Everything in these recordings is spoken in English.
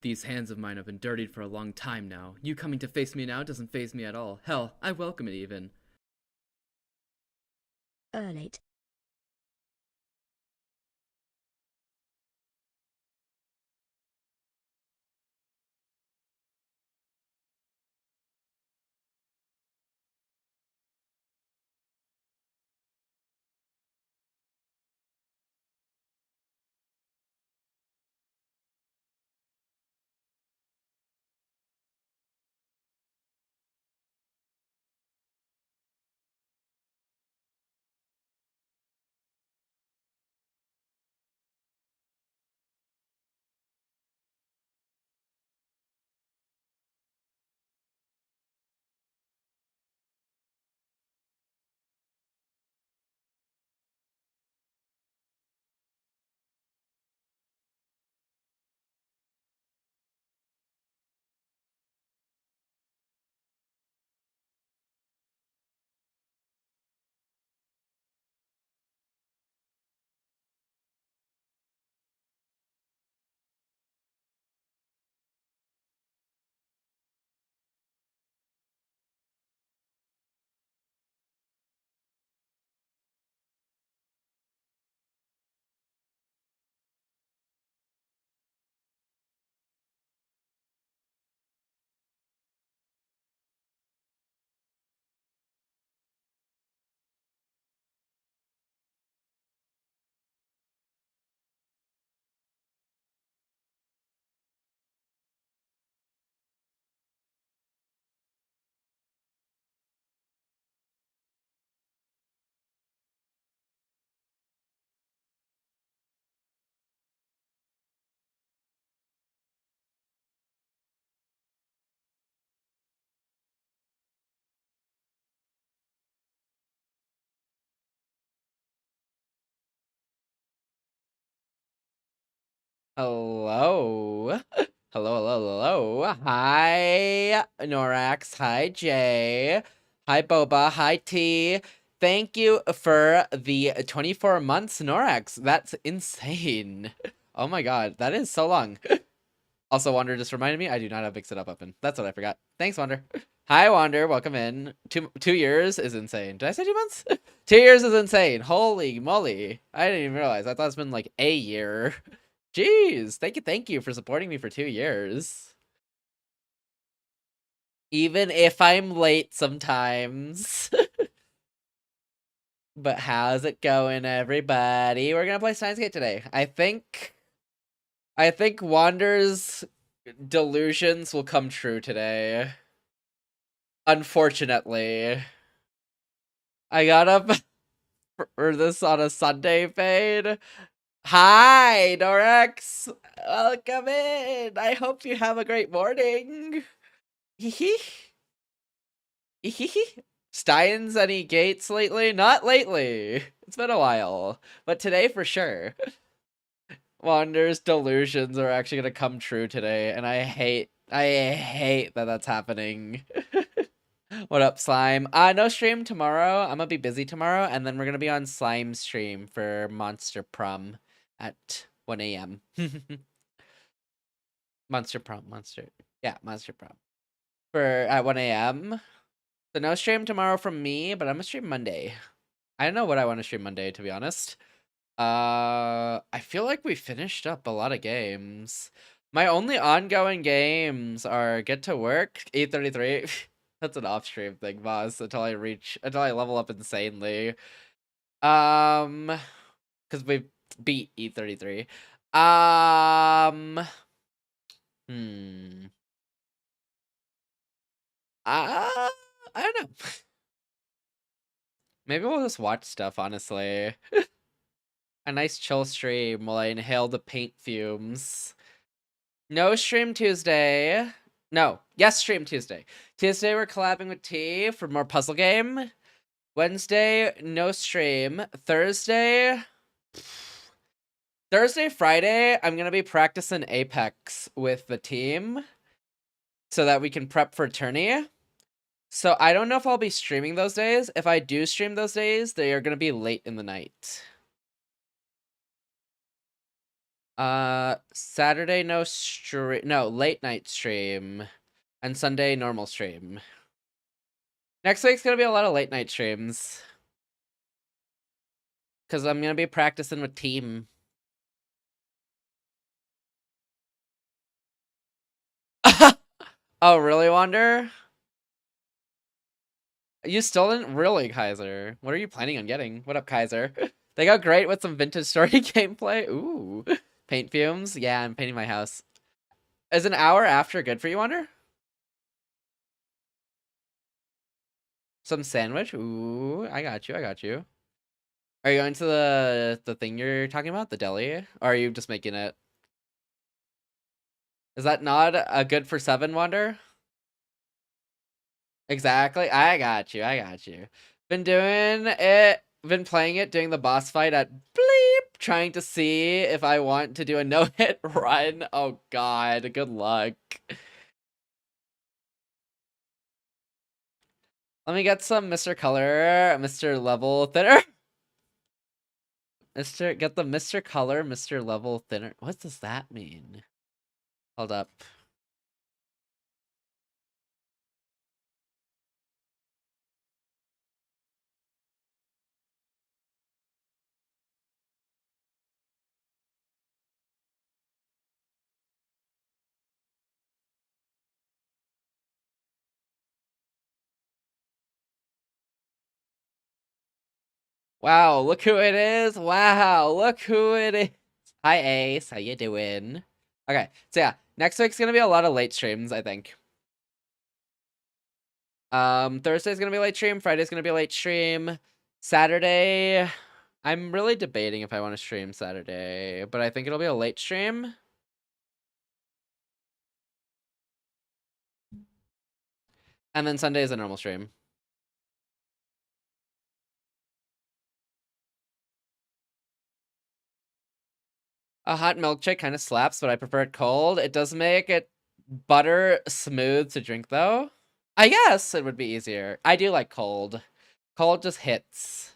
These hands of mine have been dirtied for a long time now. You coming to face me now doesn't faze me at all. Hell, I welcome it even. Late. Hello. Hello. Hi, Norax. Hi, Jay. Hi, Boba. Hi, T. Thank you for the 24 months, Norax. That's insane. Oh my god, that is so long. Also, Wander just reminded me I do not have Mix It Up open. That's what I forgot. Thanks, Wander. Hi, Wander. Welcome in. Two years is insane. Did I say 2 months? 2 years is insane. Holy moly. I didn't even realize. I thought it's been like a year. Jeez. Thank you for supporting me for 2 years. Even if I'm late sometimes. But how's it going, everybody? We're gonna play Steins Gate today. I think Wander's delusions will come true today. Unfortunately. I got up for this on a Sunday fade. Hi, Norex! Welcome in! I hope you have a great morning! Steins any gates lately? Not lately! It's been a while. But today for sure. Wander's delusions are actually gonna come true today, and I hate that that's happening. What up, Slime? No stream tomorrow. I'm gonna be busy tomorrow, and then we're gonna be on Slime stream for Monster Prom at 1 a.m. Monster Prom. For at 1 a.m. So no stream tomorrow from me, but I'm gonna stream Monday. I don't know what I want to stream Monday, to be honest. I feel like we finished up a lot of games. My only ongoing games are Get to Work, 833. That's an off-stream thing, boss, until I level up insanely. Because we beat E33. I don't know. Maybe we'll just watch stuff, honestly. A nice chill stream while I inhale the paint fumes. No stream Tuesday. No. Yes, stream Tuesday. Tuesday, we're collabing with T for more puzzle game. Wednesday, no stream. Thursday, Friday, I'm going to be practicing Apex with the team so that we can prep for tourney. So I don't know if I'll be streaming those days. If I do stream those days, they are going to be late in the night. Saturday no stream, no, late night stream, and Sunday normal stream. Next week's gonna be a lot of late night streams. Because I'm gonna be practicing with team. Oh, really, Wander? You still didn't really, Kaiser. What are you planning on getting? What up, Kaiser? They go great with some vintage story gameplay. Ooh. Paint fumes? Yeah, I'm painting my house. Is an hour after good for you, Wander? Some sandwich? Ooh, I got you, I got you. Are you going to the thing you're talking about? The deli? Or are you just making it? Is that not a good for 7, Wander? Exactly. I got you. I got you. Been doing it. Been playing it, doing the boss fight at bleep, trying to see if I want to do a no-hit run. Oh god, good luck. Let me get some Mr. Color, Mr. Level Thinner. Get the Mr. Color, Mr. Level Thinner. What does that mean? Hold up. Wow, look who it is. Wow, look who it is. Hi, Ace. How you doing? Okay, so yeah, next week's gonna be a lot of late streams, I think. Thursday's gonna be a late stream. Friday's gonna be a late stream. Saturday, I'm really debating if I want to stream Saturday, but I think it'll be a late stream. And then Sunday is a normal stream. A hot milkshake kind of slaps, but I prefer it cold. It does make it butter smooth to drink, though. I guess it would be easier. I do like cold. Cold just hits.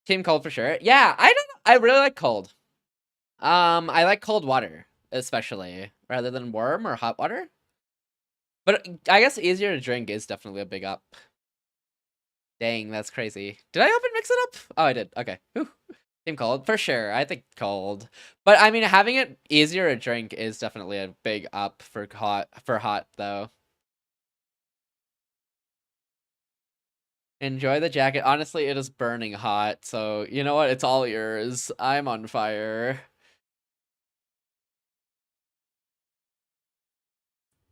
Team cold for sure. Yeah, I don't know. I really like cold. I like cold water, especially, rather than warm or hot water. But I guess easier to drink is definitely a big up. Dang, that's crazy. Did I open Mix It Up? Oh, I did. Okay. Whew. Team cold for sure. I think cold, but I mean, having it easier to drink is definitely a big up for hot. For hot though. Enjoy the jacket. Honestly, it is burning hot, so you know what? It's all yours. I'm on fire.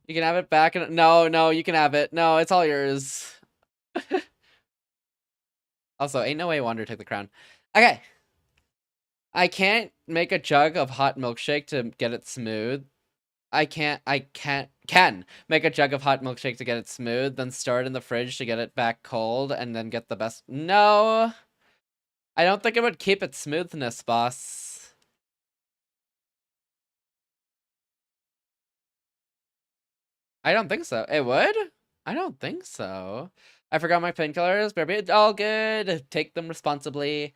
You can have it back. No, you can have it. No, it's all yours. Also, ain't no way Wander took the crown. Okay. I can't make a jug of hot milkshake to get it smooth. I can make a jug of hot milkshake to get it smooth, then store it in the fridge to get it back cold, and then get the best. No! I don't think it would keep its smoothness, boss. I don't think so. It would? I don't think so. I forgot my painkillers, baby. All good. Take them responsibly.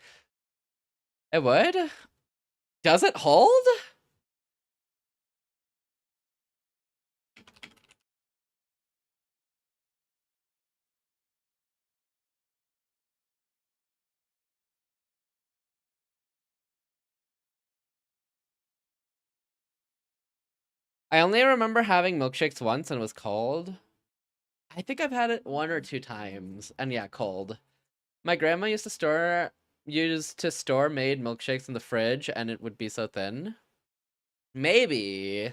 It would? Does it hold? I only remember having milkshakes once and it was cold. I think I've had it 1 or 2 times, and yeah, cold. My grandma used to store made milkshakes in the fridge, and it would be so thin. Maybe.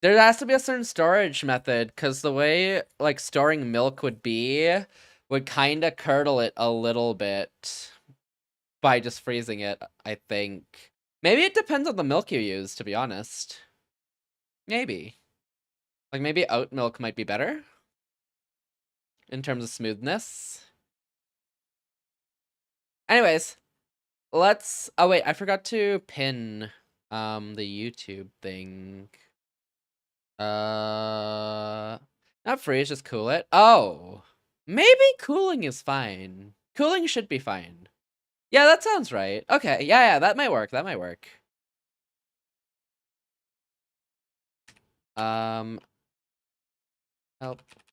There has to be a certain storage method, because the way, like, storing milk would kind of curdle it a little bit by just freezing it, I think. Maybe it depends on the milk you use, to be honest. Maybe. Like, maybe oat milk might be better? in terms of smoothness. Anyways, let's... Oh, wait, I forgot to pin the YouTube thing. Not freeze, just cool it. Oh, maybe cooling is fine. Cooling should be fine. Yeah, that sounds right. Okay, yeah, that might work. That might work. Help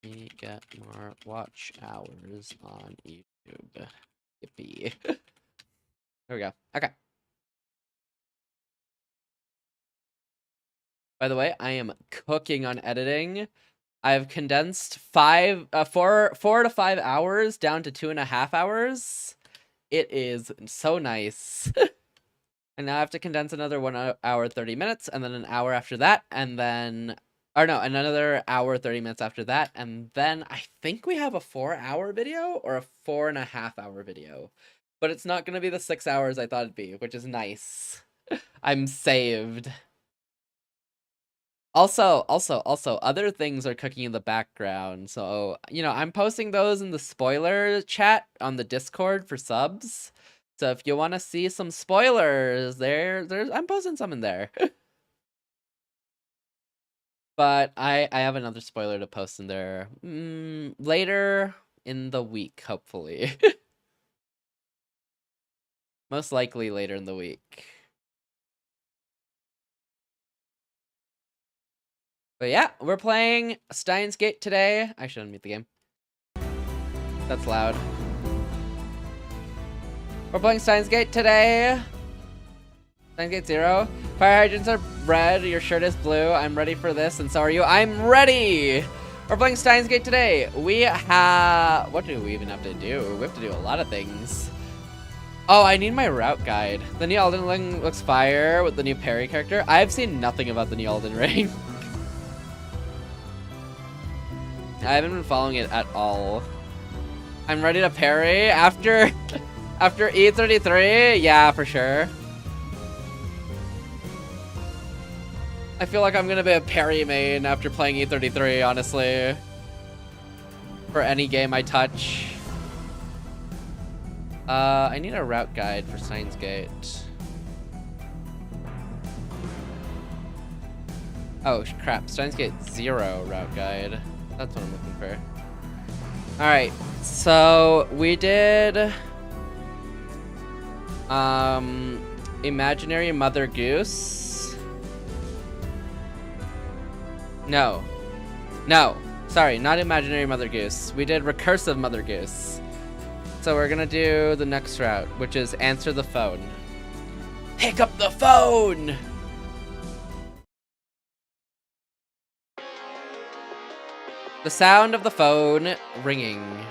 me get more watch hours on YouTube. Yippee. There we go. Okay. By the way, I am cooking on editing. I've condensed 4 to 5 hours down to 2.5 hours. It is so nice. And now I have to condense another 1 hour 30 minutes, and then an hour after that, and then... Or no, another hour 30 minutes after that, and then I think we have a 4-hour video or a 4.5-hour video. But it's not going to be the 6 hours I thought it'd be, which is nice. I'm saved. Also, other things are cooking in the background. So, you know, I'm posting those in the spoiler chat on the Discord for subs. So if you want to see some spoilers, I'm posting some in there. But I have another spoiler to post in there later in the week, hopefully. Most likely later in the week. But yeah, we're playing Steins Gate today. I should unmute the game. That's loud. We're playing Steins Gate today. Steins Gate 0. Fire hydrants are red, your shirt is blue. I'm ready for this, and so are you. I'm ready! We're playing Steins Gate today. We have... What do we even have to do? We have to do a lot of things. Oh, I need my route guide. The new Elden Ring looks fire with the new parry character. I've seen nothing about the new Elden Ring. I haven't been following it at all. I'm ready to parry after E33. Yeah, for sure. I feel like I'm gonna be a parry main after playing E33, honestly. For any game I touch. I need a route guide for Steins Gate. Oh crap, Steins Gate 0 route guide. That's what I'm looking for. Alright, so we did Imaginary Mother Goose. No, sorry, not Imaginary Mother Goose. We did Recursive Mother Goose. So we're gonna do the next route, which is Answer the Phone. Pick up the phone! The sound of the phone ringing.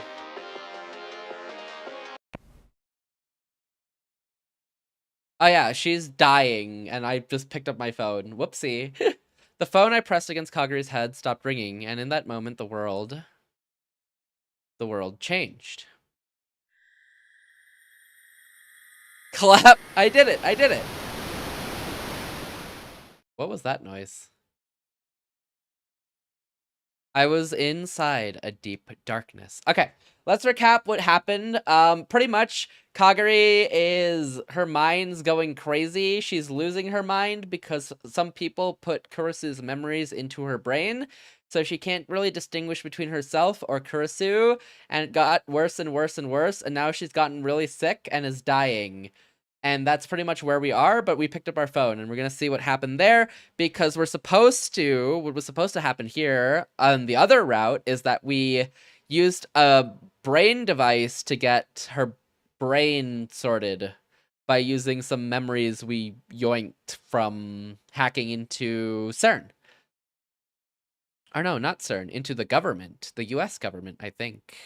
Oh yeah, she's dying, and I just picked up my phone. Whoopsie. The phone I pressed against Kaguri's head stopped ringing, and in that moment, the world changed. Clap! I did it! What was that noise? I was inside a deep darkness. Okay, let's recap what happened. Pretty much, her mind's going crazy. She's losing her mind because some people put Kurisu's memories into her brain. So she can't really distinguish between herself or Kurisu, and it got worse and worse and worse, and now she's gotten really sick and is dying. And that's pretty much where we are, but we picked up our phone, and we're going to see what happened there, because what was supposed to happen here on the other route is that we used a brain device to get her brain sorted by using some memories we yoinked from hacking into CERN. Or no, not CERN, into the government, the US government, I think.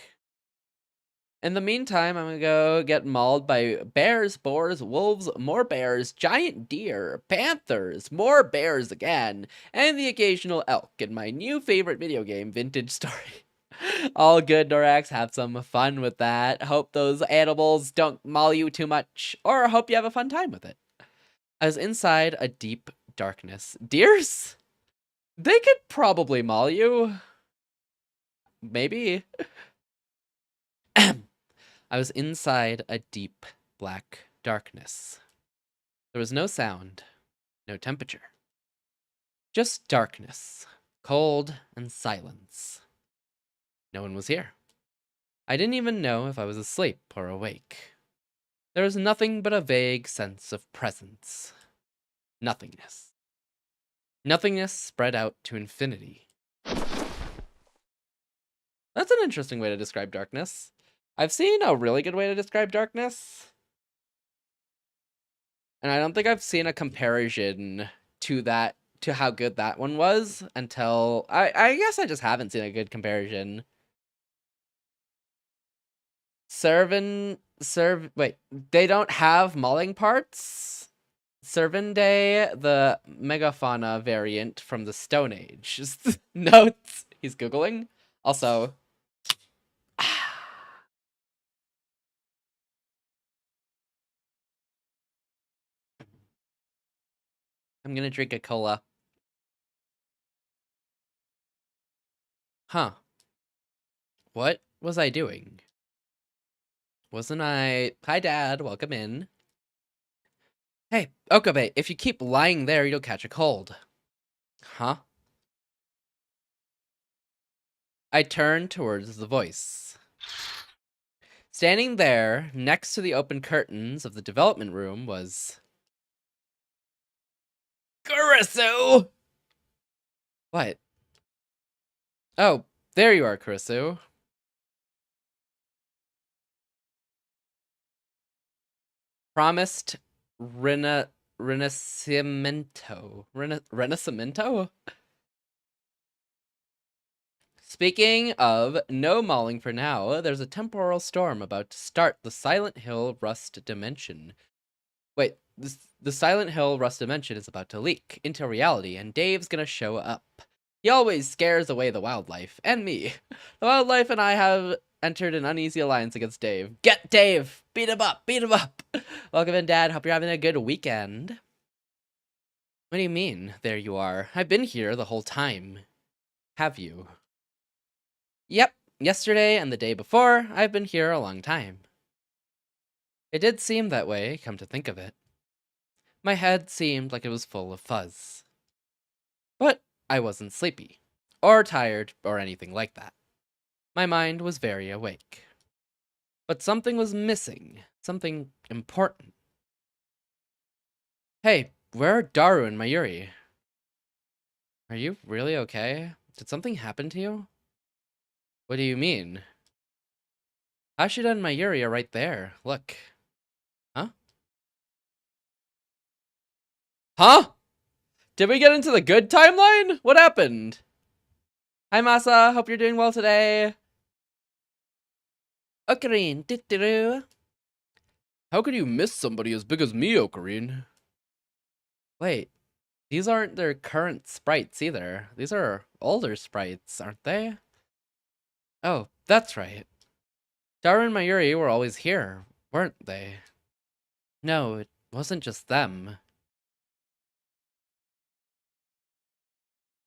In the meantime, I'm gonna go get mauled by bears, boars, wolves, more bears, giant deer, panthers, more bears again, and the occasional elk in my new favorite video game, Vintage Story. All good, Norax. Have some fun with that. Hope those animals don't maul you too much, or hope you have a fun time with it. I was inside a deep darkness. Deers? They could probably maul you. Maybe. I was inside a deep black darkness. There was no sound, no temperature. Just darkness, cold and silence. No one was here. I didn't even know if I was asleep or awake. There was nothing but a vague sense of presence. Nothingness. Nothingness spread out to infinity. That's an interesting way to describe darkness. I've seen a really good way to describe darkness. And I don't think I've seen a comparison to that, to how good that one was until... I guess I just haven't seen a good comparison. Wait, they don't have mauling parts? Servande, the megafauna variant from the Stone Age. Notes. He's Googling. Also... I'm gonna drink a cola. Huh. What was I doing? Wasn't I... Hi, Dad. Welcome in. Hey, Okabe, if you keep lying there, you'll catch a cold. Huh? I turned towards the voice. Standing there, next to the open curtains of the development room, was... Kurisu! What? Oh, there you are, Kurisu. Promised Renacimento. Renacimento? Speaking of no mauling for now, there's a temporal storm about to start the Silent Hill Rust Dimension. Wait, the Silent Hill Rust Dimension is about to leak into reality, and Dave's gonna show up. He always scares away the wildlife, and me. The wildlife and I have entered an uneasy alliance against Dave. Get Dave! Beat him up! Beat him up! Welcome in, Dad. Hope you're having a good weekend. What do you mean, there you are? I've been here the whole time. Have you? Yep, yesterday and the day before, I've been here a long time. It did seem that way, come to think of it. My head seemed like it was full of fuzz. But I wasn't sleepy, or tired, or anything like that. My mind was very awake. But something was missing, something important. Hey, where are Daru and Mayuri? Are you really okay? Did something happen to you? What do you mean? Ashida and Mayuri are right there. Look. Huh? Huh? Did we get into the good timeline? What happened? Hi, Masa. Hope you're doing well today. Ocarine, doo-doo-doo. How could you miss somebody as big as me, Ocarine? Wait, these aren't their current sprites either. These are older sprites, aren't they? Oh, that's right. Daru and Mayuri were always here, weren't they? No, it wasn't just them.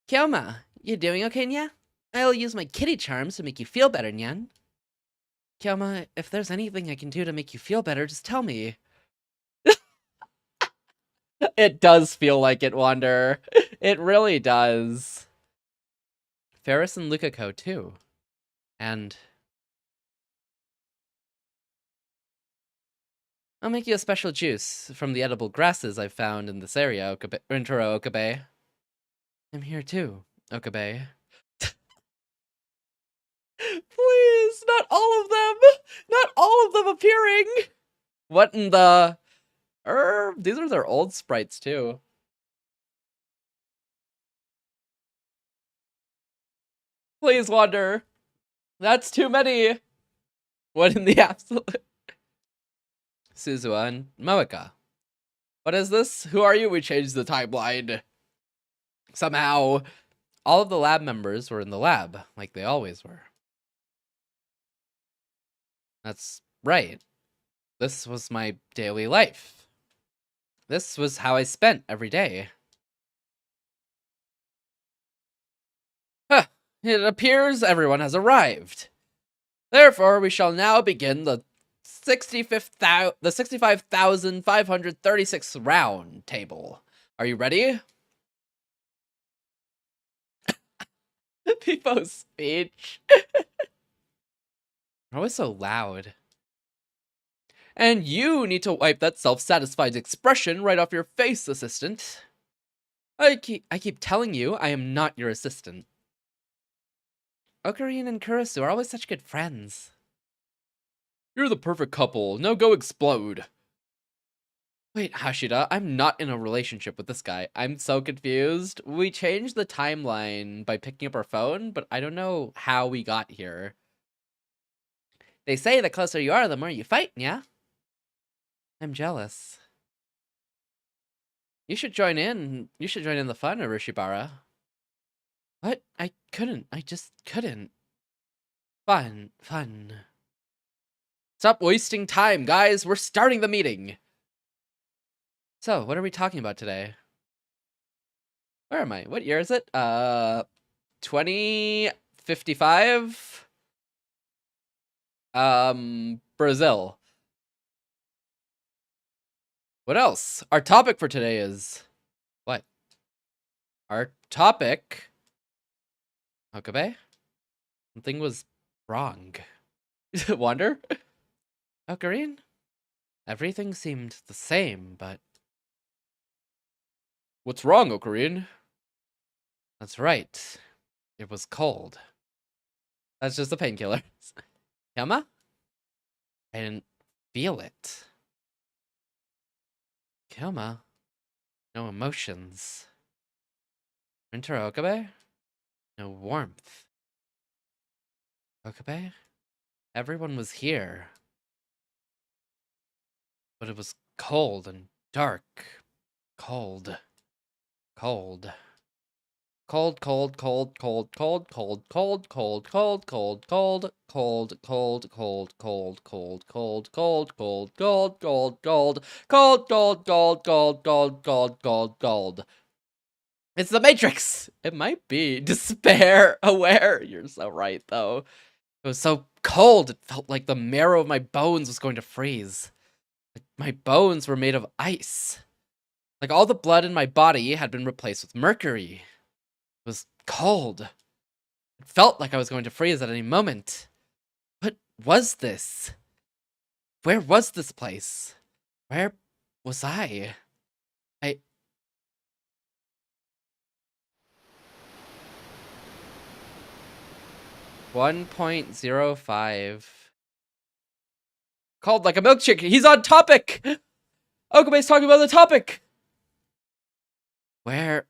Kyoma, you doing okay, Nya? I'll use my kitty charms to make you feel better, Nyan. Kyoma, if there's anything I can do to make you feel better, just tell me. It does feel like it, Wander. It really does. Ferris and Lukako, too. And... I'll make you a special juice from the edible grasses I've found in this area, Rintaro Okabe. I'm here too, Okabe. Please, not all of them! Not all of them appearing! What in the... these are their old sprites too. Please, Wander. That's too many. What in the absolute... Suzua and Moeka. What is this? Who are you? We changed the timeline. Somehow. All of the lab members were in the lab, like they always were. That's right. This was my daily life. This was how I spent every day. Huh. It appears everyone has arrived. Therefore, we shall now begin the 65,536 round table. Are you ready? People's speech. Always so loud. And you need to wipe that self-satisfied expression right off your face, assistant. I keep telling you, I am not your assistant. Ocarina and Kurisu are always such good friends. You're the perfect couple. Now go explode. Wait, Hashira, I'm not in a relationship with this guy. I'm so confused. We changed the timeline by picking up our phone, but I don't know how we got here. They say the closer you are, the more you fight, yeah? I'm jealous. You should join in. You should join in the fun, Urashibara. What? I couldn't. I just couldn't. Fun. Stop wasting time, guys. We're starting the meeting. So, what are we talking about today? Where am I? What year is it? 2055? Brazil. What else? Our topic for today is... What? Our topic... Okabe? Something was wrong. Wonder? Ocarine? Everything seemed the same, but... What's wrong, Ocarine? That's right. It was cold. That's just a painkiller. Yama? I didn't feel it. Kilma? No emotions. Winter Okabe? No warmth. Okabe? Everyone was here. But it was cold and dark. Cold. Cold. Cold, cold, cold, cold, cold, cold, cold, cold, cold, cold, cold, cold, cold, cold, cold, cold, cold, cold, cold, gold, gold, gold, gold, gold, gold, gold, gold, gold, gold, gold. It's the Matrix! It might be. Despair aware. You're so right, though. It was so cold, it felt like the marrow of my bones was going to freeze. Like my bones were made of ice. Like all the blood in my body had been replaced with mercury. It was cold. It felt like I was going to freeze at any moment. What was this? Where was this place? Where was I? 1.05. Called like a milkshake. He's on topic! Okabe's talking about the topic! Where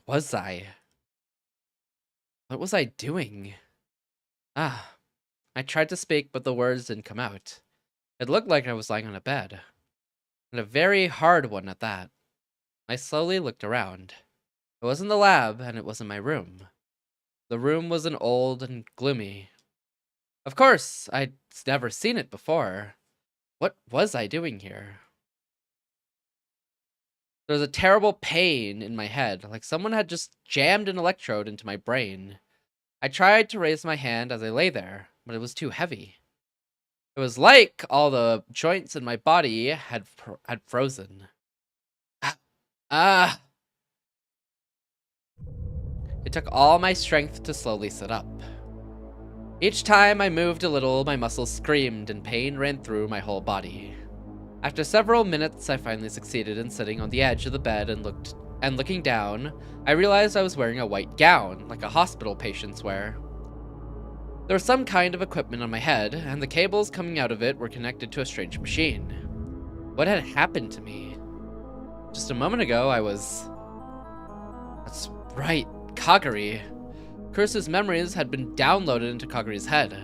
was I? What was I doing? I tried to speak, but the words didn't come out. It looked like I was lying on a bed. And a very hard one at that. I slowly looked around. It wasn't the lab, and it wasn't my room. The room was an old and gloomy. Of course, I'd never seen it before. What was I doing here? There was a terrible pain in my head, like someone had just jammed an electrode into my brain. I tried to raise my hand as I lay there, but it was too heavy. It was like all the joints in my body had frozen. It took all my strength to slowly sit up. Each time I moved a little, my muscles screamed and pain ran through my whole body. After several minutes, I finally succeeded in sitting on the edge of the bed and looking down, I realized I was wearing a white gown, like a hospital patient's wear. There was some kind of equipment on my head, and the cables coming out of it were connected to a strange machine. What had happened to me? Just a moment ago, I was... That's right, Kagari. Kurisu's memories had been downloaded into Kagari's head.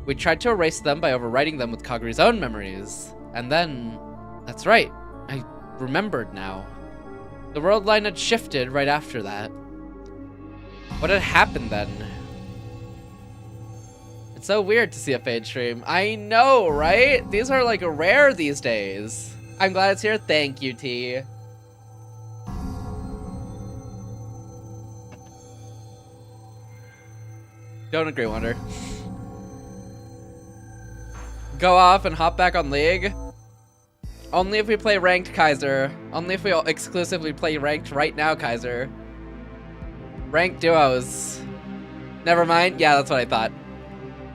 We tried to erase them by overwriting them with Kagari's own memories. And then... That's right, I remembered now. The world line had shifted right after that. What had happened then? It's so weird to see a Fade stream. I know, right? These are like rare these days. I'm glad it's here. Thank you, T. Don't agree, Wonder. go off and hop back on League? Only if we play ranked, Kaiser. Only if we exclusively play ranked right now, Kaiser. Ranked duos. Never mind. Yeah, that's what I thought.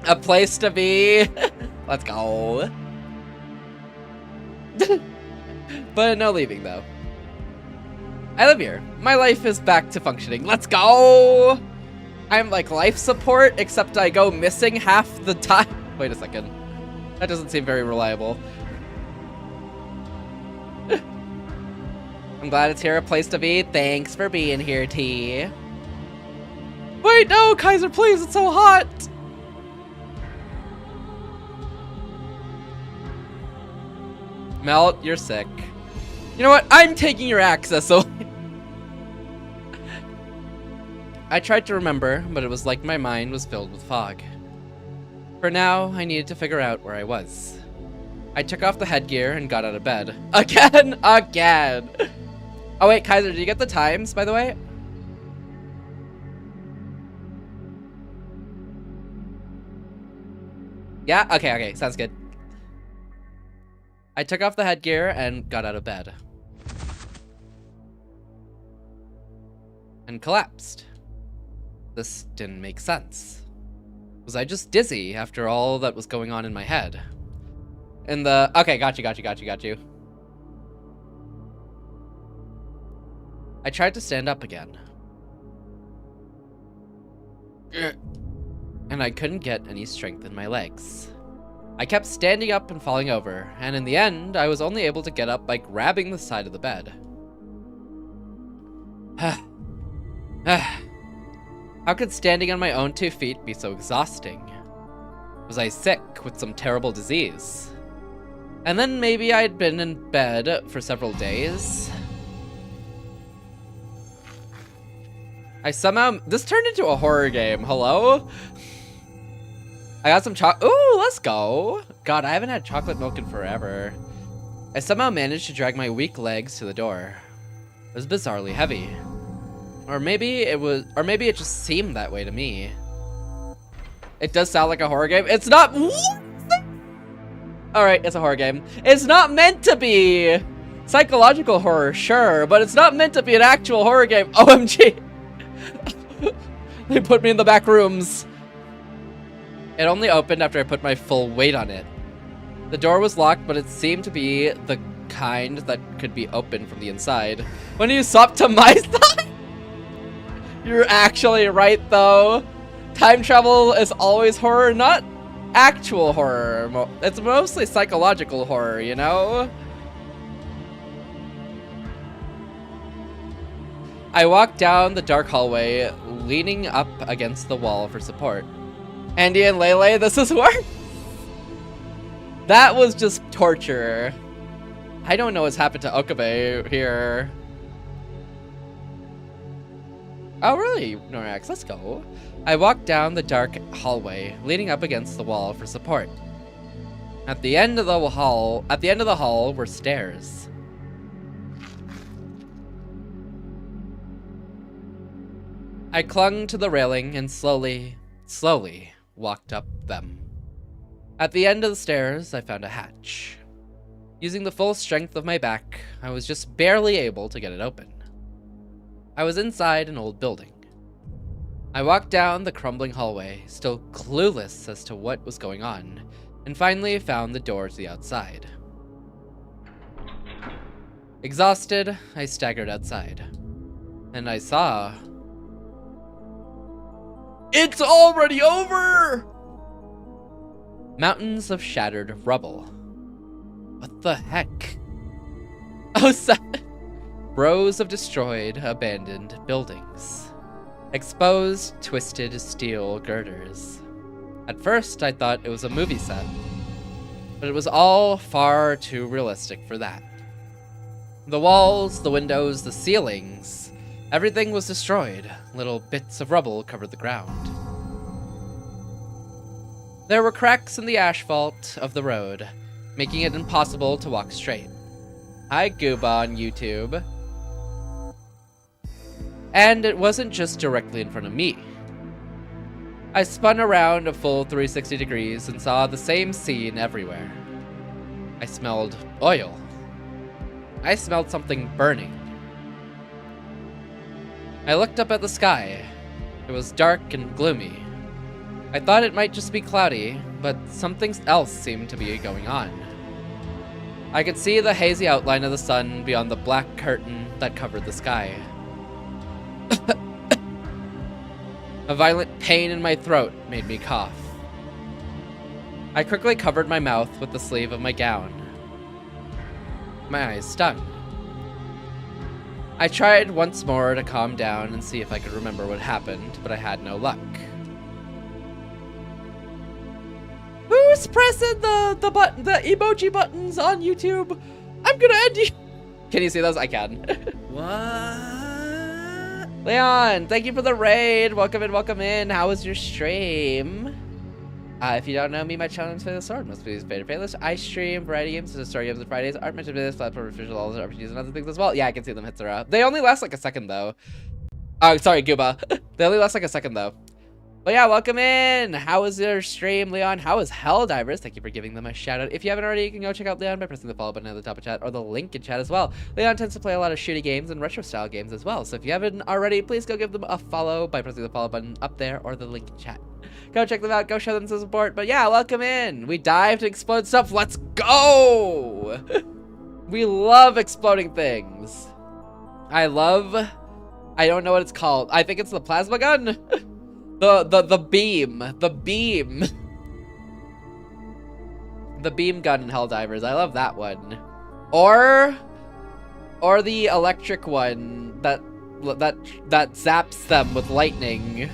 A place to be. Let's go. But no leaving, though. I live here. My life is back to functioning. Let's go! I'm like life support, except I go missing half the time. Wait a second. That doesn't seem very reliable. I'm glad it's here, a place to be. Thanks for being here, T. Wait, no, Kaiser, please, it's so hot! Melt, you're sick. You know what? I'm taking your access away. I tried to remember, but it was like my mind was filled with fog. For now, I needed to figure out where I was. I took off the headgear and got out of bed. Again! Again! Oh wait, Kaiser, did you get the times, by the way? Yeah? Okay, sounds good. I took off the headgear and got out of bed. And collapsed. This didn't make sense. Was I just dizzy after all that was going on in my head? Okay, got you. I tried to stand up again. And I couldn't get any strength in my legs. I kept standing up and falling over, and in the end, I was only able to get up by grabbing the side of the bed. How could standing on my own 2 feet be so exhausting? Was I sick with some terrible disease? And then maybe I'd been in bed for several days. This turned into a horror game, hello? I got some ooh, let's go. God, I haven't had chocolate milk in forever. I somehow managed to drag my weak legs to the door. It was bizarrely heavy. Or maybe it just seemed that way to me. It does sound like a horror game. It's not. Alright, it's a horror game. It's not meant to be psychological horror, sure, but it's not meant to be an actual horror game. OMG. They put me in the back rooms. It only opened after I put my full weight on it. The door was locked, but it seemed to be the kind that could be opened from the inside. When you swap to my side? You're actually right, though. Time travel is always horror, not actual horror. It's mostly psychological horror, you know? I walked down the dark hallway, leaning up against the wall for support. Andy and Lele, this is worse. That was just torture. I don't know what's happened to Okabe here. Oh really, Norax, let's go. I walked down the dark hallway, leaning up against the wall for support. At the end of the hall were stairs. I clung to the railing and slowly walked up them. At the end of the stairs, I found a hatch. Using the full strength of my back, I was just barely able to get it open. I was inside an old building. I walked down the crumbling hallway, still clueless as to what was going on, and finally found the door to the outside. Exhausted, I staggered outside, and I saw... It's already over! Mountains of shattered rubble. What the heck? Oh, rows of destroyed, abandoned buildings. Exposed, twisted steel girders. At first, I thought it was a movie set, but it was all far too realistic for that. The walls, the windows, the ceilings, everything was destroyed. Little bits of rubble covered the ground. There were cracks in the asphalt of the road, making it impossible to walk straight. Hi, Gooba on YouTube. And it wasn't just directly in front of me. I spun around a full 360 degrees and saw the same scene everywhere. I smelled oil. I smelled something burning. I looked up at the sky. It was dark and gloomy. I thought it might just be cloudy, but something else seemed to be going on. I could see the hazy outline of the sun beyond the black curtain that covered the sky. A violent pain in my throat made me cough. I quickly covered my mouth with the sleeve of my gown. My eyes stung. I tried once more to calm down and see if I could remember what happened, but I had no luck. Who's pressing the emoji buttons on YouTube? I'm gonna end you. Can you see those? I can. What? Leon, thank you for the raid. Welcome in. How was your stream? If you don't know me, my channel is Fadelessword. Most videos Fadeless. I stream variety games such as story games on Fridays, art mentioned this, platform official, all the RPGs and other things as well. Yeah, I can see them hits are up. They only last like a second though. Oh, sorry, Gooba. They only last like a second though. But yeah, welcome in. How was your stream, Leon? How was Helldivers? Thank you for giving them a shout out. If you haven't already, you can go check out Leon by pressing the follow button at the top of chat or the link in chat as well. Leon tends to play a lot of shooty games and retro style games as well. So if you haven't already, please go give them a follow by pressing the follow button up there or the link in chat. Go check them out. Go show them some support. But yeah, welcome in. We dive to explode stuff. Let's go. We love exploding things. I don't know what it's called. I think it's the plasma gun. The beam. The beam. The beam gun in Helldivers. I love that one. Or the electric one that zaps them with lightning.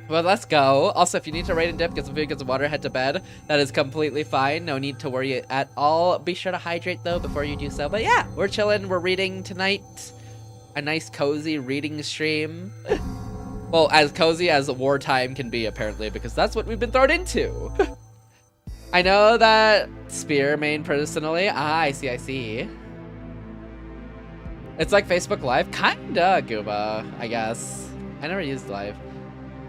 Well, let's go. Also, if you need to raid and dip, get some food, get some water, head to bed. That is completely fine. No need to worry at all. Be sure to hydrate, though, before you do so. But yeah, we're chilling. We're reading tonight. A nice, cozy reading stream. Well, as cozy as wartime can be, apparently, because that's what we've been thrown into. I know that Spear main personally. Ah, I see. It's like Facebook Live. Kinda, Gooba, I guess. I never used Live.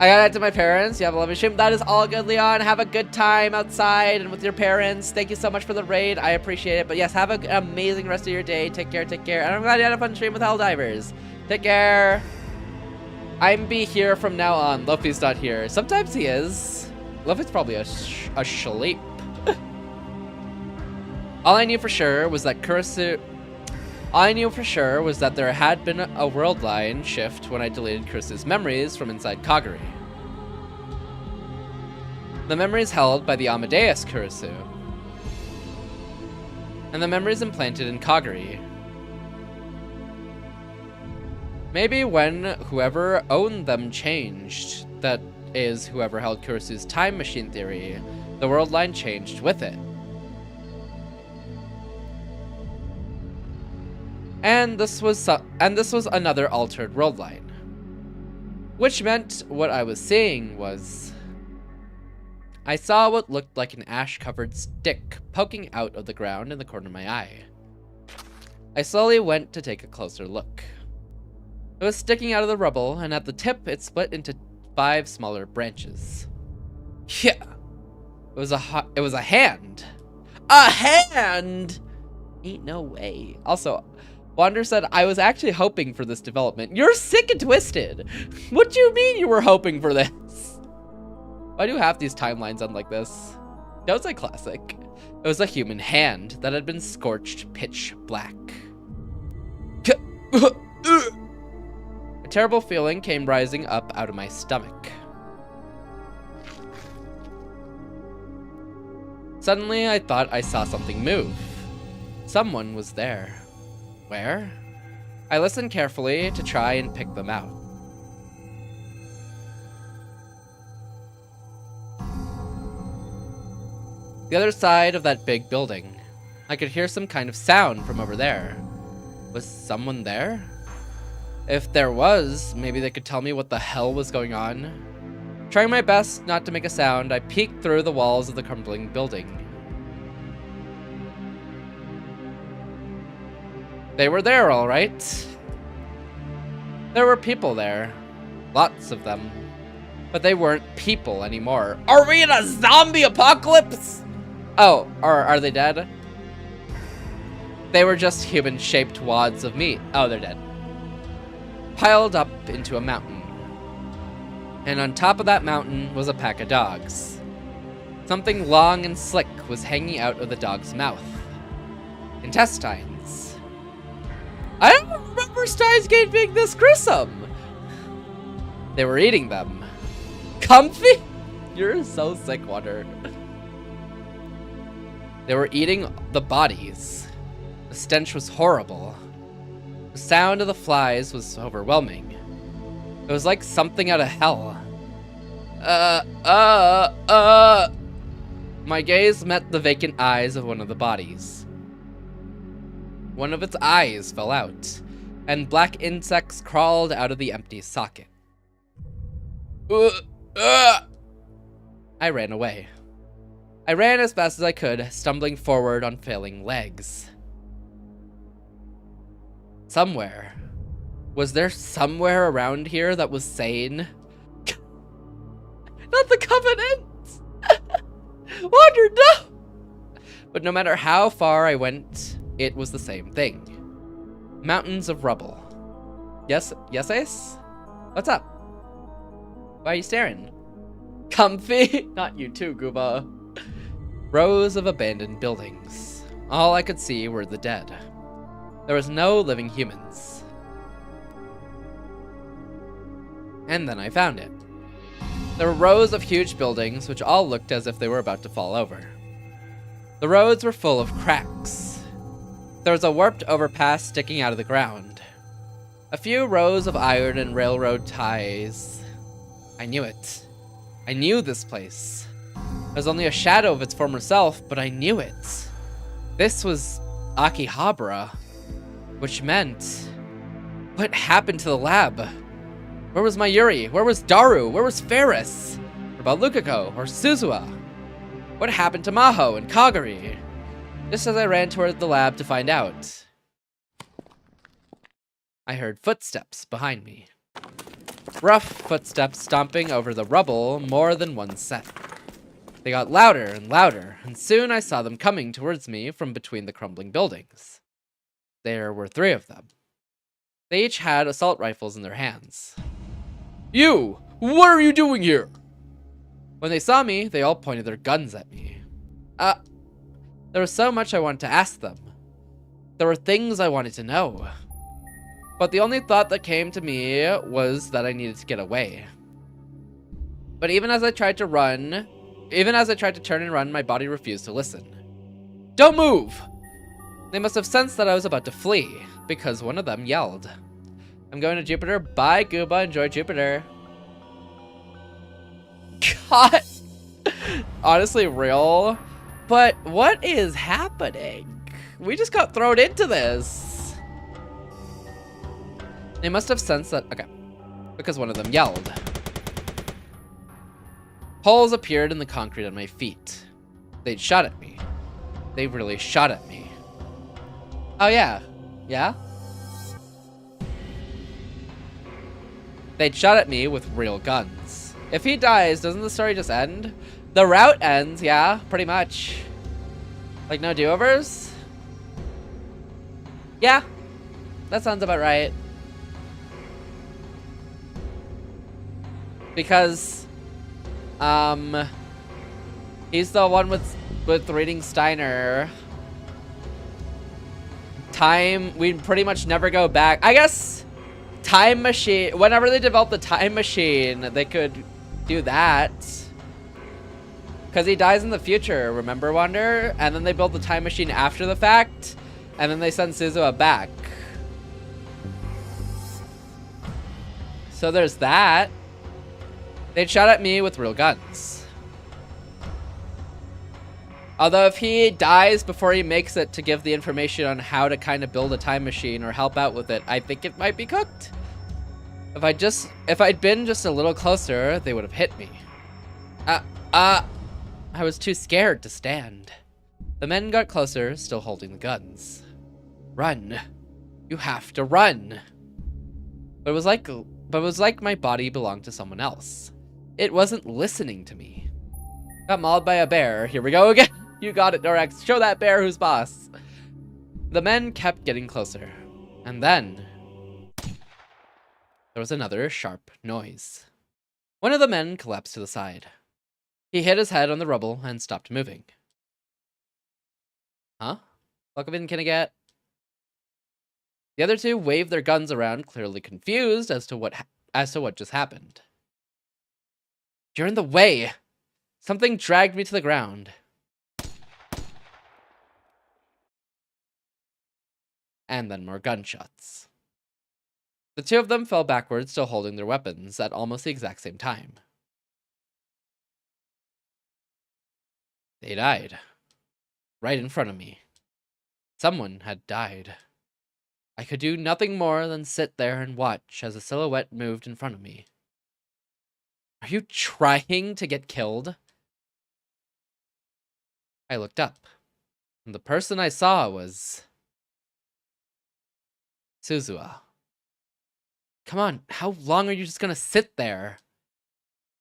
I got it to my parents. You have a lovely stream. That is all good, Leon. Have a good time outside and with your parents. Thank you so much for the raid. I appreciate it. But yes, have an amazing rest of your day. Take care. And I'm glad you had a fun stream with Helldivers. Take care. I'm be here from now on. Luffy's not here. Sometimes he is. Luffy's probably asleep. All I knew for sure was that there had been a world line shift when I deleted Kurisu's memories from inside Kagari. The memories held by the Amadeus Kurisu. And the memories implanted in Kagari. Maybe when whoever owned them changed, that is, whoever held Kurisu's time machine theory, the world line changed with it. And this was another altered world line. Which meant what I was seeing was... I saw what looked like an ash-covered stick poking out of the ground in the corner of my eye. I slowly went to take a closer look. It was sticking out of the rubble, and at the tip it split into 5 smaller branches. Yeah! It was a hand! A hand?! Ain't no way. Also, Wander said, I was actually hoping for this development. You're sick and twisted. What do you mean you were hoping for this? Why do half these timelines end like this? Don't say classic. It was a human hand that had been scorched pitch black. A terrible feeling came rising up out of my stomach. Suddenly, I thought I saw something move. Someone was there. Where? I listened carefully to try and pick them out. The other side of that big building. I could hear some kind of sound from over there. Was someone there? If there was, maybe they could tell me what the hell was going on. Trying my best not to make a sound, I peeked through the walls of the crumbling building. They were there, all right. There were people there. Lots of them. But they weren't people anymore. Are we in a zombie apocalypse? Oh, are they dead? They were just human-shaped wads of meat. Oh, they're dead. Piled up into a mountain. And on top of that mountain was a pack of dogs. Something long and slick was hanging out of the dog's mouth. Intestines. I don't remember Steins Gate being this gruesome. They were eating them. Comfy? You're so sick, Water. They were eating the bodies. The stench was horrible. The sound of the flies was overwhelming. It was like something out of hell. My gaze met the vacant eyes of one of the bodies. One of its eyes fell out, and black insects crawled out of the empty socket. I ran away. I ran as fast as I could, stumbling forward on failing legs. Somewhere. Was there somewhere around here that was sane? Not the Covenant! Wander, no! But no matter how far I went, it was the same thing. Mountains of rubble. Yes, Ace? What's up? Why are you staring? Comfy? Not you too, Gooba. Rows of abandoned buildings. All I could see were the dead. There was no living humans. And then I found it. There were rows of huge buildings which all looked as if they were about to fall over. The roads were full of cracks. There was a warped overpass sticking out of the ground. A few rows of iron and railroad ties. I knew it. I knew this place. It was only a shadow of its former self, but I knew it. This was Akihabara, which meant... What happened to the lab? Where was Mayuri? Where was Daru? Where was Ferris? What about Lukako or Suzuha? What happened to Maho and Kagari? Just as I ran toward the lab to find out, I heard footsteps behind me. Rough footsteps stomping over the rubble more than one set. They got louder and louder, and soon I saw them coming towards me from between the crumbling buildings. There were 3 of them. They each had assault rifles in their hands. You! What are you doing here? When they saw me, they all pointed their guns at me. There was so much I wanted to ask them. There were things I wanted to know. But the only thought that came to me was that I needed to get away. But even as I tried to turn and run, my body refused to listen. Don't move! They must have sensed that I was about to flee, because one of them yelled. I'm going to Jupiter. Bye, Gooba. Enjoy Jupiter. God. Honestly, real. But what is happening? We just got thrown into this. They must have sensed that. Okay. Because one of them yelled. Holes appeared in the concrete at my feet. They'd shot at me. They really shot at me. Oh, yeah. Yeah? They'd shot at me with real guns. If he dies, doesn't the story just end? The route ends, yeah, pretty much. Like, no do-overs? Yeah, that sounds about right. Because, he's the one with reading Steiner. Time, we pretty much never go back. I guess time machine, whenever they develop the time machine, they could do that. Because he dies in the future, remember, Wonder? And then they build the time machine after the fact, and then they send Suzuha back. So there's that. They shot at me with real guns. Although if he dies before he makes it to give the information on how to kind of build a time machine or help out with it, I think it might be cooked. If I'd been just a little closer, they would have hit me. I was too scared to stand. The men got closer, still holding the guns. Run. You have to run. But it was like but it was like my body belonged to someone else. It wasn't listening to me. Got mauled by a bear. Here we go again. You got it, Norex. Show that bear who's boss. The men kept getting closer. And then there was another sharp noise. One of the men collapsed to the side. He hit his head on the rubble and stopped moving. Huh? Welcome in, can I get? The other two waved their guns around, clearly confused as to what just happened. You're in the way. Something dragged me to the ground. And then more gunshots. The two of them fell backwards, still holding their weapons, at almost the exact same time. They died. Right in front of me. Someone had died. I could do nothing more than sit there and watch as a silhouette moved in front of me. Are you trying to get killed? I looked up, and the person I saw was Suzuha. Come on, how long are you just gonna sit there?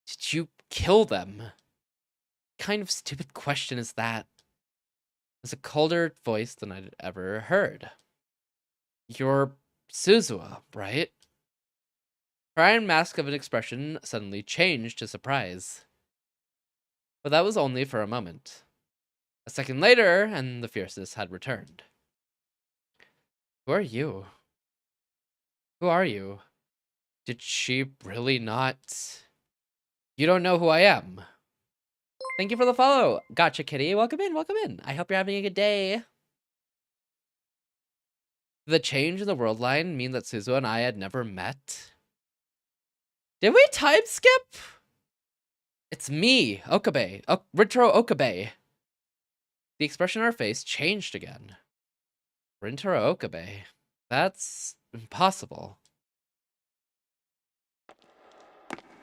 Did you kill them? What kind of stupid question is that? It was a colder voice than I'd ever heard. You're Suzuha, right? Her iron mask of an expression suddenly changed to surprise. But that was only for a moment. A second later, and the fierceness had returned. Who are you? Who are you? Did she really not? You don't know who I am. Thank you for the follow. Gotcha, kitty. Welcome in, welcome in. I hope you're having a good day. Did the change in the world line mean that Suzuha and I had never met? Did we time skip? It's me, Okabe. Rintaro Okabe. The expression on her face changed again. Rintaro Okabe. That's impossible.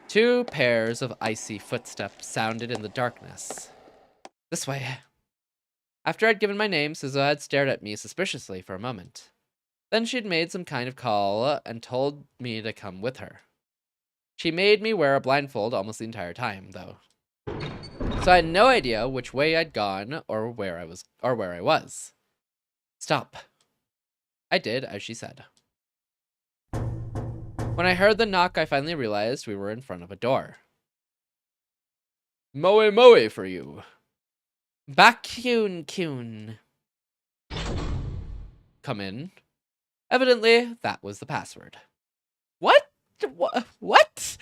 Two pairs of icy footsteps sounded in the darkness. This way. After I'd given my name, Suzuha had stared at me suspiciously for a moment. Then she'd made some kind of call and told me to come with her. She made me wear a blindfold almost the entire time, though. So I had no idea which way I'd gone or where I was. Stop. I did as she said. When I heard the knock, I finally realized we were in front of a door. Moe moe for you. Bakyun. Come in. Evidently, that was the password. What? What?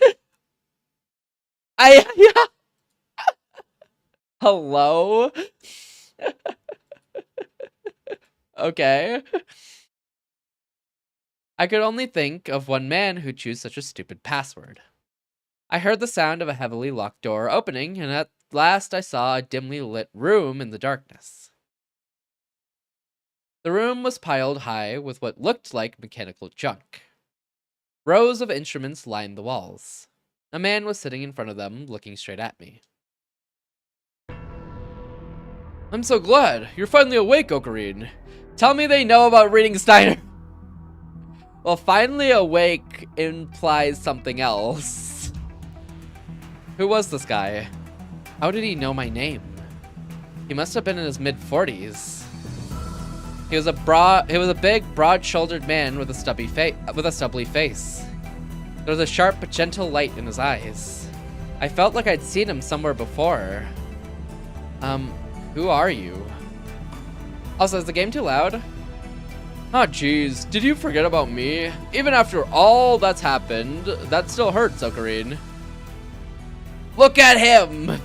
Hello? Okay. I could only think of one man who'd choose such a stupid password. I heard the sound of a heavily locked door opening, and at last I saw a dimly lit room in the darkness. The room was piled high with what looked like mechanical junk. Rows of instruments lined the walls. A man was sitting in front of them, looking straight at me. I'm so glad. You're finally awake, Ocarine. Tell me they know about reading Steiner. Well, finally awake implies something else. Who was this guy? How did he know my name? He must have been in his mid-40s. He was a big, broad-shouldered man with a stubby face. There was a sharp but gentle light in his eyes. I felt like I'd seen him somewhere before. Who are you? Also, is the game too loud? Oh, jeez. Did you forget about me? Even after all that's happened, that still hurts, Ocarine. Look at him!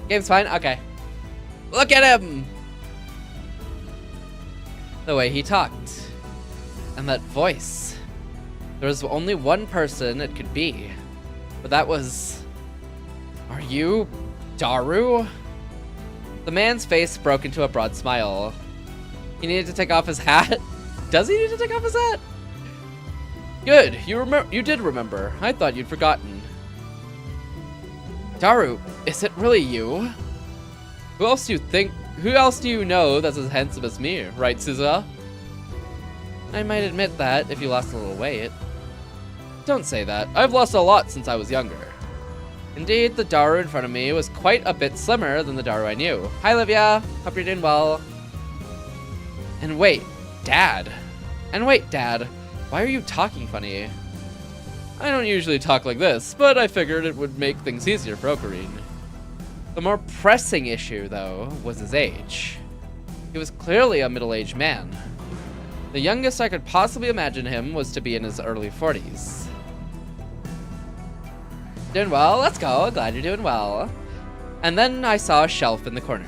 Game's fine? Okay. Look at him! The way he talked. And that voice. There was only one person it could be. But that was... Are you... Daru? The man's face broke into a broad smile. He needed to take off his hat? Does he need to take off his hat? Good, you did remember. I thought you'd forgotten. Daru, is it really you? Who else do you know that's as handsome as me, right, Suzuha? I might admit that, if you lost a little weight. Don't say that. I've lost a lot since I was younger. Indeed, the Daru in front of me was quite a bit slimmer than the Daru I knew. Hi, Livia. Hope you're doing well. And wait, Dad. Why are you talking funny? I don't usually talk like this, but I figured it would make things easier for Ocarine. The more pressing issue, though, was his age. He was clearly a middle-aged man. The youngest I could possibly imagine him was to be in his early 40s. Doing well, let's go, glad you're doing well. And then I saw a shelf in the corner.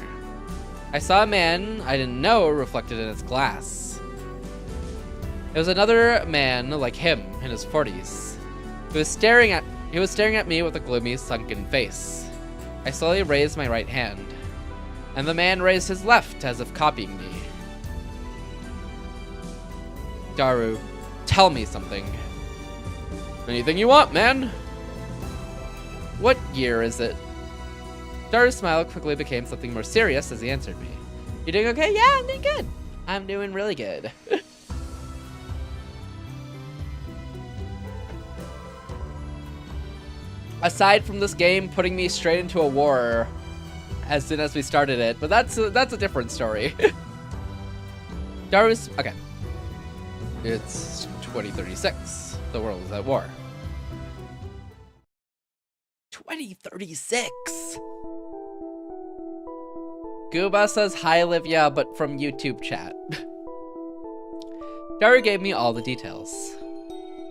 I saw a man I didn't know reflected in its glass. It was another man like him in his 40s. He was staring at me with a gloomy, sunken face. I slowly raised my right hand, and the man raised his left as if copying me. Daru, tell me something. Anything you want, man. What year is it? Daru's smile quickly became something more serious as he answered me. You doing okay? Yeah, I'm doing good. I'm doing really good. Aside from this game putting me straight into a war as soon as we started it, but that's a different story. Daru's okay. It's 2036. The world is at war. 2036. Gooba says hi, Livia, but from YouTube chat. Daru gave me all the details.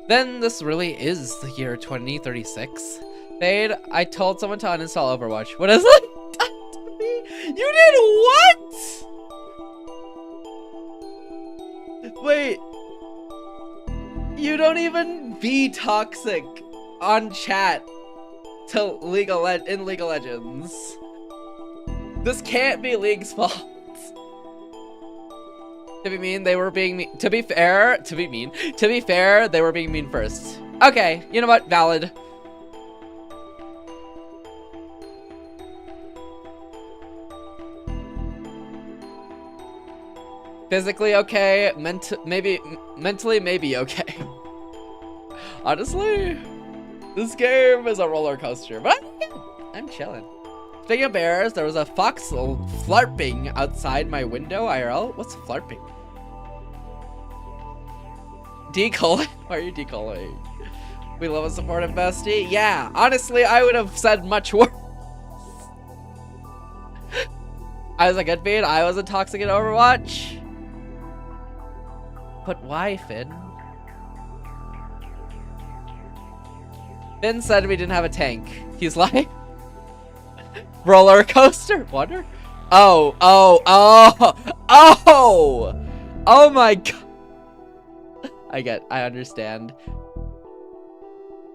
Then this really is the year 2036. Fade, I told someone to uninstall Overwatch. What is it? You did what? Wait. You don't even be toxic on chat to League of Legends. This can't be League's fault. To be mean, they were being mean. To be fair, they were being mean first. Okay, you know what? Valid. Physically okay, mentally maybe okay. Honestly, this game is a roller coaster, but I'm chilling. Speaking of bears, there was a fox flarping outside my window IRL. What's flarping? Decoy? Why are you decoying? We love a supportive bestie. Yeah, honestly, I would have said much worse. I was a good feed. I was a toxic in Overwatch. But why, Finn? Finn said we didn't have a tank. He's like, roller coaster. Wonder? Oh my god. I understand.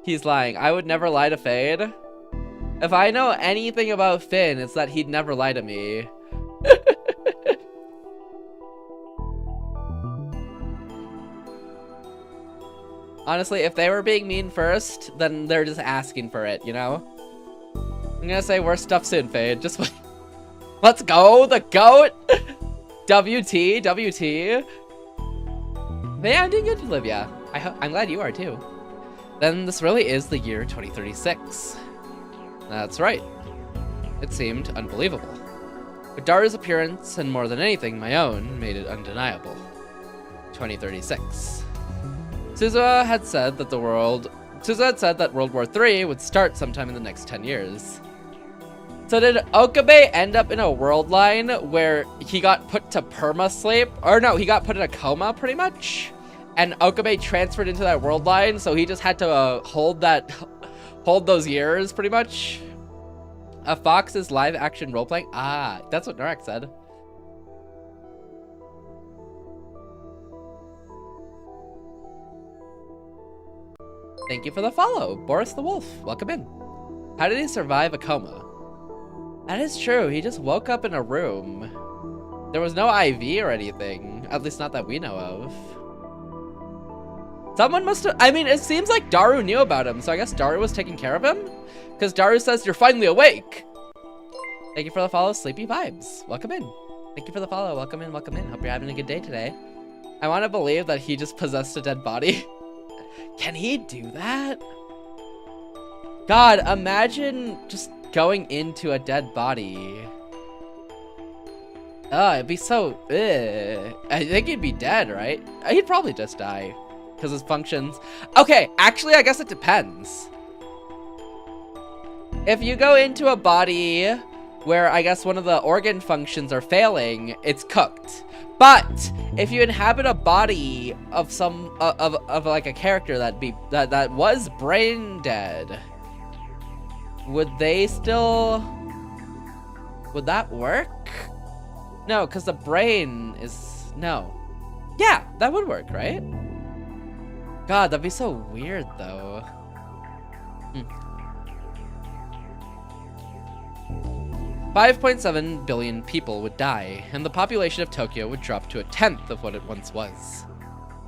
He's lying. I would never lie to Fade. If I know anything about Finn, it's that he'd never lie to me. Honestly, if they were being mean first, then they're just asking for it, you know? I'm gonna say worse stuff soon, Fade. Just wait. Let's go, the GOAT! WT. Yeah, I'm doing good, Olivia. I'm glad you are too. Then this really is the year 2036. That's right. It seemed unbelievable. But Daru's appearance, and more than anything my own, made it undeniable. 2036. Suzuha had said that World War III would start sometime in the next 10 years. So did Okabe end up in a world line where he got put to perma-sleep? Or no, he got put in a coma, pretty much? And Okabe transferred into that world line, so he just had to hold those years, pretty much? A fox is live-action role-playing? Ah, that's what Norak said. Thank you for the follow, Boris the Wolf. Welcome in. How did he survive a coma? That is true. He just woke up in a room. There was no IV or anything. At least not that we know of. Someone must have... I mean, it seems like Daru knew about him, so I guess Daru was taking care of him? Because Daru says, you're finally awake. Thank you for the follow, Sleepy Vibes. Welcome in. Thank you for the follow. Welcome in, welcome in. Hope you're having a good day today. I want to believe that he just possessed a dead body. Can he do that? God, imagine just going into a dead body. Oh, it'd be so... I think he'd be dead, right? He'd probably just die. Because his functions... Okay, actually, I guess it depends. If you go into a body where I guess one of the organ functions are failing, it's cooked. But if you inhabit a body of some of like a character that was brain dead, would they still... Would that work? No, because the brain is... No. Yeah, that would work, right? God, that'd be so weird, though. 5.7 billion people would die, and the population of Tokyo would drop to 1/10 of what it once was.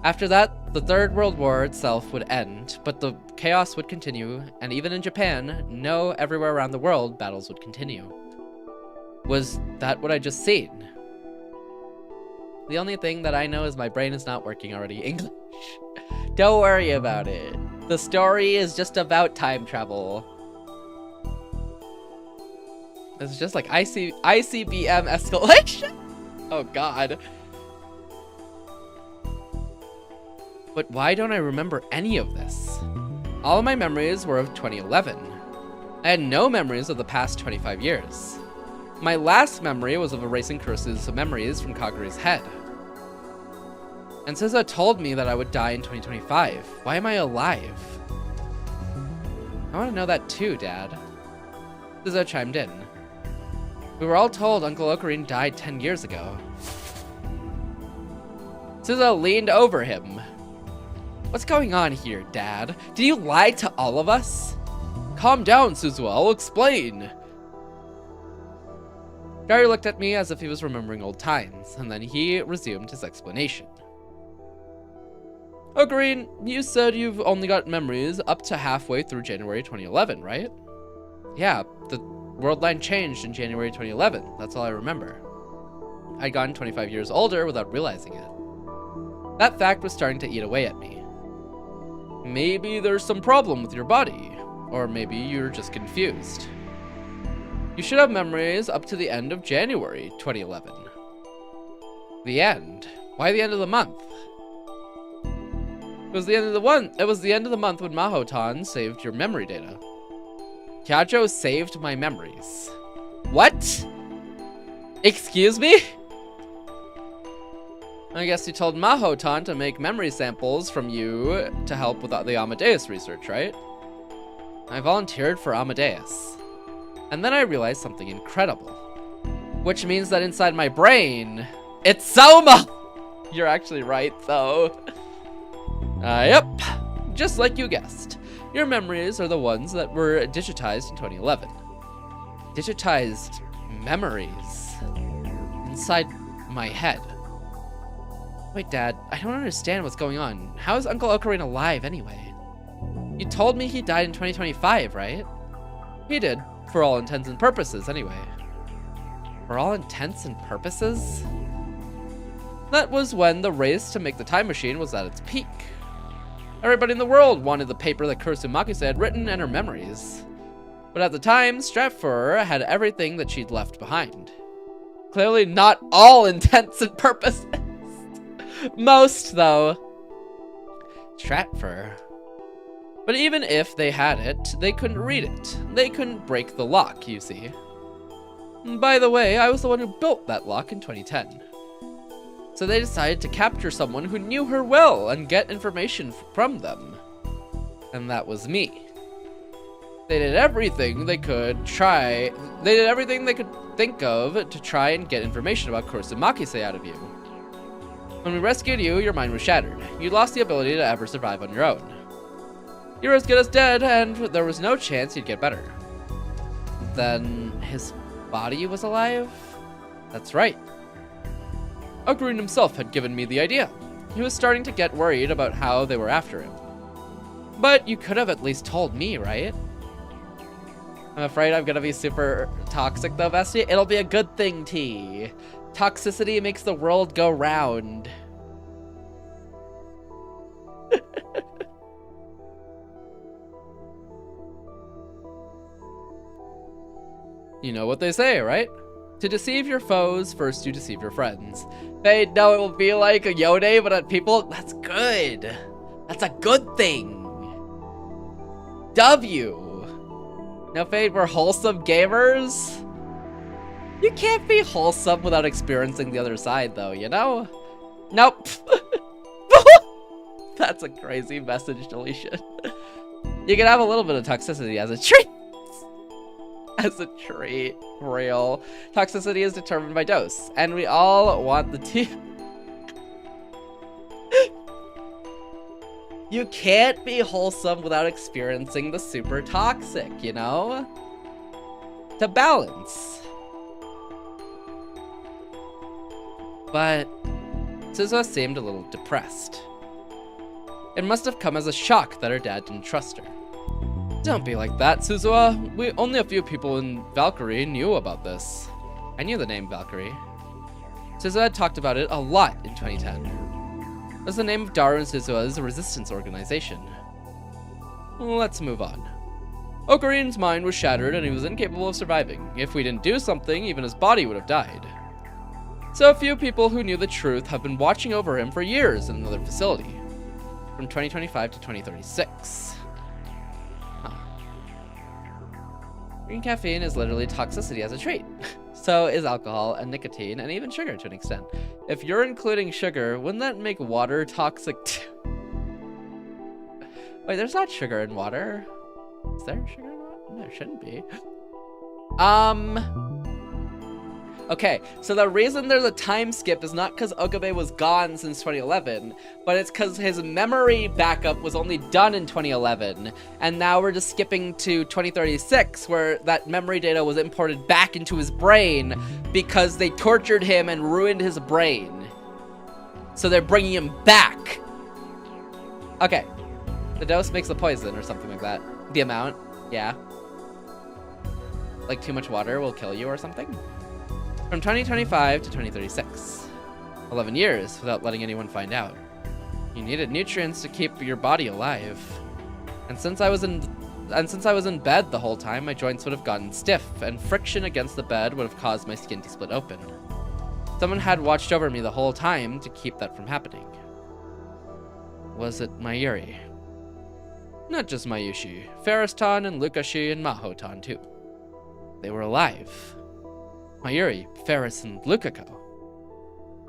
After that, the Third World War itself would end, but the chaos would continue, and even in Japan, no, everywhere around the world, battles would continue. Was that what I just seen? The only thing that I know is my brain is not working already. English. Don't worry about it. The story is just about time travel. It's just like ICBM escalation. Oh god. But why don't I remember any of this? All of my memories were of 2011. I had no memories of the past 25 years. My last memory was of erasing Kurusu's memories from Kaguri's head. And Suzo told me that I would die in 2025. Why am I alive? I want to know that too, Dad. Suzo chimed in. We were all told Uncle Ocarine died 10 years ago. Suzo leaned over him. What's going on here, Dad? Did you lie to all of us? Calm down, Suzo, I'll explain. Gary looked at me as if he was remembering old times, and then he resumed his explanation. Ocarine, you said you've only got memories up to halfway through January 2011, right? Yeah, the world line changed in January 2011. That's all I remember. I'd gotten 25 years older without realizing it. That fact was starting to eat away at me. Maybe there's some problem with your body, or maybe you're just confused. You should have memories up to the end of January 2011. The end? Why the end of the month? It was the end of the month when Mahotan saved your memory data. Kyacho saved my memories. What? Excuse me? I guess you told Mahotan to make memory samples from you to help with the Amadeus research, right? I volunteered for Amadeus. And then I realized something incredible. Which means that inside my brain, it's Soma! You're actually right, though. Yep. Just like you guessed. Your memories are the ones that were digitized in 2011. Digitized memories inside my head. Wait, Dad, I don't understand what's going on. How is Uncle Ocarine alive anyway? You told me he died in 2025, right? He did, for all intents and purposes anyway. For all intents and purposes? That was when the race to make the time machine was at its peak. Everybody in the world wanted the paper that Kurusu Makise had written and her memories. But at the time, Stratfor had everything that she'd left behind. Clearly not all intents and purposes. Most, though. Stratfor. But even if they had it, they couldn't read it. They couldn't break the lock, you see. By the way, I was the one who built that lock in 2010. So they decided to capture someone who knew her well and get information from them. And that was me. They did everything they could think of to try and get information about Kurusu Makise out of you. When we rescued you, your mind was shattered. You lost the ability to ever survive on your own. You were as good as dead, and there was no chance you'd get better. Then his body was alive? That's right. Ocarine himself had given me the idea. He was starting to get worried about how they were after him. But you could have at least told me, right? I'm afraid I'm gonna be super toxic though, bestie. It'll be a good thing, T. Toxicity makes the world go round. You know what they say, right? To deceive your foes, first you deceive your friends. They know it will be like a Yode, but at people, that's good. That's a good thing. W. Now, Fade, we're wholesome gamers. You can't be wholesome without experiencing the other side, though, you know? Nope. That's a crazy message deletion. You can have a little bit of toxicity as a treat. As a treat. Real. Toxicity is determined by dose, and we all want the tea. You can't be wholesome without experiencing the super toxic, you know? To balance. But Suzuha seemed a little depressed. It must have come as a shock that her dad didn't trust her. Don't be like that, Suzuha. Only a few people in Valkyrie knew about this. I knew the name Valkyrie. Suzuha had talked about it a lot in 2010. That's the name of Daru and Suzuha's resistance organization. Let's move on. Okarin's mind was shattered and he was incapable of surviving. If we didn't do something, even his body would have died. So a few people who knew the truth have been watching over him for years in another facility. From 2025 to 2036. Green caffeine is literally toxicity as a trait. So is alcohol and nicotine and even sugar to an extent. If you're including sugar, wouldn't that make water toxic too? Wait, there's not sugar in water. Is there sugar in water? There shouldn't be. Okay, so the reason there's a time skip is not because Okabe was gone since 2011, but it's because his memory backup was only done in 2011, and now we're just skipping to 2036, where that memory data was imported back into his brain because they tortured him and ruined his brain. So they're bringing him back. Okay, the dose makes the poison or something like that. The amount, yeah. Like too much water will kill you or something? From 2025 to 2036. 11 years without letting anyone find out. You needed nutrients to keep your body alive. And since I was in bed the whole time, my joints would have gotten stiff, and friction against the bed would have caused my skin to split open. Someone had watched over me the whole time to keep that from happening. Was it Mayuri? Not just Mayushi, Ferris-tan and Lukashi and Maho-tan too. They were alive. Mayuri, Ferris, and Lukako.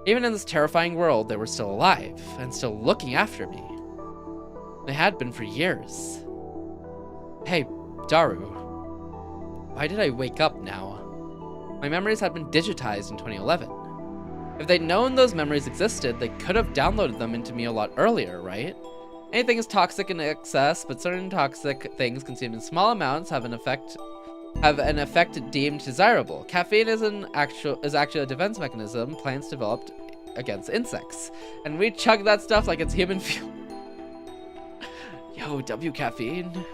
Even in this terrifying world, they were still alive, and still looking after me. They had been for years. Hey, Daru. Why did I wake up now? My memories had been digitized in 2011. If they'd known those memories existed, they could have downloaded them into me a lot earlier, right? Anything is toxic in excess, but certain toxic things consumed in small amounts have an effect deemed desirable. Caffeine is actually a defense mechanism plants developed against insects. And we chug that stuff like it's human fuel. Yo, W caffeine.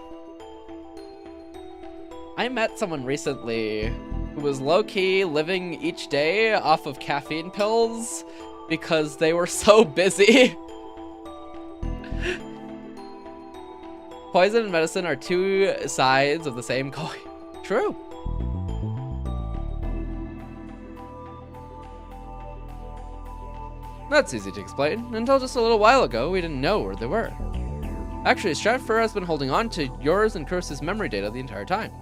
I met someone recently who was low-key living each day off of caffeine pills because they were so busy. Poison and medicine are two sides of the same coin. True. That's easy to explain. Until just a little while ago, we didn't know where they were. Actually, Stratfor has been holding on to yours and Kurse's memory data the entire time.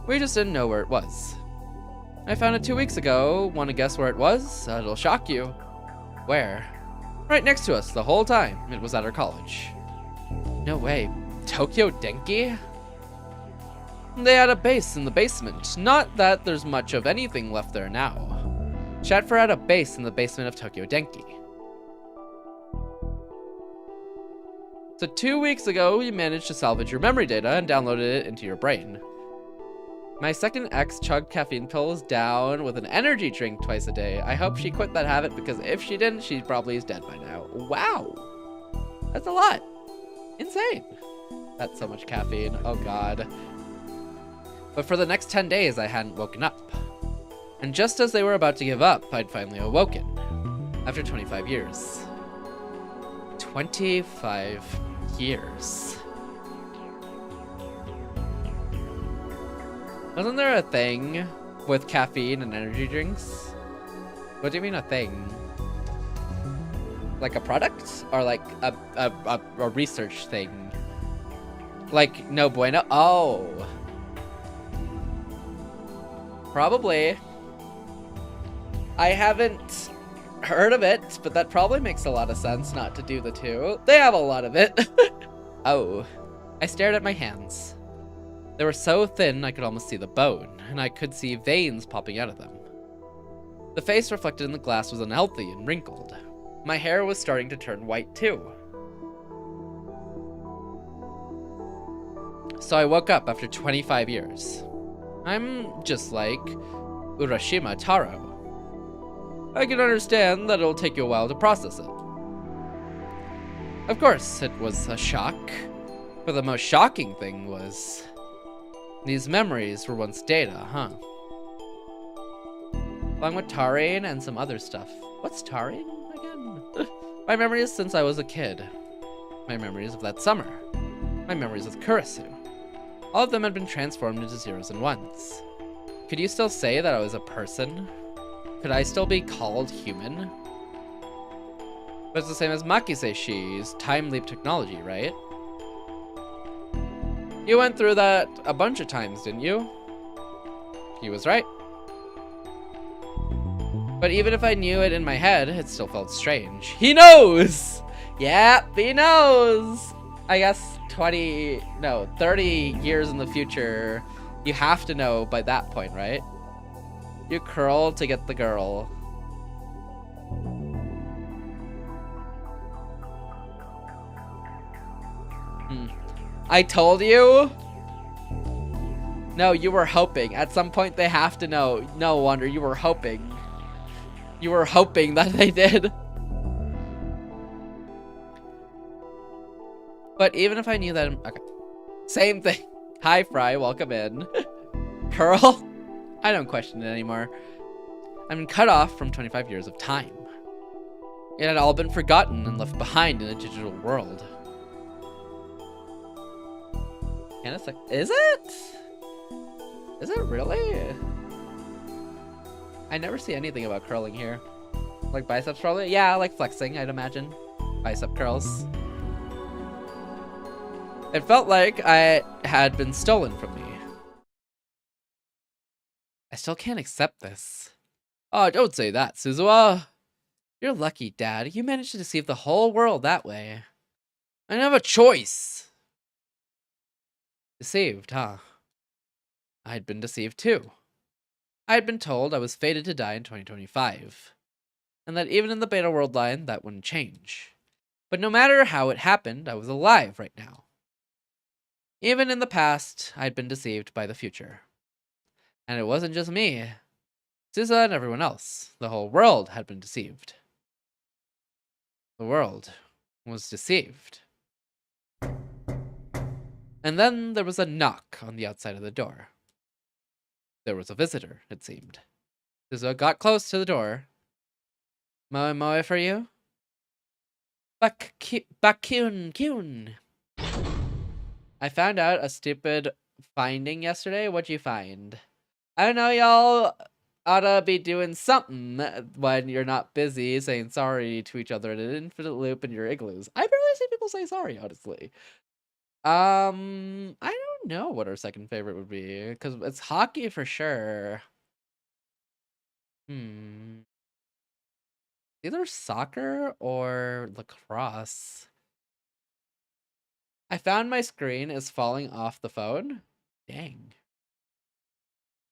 We just didn't know where it was. I found it 2 weeks ago. Want to guess where it was? It'll shock you. Where? Right next to us the whole time. It was at our college. No way. Tokyo Denki? They had a base in the basement. Not that there's much of anything left there now. Stratfor had a base in the basement of Tokyo Denki. So 2 weeks ago, you managed to salvage your memory data and downloaded it into your brain. My second ex chugged caffeine pills down with an energy drink twice a day. I hope she quit that habit because if she didn't, she probably is dead by now. Wow. That's a lot. Insane. That's so much caffeine. Oh god. But for the next 10 days, I hadn't woken up. And just as they were about to give up, I'd finally awoken. After 25 years. 25 years. Wasn't there a thing with caffeine and energy drinks? What do you mean a thing? Like a product? Or like a research thing? Like no bueno? Oh. Probably. I haven't heard of it, but that probably makes a lot of sense not to do the two. They have a lot of it. Oh. I stared at my hands. They were so thin I could almost see the bone, and I could see veins popping out of them. The face reflected in the glass was unhealthy and wrinkled. My hair was starting to turn white too. So I woke up after 25 years. I'm just like Urashima Taro. I can understand that it'll take you a while to process it. Of course, it was a shock, but the most shocking thing was these memories were once data, huh? Along with taurine and some other stuff. What's taurine again? My memories since I was a kid. My memories of that summer. My memories with Kurisu. All of them had been transformed into zeros and ones. Could you still say that I was a person? Could I still be called human? But it's the same as Makisei's time leap technology, right? You went through that a bunch of times, didn't you? He was right. But even if I knew it in my head, it still felt strange. He knows! Yep, he knows! I guess 30 years in the future, you have to know by that point, right? You curl to get the girl. I told you? No, you were hoping. At some point they have to know. No wonder you were hoping. You were hoping that they did. But even if I knew that... Okay. Same thing. Hi, Fry. Welcome in. Curl? I don't question it anymore. I've been cut off from 25 years of time. It had all been forgotten and left behind in a digital world. And it's like, is it? Is it really? I never see anything about curling here. Like biceps probably? Yeah, like flexing, I'd imagine. Bicep curls. It felt like I had been stolen from me. I still can't accept this. Oh, don't say that, Suzuha. You're lucky, Dad. You managed to deceive the whole world that way. I didn't have a choice. Deceived, huh? I'd been deceived too. I had been told I was fated to die in 2025. And that even in the beta world line, that wouldn't change. But no matter how it happened, I was alive right now. Even in the past, I'd been deceived by the future. And it wasn't just me. Suzuha and everyone else. The whole world had been deceived. The world was deceived. And then there was a knock on the outside of the door. There was a visitor, it seemed. Suzuha got close to the door. Moe moe for you? Bakkyun. I found out a stupid finding yesterday. What'd you find? I don't know, y'all oughta be doing something when you're not busy saying sorry to each other in an infinite loop in your igloos. I barely see people say sorry, honestly. I don't know what our second favorite would be, because it's hockey for sure. Either soccer or lacrosse. I found my screen is falling off the phone. Dang.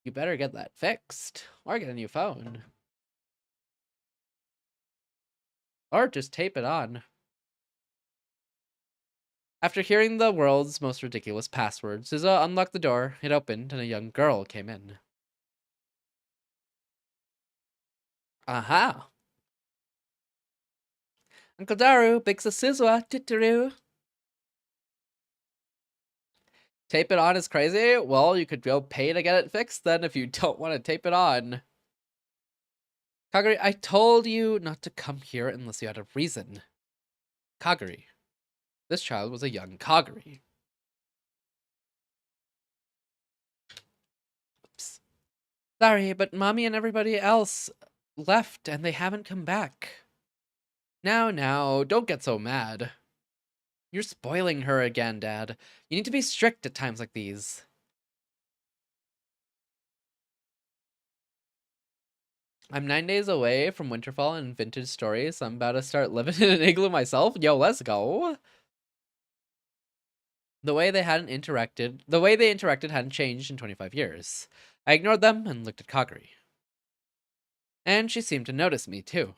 You better get that fixed, or get a new phone. Or just tape it on. After hearing the world's most ridiculous password, Suzuha unlocked the door, it opened, and a young girl came in. Aha! Uncle Daru, big Suzuha, titaru. Tape it on is crazy? Well, you could go pay to get it fixed then if you don't want to tape it on. Kagari, I told you not to come here unless you had a reason. Kagari. This child was a young Kagari. Sorry, but Mommy and everybody else left and they haven't come back. Now, don't get so mad. You're spoiling her again, Dad. You need to be strict at times like these. I'm 9 days away from Winterfall and Vintage Stories, so I'm about to start living in an igloo myself. Yo, let's go. The way they interacted hadn't changed in 25 years. I ignored them and looked at Kaguri. And she seemed to notice me, too.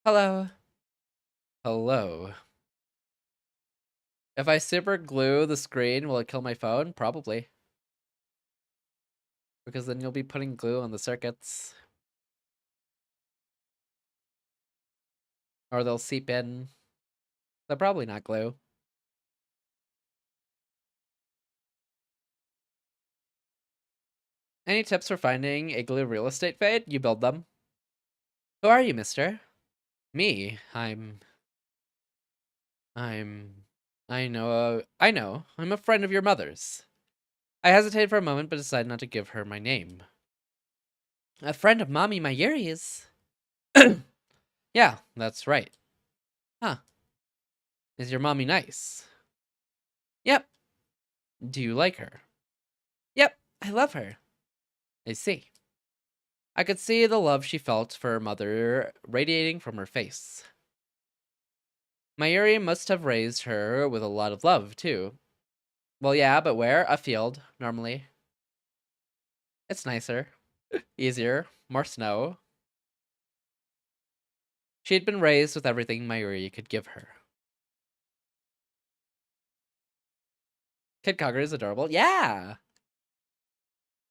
Hello. Hello. If I super glue the screen, will it kill my phone? Probably. Because then you'll be putting glue on the circuits. Or they'll seep in. They'll probably not glue. Any tips for finding igloo real estate, Fade? You build them. Who are you, mister? Me? I know. I'm a friend of your mother's. I hesitated for a moment, but decided not to give her my name. A friend of Mommy Mayuri's? Yeah, that's right. Huh. Is your mommy nice? Yep. Do you like her? Yep, I love her. I see. I could see the love she felt for her mother radiating from her face. Mayuri must have raised her with a lot of love, too. Well, yeah, but where? A field, normally. It's nicer. Easier. More snow. She had been raised with everything Mayuri could give her. Kid Kagura is adorable. Yeah!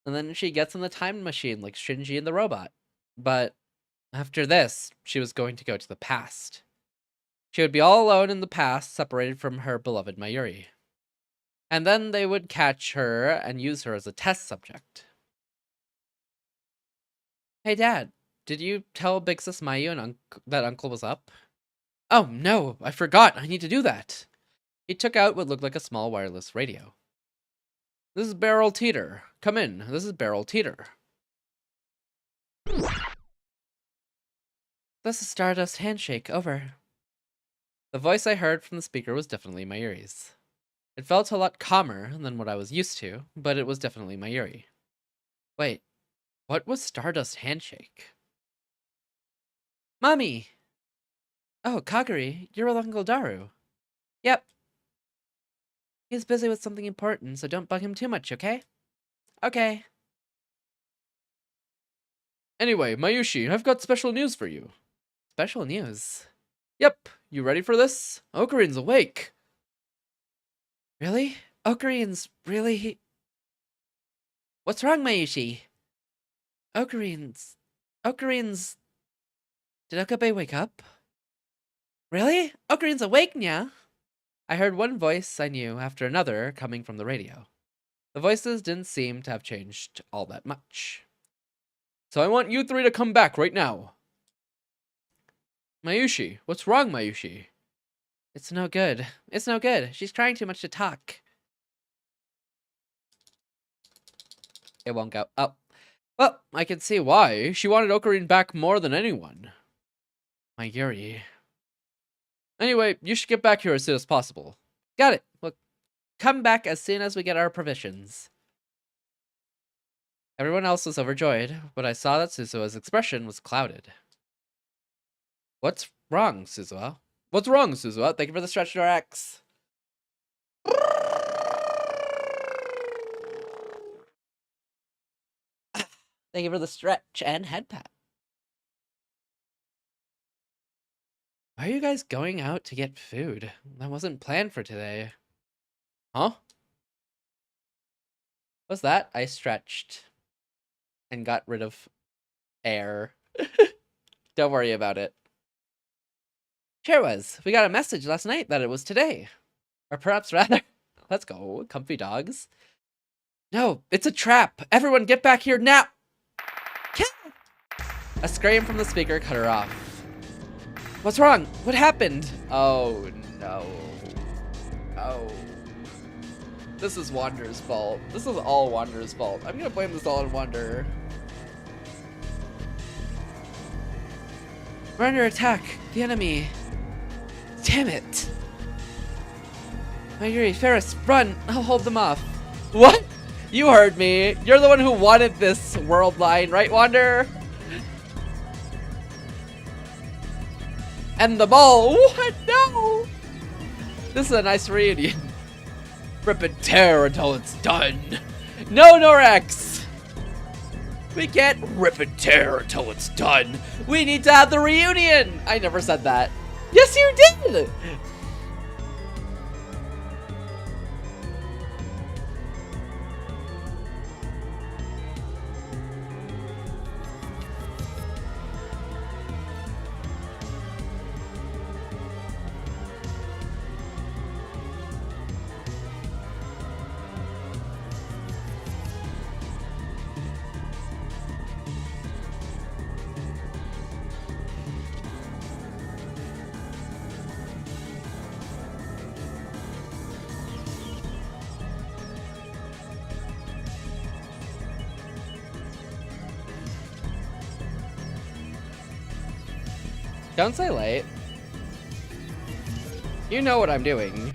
And then she gets in the time machine like Shinji and the robot. But after this, she was going to go to the past. She would be all alone in the past, separated from her beloved Mayuri. And then they would catch her and use her as a test subject. Hey, Dad, did you tell Big Sis Mayu and that Uncle was up? Oh, no, I forgot. I need to do that. He took out what looked like a small wireless radio. This is Barrel Teeter. Come in. This is Barrel Teeter. This is Stardust Handshake. Over. The voice I heard from the speaker was definitely Mayuri's. It felt a lot calmer than what I was used to, but it was definitely Mayuri. Wait, what was Stardust Handshake? Mommy! Oh, Kaguri, you're with Uncle Daru. Yep. He's busy with something important, so don't bug him too much, okay? Okay. Anyway, Mayushi, I've got special news for you. Special news? Yep, you ready for this? Okarin's awake. Really? Okarin's really... What's wrong, Mayushi? Okarin's... Did Okabe wake up? Really? Okarin's awake now? I heard one voice I knew after another coming from the radio. The voices didn't seem to have changed all that much. So I want you three to come back right now. Mayushi, what's wrong, Mayushi? It's no good. It's no good. She's trying too much to talk. It won't go. Oh. Well, I can see why. She wanted Okarin back more than anyone. Mayuri. Anyway, you should get back here as soon as possible. Got it. We'll come back as soon as we get our provisions. Everyone else was overjoyed, but I saw that Suzua's expression was clouded. What's wrong, Suzua? What's wrong, Suzua? Thank you for the stretch, Norax. Thank you for the stretch and head pat. Why are you guys going out to get food? That wasn't planned for today. Huh? What's that? I stretched and got rid of air. Don't worry about it. Sure was. We got a message last night that it was today. Or perhaps rather, let's go, comfy dogs. No, it's a trap. Everyone get back here now. A scream from the speaker cut her off. What's wrong? What happened? Oh, no. Oh. This is Wanderer's fault. This is all Wanderer's fault. I'm gonna blame this all on Wanderer. We're under attack. The enemy. Damn it. Mayuri, Ferris, run! I'll hold them off. What? You heard me. You're the one who wanted this world line, right, Wanderer? And the ball. What? No! This is a nice reunion. Rip and tear until it's done. No, Norax! We can't rip and tear until it's done. We need to have the reunion! I never said that. Yes, you did! Don't say late. You know what I'm doing.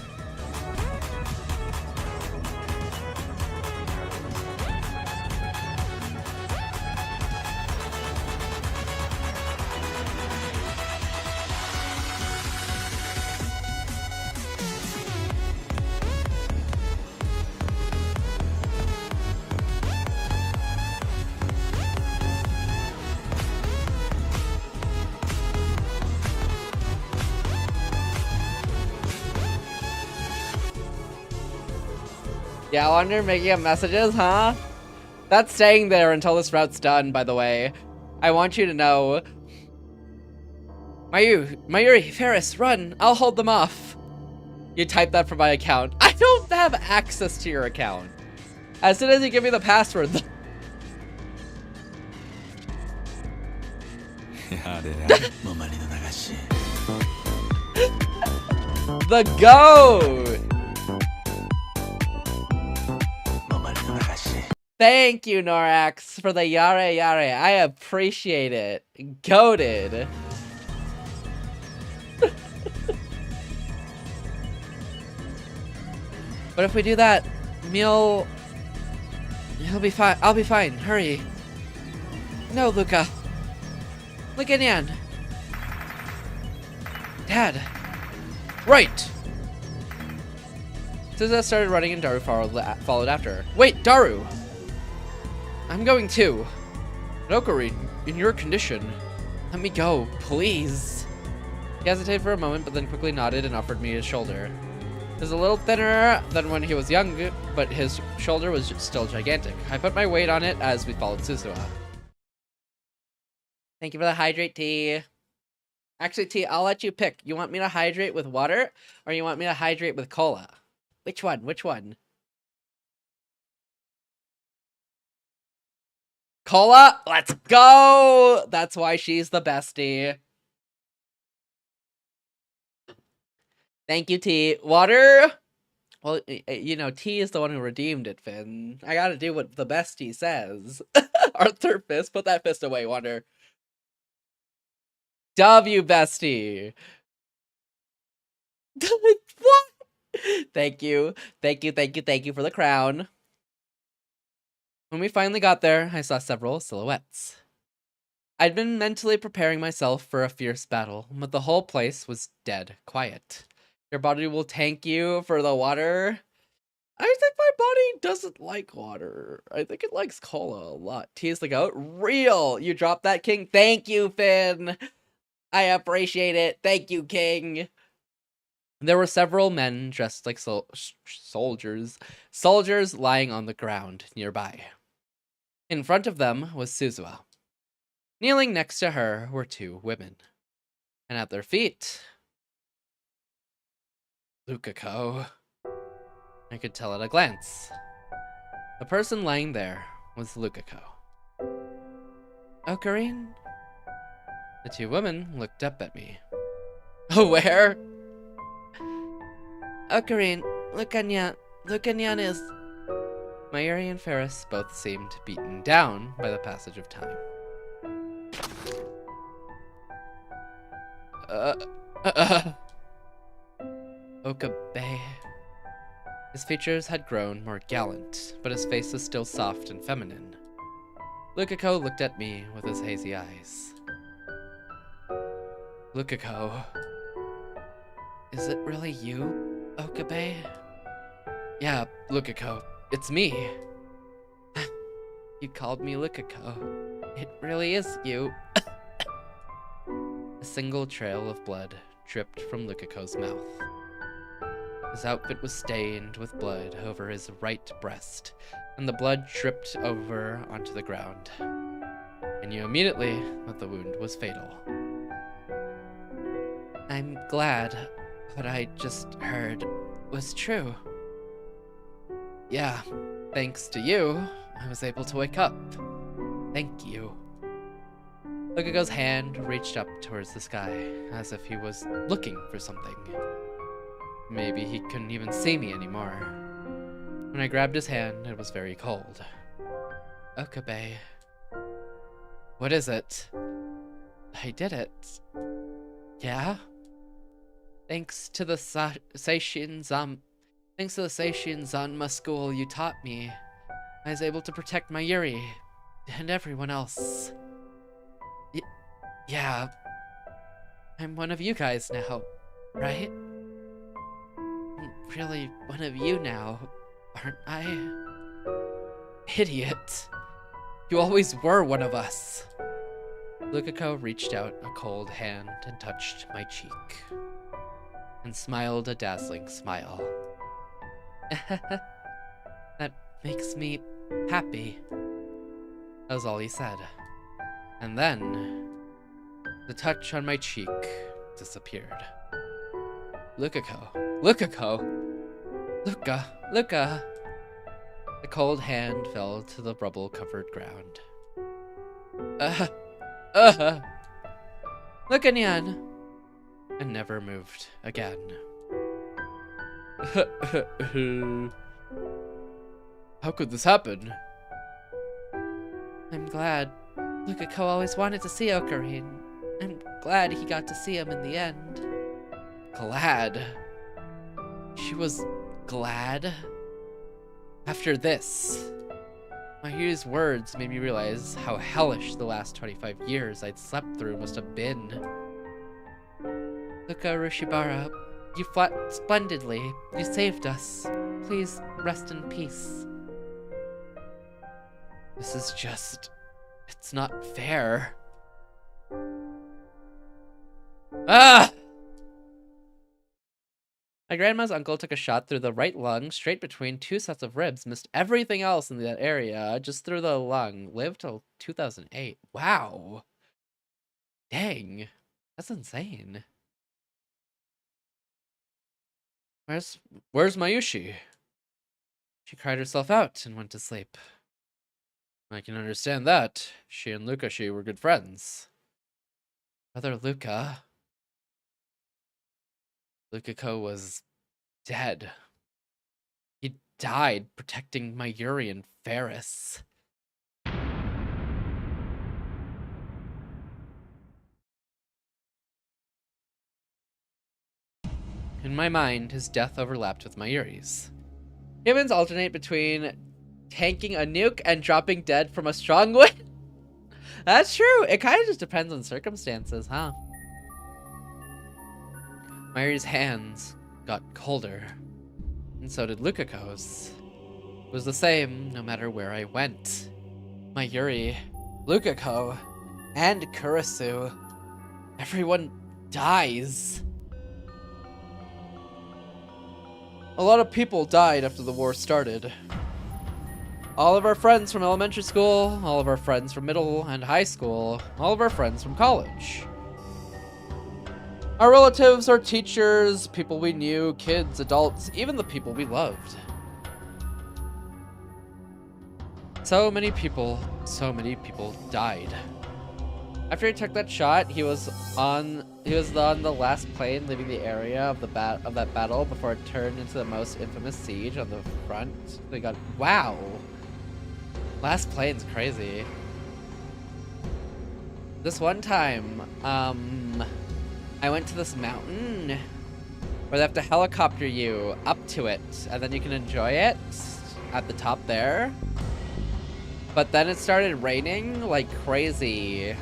Yeah, I wonder making up messages, huh? That's staying there until this route's done, by the way. I want you to know. Mayuri, Ferris, run! I'll hold them off. You type that from my account. I don't have access to your account. As soon as you give me the password. The goat! Thank you, Norax, for the yare yare. I appreciate it. Goated. But if we do that, he'll be fine. I'll be fine. Hurry. No, Luca. Look at Yan. Dad. Right. Suza started running and Daru followed after her. Wait, Daru! I'm going too. But Okarin, in your condition, let me go, please. He hesitated for a moment, but then quickly nodded and offered me his shoulder. He was a little thinner than when he was young, but his shoulder was still gigantic. I put my weight on it as we followed Suzuha. Thank you for the hydrate tea. Actually, T, I'll let you pick. You want me to hydrate with water, or you want me to hydrate with cola? Which one? Which one? Cola? Let's go! That's why she's the bestie. Thank you, T. Water? Well, you know, T is the one who redeemed it, Finn. I gotta do what the bestie says. Arthur Fist, put that fist away, Wander. W, bestie. What? Thank you. Thank you, thank you, thank you for the crown. When we finally got there, I saw several silhouettes. I'd been mentally preparing myself for a fierce battle, but the whole place was dead quiet. Your body will thank you for the water. I think my body doesn't like water. I think it likes cola a lot. Tease the goat. Real! You dropped that, King? Thank you, Finn! I appreciate it. Thank you, King! There were several men dressed like soldiers lying on the ground nearby. In front of them was Suzuha. Kneeling next to her were two women. And at their feet, Lukako. I could tell at a glance. The person lying there was Lukako. Okarin? The two women looked up at me. Where? Okarin, Lukanya, Lucanyan is... Mayuri and Ferris both seemed beaten down by the passage of time. Okabe. His features had grown more gallant, but his face was still soft and feminine. Lukako looked at me with his hazy eyes. Lukako. Is it really you, Okabe? Yeah, Lukako. It's me. You called me Lukako. It really is you. A single trail of blood dripped from Lukako's mouth. His outfit was stained with blood over his right breast, and the blood dripped over onto the ground. I knew immediately that the wound was fatal. I'm glad what I just heard was true. Yeah, thanks to you, I was able to wake up. Thank you. Lukako's hand reached up towards the sky, as if he was looking for something. Maybe he couldn't even see me anymore. When I grabbed his hand, it was very cold. Okabe. What is it? I did it. Yeah? Thanks to the Seishin Zanma school you taught me, I was able to protect Mayuri and everyone else. Yeah. I'm one of you guys now, right? I'm really one of you now, aren't I? Idiot. You always were one of us. Lukako reached out a cold hand and touched my cheek, and smiled a dazzling smile. That makes me happy. That was all he said. And then, the touch on my cheek disappeared. Lukako. Lukako! Luka! The cold hand fell to the rubble-covered ground. Lucanyan! And never moved again. How could this happen? I'm glad. Lukako always wanted to see Ocarine. I'm glad he got to see him in the end. Glad? She was glad? After this. Mayuri's words made me realize how hellish the last 25 years I'd slept through must have been. Luka Rushibara, you fought splendidly. You saved us. Please rest in peace. This is just... it's not fair. Ah! My grandma's uncle took a shot through the right lung, straight between two sets of ribs, missed everything else in that area, just through the lung. Lived till 2008. Wow. Dang. That's insane. Where's Mayushi? She cried herself out and went to sleep. I can understand that. She and Lukashi were good friends. Brother Luka... Lukako was dead. He died protecting Mayuri and Ferris. In my mind, his death overlapped with Mayuri's. Humans alternate between tanking a nuke and dropping dead from a strong wind. That's true. It kind of just depends on circumstances, huh? Mayuri's hands got colder, and so did Lukako's. It was the same no matter where I went. Mayuri, Lukako, and Kurisu. Everyone dies. A lot of people died after the war started. All of our friends from elementary school, all of our friends from middle and high school, all of our friends from college. Our relatives, our teachers, people we knew, kids, adults, even the people we loved. So many people died. After he took that shot, he was on the last plane leaving the area of that battle before it turned into the most infamous siege on the front. They got wow. Last plane's crazy. This one time, I went to this mountain where they have to helicopter you up to it, and then you can enjoy it at the top there. But then it started raining like crazy.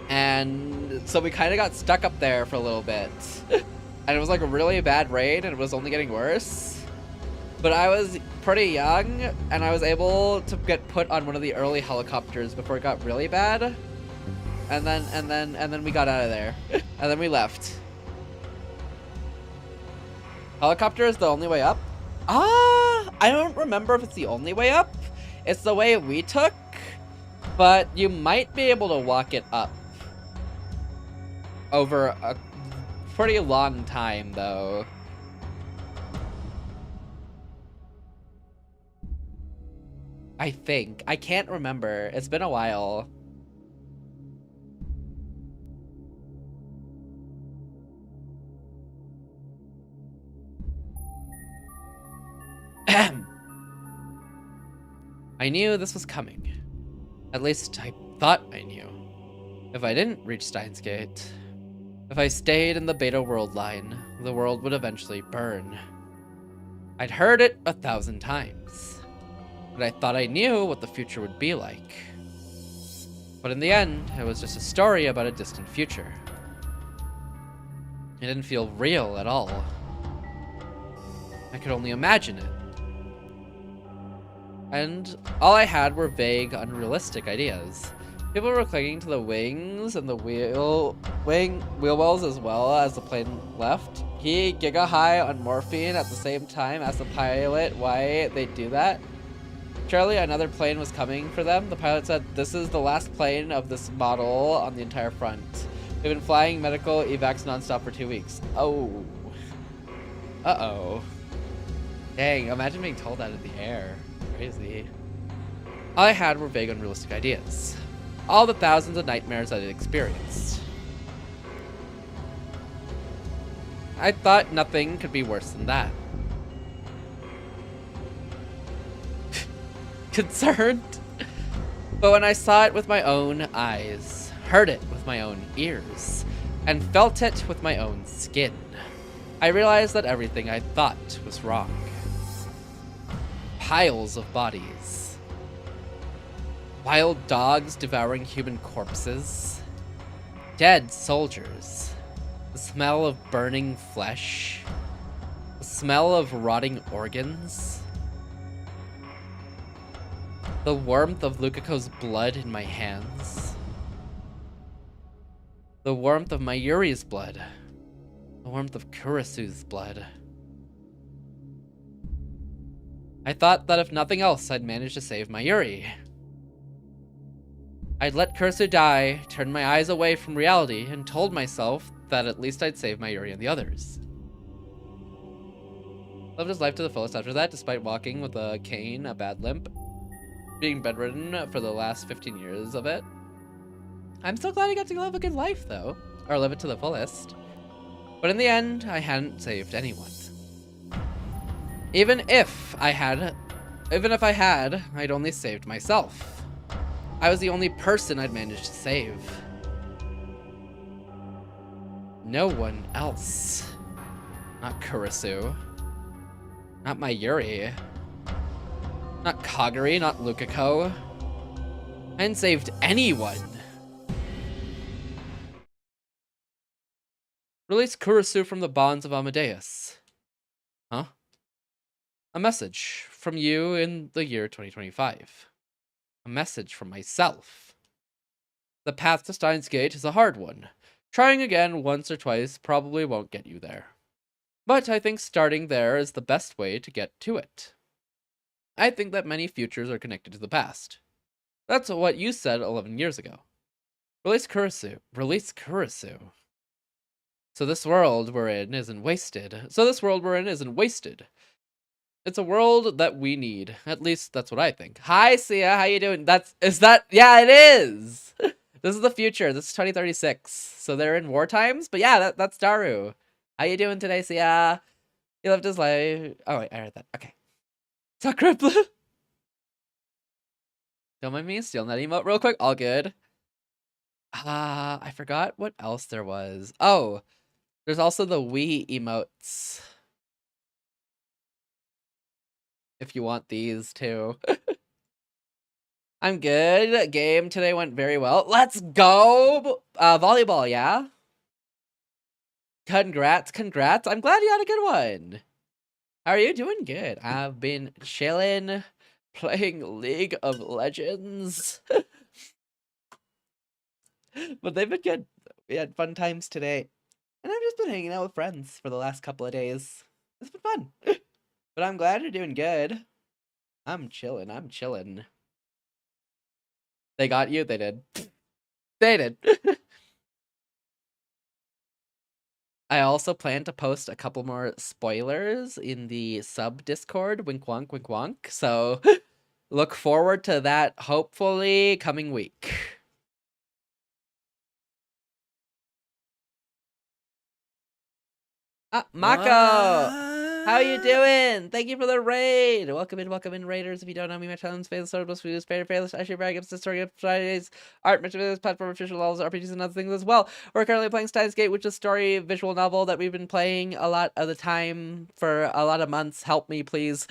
And so we kind of got stuck up there for a little bit. And it was like a really bad rain, and it was only getting worse. But I was pretty young, and I was able to get put on one of the early helicopters before it got really bad. And then we got out of there. And then we left. Helicopter is the only way up? I don't remember if it's the only way up. It's the way we took, but you might be able to walk it up over a pretty long time, though. I think. I can't remember. It's been a while. I knew this was coming. At least I thought I knew. If I didn't reach Steins Gate, if I stayed in the Beta World line, the world would eventually burn. I'd heard it 1,000 times, but I thought I knew what the future would be like. But in the end, it was just a story about a distant future. It didn't feel real at all. I could only imagine it. And all I had were vague, unrealistic ideas. People were clinging to the wings and the wheel wells as well as the plane left. He giga high on morphine at the same time, asked the pilot why they do that. Surely another plane was coming for them. The pilot said, "This is the last plane of this model on the entire front. They've been flying medical evacs nonstop for 2 weeks." Oh. Uh-oh. Dang, imagine being told that in the air. Crazy. All I had were vague, unrealistic ideas. All the thousands of nightmares I'd experienced. I thought nothing could be worse than that. Concerned? But when I saw it with my own eyes, heard it with my own ears, and felt it with my own skin, I realized that everything I thought was wrong. Piles of bodies. Wild dogs devouring human corpses. Dead soldiers. The smell of burning flesh. The smell of rotting organs. The warmth of Lukiko's blood in my hands. The warmth of Mayuri's blood. The warmth of Kurisu's blood. I thought that if nothing else, I'd manage to save Mayuri. I'd let Kurisu die, turned my eyes away from reality, and told myself that at least I'd save Mayuri and the others. Lived his life to the fullest after that, despite walking with a cane, a bad limp, being bedridden for the last 15 years of it. I'm so glad I got to live a good life, though. Or live it to the fullest. But in the end, I hadn't saved anyone. Even if I had, I'd only saved myself. I was the only person I'd managed to save. No one else. Not Kurisu. Not Mayuri. Not Kaguri, not Lukiko. I hadn't saved anyone. Release Kurisu from the bonds of Amadeus. Huh? A message from you in the year 2025. A message from myself. The path to Steins Gate is a hard one. Trying again once or twice probably won't get you there. But I think starting there is the best way to get to it. I think that many futures are connected to the past. That's what you said 11 years ago. Release Kurisu. Release Kurisu. So this world we're in isn't wasted. It's a world that we need. At least that's what I think. Hi, Sia. How you doing? Yeah, it is. This is the future. This is 2036. So they're in war times. But yeah, that's Daru. How you doing today, Sia? He lived his life. Oh, wait, I heard that. Okay. Sakura Blue. Don't mind me stealing that emote real quick. All good. I forgot what else there was. Oh, there's also the Wii emotes. If you want these too. I'm good. Game today went very well. Let's go! Volleyball, yeah? Congrats. I'm glad you had a good one. How are you? Doing good. I've been chilling, playing League of Legends. But they've been good. We had fun times today. And I've just been hanging out with friends for the last couple of days. It's been fun. But I'm glad you're doing good. I'm chilling. They got you? They did. They did. I also plan to post a couple more spoilers in the sub Discord. Wink wonk, wink wonk. So look forward to that hopefully coming week. Mako! How you doing? Thank you for the raid. Welcome in, raiders. If you don't know me, my channel's Fadelessword, most videos, Fadeless. I share brag ups, story Fridays, art, materials, platform, official levels, RPGs, and other things as well. We're currently playing Steins Gate, which is a story visual novel that we've been playing a lot of the time for a lot of months. Help me, please.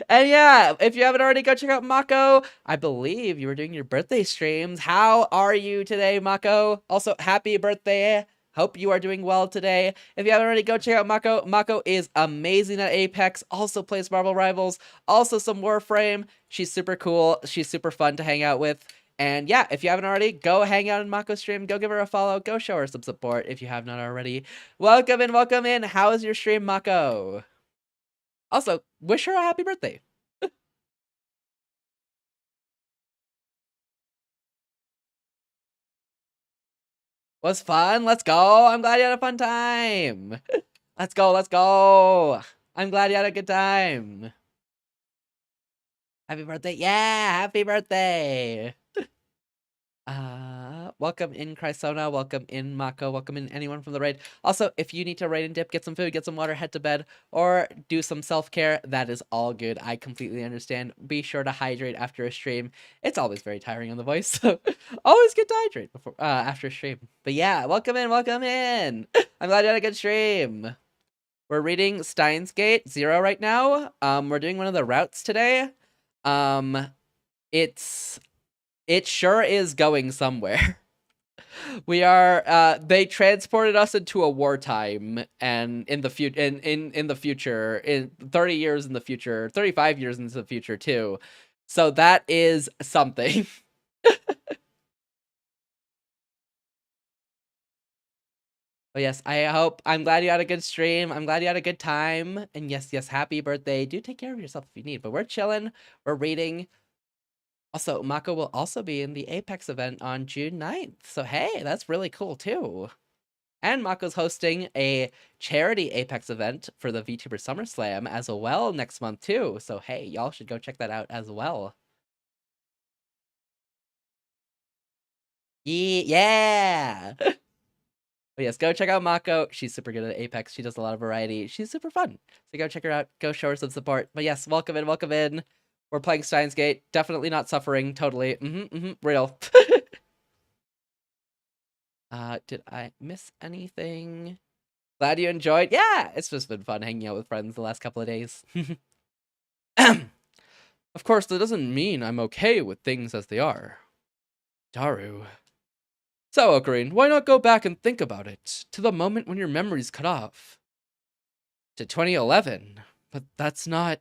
And yeah, if you haven't already, go check out Mako. I believe you were doing your birthday streams. How are you today, Mako? Also, happy birthday. Hope you are doing well today. If you haven't already, go check out Mako. Mako is amazing at Apex, also plays Marvel Rivals, also some Warframe. She's super cool. She's super fun to hang out with. And yeah, if you haven't already, go hang out in Mako's stream. Go give her a follow. Go show her some support if you have not already. Welcome in. How is your stream, Mako? Also, wish her a happy birthday. Was fun. Let's go. I'm glad you had a fun time. Let's go. I'm glad you had a good time. Happy birthday. Yeah, happy birthday. Welcome in Chrysona, welcome in Mako, welcome in anyone from the raid. Also, if you need to raid and dip, get some food, get some water, head to bed, or do some self-care, that is all good. I completely understand. Be sure to hydrate after a stream. It's always very tiring on the voice, so always good to hydrate before after a stream. But yeah, welcome in. I'm glad you had a good stream. We're reading Steins Gate 0 right now. We're doing one of the routes today. It sure is going somewhere. We are they transported us into a wartime, and in the future in the future, in 30 years in the future, 35 years into the future too. So that is something. But yes, I'm glad you had a good stream. I'm glad you had a good time. And yes, happy birthday. Do take care of yourself if you need. But we're chilling. We're reading. Also, Mako will also be in the Apex event on June 9th. So, hey, that's really cool, too. And Mako's hosting a charity Apex event for the Vtuber SummerSlam as well next month, too. So, hey, y'all should go check that out as well. Yeah! But yes, go check out Mako. She's super good at Apex. She does a lot of variety. She's super fun. So go check her out. Go show her some support. But yes, welcome in. We're playing Steins Gate. Definitely not suffering. Totally. Real. Did I miss anything? Glad you enjoyed. Yeah, it's just been fun hanging out with friends the last couple of days. Of course, that doesn't mean I'm okay with things as they are. Daru. So, Ocarine, why not go back and think about it? To the moment when your memory's cut off. To 2011. But that's not...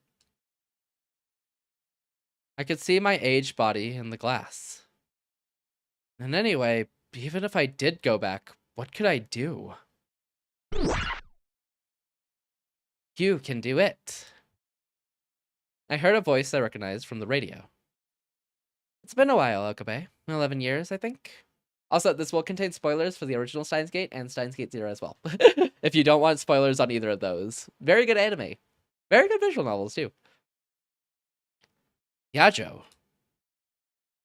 I could see my aged body in the glass. And anyway, even if I did go back, what could I do? You can do it. I heard a voice I recognized from the radio. It's been a while, Okabe. 11 years, I think. Also, this will contain spoilers for the original Steins Gate and Steins Gate 0 as well. If you don't want spoilers on either of those. Very good anime. Very good visual novels, too. Yajo.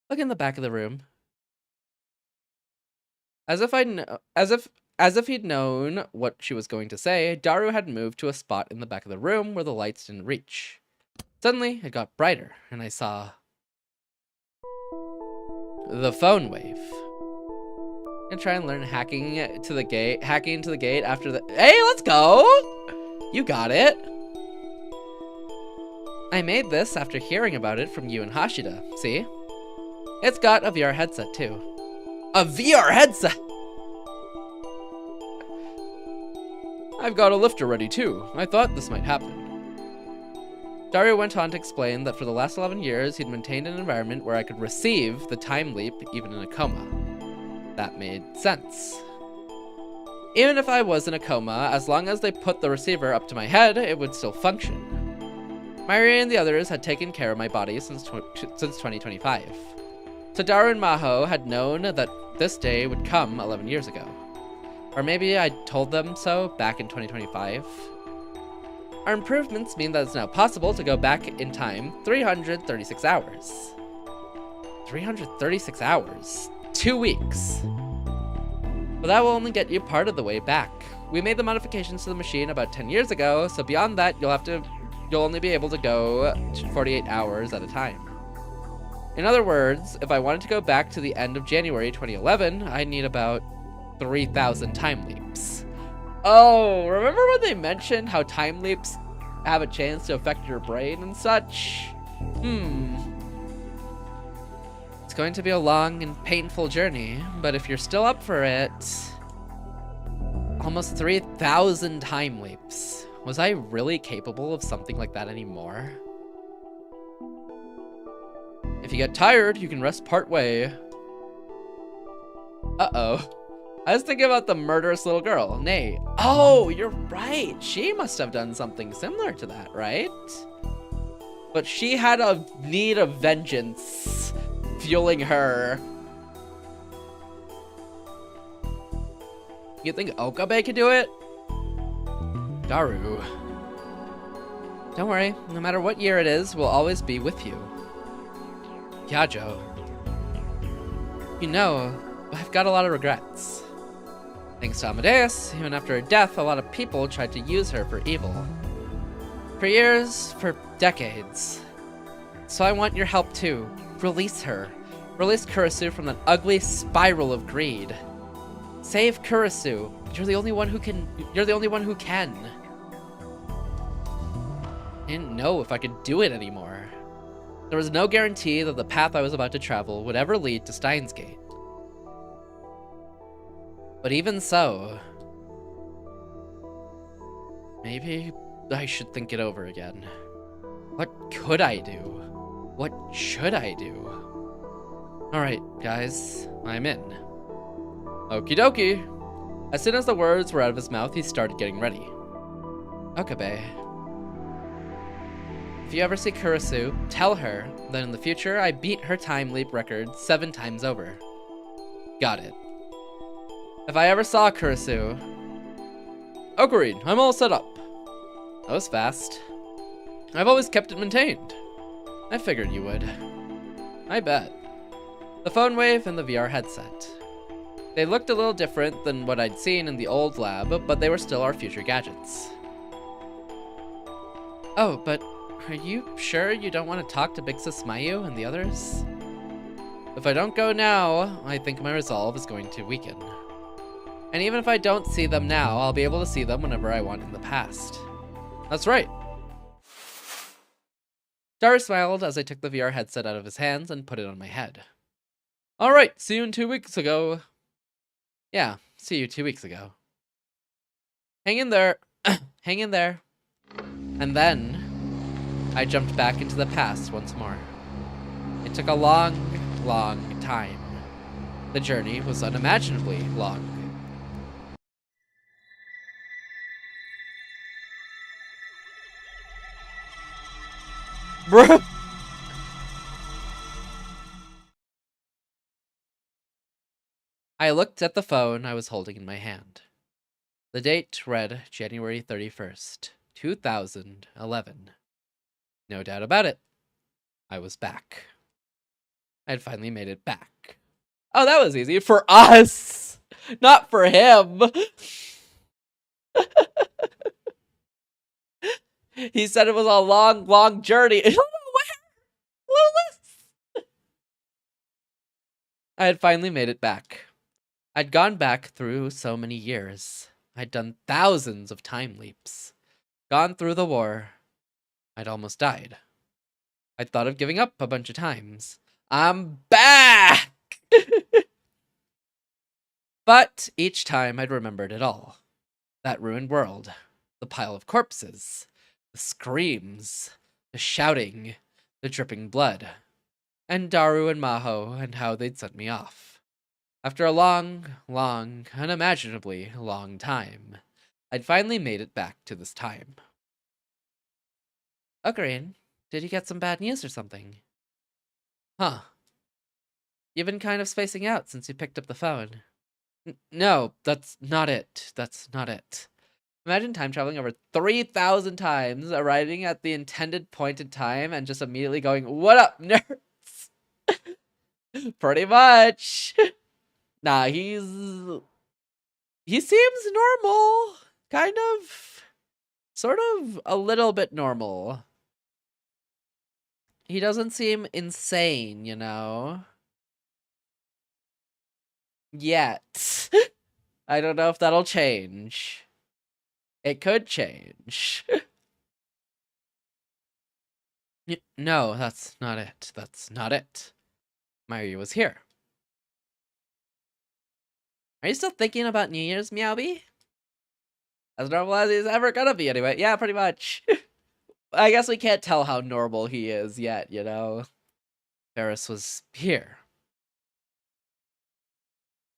Look in the back of the room. As if he'd known what she was going to say, Daru had moved to a spot in the back of the room where the lights didn't reach. Suddenly, it got brighter, and I saw the phone wave. And try and learn hacking into the gate after the— Hey, let's go! You got it. I made this after hearing about it from you and Hashida, see? It's got a VR headset too. A VR headset! I've got a lifter ready too. I thought this might happen. Daru went on to explain that for the last 11 years, he'd maintained an environment where I could receive the time leap even in a coma. That made sense. Even if I was in a coma, as long as they put the receiver up to my head, it would still function. Mairi and the others had taken care of my body since 2025. So Daru and Maho had known that this day would come 11 years ago. Or maybe I told them so back in 2025. Our improvements mean that it's now possible to go back in time 336 hours. 336 hours. 2 weeks. But that will only get you part of the way back. We made the modifications to the machine about 10 years ago, so beyond that, you'll only be able to go 48 hours at a time. In other words, if I wanted to go back to the end of January 2011, I'd need about 3,000 time leaps. Oh, remember when they mentioned how time leaps have a chance to affect your brain and such? It's going to be a long and painful journey, but if you're still up for it... Almost 3,000 time leaps. Was I really capable of something like that anymore? If you get tired, you can rest part way. Uh-oh. I was thinking about the murderous little girl, Nate. Oh, you're right. She must have done something similar to that, right? But she had a need of vengeance fueling her. You think Okabe could do it? Daru. Don't worry, no matter what year it is, we'll always be with you. Yajo. You know, I've got a lot of regrets. Thanks to Amadeus, even after her death, a lot of people tried to use her for evil. For years, for decades. So I want your help too. Release her. Release Kurisu from that ugly spiral of greed. Save Kurisu. You're the only one who can. I didn't know if I could do it anymore. There was no guarantee that the path I was about to travel would ever lead to Steins Gate. But even so, maybe I should think it over again. What could I do? What should I do? Alright, guys, I'm in. Okie dokie. As soon as the words were out of his mouth, he started getting ready. Okabe. If you ever see Kurisu, tell her that in the future I beat her time leap record 7 times over. Got it. If I ever saw Kurisu... Agreed, I'm all set up. That was fast. I've always kept it maintained. I figured you would. I bet. The phone wave and the VR headset. They looked a little different than what I'd seen in the old lab, but they were still our future gadgets. Oh, but are you sure you don't want to talk to Big Sis Mayu and the others? If I don't go now, I think my resolve is going to weaken. And even if I don't see them now, I'll be able to see them whenever I want in the past. That's right. Daru smiled as I took the VR headset out of his hands and put it on my head. Alright, see you in 2 weeks ago. Yeah, see you 2 weeks ago. Hang in there. Hang in there. And then, I jumped back into the past once more. It took a long, long time. The journey was unimaginably long. Bruh! I looked at the phone I was holding in my hand. The date read January 31st, 2011. No doubt about it. I was back. I'd finally made it back. Oh, that was easy. For us! Not for him! He said it was a long, long journey. I had finally made it back. I'd gone back through so many years. I'd done thousands of time leaps. Gone through the war. I'd almost died. I'd thought of giving up a bunch of times. I'm back! But each time I'd remembered it all. That ruined world. The pile of corpses. The screams. The shouting. The dripping blood. And Daru and Maho and how they'd sent me off. After a long, long, unimaginably long time, I'd finally made it back to this time. Ocarine, did you get some bad news or something? Huh. You've been kind of spacing out since you picked up the phone. No, that's not it. That's not it. Imagine time traveling over 3,000 times, arriving at the intended point in time, and just immediately going, "What up, nerds?" Pretty much. Nah, he seems normal. Kind of. Sort of a little bit normal. He doesn't seem insane, you know? Yet. I don't know if that'll change. It could change. No, that's not it. That's not it. Mayuri was here. Are you still thinking about New Year's, Meowby? As normal as he's ever gonna be, anyway. Yeah, pretty much. I guess we can't tell how normal he is yet, you know? Ferris was here.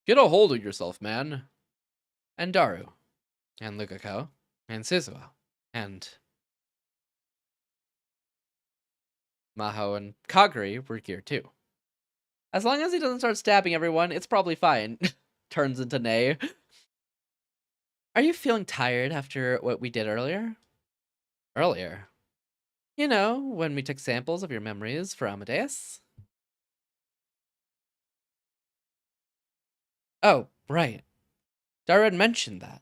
Get a hold of yourself, man. And Daru. And Lukako. And Suzuha. And Maho and Kaguri were here too. As long as he doesn't start stabbing everyone, it's probably fine. Turns into Nay. Are you feeling tired after what we did earlier? Earlier? You know, when we took samples of your memories for Amadeus? Oh, right. Daru had mentioned that.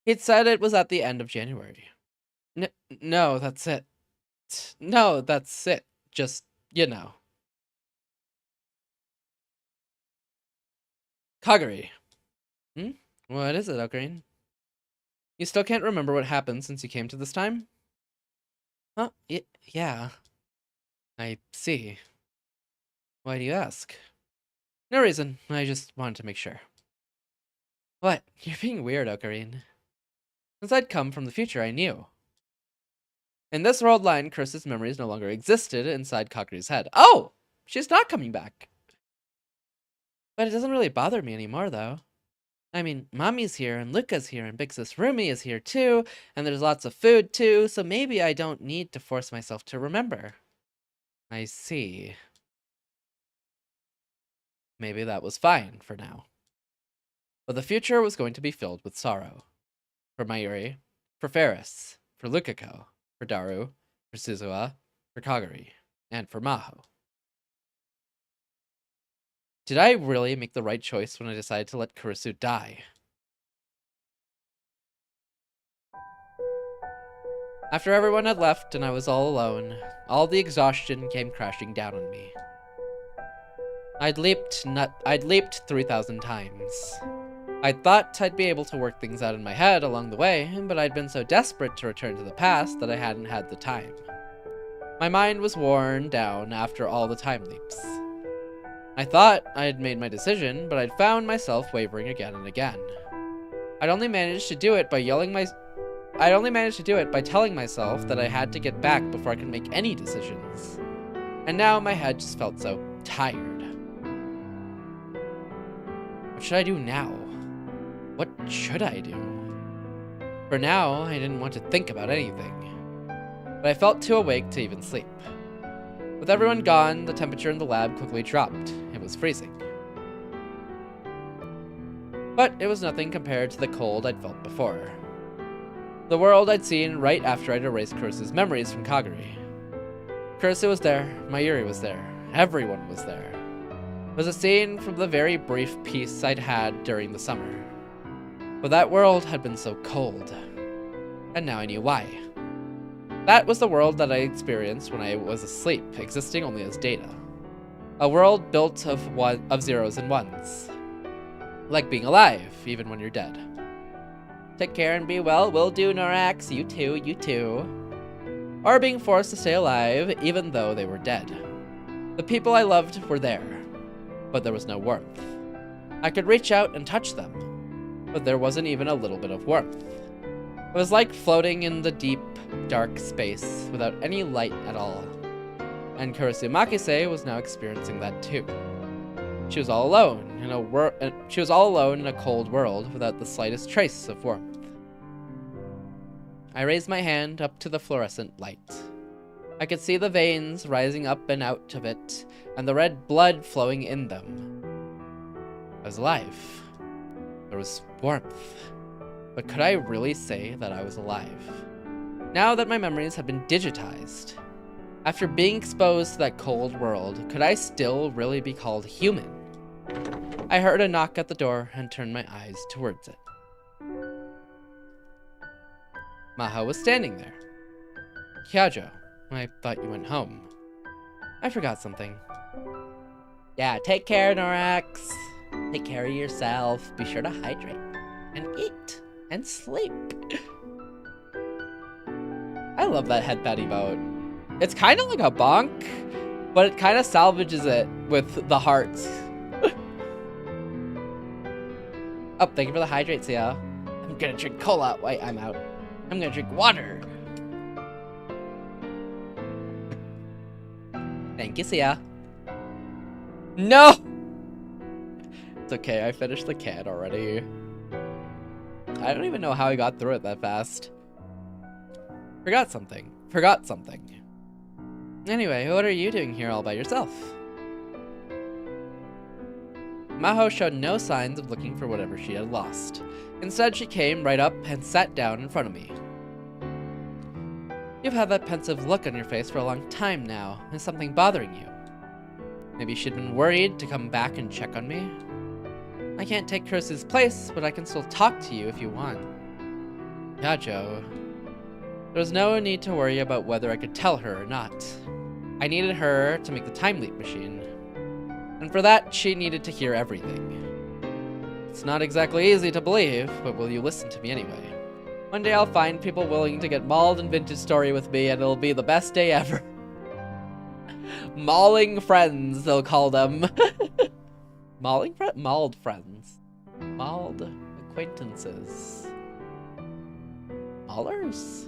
He'd said it was at the end of January. No, that's it. No, that's it. Just, you know. Kaguri. What is it, Ocarine? You still can't remember what happened since you came to this time? Huh? Yeah. I see. Why do you ask? No reason. I just wanted to make sure. What? You're being weird, Ocarine. Since I'd come from the future, I knew. In this world line, Chris's memories no longer existed inside Kaguri's head. Oh! She's not coming back. But it doesn't really bother me anymore, though. I mean, Mommy's here, and Luca's here, and Big Sis Rumi is here, too, and there's lots of food, too, so maybe I don't need to force myself to remember. I see. Maybe that was fine for now. But the future was going to be filled with sorrow. For Mayuri, for Ferris, for Lukako, for Daru, for Suzuha, for Kaguri, and for Maho. Did I really make the right choice when I decided to let Kurisu die? After everyone had left and I was all alone, all the exhaustion came crashing down on me. I'd leaped 3,000 times. I thought I'd be able to work things out in my head along the way, but I'd been so desperate to return to the past that I hadn't had the time. My mind was worn down after all the time leaps. I thought I had made my decision, but I'd found myself wavering again and again. I'd only managed to do it by telling myself that I had to get back before I could make any decisions. And now my head just felt so tired. What should I do now? What should I do? For now, I didn't want to think about anything. But I felt too awake to even sleep. With everyone gone, the temperature in the lab quickly dropped. It was freezing. But it was nothing compared to the cold I'd felt before. The world I'd seen right after I'd erased Kurisu's memories from Kagari. Kurisu was there, Mayuri was there, everyone was there. It was a scene from the very brief peace I'd had during the summer. But that world had been so cold, and now I knew why. That was the world that I experienced when I was asleep, existing only as data. A world built of zeros and ones. Like being alive, even when you're dead. Take care and be well, will do, Norax, you too, you too. Or being forced to stay alive, even though they were dead. The people I loved were there, but there was no warmth. I could reach out and touch them, but there wasn't even a little bit of warmth. It was like floating in the deep, dark space without any light at all. And Kurisu Makise was now experiencing that too. She was all alone in a cold world without the slightest trace of warmth. I raised my hand up to the fluorescent light. I could see the veins rising up and out of it, and the red blood flowing in them. I was alive. There was warmth. But could I really say that I was alive? Now that my memories had been digitized, after being exposed to that cold world, could I still really be called human? I heard a knock at the door and turned my eyes towards it. Maho was standing there. Hyajo, I thought you went home. I forgot something. Yeah, take care, Norax. Take care of yourself. Be sure to hydrate and eat and sleep. I love that headband emote. It's kind of like a bonk, but it kind of salvages it with the hearts. Oh, thank you for the hydrate, Sia. I'm gonna drink cola. Wait, I'm out. I'm gonna drink water. Thank you, Sia. No! It's okay, I finished the can already. I don't even know how I got through it that fast. Forgot something. Anyway, what are you doing here all by yourself? Maho showed no signs of looking for whatever she had lost. Instead, she came right up and sat down in front of me. You've had that pensive look on your face for a long time now. Is something bothering you? Maybe she'd been worried to come back and check on me? I can't take Kurisu's place, but I can still talk to you if you want. Hyajo. There was no need to worry about whether I could tell her or not. I needed her to make the time leap machine. And for that, she needed to hear everything. It's not exactly easy to believe, but will you listen to me anyway? One day I'll find people willing to get mauled in Vintage Story with me, and it'll be the best day ever. Mauling friends, they'll call them. Mauled friends. Mauled acquaintances. Maulers?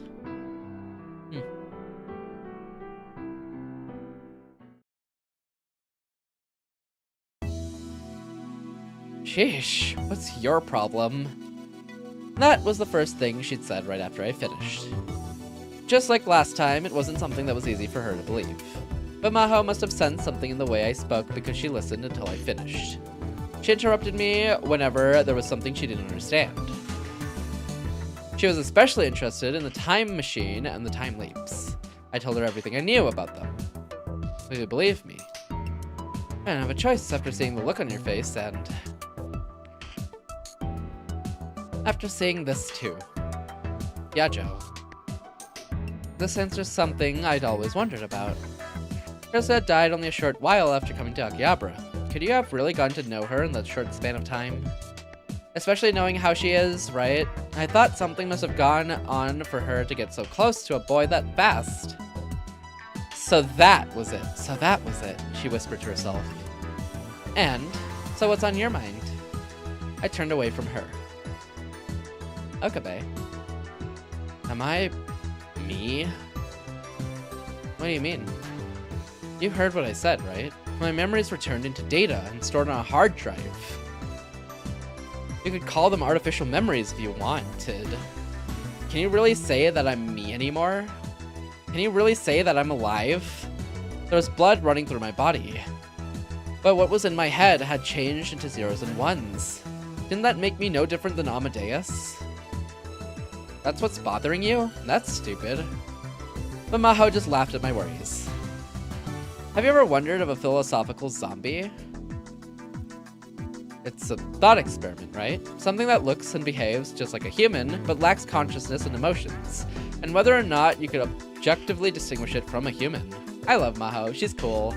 Sheesh, what's your problem? That was the first thing she'd said right after I finished. Just like last time, it wasn't something that was easy for her to believe. But Maho must have sensed something in the way I spoke because she listened until I finished. She interrupted me whenever there was something she didn't understand. She was especially interested in the time machine and the time leaps. I told her everything I knew about them. Will you believe me? I didn't have a choice after seeing the look on your face and... after seeing this too. Hyajo. This answers something I'd always wondered about. Kurisu died only a short while after coming to Akihabara. Could you have really gotten to know her in that short span of time? Especially knowing how she is, right? I thought something must have gone on for her to get so close to a boy that fast. So that was it. She whispered to herself. And, so what's on your mind? I turned away from her. Okabe. Am I... me? What do you mean? You heard what I said, right? My memories were turned into data and stored on a hard drive. You could call them artificial memories if you wanted. Can you really say that I'm me anymore? Can you really say that I'm alive? There's blood running through my body. But what was in my head had changed into zeros and ones. Didn't that make me no different than Amadeus? That's what's bothering you? That's stupid. But Maho just laughed at my worries. Have you ever wondered of a philosophical zombie? It's a thought experiment, right? Something that looks and behaves just like a human, but lacks consciousness and emotions. And whether or not you could objectively distinguish it from a human. I love Maho, she's cool.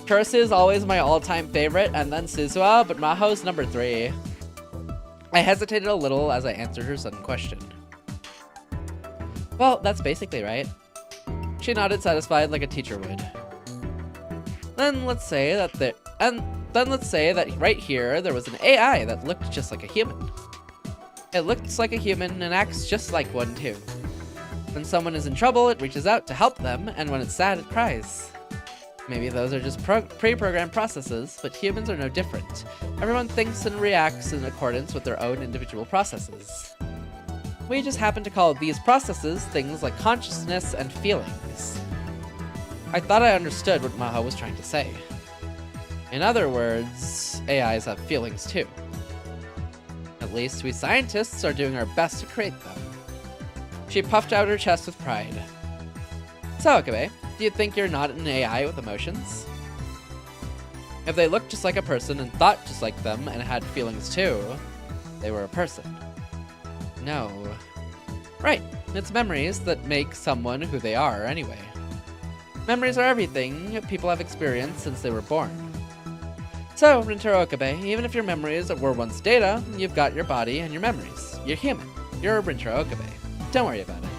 Kurisu is always my all-time favorite, and then Suzuha, but Maho's number 3. I hesitated a little as I answered her sudden question. Well, that's basically right. She nodded satisfied like a teacher would. Then let's say that right here there was an AI that looked just like a human. It looks like a human and acts just like one too. When someone is in trouble, it reaches out to help them, and when it's sad, it cries. Maybe those are just pre-programmed processes, but humans are no different. Everyone thinks and reacts in accordance with their own individual processes. We just happen to call these processes things like consciousness and feelings. I thought I understood what Maho was trying to say. In other words, AIs have feelings too. At least we scientists are doing our best to create them. She puffed out her chest with pride. So, Okabe, do you think you're not an AI with emotions? If they looked just like a person and thought just like them and had feelings too, they were a person. No. Right, it's memories that make someone who they are anyway. Memories are everything people have experienced since they were born. So, Rintaro Okabe, even if your memories were once data, you've got your body and your memories. You're human. You're a Rintaro Okabe. Don't worry about it.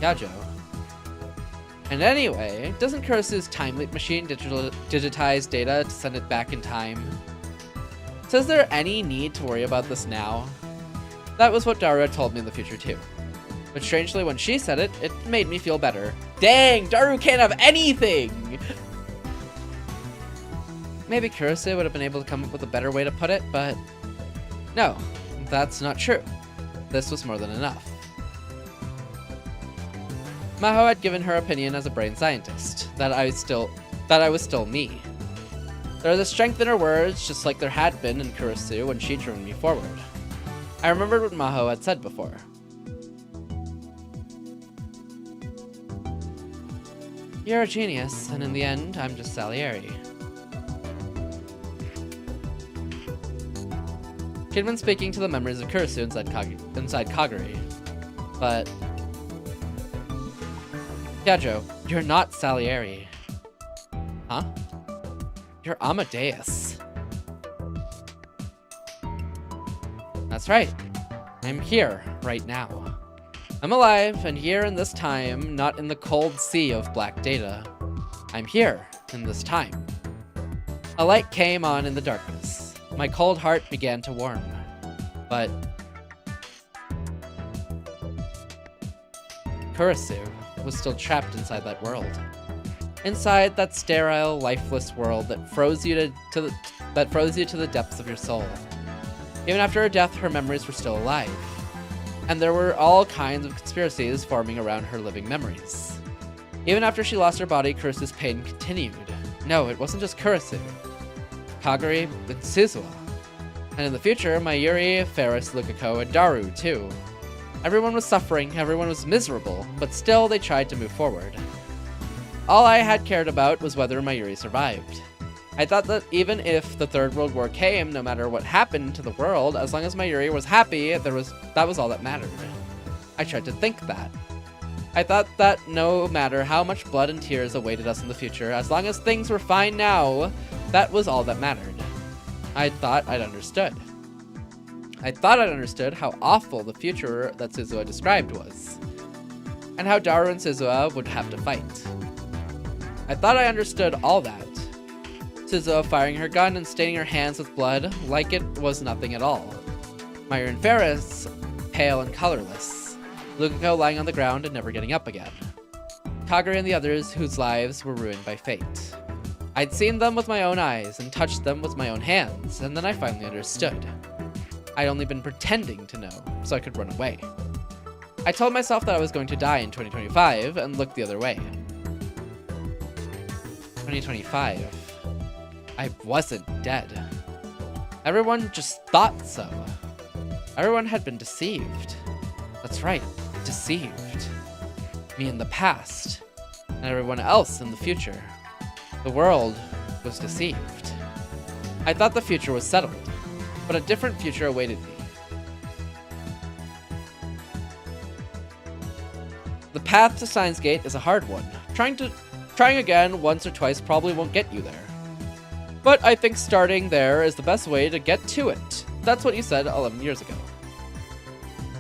Yajo. And anyway, doesn't Kurisu's time leap machine digitize data to send it back in time? So is there any need to worry about this now? That was what Daru told me in the future too. But strangely, when she said it, it made me feel better. Dang, Daru can't have anything! Maybe Kurisu would have been able to come up with a better way to put it, but no, that's not true. This was more than enough. Maho had given her opinion as a brain scientist, that I was still me. There was a strength in her words, just like there had been in Kurisu when she driven me forward. I remembered what Maho had said before. You're a genius, and in the end, I'm just Salieri. She'd been speaking to the memories of Kurisu inside Kagura, but... Yajo, you're not Salieri. Huh? You're Amadeus. That's right. I'm here, right now. I'm alive, and here in this time, not in the cold sea of black data. I'm here, in this time. A light came on in the darkness. My cold heart began to warm. But... Kurisu was still trapped inside that world. Inside that sterile, lifeless world that froze you to the depths of your soul. Even after her death, her memories were still alive. And there were all kinds of conspiracies forming around her living memories. Even after she lost her body, Kurisu's pain continued. No, it wasn't just Kurisu. Kagura, it's Suzuha. And in the future, Mayuri, Ferris, Lukako, and Daru, too. Everyone was suffering, everyone was miserable, but still they tried to move forward. All I had cared about was whether Mayuri survived. I thought that even if the Third World War came, no matter what happened to the world, as long as Mayuri was happy, that was all that mattered. I tried to think that. I thought that no matter how much blood and tears awaited us in the future, as long as things were fine now, that was all that mattered. I thought I'd understood. I thought I'd understood how awful the future that Suzuha described was, and how Daru and Suzuha would have to fight. I thought I understood all that. Suzuha firing her gun and staining her hands with blood like it was nothing at all. Mayuri and Ferris, pale and colorless. Lukako lying on the ground and never getting up again. Kagura and the others whose lives were ruined by fate. I'd seen them with my own eyes and touched them with my own hands, and then I finally understood. I'd only been pretending to know, so I could run away. I told myself that I was going to die in 2025 and looked the other way. 2025. I wasn't dead. Everyone just thought so. Everyone had been deceived. That's right, deceived. Me in the past, and everyone else in the future. The world was deceived. I thought the future was settled, but a different future awaited me. The path to Steins Gate is a hard one. Trying again once or twice probably won't get you there. But I think starting there is the best way to get to it. That's what you said 11 years ago.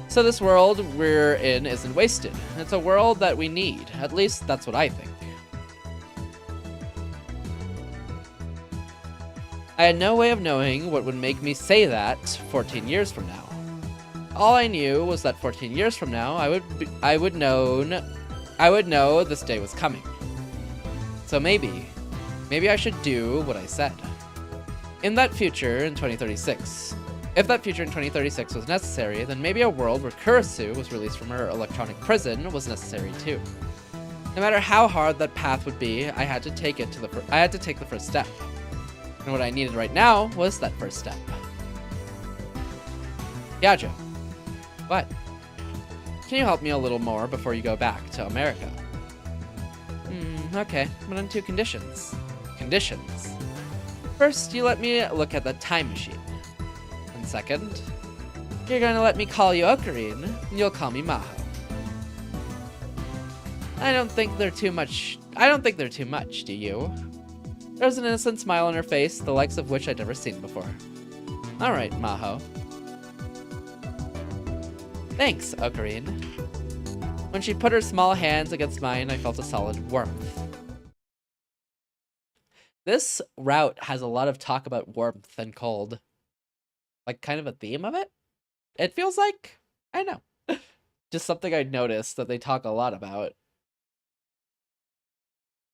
So this world we're in isn't wasted. It's a world that we need. At least that's what I think. I had no way of knowing what would make me say that 14 years from now. All I knew was that 14 years from now, I would know this day was coming. So maybe I should do what I said. In that future in 2036. If that future in 2036 was necessary, then maybe a world where Kurisu was released from her electronic prison was necessary too. No matter how hard that path would be, I had to take the first step. And what I needed right now was that first step. Yajo. What? Can you help me a little more before you go back to America? Okay, but on 2 conditions. Conditions. First, you let me look at the time machine. And second, you're gonna let me call you Ocarine, and you'll call me Maho. I don't think they're too much, do you? There's an innocent smile on her face, the likes of which I'd never seen before. Alright, Maho. Thanks, Ocarine. When she put her small hands against mine, I felt a solid warmth. This route has a lot of talk about warmth and cold. Like, kind of a theme of it? It feels like, I don't know. Just something I noticed that they talk a lot about.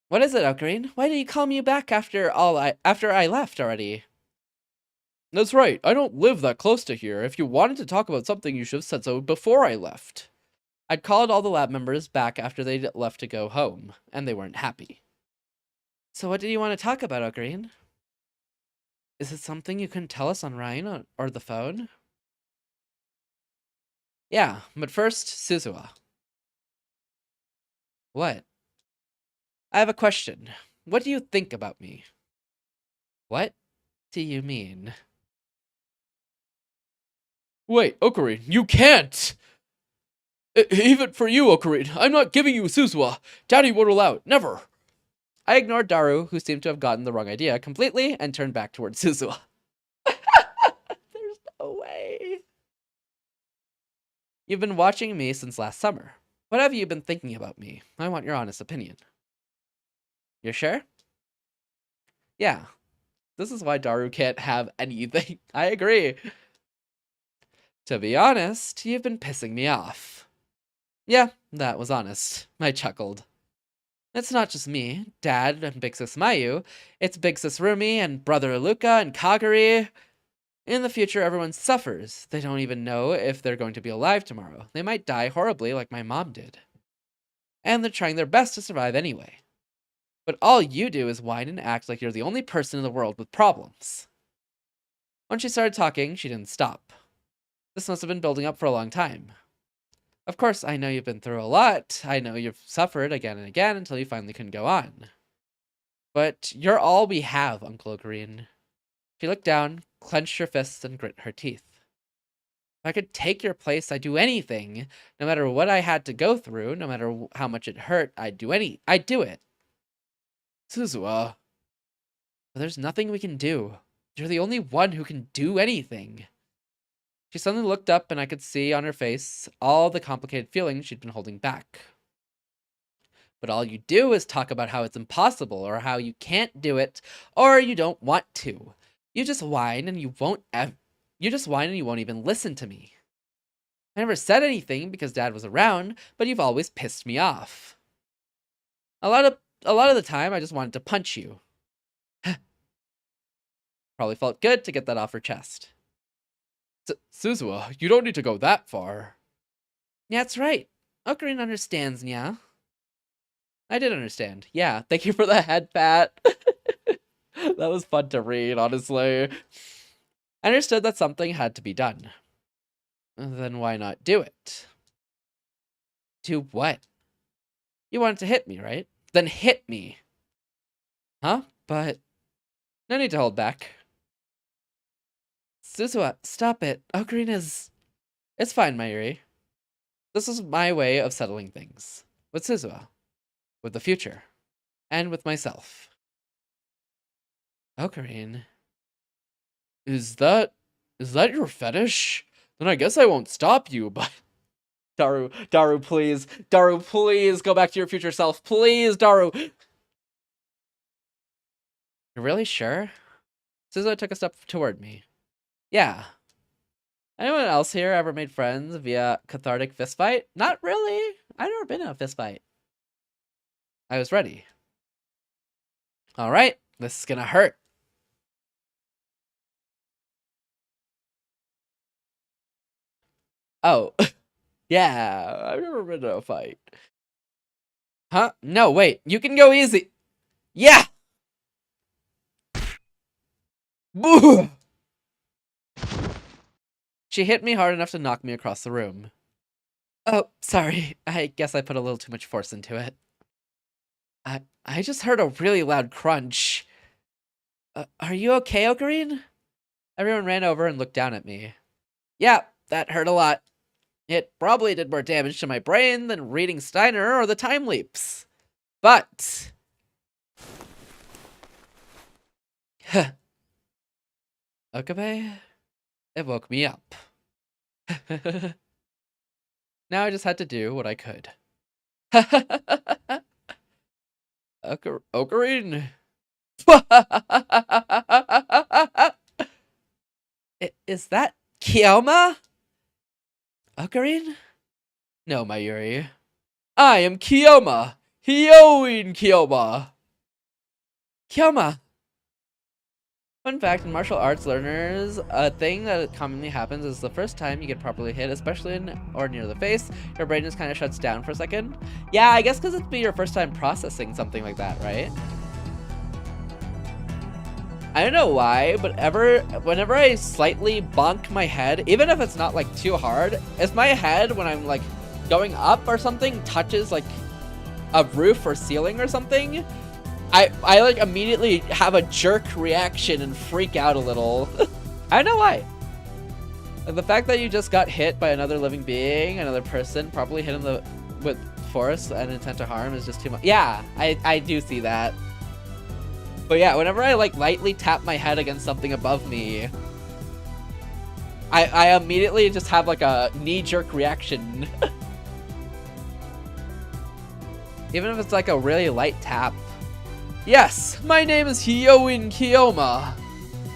What is it, Ocarine? Why did you call me back after I left already? That's right, I don't live that close to here. If you wanted to talk about something, you should have said so before I left. I'd called all the lab members back after they'd left to go home, and they weren't happy. So what did you want to talk about, Ocarine? Is it something you couldn't tell us on Ryan or the phone? Yeah, but first, Suzuha. What? I have a question. What do you think about me? What do you mean? Wait, Ocarine, you can't! Even for you, Ocarine, I'm not giving you Suzuha. Daddy won't allow it, never. I ignored Daru, who seemed to have gotten the wrong idea completely, and turned back towards Suzuha. There's no way. You've been watching me since last summer. What have you been thinking about me? I want your honest opinion. You're sure? Yeah. This is why Daru can't have anything. I agree. To be honest, you've been pissing me off. Yeah, that was honest. I chuckled. It's not just me, Dad, and Big Sis Mayu. It's Big Sis Rumi and Brother Luca and Kagari. In the future, everyone suffers. They don't even know if they're going to be alive tomorrow. They might die horribly like my mom did. And they're trying their best to survive anyway. But all you do is whine and act like you're the only person in the world with problems. When she started talking, she didn't stop. This must have been building up for a long time. Of course, I know you've been through a lot. I know you've suffered again and again until you finally couldn't go on. But you're all we have, Uncle Ocarine. She looked down, clenched her fists, and grit her teeth. If I could take your place, I'd do anything. No matter what I had to go through, no matter how much it hurt, I'd do it. Suzuha. But there's nothing we can do. You're the only one who can do anything. She suddenly looked up, and I could see on her face all the complicated feelings she'd been holding back. But all you do is talk about how it's impossible, or how you can't do it, or you don't want to. You just whine, and you won't even listen to me. I never said anything because Dad was around, but you've always pissed me off. A lot of the time, I just wanted to punch you. Probably felt good to get that off her chest. Suzuha, you don't need to go that far. Yeah, that's right. Ocarine understands, yeah. I did understand. Yeah, thank you for the head pat. That was fun to read, honestly. I understood that something had to be done. Then why not do it? Do what? You wanted to hit me, right? Then hit me. Huh? But no need to hold back. Suzuha, stop it. Ocarina is... It's fine, Mayuri. This is my way of settling things. With Suzuha. With the future. And with myself. Ocarina. Is that your fetish? Then I guess I won't stop you, but... Daru, please. Daru, please go back to your future self. Please, Daru. You're really sure? Suzuha took a step toward me. Yeah. Anyone else here ever made friends via cathartic fistfight? Not really. I've never been in a fistfight. I was ready. Alright, this is gonna hurt. Oh. Yeah, I've never been in a fight. Huh? No, wait. You can go easy. Yeah! Boo! She hit me hard enough to knock me across the room. Oh, sorry. I guess I put a little too much force into it. I just heard a really loud crunch. Are you okay, Ocarina? Everyone ran over and looked down at me. Yeah, that hurt a lot. It probably did more damage to my brain than reading Steiner or the time leaps. But... Okabe? It woke me up. Now I just had to do what I could. Ocarina. Is that Kyoma? Ocarina? No, Mayuri. I am Kyoma. Heyyo Kyoma. Kyoma. Fun fact, in martial arts learners, a thing that commonly happens is the first time you get properly hit, especially in or near the face, your brain just kind of shuts down for a second. Yeah, I guess because it'd be your first time processing something like that, right? I don't know why, but whenever I slightly bonk my head, even if it's not like too hard, if my head, when I'm like going up or something, touches like a roof or ceiling or something, I like immediately have a jerk reaction and freak out a little. I don't know why. The fact that you just got hit by another living being, another person, probably hit him with force and intent to harm is just too much. Yeah, I do see that. But yeah, whenever I like lightly tap my head against something above me, I immediately just have like a knee-jerk reaction. Even if it's like a really light tap. Yes, my name is Heyyo Kyoma.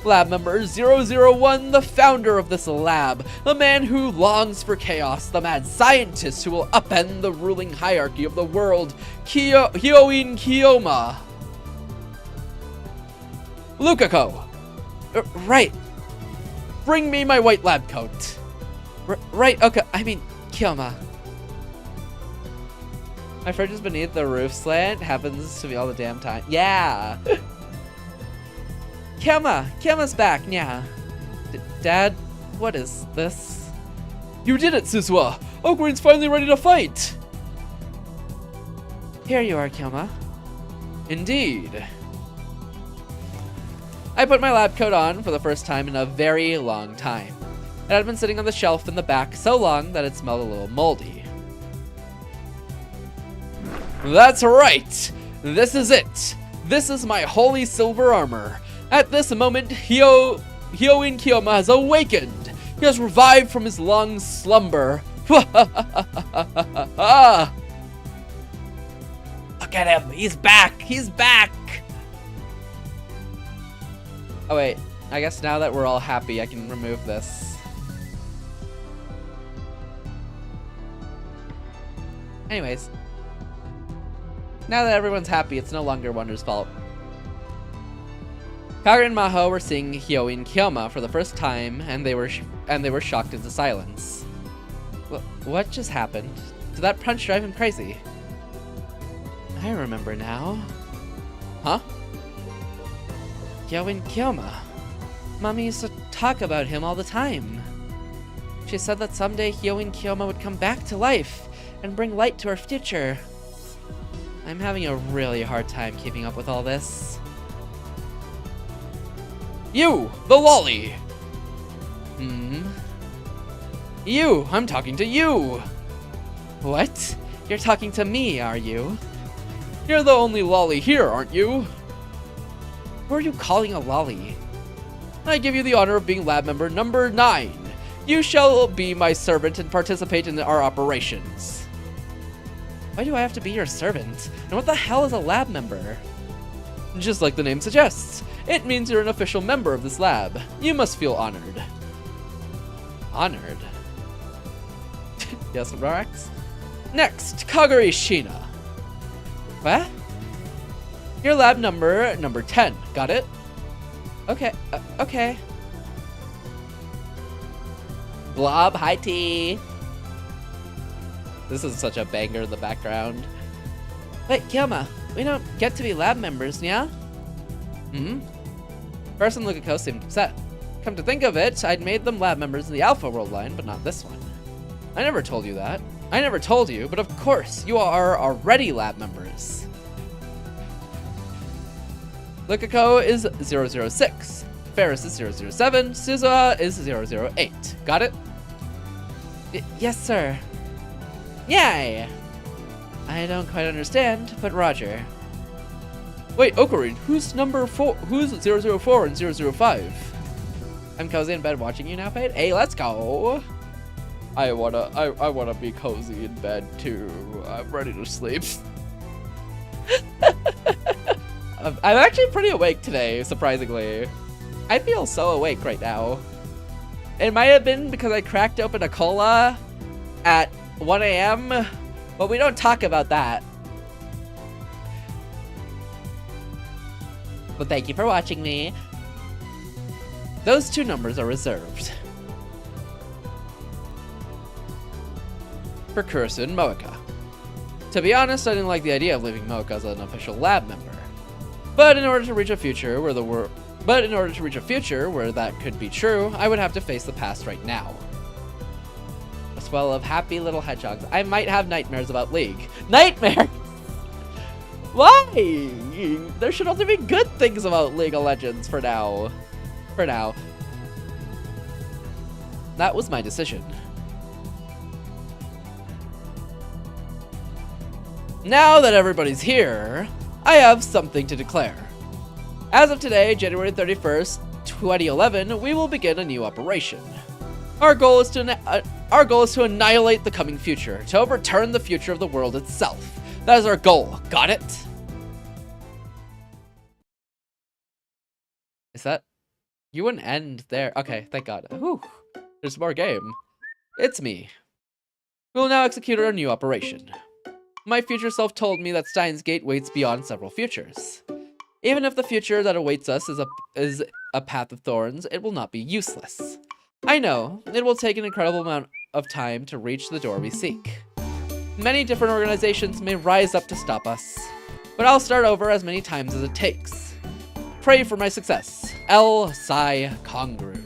Lab member 001, the founder of this lab, the man who longs for chaos, the mad scientist who will upend the ruling hierarchy of the world, Heyyo Kyoma. Lukako! Right. Bring me my white lab coat. Right, okay, I mean, Kyoma. My fridge is beneath the roof slant. Happens to me all the damn time. Yeah! Kyoma's back, yeah. Dad, what is this? You did it, Suzuha! Ocarina's finally ready to fight! Here you are, Kyoma. Indeed. I put my lab coat on for the first time in a very long time. It had been sitting on the shelf in the back so long that it smelled a little moldy. That's right! This is it! This is my holy silver armor. At this moment, Heyyo Kyoma has awakened. He has revived from his long slumber. Look at him! He's back! He's back! Oh wait, I guess now that we're all happy, I can remove this. Anyways. Now that everyone's happy, it's no longer Wonder's fault. Kagura and Maho were seeing Heyyo Kyoma for the first time, and they were shocked into silence. What just happened? Did that punch drive him crazy? I remember now. Huh? Heyyo Kyoma. Mommy used to talk about him all the time. She said that someday Heyyo and Kyoma would come back to life and bring light to our future. I'm having a really hard time keeping up with all this. You, the lolly! You, I'm talking to you! What? You're talking to me, are you? You're the only lolly here, aren't you? Who are you calling a lolly? I give you the honor of being lab member number 9. You shall be my servant and participate in our operations. Why do I have to be your servant? And what the hell is a lab member? Just like the name suggests, it means you're an official member of this lab. You must feel honored. Honored? Yes, Rex? Next, Kagari Shina. What? Your lab number 10. Got it? Okay, okay. Blob, hi T. This is such a banger in the background. Wait, Kyoma, we don't get to be lab members, yeah? First and Lukako seemed upset. Come to think of it, I'd made them lab members in the Alpha World line, but not this one. I never told you that. I never told you, but of course, you are already lab members. Lukako is 006. Ferris is 007. Suzuha is 008. Got it? Yes, sir. Yay! I don't quite understand, but roger. Wait, Ocarine, who's number 4? Who's 004 and 005? I'm cozy in bed watching you now, Fade. Hey, let's go. I wanna be cozy in bed too. I'm ready to sleep. I'm actually pretty awake today, surprisingly. I feel so awake right now. It might have been because I cracked open a cola at 1 a.m., but we don't talk about that. Well, thank you for watching me. Those 2 numbers are reserved for Kurisu and Moeka. To be honest, I didn't like the idea of leaving Moeka as an official lab member. But in order to reach a future where that could be true, I would have to face the past right now. A swell of happy little hedgehogs. I might have nightmares about League. Nightmares? Why? There should only be good things about League of Legends for now. For now. That was my decision. Now that everybody's here, I have something to declare. As of today, January 31st, 2011, we will begin a new operation. Our goal is to annihilate the coming future, to overturn the future of the world itself. That is our goal. Got it? Is that... You wouldn't end there. Okay, thank God. Whew. There's more game. It's me. We will now execute our new operation. My future self told me that Steins Gate waits beyond several futures. Even if the future that awaits us is a path of thorns, it will not be useless. I know, it will take an incredible amount of time to reach the door we seek. Many different organizations may rise up to stop us, but I'll start over as many times as it takes. Pray for my success. L. Sai Kongru.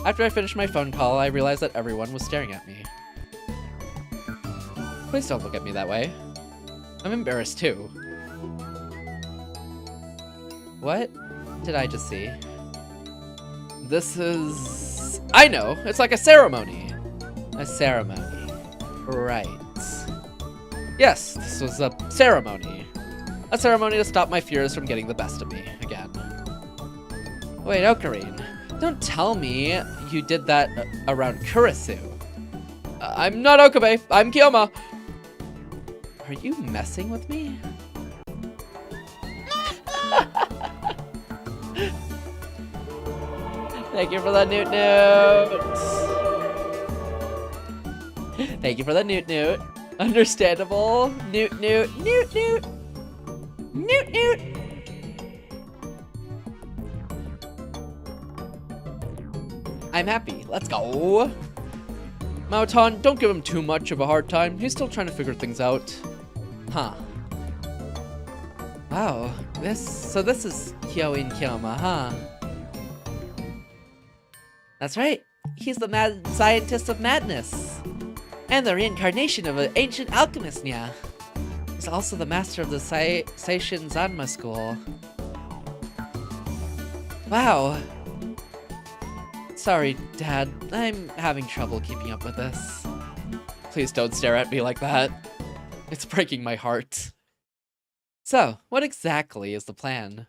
After I finished my phone call, I realized that everyone was staring at me. Please don't look at me that way. I'm embarrassed too. What did I just see? This is... I know! It's like a ceremony! A ceremony. Right. Yes, this was a ceremony. A ceremony to stop my fears from getting the best of me again. Wait, Ocarine. Don't tell me you did that around Kurisu. I'm not Okabe, I'm Kyoma. Are you messing with me? Thank you for the newt newt. Thank you for the newt newt. Understandable. Newt newt newt newt. Newt newt. I'm happy. Let's go. Maotan, don't give him too much of a hard time. He's still trying to figure things out. Huh. What? Wow, this is Heyyo in Kyoma, huh? That's right, he's the mad scientist of madness. And the reincarnation of an ancient alchemist, nya. He's also the master of the Seishin Zanma school. Wow. Sorry, Dad, I'm having trouble keeping up with this. Please don't stare at me like that. It's breaking my heart. So, what exactly is the plan?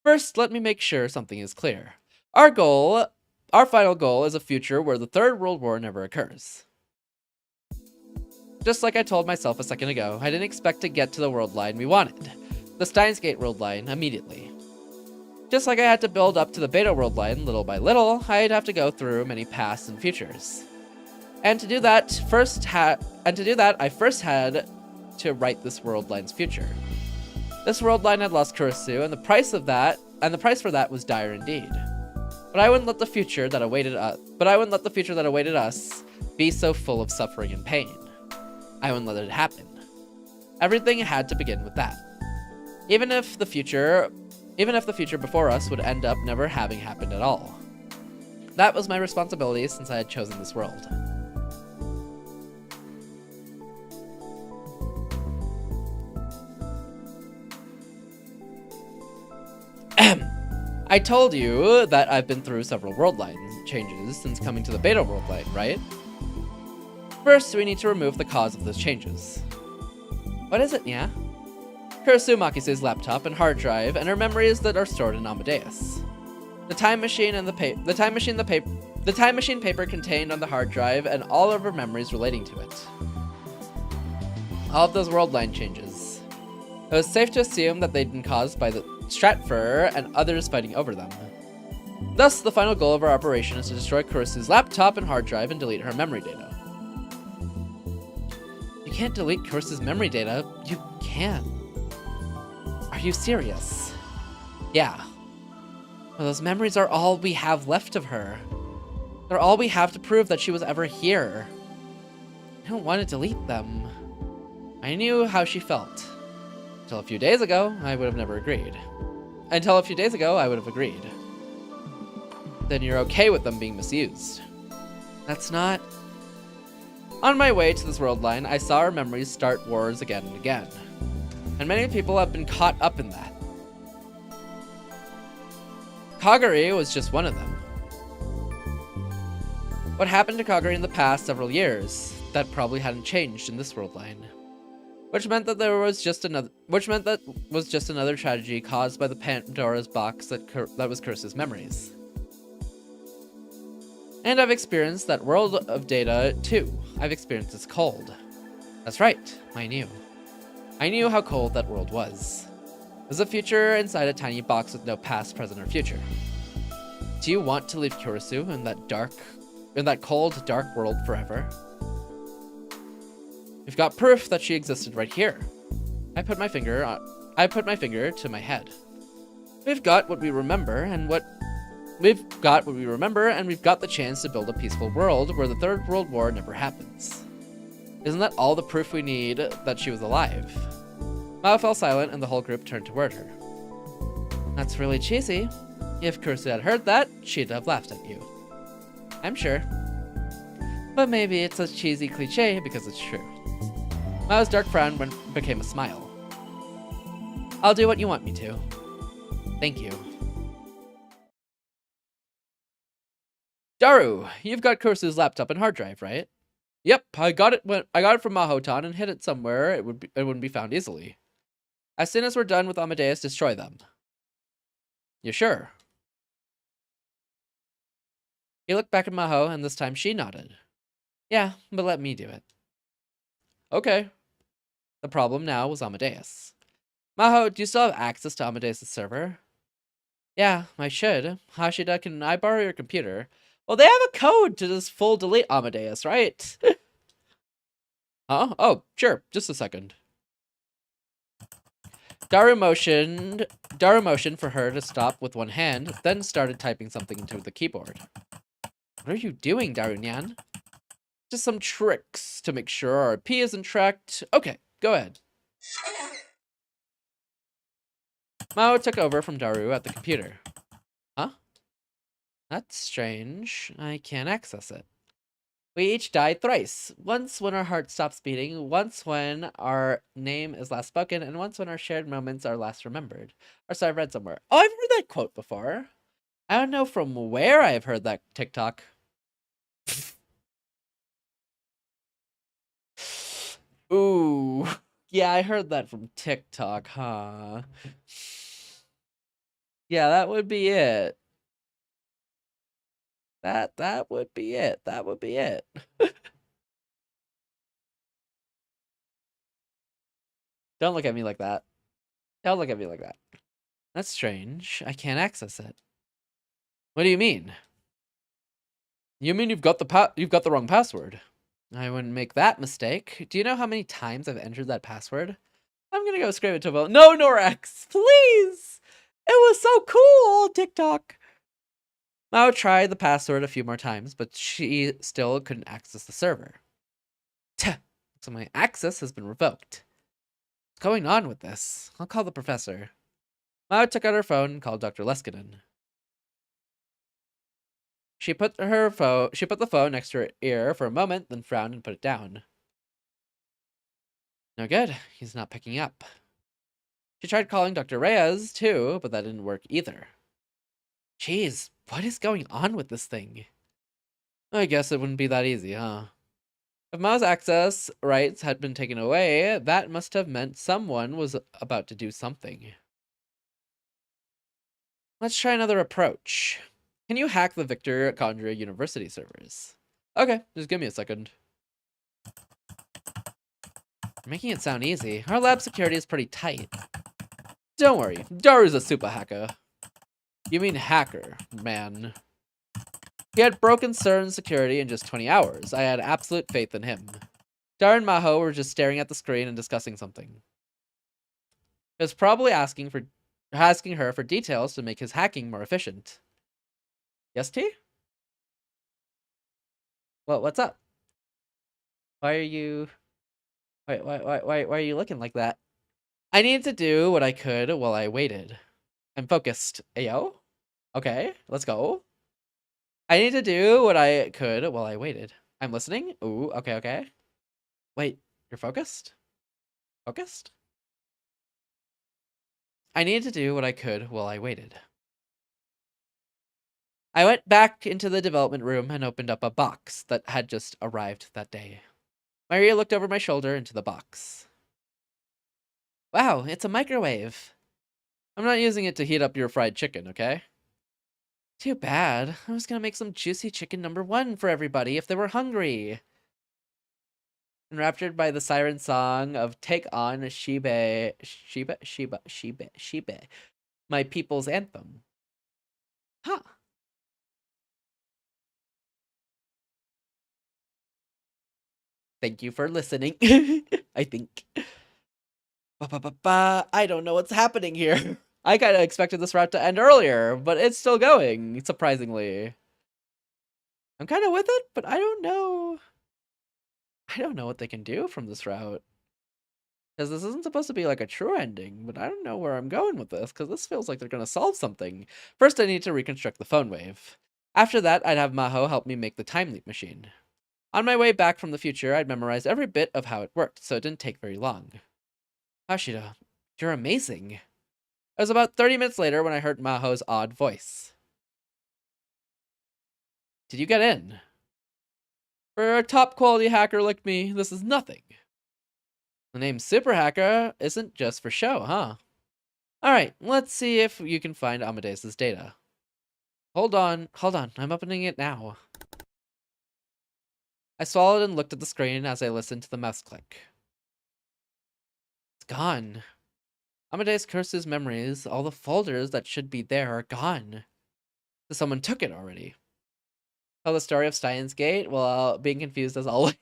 First, let me make sure something is clear. Our final goal is a future where the Third World War never occurs. Just like I told myself a second ago, I didn't expect to get to the world line we wanted, the Steins Gate world line, immediately. Just like I had to build up to the Beta world line little by little, I'd have to go through many pasts and futures. And to do that, I first had to write this world line's future. This world line had lost Kurisu, and the price for that was dire indeed. But I wouldn't let the future that awaited us be so full of suffering and pain. I wouldn't let it happen. Everything had to begin with that. Even if the future before us would end up never having happened at all. That was my responsibility since I had chosen this world. I told you that I've been through several world line changes since coming to the Beta world line, right? First, we need to remove the cause of those changes. What is it, nya? Kurisu Makisu's laptop and hard drive and her memories that are stored in Amadeus. The time machine paper contained on the hard drive and all of her memories relating to it. All of those world line changes. It was safe to assume that they'd been caused by the Stratfor and others fighting over them. Thus, the final goal of our operation is to destroy Kurisu's laptop and hard drive and delete her memory data. You can't delete Kurisu's memory data. You can. Are you serious? Yeah. Well, those memories are all we have left of her. They're all we have to prove that she was ever here. I don't want to delete them. I knew how she felt. Until a few days ago, I would have agreed. Then you're okay with them being misused. That's not... On my way to this world line, I saw our memories start wars again and again. And many people have been caught up in that. Kagari was just one of them. What happened to Kagari in the past several years, that probably hadn't changed in this world line. Which meant that was just another tragedy caused by the Pandora's box that was Kurisu's memories. And I've experienced that world of data too. I've experienced its cold. That's right, I knew. I knew how cold that world was. It was a future inside a tiny box with no past, present, or future. Do you want to leave Kurisu in that cold, dark world forever? We've got proof that she existed right here. I put my finger to my head. We've got what we remember, and we've got the chance to build a peaceful world where the Third World War never happens. Isn't that all the proof we need that she was alive? Mao fell silent, and the whole group turned toward her. That's really cheesy. If Kurisu had heard that, she'd have laughed at you. I'm sure. But maybe it's a cheesy cliche because it's true. Mao's dark frown became a smile. I'll do what you want me to. Thank you. Daru, you've got Kurisu's laptop and hard drive, right? Yep, I got it from Mahotan and hid it somewhere it wouldn't be found easily. As soon as we're done with Amadeus, destroy them. You sure? He looked back at Maho, and this time she nodded. Yeah, but let me do it. Okay. The problem now was Amadeus. Maho, do you still have access to Amadeus' server? Yeah, I should. Hashida, can I borrow your computer? Well, they have a code to just full delete Amadeus, right? Huh? Oh, sure. Just a second. Daru motioned for her to stop with one hand, then started typing something into the keyboard. What are you doing, Daru-nyan? Just some tricks to make sure our P isn't tracked. Okay, go ahead. Mao took over from Daru at the computer. Huh? That's strange. I can't access it. We each died thrice. Once when our heart stops beating, once when our name is last spoken, and once when our shared moments are last remembered. Or so I've read somewhere. Oh, I've heard that quote before. I don't know from where I've heard that TikTok. Ooh. Yeah, I heard that from TikTok, huh? Yeah, that would be it. That would be it. That would be it. Don't look at me like that. Don't look at me like that. That's strange. I can't access it. What do you mean? You mean you've got the wrong password? I wouldn't make that mistake. Do you know how many times I've entered that password? I'm gonna go scream it to a vote. No, Norex, please! It was so cool, TikTok. Mao tried the password a few more times, but she still couldn't access the server. So my access has been revoked. What's going on with this? I'll call the professor. Mao took out her phone and called Dr. Leskinen. She put the phone next to her ear for a moment, then frowned and put it down. No good. He's not picking up. She tried calling Dr. Reyes, too, but that didn't work either. Jeez, what is going on with this thing? I guess it wouldn't be that easy, huh? If Mao's access rights had been taken away, that must have meant someone was about to do something. Let's try another approach. Can you hack the Victor Condria University servers? Okay, just give me a second. You're making it sound easy. Our lab security is pretty tight. Don't worry, Daru's a super hacker. You mean hacker, man. He had broken CERN security in just 20 hours. I had absolute faith in him. Daru and Maho were just staring at the screen and discussing something. He was probably asking her for details to make his hacking more efficient. Yes, T? Well, what's up? Why are you... Why are you looking like that? I needed to do what I could while I waited. I'm focused. Heyyo? Okay, let's go. I need to do what I could while I waited. I'm listening. Ooh, okay. Wait, you're focused? Focused? I needed to do what I could while I waited. I went back into the development room and opened up a box that had just arrived that day. Maria looked over my shoulder into the box. Wow, it's a microwave. I'm not using it to heat up your fried chicken, okay? Too bad. I was gonna make some juicy chicken #1 for everybody if they were hungry. Enraptured by the siren song of Take On Shibe, my people's anthem. Huh. Thank you for listening. I think. I don't know what's happening here. I kind of expected this route to end earlier, but it's still going, surprisingly. I'm kind of with it, but I don't know. I don't know what they can do from this route. Because this isn't supposed to be like a true ending, but I don't know where I'm going with this, because this feels like they're going to solve something. First, I need to reconstruct the phone wave. After that, I'd have Maho help me make the time leap machine. On my way back from the future, I'd memorized every bit of how it worked, so it didn't take very long. Hashida, you're amazing. It was about 30 minutes later when I heard Maho's odd voice. Did you get in? For a top-quality hacker like me, this is nothing. The name Super Hacker isn't just for show, huh? Alright, let's see if you can find Amadeus' data. Hold on, I'm opening it now. I swallowed and looked at the screen as I listened to the mouse click. It's gone. Amadeus Curse's memories, all the folders that should be there are gone. So someone took it already. Tell the story of Steins Gate while being confused as always.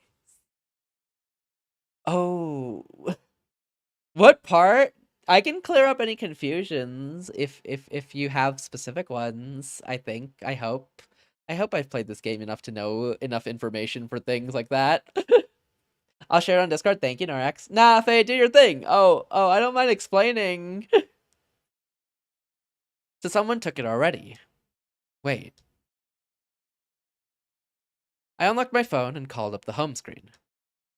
Oh. What part? I can clear up any confusions if you have specific ones, I think. I hope. I hope I've played this game enough to know enough information for things like that. I'll share it on Discord. Thank you, Norax. Nah, Faye, do your thing. Oh, I don't mind explaining. So someone took it already. Wait. I unlocked my phone and called up the home screen.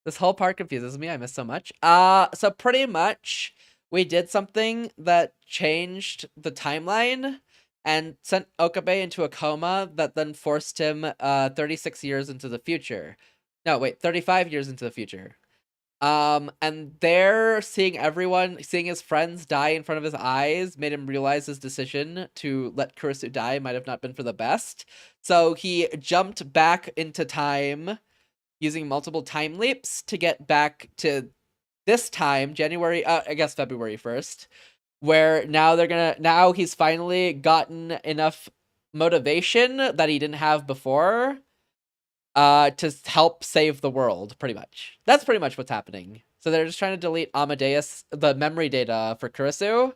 This whole part confuses me. I miss so much. So pretty much we did something that changed the timeline and sent Okabe into a coma that then forced him 36 years into the future. No, wait, 35 years into the future. And there, seeing his friends die in front of his eyes made him realize his decision to let Kurisu die might have not been for the best. So he jumped back into time using multiple time leaps to get back to this time, February 1st, where now he's finally gotten enough motivation that he didn't have before to help save the world, pretty much. That's pretty much what's happening. So they're just trying to delete Amadeus, the memory data for Kurisu.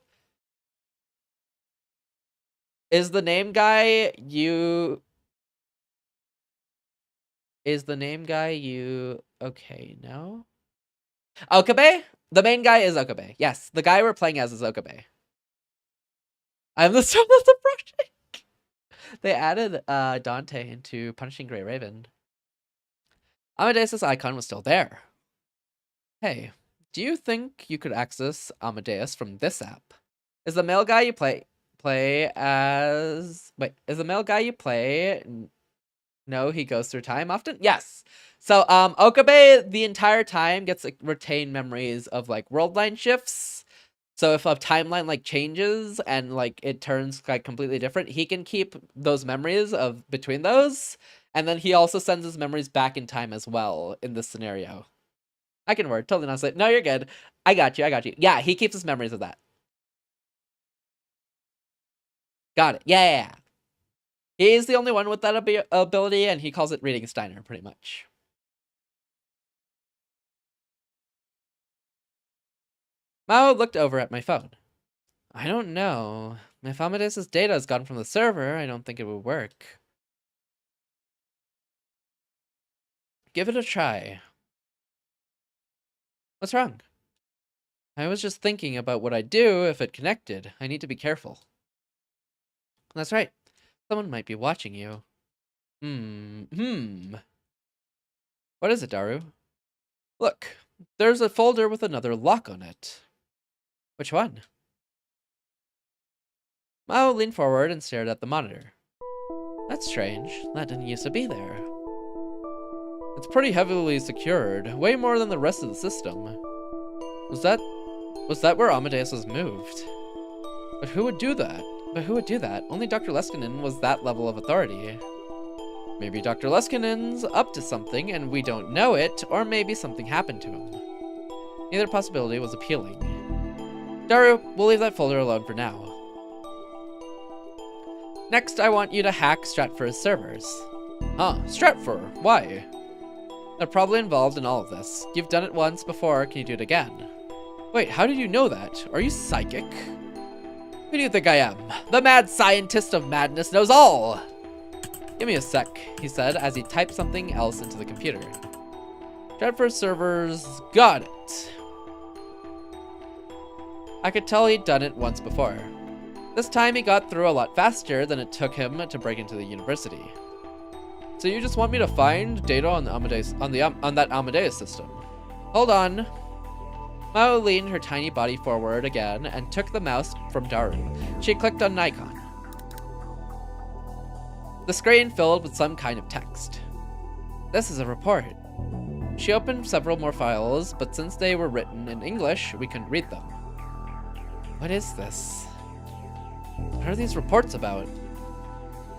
Is the name guy you... Okay, no? Okabe? The main guy is Okabe. Yes, the guy we're playing as is Okabe. I'm the star of the project. They added Dante into Punishing Grey Raven. Amadeus' icon was still there. Hey, do you think you could access Amadeus from this app? Is the male guy you play as... Wait, is the male guy you play... No, he goes through time often? Yes. So, Okabe, the entire time, gets retained memories of, world line shifts. So if a timeline, changes and, it turns, completely different, he can keep those memories of between those. And then he also sends his memories back in time as well in this scenario. I can word, totally not say, no, you're good. I got you. Yeah, he keeps his memories of that. Got it. Yeah. He's the only one with that ability, and he calls it reading Steiner, pretty much. Mao looked over at my phone. I don't know. If Amadeus' data has gone from the server, I don't think it would work. Give it a try. What's wrong? I was just thinking about what I'd do if it connected. I need to be careful. That's right. Someone might be watching you. What is it, Daru? Look, there's a folder with another lock on it. Which one? Mao leaned forward and stared at the monitor. That's strange. That didn't used to be there. It's pretty heavily secured, way more than the rest of the system. Was that where Amadeus was moved? But who would do that? Only Dr. Leskinen was that level of authority. Maybe Dr. Leskinen's up to something and we don't know it, or maybe something happened to him. Neither possibility was appealing. Daru, we'll leave that folder alone for now. Next, I want you to hack Stratfur's servers. Huh, Stratfur, why? They're probably involved in all of this. You've done it once before, can you do it again? Wait, how did you know that? Are you psychic? Who do you think I am? The mad scientist of madness knows all! Give me a sec, he said as he typed something else into the computer. Stratfur's servers, got it. I could tell he'd done it once before. This time he got through a lot faster than it took him to break into the university. So you just want me to find data on that Amadeus system? Hold on. Mao leaned her tiny body forward again and took the mouse from Daru. She clicked on an icon. The screen filled with some kind of text. This is a report. She opened several more files, but since they were written in English, we couldn't read them. What is this? What are these reports about?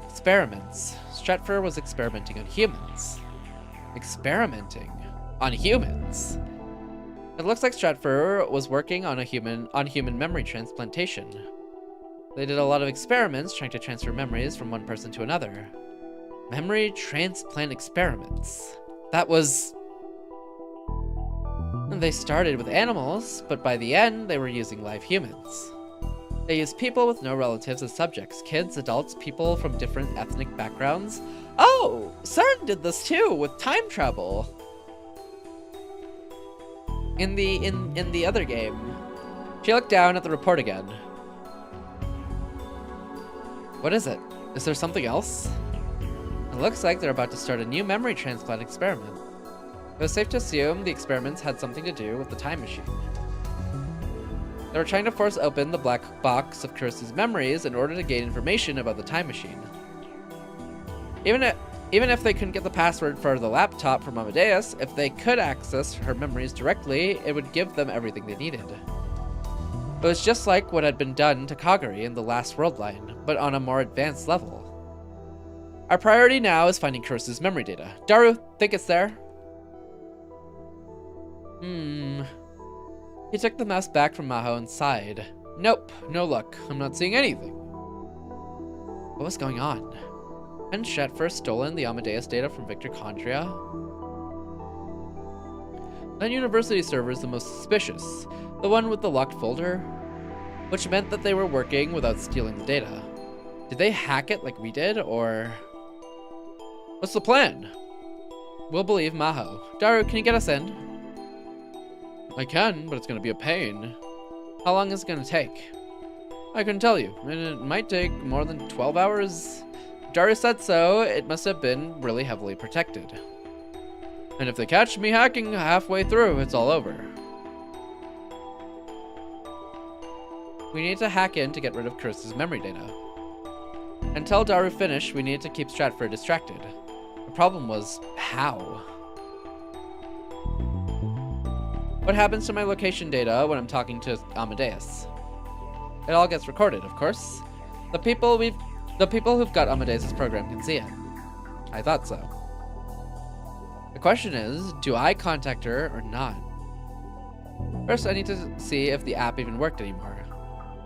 Experiments. Stratfur was experimenting on humans. Experimenting on humans? It looks like Stratfur was working on human memory transplantation. They did a lot of experiments trying to transfer memories from one person to another. Memory transplant experiments. That was... They started with animals, but by the end, they were using live humans. They used people with no relatives as subjects. Kids, adults, people from different ethnic backgrounds. Oh! CERN did this too, with time travel! In the other game. She looked down at the report again. What is it? Is there something else? It looks like they're about to start a new memory transplant experiment. It was safe to assume the experiments had something to do with the time machine. They were trying to force open the black box of Kirsty's memories in order to gain information about the time machine. Even if they couldn't get the password for the laptop from Amadeus, if they could access her memories directly, it would give them everything they needed. It was just like what had been done to Kagari in the last world line, but on a more advanced level. Our priority now is finding Kirsty's memory data. Daru, think it's there? He took the mouse back from Maho and sighed. Nope, no luck. I'm not seeing anything. What was going on? Hadn't Shatfer stolen the Amadeus data from Victor Condria? That university server is the most suspicious. The one with the locked folder? Which meant that they were working without stealing the data. Did they hack it like we did, or... What's the plan? We'll believe Maho. Daru, can you get us in? I can, but it's gonna be a pain. How long is it gonna take? I couldn't tell you, and it might take more than 12 hours. Daru said so, it must have been really heavily protected. And if they catch me hacking halfway through, it's all over. We need to hack in to get rid of Kirsty's memory data. Until Daru finished, we needed to keep Stratford distracted. The problem was, how? What happens to my location data when I'm talking to Amadeus? It all gets recorded, of course. The people who've got Amadeus' program can see it. I thought so. The question is, do I contact her or not? First, I need to see if the app even worked anymore.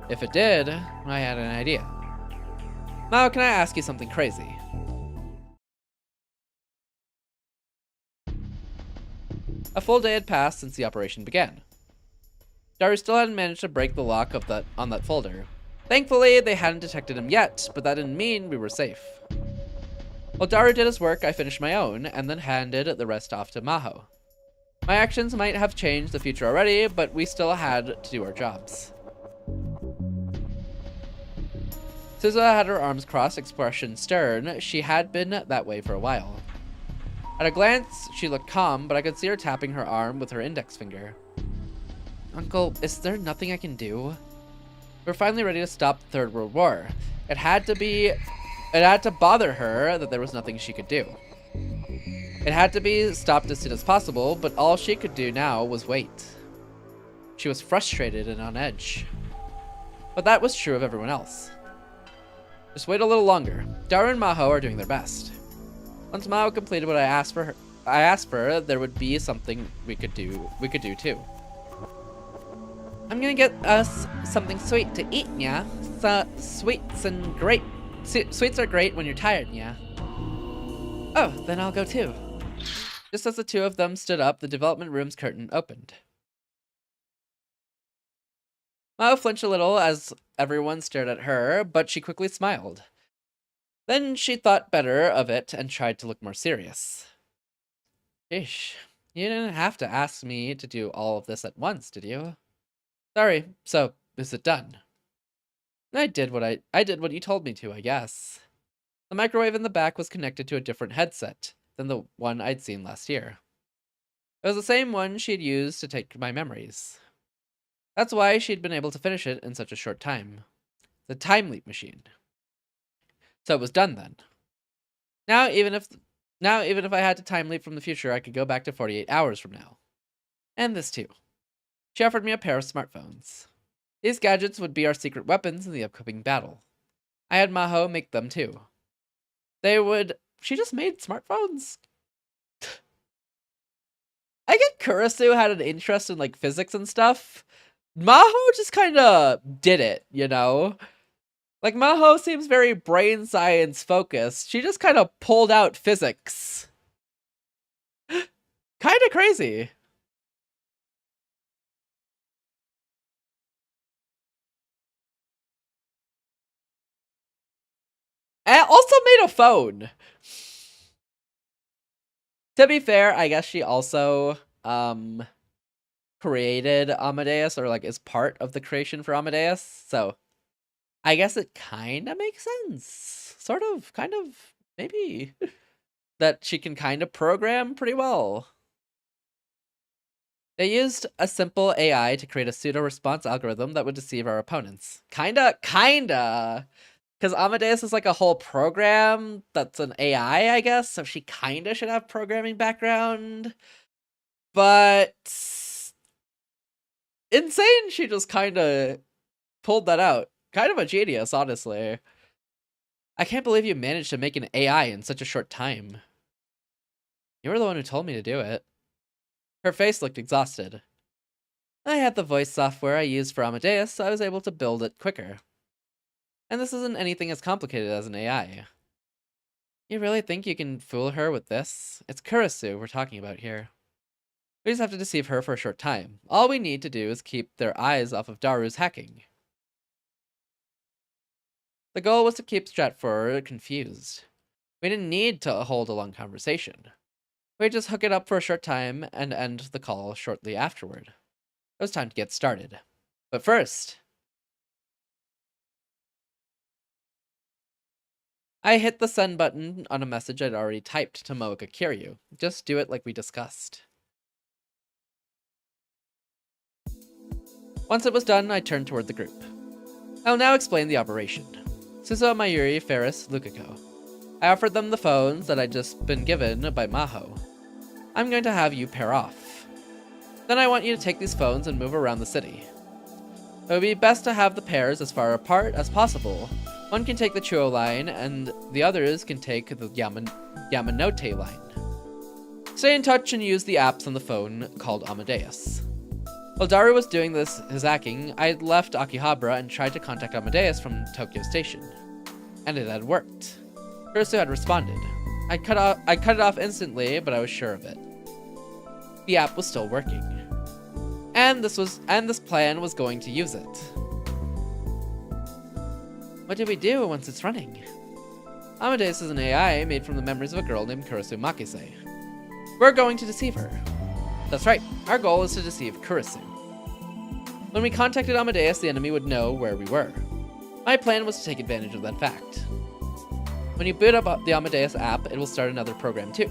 If it did, I had an idea. Now, can I ask you something crazy? A full day had passed since the operation began. Daru still hadn't managed to break the lock on that folder. Thankfully, they hadn't detected him yet, but that didn't mean we were safe. While Daru did his work, I finished my own, and then handed the rest off to Maho. My actions might have changed the future already, but we still had to do our jobs. Suza had her arms crossed, expression stern. She had been that way for a while. At a glance, she looked calm, but I could see her tapping her arm with her index finger. Uncle, is there nothing I can do? We're finally ready to stop the Third World War. It had to bother her that there was nothing she could do. It had to be stopped as soon as possible, but all she could do now was wait. She was frustrated and on edge. But that was true of everyone else. Just wait a little longer. Daru and Maho are doing their best. Once Maho completed what I asked for her, there would be something we could do too. I'm gonna get us something sweet to eat, yeah? Sweets are great when you're tired, yeah? Oh, then I'll go too. Just as the two of them stood up, the development room's curtain opened. Maho flinched a little as everyone stared at her, but she quickly smiled. Then she thought better of it and tried to look more serious. Ish, you didn't have to ask me to do all of this at once, did you? Sorry, so is it done? I did what you told me to, I guess. The microwave in the back was connected to a different headset than the one I'd seen last year. It was the same one she'd used to take my memories. That's why she'd been able to finish it in such a short time. The time leap machine. So it was done then. Now even if I had to time leap from the future, I could go back to 48 hours from now. And this too. She offered me a pair of smartphones. These gadgets would be our secret weapons in the upcoming battle. I had Maho make them too. She just made smartphones? I get Kurisu had an interest in like physics and stuff. Maho just kind of did it, you know? Like, Maho seems very brain science focused. She just kind of pulled out physics. Kind of crazy. And also made a phone. To be fair, I guess she also created Amadeus, or like is part of the creation for Amadeus. So I guess it kind of makes sense. Sort of, kind of, maybe. That she can kind of program pretty well. They used a simple AI to create a pseudo-response algorithm that would deceive our opponents. Kinda. Because Amadeus is like a whole program that's an AI, I guess, so she kinda should have programming background. But insane, she just kinda pulled that out. Kind of a genius, honestly. I can't believe you managed to make an AI in such a short time. You were the one who told me to do it. Her face looked exhausted. I had the voice software I used for Amadeus, so I was able to build it quicker. And this isn't anything as complicated as an AI. You really think you can fool her with this? It's Kurisu we're talking about here. We just have to deceive her for a short time. All we need to do is keep their eyes off of Daru's hacking. The goal was to keep Stratford confused. We didn't need to hold a long conversation. We'd just hook it up for a short time and end the call shortly afterward. It was time to get started. But first, I hit the send button on a message I'd already typed to Moeka Kiryu. Just do it like we discussed. Once it was done, I turned toward the group. I'll now explain the operation. Suzo, Mayuri, Ferris, Lukiko. I offered them the phones that I'd just been given by Maho. I'm going to have you pair off. Then I want you to take these phones and move around the city. It would be best to have the pairs as far apart as possible. One can take the Chuo line, and the others can take the Yamanote line. Stay in touch and use the apps on the phone called Amadeus. While Daru was doing his hacking, I left Akihabara and tried to contact Amadeus from Tokyo Station. And it had worked. Kurisu had responded. I cut it off instantly, but I was sure of it. The app was still working. And this plan was going to use it. What do we do once it's running? Amadeus is an AI made from the memories of a girl named Kurisu Makise. We're going to deceive her. That's right, our goal is to deceive Kurisu. When we contacted Amadeus, the enemy would know where we were. My plan was to take advantage of that fact. When you boot up the Amadeus app, it will start another program too.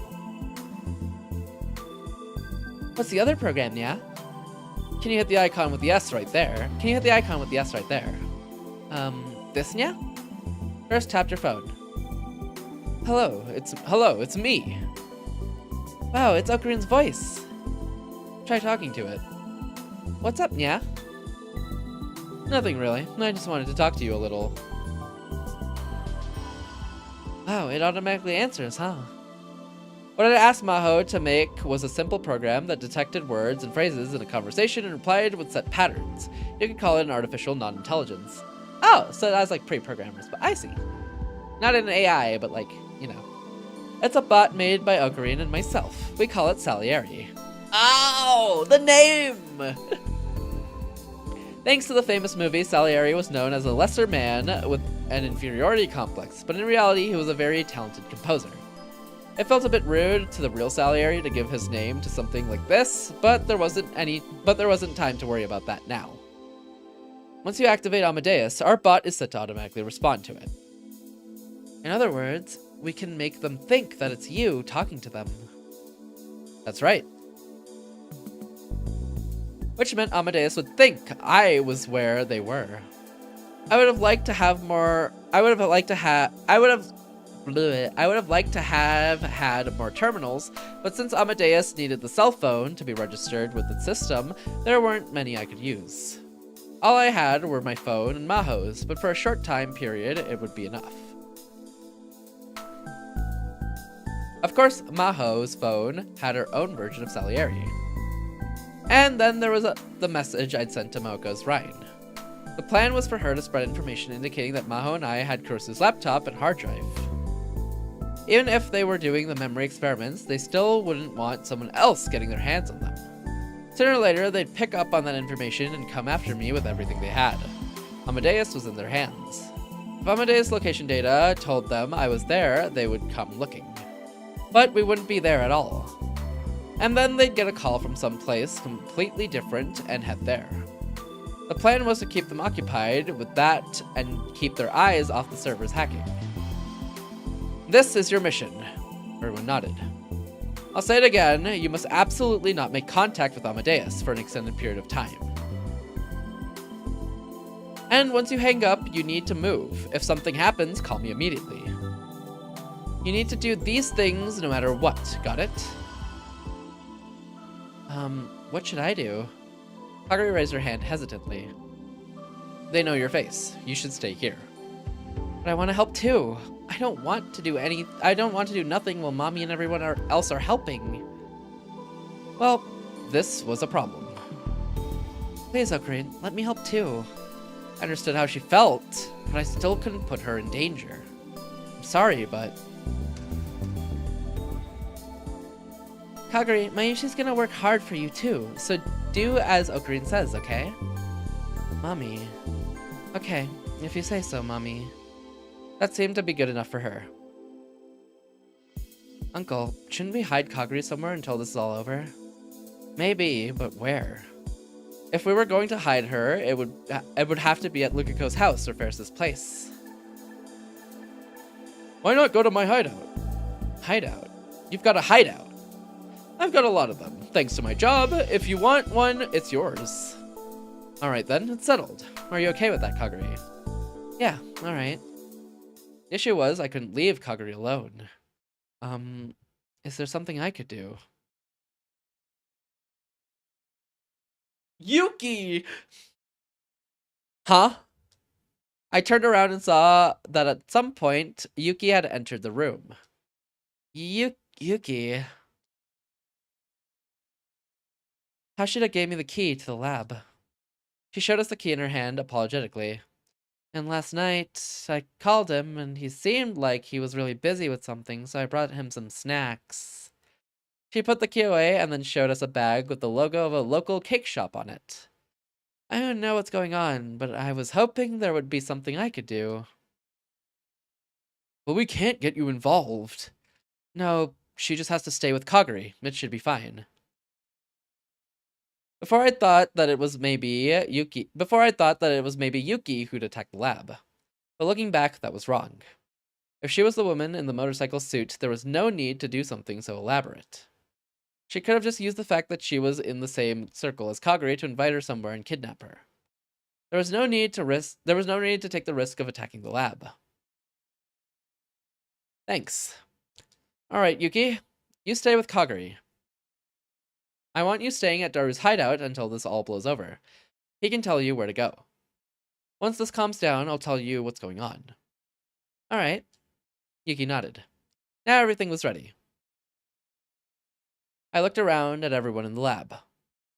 What's the other program, Nya? Can you hit the icon with the S right there? This, Nya? First, tap your phone. Hello, it's me. Wow, it's Okarin's voice. Try talking to it. What's up, Nya? Nothing really. I just wanted to talk to you a little. Wow, it automatically answers, huh? What I asked Maho to make was a simple program that detected words and phrases in a conversation and replied with set patterns. You could call it an artificial non-intelligence. Oh, so it has like pre-programmers, but I see. Not an AI, but like, you know. It's a bot made by Okarin and myself. We call it Salieri. Oh, the name! Thanks to the famous movie, Salieri was known as a lesser man with an inferiority complex, but in reality, he was a very talented composer. It felt a bit rude to the real Salieri to give his name to something like this, but there wasn't time to worry about that now. Once you activate Amadeus, our bot is set to automatically respond to it. In other words, we can make them think that it's you talking to them. That's right. Which meant Amadeus would think I was where they were. I would have liked to have had more terminals, but since Amadeus needed the cell phone to be registered with its system, there weren't many I could use. All I had were my phone and Maho's, but for a short time period, it would be enough. Of course, Maho's phone had her own version of Salieri. And then there was the message I'd sent to Moeka's Ryan. The plan was for her to spread information indicating that Maho and I had Kurisu's laptop and hard drive. Even if they were doing the memory experiments, they still wouldn't want someone else getting their hands on them. Sooner or later, they'd pick up on that information and come after me with everything they had. Amadeus was in their hands. If Amadeus' location data told them I was there, they would come looking. But we wouldn't be there at all. And then they'd get a call from some place completely different and head there. The plan was to keep them occupied with that and keep their eyes off the servers hacking. This is your mission. Everyone nodded. I'll say it again, you must absolutely not make contact with Amadeus for an extended period of time. And once you hang up, you need to move. If something happens, call me immediately. You need to do these things no matter what, got it? What should I do? Kagura raised her hand hesitantly. They know your face. You should stay here. But I want to help too. I don't want to do nothing while Mommy and everyone else are helping. Well, this was a problem. Please, Ocarina, let me help too. I understood how she felt, but I still couldn't put her in danger. I'm sorry, but... Kagura, Mayushi's gonna work hard for you too, so do as Ocarina says, okay? Mommy. Okay, if you say so, Mommy. That seemed to be good enough for her. Uncle, shouldn't we hide Kagura somewhere until this is all over? Maybe, but where? If we were going to hide her, it would have to be at Lukiko's house or Ferris's place. Why not go to my hideout? Hideout? You've got a hideout. I've got a lot of them, thanks to my job. If you want one, it's yours. Alright then, it's settled. Are you okay with that, Kagura? Yeah, alright. The issue was I couldn't leave Kagura alone. Is there something I could do? Yuki! Huh? I turned around and saw that at some point, Yuki had entered the room. Yuki... Hashida gave me the key to the lab. She showed us the key in her hand apologetically. And last night, I called him, and he seemed like he was really busy with something, so I brought him some snacks. She put the key away and then showed us a bag with the logo of a local cake shop on it. I don't know what's going on, but I was hoping there would be something I could do. Well, we can't get you involved. No, she just has to stay with Kagura. It should be fine. Before I thought that it was maybe Yuki who'd attacked the lab. But looking back, that was wrong. If she was the woman in the motorcycle suit, there was no need to do something so elaborate. She could have just used the fact that she was in the same circle as Kagura to invite her somewhere and kidnap her. There was no need to take the risk of attacking the lab. Thanks. Alright, Yuki. You stay with Kagura. I want you staying at Daru's hideout until this all blows over. He can tell you where to go. Once this calms down, I'll tell you what's going on. Alright. Yuki nodded. Now everything was ready. I looked around at everyone in the lab.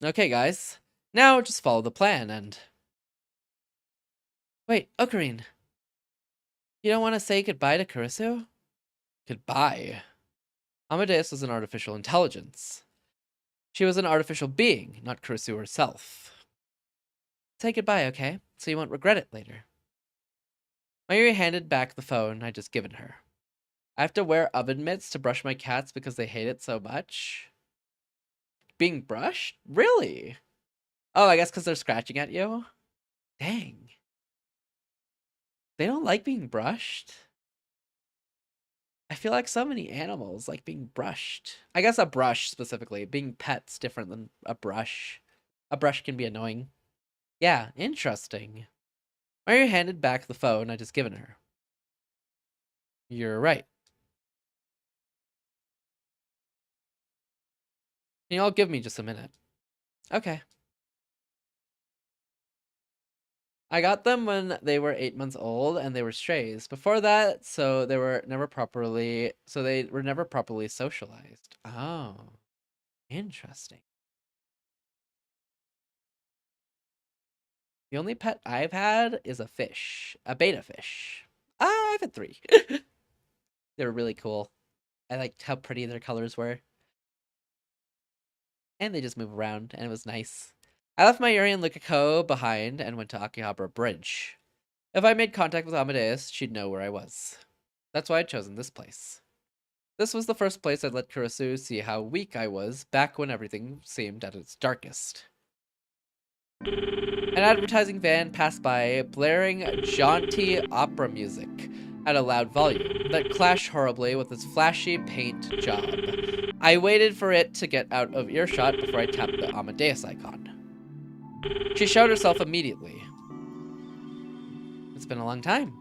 Okay, guys. Now just follow the plan and... Wait, Ocarina. You don't want to say goodbye to Kurisu? Goodbye? Amadeus was an artificial intelligence. She was an artificial being, not Kurisu herself. Say goodbye, okay? So you won't regret it later. Mayuri handed back the phone I'd just given her. I have to wear oven mitts to brush my cats because they hate it so much. Being brushed? Really? Oh, I guess because they're scratching at you? Dang. They don't like being brushed? I feel like so many animals like being brushed. I guess a brush specifically. Being pet's different than a brush. A brush can be annoying. Yeah, interesting. Mario handed back the phone I'd just given her. You're right. Can you all give me just a minute? Okay. I got them when they were 8 months old and they were strays. Before that, they were never properly socialized. Oh, interesting. The only pet I've had is a fish, a betta fish. I've had 3. They were really cool. I liked how pretty their colors were. And they just move around, and it was nice. I left Mayuri and Lukiko behind and went to Akihabara Bridge. If I made contact with Amadeus, she'd know where I was. That's why I'd chosen this place. This was the first place I'd let Kurisu see how weak I was back when everything seemed at its darkest. An advertising van passed by, blaring jaunty opera music at a loud volume that clashed horribly with its flashy paint job. I waited for it to get out of earshot before I tapped the Amadeus icon. She showed herself immediately. It's been a long time.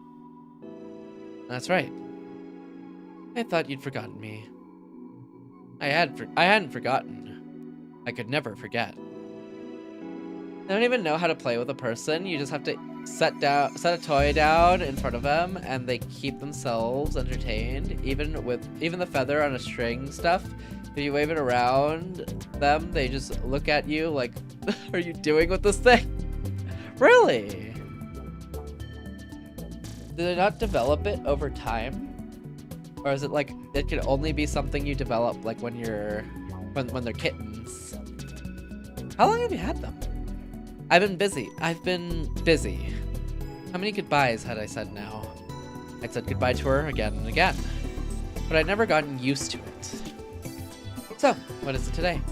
That's right. I thought you'd forgotten me. I hadn't forgotten. I could never forget. I don't even know how to play with a person. You just have to set a toy down in front of them, and they keep themselves entertained. Even the feather on a string stuff, if you wave it around them, they just look at you like, "What are you doing with this thing?" Really? Do they not develop it over time, or is it like it can only be something you develop like when they're kittens? How long have you had them? I've been busy. How many goodbyes had I said now? I'd said goodbye to her again and again, but I'd never gotten used to it. So, what is it today?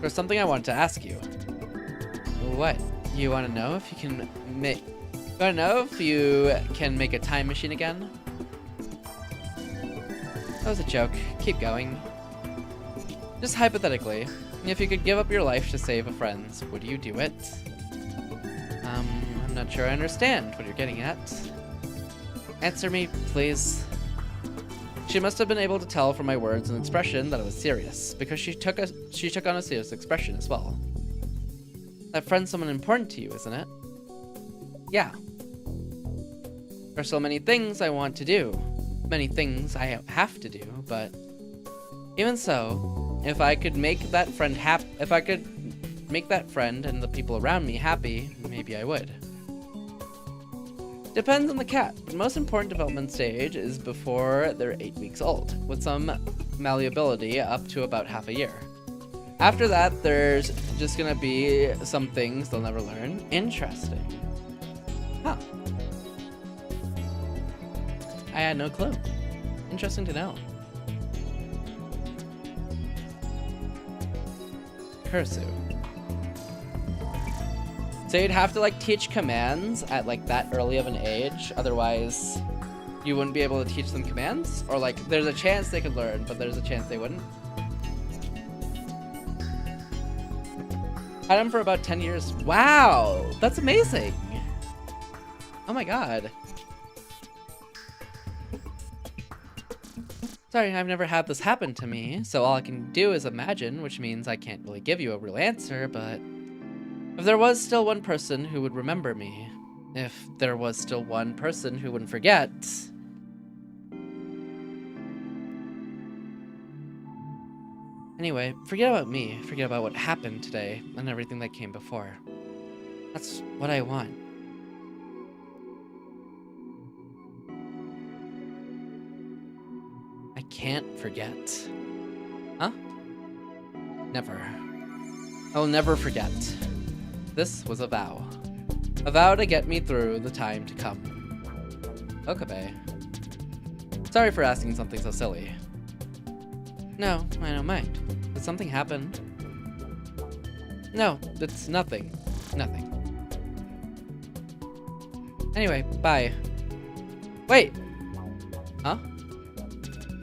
There's something I wanted to ask you. What? You want to know if you can make a time machine again? That was a joke. Keep going. Just hypothetically, if you could give up your life to save a friend's, would you do it? I'm not sure I understand what you're getting at. Answer me, please. She must have been able to tell from my words and expression that I was serious, because she took on a serious expression as well. That friend's someone important to you, isn't it? Yeah. There's so many things I want to do. Many things I have to do, but even so, if I could make that friend and the people around me happy, maybe I would. Depends on the cat, but the most important development stage is before they're 8 weeks old, with some malleability up to about half a year. After that, there's just gonna be some things they'll never learn. Interesting. Huh. I had no clue. Interesting to know. Cursu. So you'd have to like teach commands at like that early of an age, otherwise you wouldn't be able to teach them commands? Or like there's a chance they could learn, but there's a chance they wouldn't? Had him for about 10 years. Wow, that's amazing. Oh my god. Sorry, I've never had this happen to me, so all I can do is imagine, which means I can't really give you a real answer, but if there was still one person who would remember me, if there was still one person who wouldn't forget. Anyway, forget about me, forget about what happened today and everything that came before. That's what I want. I can't forget. Huh? Never. I'll never forget. This was a vow. A vow to get me through the time to come. Okabe. Sorry for asking something so silly. No, I don't mind. Did something happen? No, it's nothing. Nothing. Anyway, bye. Wait! Huh?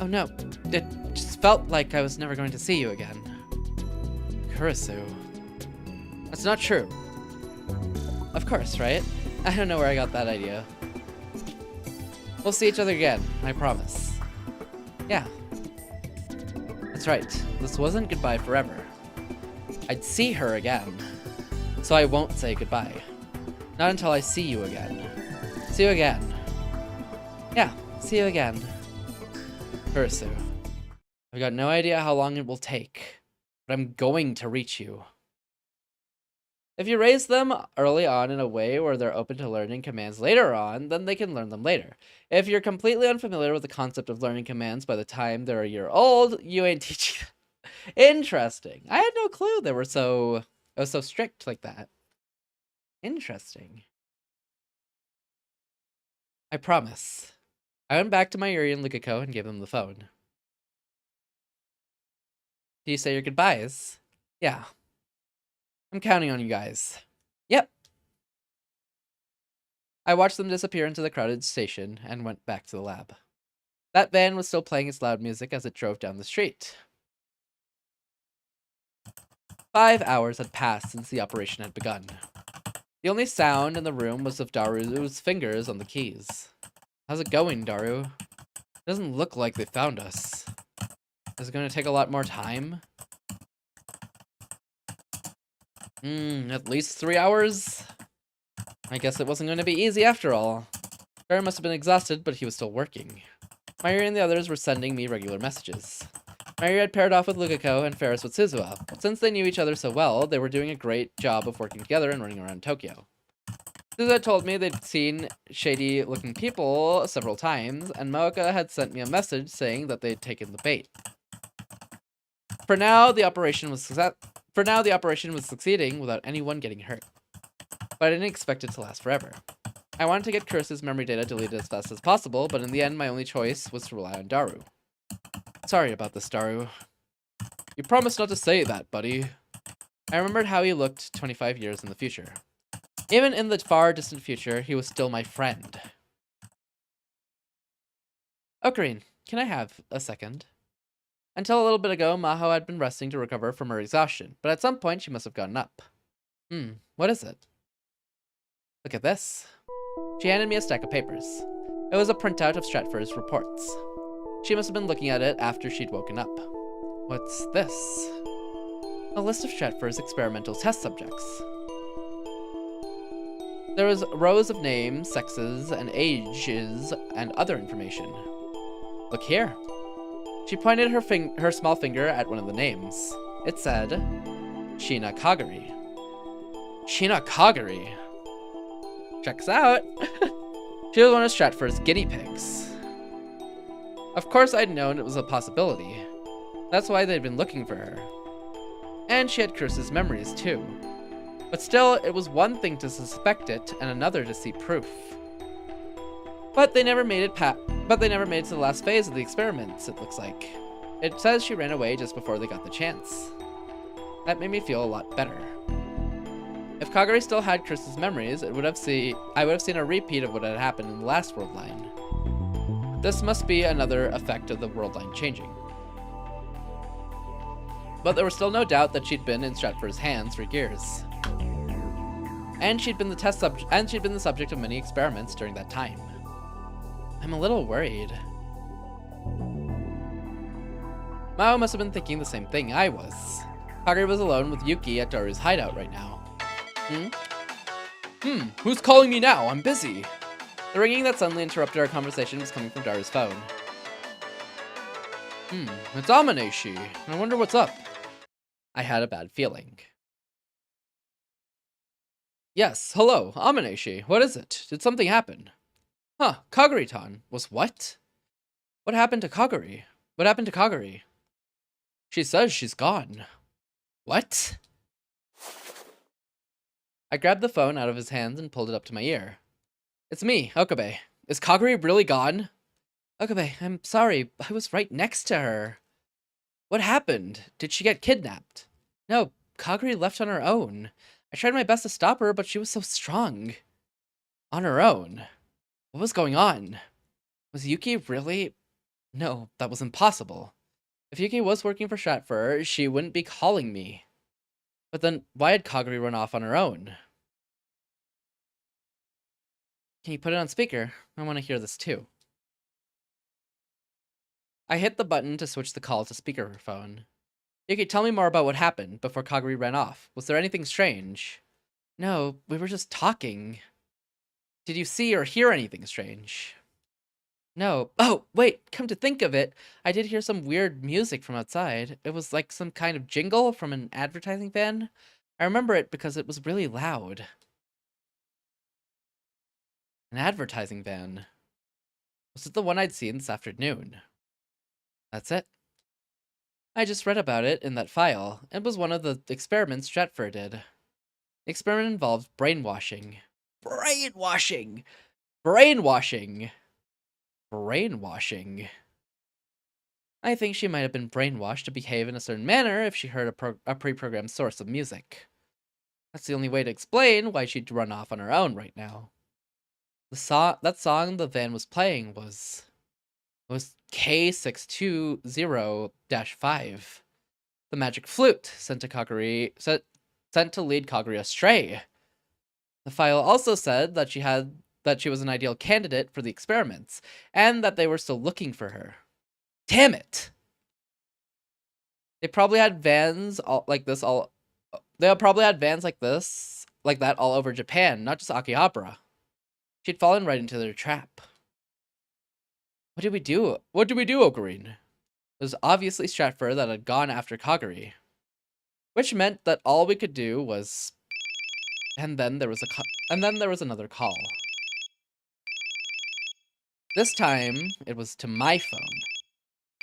Oh no, it just felt like I was never going to see you again. Kurisu. That's not true. Of course, right? I don't know where I got that idea. We'll see each other again, I promise. Yeah. That's right, this wasn't goodbye forever. I'd see her again. So I won't say goodbye. Not until I see you again. See you again. Yeah, see you again. Kurisu. I've got no idea how long it will take, but I'm going to reach you. If you raise them early on in a way where they're open to learning commands later on, then they can learn them later. If you're completely unfamiliar with the concept of learning commands by the time they're a year old, you ain't teaching them. Interesting. I had no clue they were so strict like that. Interesting. I promise. I went back to my Yuri and Lukiko and gave them the phone. Do you say your goodbyes? Yeah. I'm counting on you guys. Yep. I watched them disappear into the crowded station and went back to the lab. That van was still playing its loud music as it drove down the street. 5 hours had passed since the operation had begun. The only sound in the room was of Daru's fingers on the keys. How's it going, Daru? It doesn't look like they found us. Is it going to take a lot more time? At least 3 hours? I guess it wasn't going to be easy after all. Daru must have been exhausted, but he was still working. Mayuri and the others were sending me regular messages. Mayuri had paired off with Lukako and Ferris with Suzuha. Since they knew each other so well, they were doing a great job of working together and running around Tokyo. Suzuha told me they'd seen shady-looking people several times, and Moeka had sent me a message saying that they'd taken the bait. For now, the operation was succeeding without anyone getting hurt. But I didn't expect it to last forever. I wanted to get Kurse's memory data deleted as fast as possible, but in the end, my only choice was to rely on Daru. Sorry about this, Daru. You promised not to say that, buddy. I remembered how he looked 25 years in the future. Even in the far distant future, he was still my friend. Ocarine, can I have a second? Until a little bit ago, Maho had been resting to recover from her exhaustion, but at some point she must have gotten up. What is it? Look at this. She handed me a stack of papers. It was a printout of Stratford's reports. She must have been looking at it after she'd woken up. What's this? A list of Stratford's experimental test subjects. There was rows of names, sexes, and ages, and other information. Look here. She pointed her small finger at one of the names. It said, Shina Kagari. Shina Kagari? Checks out. She was one of Stratford's guinea pigs. Of course I'd known it was a possibility. That's why they'd been looking for her. And she had Kurse's memories too. But still, it was one thing to suspect it and another to see proof. But they never made it to the last phase of the experiments, it looks like. It says she ran away just before they got the chance. That made me feel a lot better. If Kagari still had Kurse's memories, I would have seen a repeat of what had happened in the last world line. This must be another effect of the world line changing. But there was still no doubt that she'd been in Stratford's hands for years. And she'd been the subject of many experiments during that time. I'm a little worried. Mao must have been thinking the same thing I was. Kagari was alone with Yuki at Daru's hideout right now. Who's calling me now? I'm busy. The ringing that suddenly interrupted our conversation was coming from Daru's phone. It's Amaneshi. I wonder what's up. I had a bad feeling. Yes, hello, Amaneshi. What is it? Did something happen? Kagari-tan. Was what? What happened to Kagari? What happened to Kagari? She says she's gone. What? I grabbed the phone out of his hands and pulled it up to my ear. It's me, Okabe. Is Kagari really gone? Okabe, I'm sorry. I was right next to her. What happened? Did she get kidnapped? No, Kagari left on her own. I tried my best to stop her, but she was so strong. On her own? What was going on? Was Yuki really? No, that was impossible. If Yuki was working for Stratford, she wouldn't be calling me. But then, why had Kagari run off on her own? Can you put it on speaker? I want to hear this too. I hit the button to switch the call to speakerphone. Yuki, tell me more about what happened before Kagari ran off. Was there anything strange? No, we were just talking. Did you see or hear anything strange? No. Oh, wait, come to think of it, I did hear some weird music from outside. It was like some kind of jingle from an advertising van. I remember it because it was really loud. An advertising van. Was it the one I'd seen this afternoon? That's it. I just read about it in that file. It was one of the experiments Stratford did. The experiment involved brainwashing. Brainwashing! Brainwashing! Brainwashing. I think she might have been brainwashed to behave in a certain manner if she heard a pre-programmed source of music. That's the only way to explain why she'd run off on her own right now. That song the van was playing was K620-5. The magic flute sent to lead Kaguri astray. The file also said that she was an ideal candidate for the experiments, and that they were still looking for her. Damn it! They probably had vans like that all over Japan, not just Akihabara. She'd fallen right into their trap. What did we do? Ocarine? It was obviously Stratford that had gone after Kaguri, which meant that all we could do was. And then there was another call. This time, it was to my phone.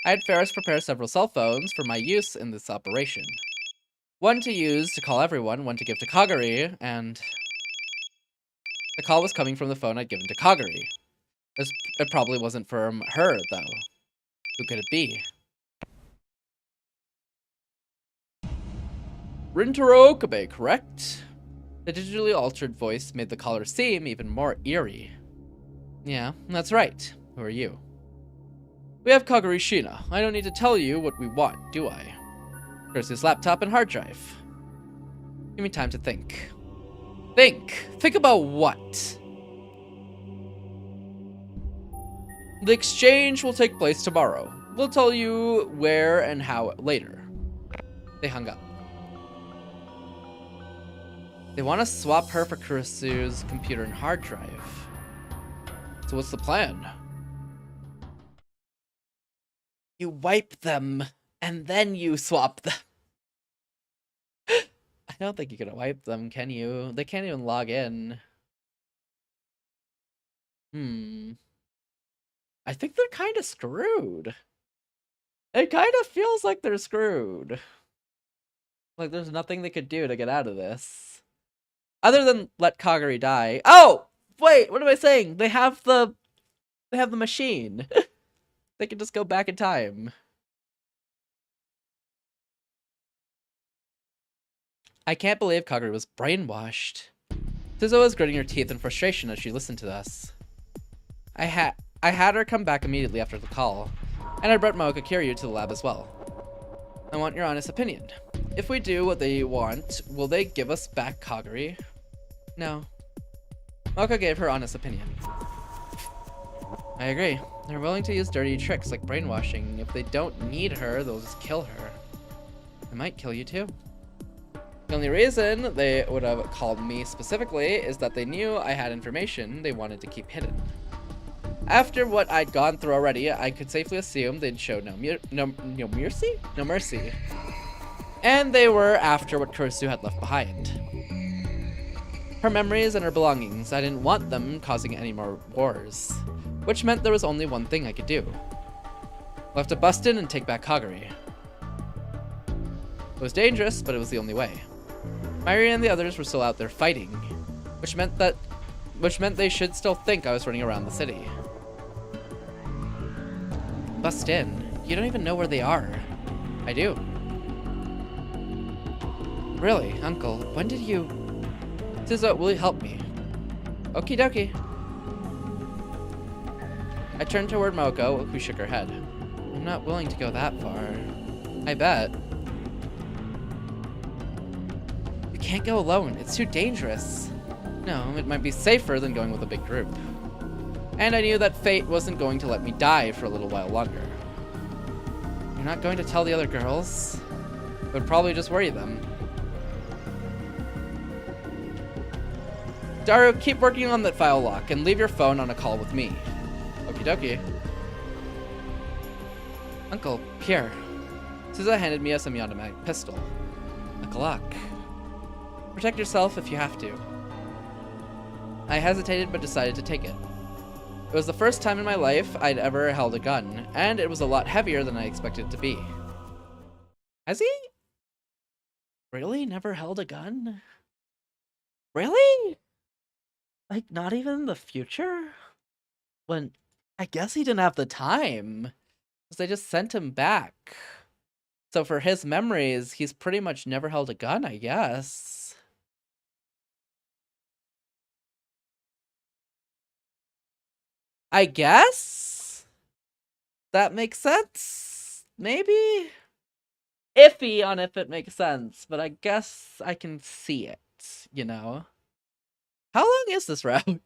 I had Ferris prepare several cell phones for my use in this operation. One to use to call everyone, one to give to Kaguri, and the call was coming from the phone I'd given to Kaguri. It probably wasn't from her, though. Who could it be? Rintaro Okabe, correct? The digitally altered voice made the caller seem even more eerie. Yeah, that's right. Who are you? We have Kaguri Shina. I don't need to tell you what we want, do I? There's his laptop and hard drive. Give me time to think. Think about what? The exchange will take place tomorrow. We'll tell you where and how later. They hung up. They want to swap her for Kurisu's computer and hard drive. So what's the plan? You wipe them, and then you swap them. I don't think you can wipe them, can you? They can't even log in. I think they're kind of screwed. It kind of feels like they're screwed. Like there's nothing they could do to get out of this. Other than let Kaguri die. Oh! Wait, what am I saying? They have the machine. They can just go back in time. I can't believe Kaguri was brainwashed. Suzo was gritting her teeth in frustration as she listened to us. I had her come back immediately after the call, and I brought Maoka Kiryu to the lab as well. I want your honest opinion. If we do what they want, will they give us back Kaguri? No. Maoka gave her honest opinion. I agree. They're willing to use dirty tricks like brainwashing. If they don't need her, they'll just kill her. They might kill you too. The only reason they would have called me specifically is that they knew I had information they wanted to keep hidden. After what I'd gone through already, I could safely assume they'd show no mercy. And they were after what Kurisu had left behind. Her memories and her belongings. I didn't want them causing any more wars, which meant there was only one thing I could do. I'll have to bust in and take back Kaguri. It was dangerous, but it was the only way. Mairi and the others were still out there fighting, which meant they should still think I was running around the city. Bust in? You don't even know where they are. I do. Really, Uncle, when did you... Suzo, will you help me? Okie dokie. I turned toward Maoka, who shook her head. I'm not willing to go that far. I bet. You can't go alone. It's too dangerous. No, it might be safer than going with a big group. And I knew that fate wasn't going to let me die for a little while longer. You're not going to tell the other girls? It would probably just worry them. Daru, keep working on that file lock and leave your phone on a call with me. Okie dokie. Uncle, here. Suza handed me a semi-automatic pistol. A Glock. Protect yourself if you have to. I hesitated but decided to take it. It was the first time in my life I'd ever held a gun, and it was a lot heavier than I expected it to be. Has he really never held a gun? Really? Like, not even in the future? When, I guess he didn't have the time, because they just sent him back. So for his memories, he's pretty much never held a gun, I guess. I guess that makes sense. Maybe iffy on if it makes sense, but I guess I can see it, you know? How long is this route?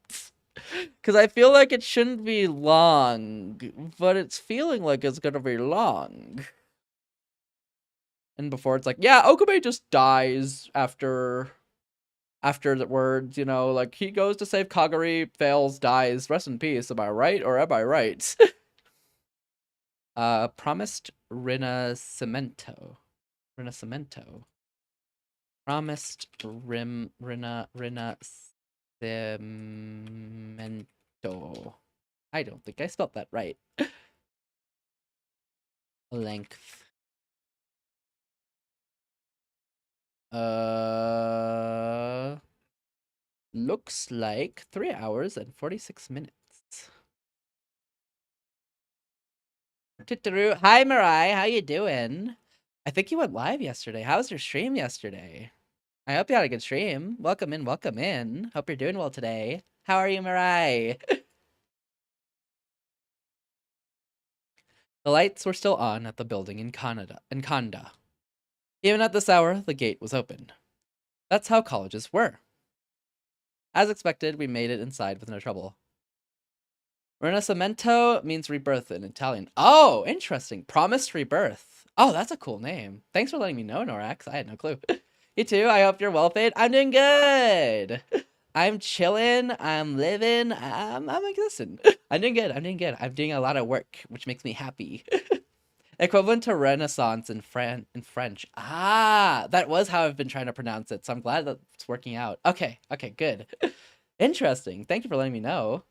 Because I feel like it shouldn't be long, but it's feeling like it's gonna be long. And before it's like, yeah, Okabe just dies after the words, you know, like he goes to save Kagari, fails, dies, rest in peace. Am I right or am I right? Promised Rinascimento. Promised Rinascimento. I don't think I spelled that right. Length. Looks like 3 hours and 46 minutes. Titaru. Hi, Mirai. How you doing? I think you went live yesterday. How was your stream yesterday? I hope you had a good stream. Welcome in, welcome in. Hope you're doing well today. How are you, Mirai? The lights were still on at the building in Kanda. Even at this hour, the gate was open. That's how colleges were. As expected, we made it inside with no trouble. Rinascimento means rebirth in Italian. Oh, interesting. Promised rebirth. Oh, that's a cool name. Thanks for letting me know, Norax. I had no clue. You too. I hope you're well, Fade. I'm doing good. I'm chilling. I'm living. I'm existing. I'm doing good. I'm doing a lot of work, which makes me happy. Equivalent to Renaissance in French. Ah, that was how I've been trying to pronounce it, so I'm glad that it's working out. Okay, good. Interesting. Thank you for letting me know.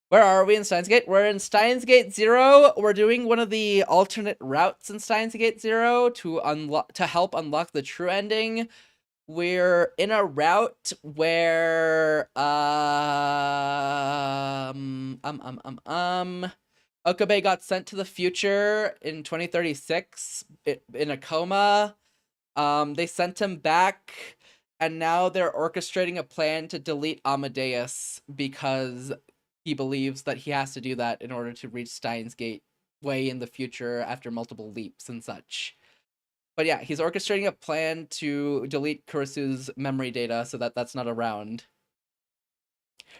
Where are we in Steins Gate? We're in Steins Gate 0. We're doing one of the alternate routes in Steins Gate 0 to help unlock the true ending. We're in a route where Okabe got sent to the future in 2036 in a coma. They sent him back, and now they're orchestrating a plan to delete Amadeus because he believes that he has to do that in order to reach Steins Gate way in the future after multiple leaps and such. But yeah, he's orchestrating a plan to delete Kurisu's memory data so that that's not around.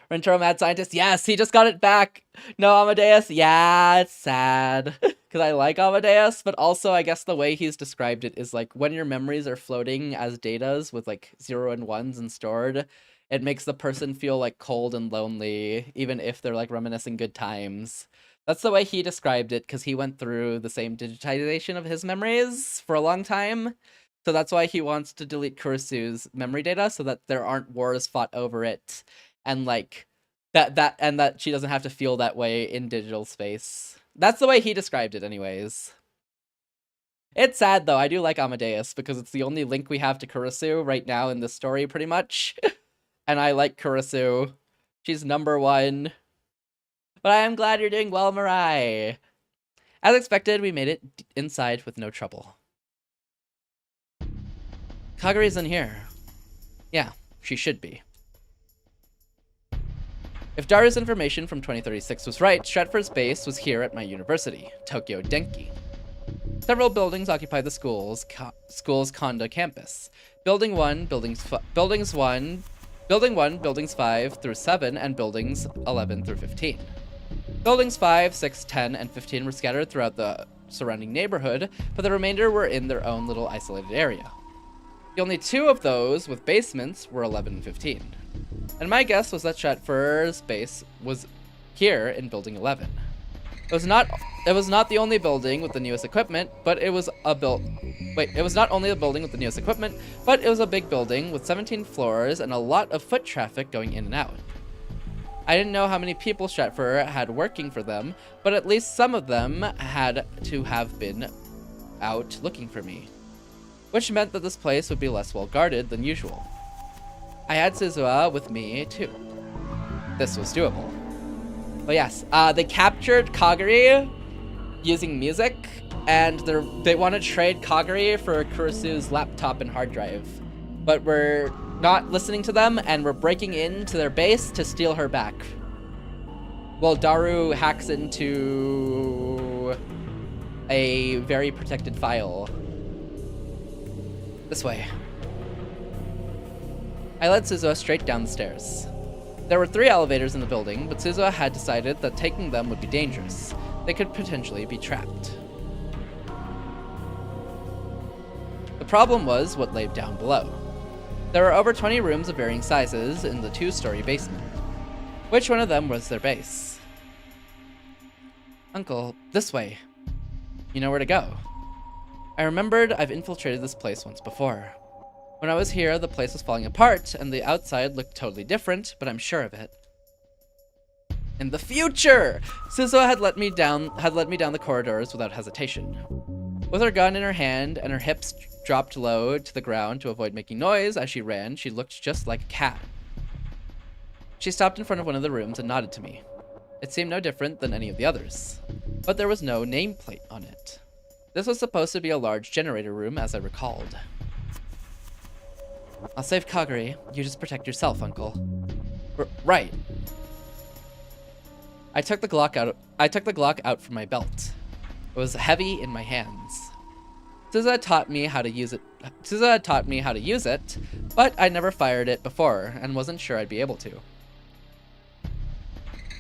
Rentaro Mad Scientist, yes, he just got it back. No Amadeus, yeah, it's sad. Because I like Amadeus, but also I guess the way he's described it is like when your memories are floating as datas with like 0 and 1s and stored, it makes the person feel like cold and lonely, even if they're like reminiscing good times. That's the way he described it, because he went through the same digitization of his memories for a long time. So that's why he wants to delete Kurisu's memory data so that there aren't wars fought over it. And like that she doesn't have to feel that way in digital space. That's the way he described it anyways. It's sad though. I do like Amadeus because it's the only link we have to Kurisu right now in this story pretty much. And I like Kurisu. She's #1. But I am glad you're doing well, Mirai. As expected, we made it inside with no trouble. Kagari's in here. Yeah, she should be. If Dara's information from 2036 was right, Stratford's base was here at my university, Tokyo Denki. Several buildings occupy the school's Kanda campus. Building 1, buildings 5 through 7, and buildings 11 through 15. Buildings 5, 6, 10, and 15 were scattered throughout the surrounding neighborhood, but the remainder were in their own little isolated area. The only 2 of those with basements were 11 and 15. And my guess was that Stratford's base was here in building 11. It was not the only building with the newest equipment, but it was it was not only a building with the newest equipment, but it was a big building with 17 floors and a lot of foot traffic going in and out. I didn't know how many people Stratford had working for them, but at least some of them had to have been out looking for me, which meant that this place would be less well guarded than usual. I had Suzuha with me too. This was doable. But yes, they captured Kagari using music, and they want to trade Kagari for Kurisu's laptop and hard drive. But we're not listening to them, and we're breaking into their base to steal her back. Well, Daru hacks into a very protected file. This way. I led Suzuha straight down the stairs. There were 3 elevators in the building, but Suzuha had decided that taking them would be dangerous. They could potentially be trapped. The problem was what lay down below. There were over 20 rooms of varying sizes in the 2-story basement. Which one of them was their base? Uncle, this way. You know where to go. I remembered I've infiltrated this place once before. When I was here, the place was falling apart, and the outside looked totally different, but I'm sure of it. In the future! Suzuha had led me down the corridors without hesitation. With her gun in her hand and her hips dropped low to the ground to avoid making noise as she ran, she looked just like a cat. She stopped in front of one of the rooms and nodded to me. It seemed no different than any of the others, but there was no nameplate on it. This was supposed to be a large generator room, as I recalled. I'll save Kagari. You just protect yourself, Uncle. Right. I took the Glock out from my belt. It was heavy in my hands. Suzuha taught me how to use it. But I never fired it before and wasn't sure I'd be able to.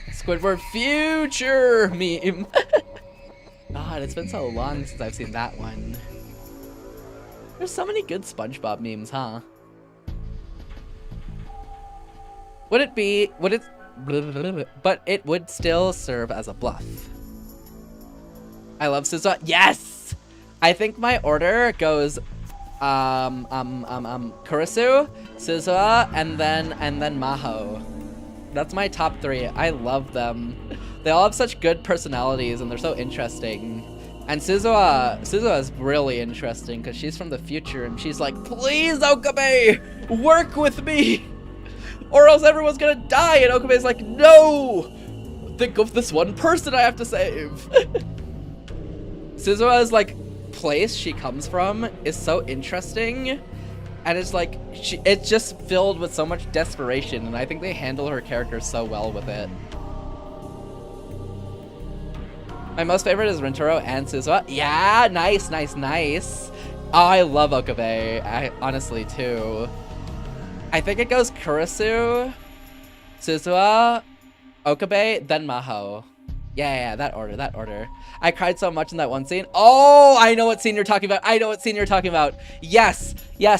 Squidward future meme. God, it's been so long since I've seen that one. There's so many good SpongeBob memes, huh? But it would still serve as a bluff. I love Suzuha. Yes! I think my order goes Kurisu, Suzuha, and then Maho. That's my top 3. I love them. They all have such good personalities and they're so interesting. And Suzuha is really interesting because she's from the future and she's like, please, Okabe, work with me, or else everyone's gonna die. And Okabe's like, no, think of this one person I have to save. Suzuha's like place she comes from is so interesting, and it's like it's just filled with so much desperation, and I think they handle her character so well with it. My most favorite is Rintaro and Suzuha. Yeah, nice. Oh, I love Okabe, honestly, too. I think it goes Kurisu, Suzuha, Okabe, then Maho. Yeah, that order. I cried so much in that one scene. Oh, I know what scene you're talking about. Yes,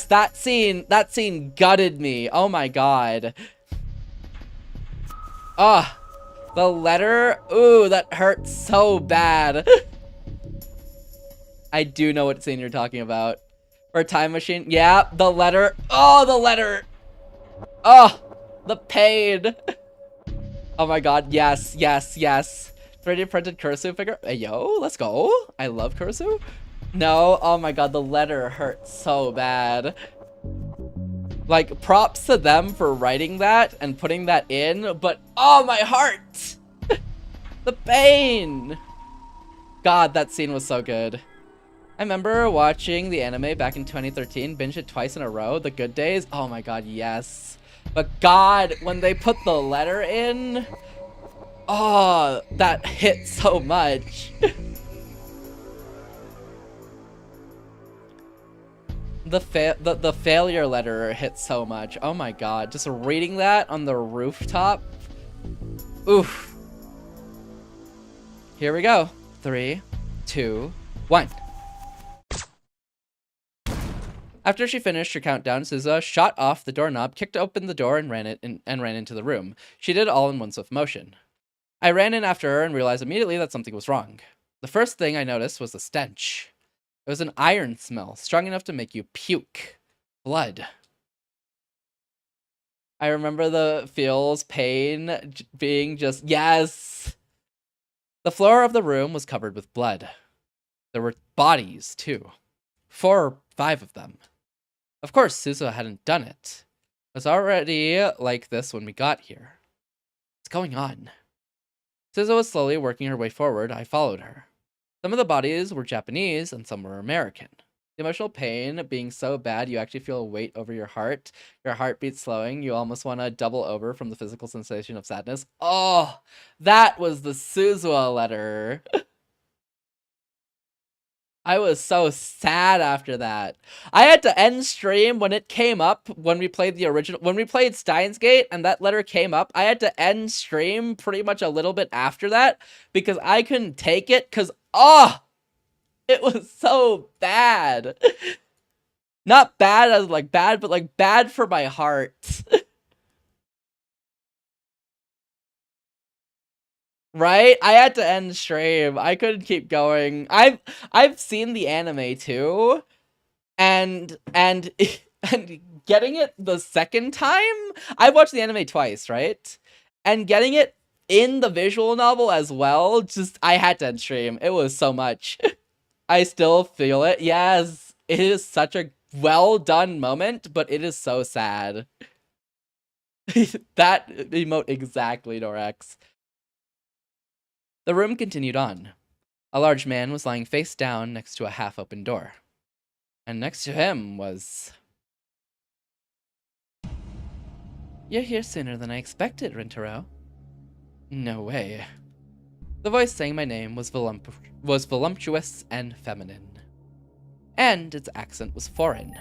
that scene gutted me. Oh my god. Oh, the letter. Ooh, that hurt so bad. I do know what scene you're talking about. Or Time Machine. Yeah, the letter. Oh, the letter. Oh, the pain. Oh my god, yes. 3D printed Kurisu figure. Hey, yo, let's go. I love Kurisu. No, oh my god, the letter hurt so bad. Like, props to them for writing that and putting that in, but oh, my heart. The pain. God, that scene was so good. I remember watching the anime back in 2013, binged it twice in a row, The Good Days. Oh my god, yes. But god, when they put the letter in, oh, that hit so much. The failure letter hit so much. Oh my god, just reading that on the rooftop. Oof. Here we go. 3, 2, 1. After she finished her countdown, Suzuha shot off the doorknob, kicked open the door, and ran into the room. She did it all in one swift motion. I ran in after her and realized immediately that something was wrong. The first thing I noticed was the stench. It was an iron smell, strong enough to make you puke. Blood. I remember the feels, pain, being just, yes! The floor of the room was covered with blood. There were bodies, too. 4 or 5 of them. Of course, Suzuha hadn't done it. It was already like this when we got here. What's going on? Suzuha was slowly working her way forward. I followed her. Some of the bodies were Japanese and some were American. The emotional pain being so bad you actually feel a weight over your heart. Your heartbeat slowing. You almost want to double over from the physical sensation of sadness. Oh, that was the Suzuha letter. I was so sad after that. I had to end stream when it came up, when we played when we played Steins Gate and that letter came up. I had to end stream pretty much a little bit after that because I couldn't take it because, it was so bad. Not bad as like bad, but like bad for my heart. Right? I had to end stream. I couldn't keep going. I've seen the anime too. And and getting it the second time, I watched the anime twice, right? And getting it in the visual novel as well, just I had to end stream. It was so much. I still feel it. Yes, it is such a well done moment, but it is so sad. That emote exactly, Norex. The room continued on. A large man was lying face down next to a half-open door. And next to him was... You're here sooner than I expected, Rintaro. No way. The voice saying my name was voluptuous and feminine. And its accent was foreign.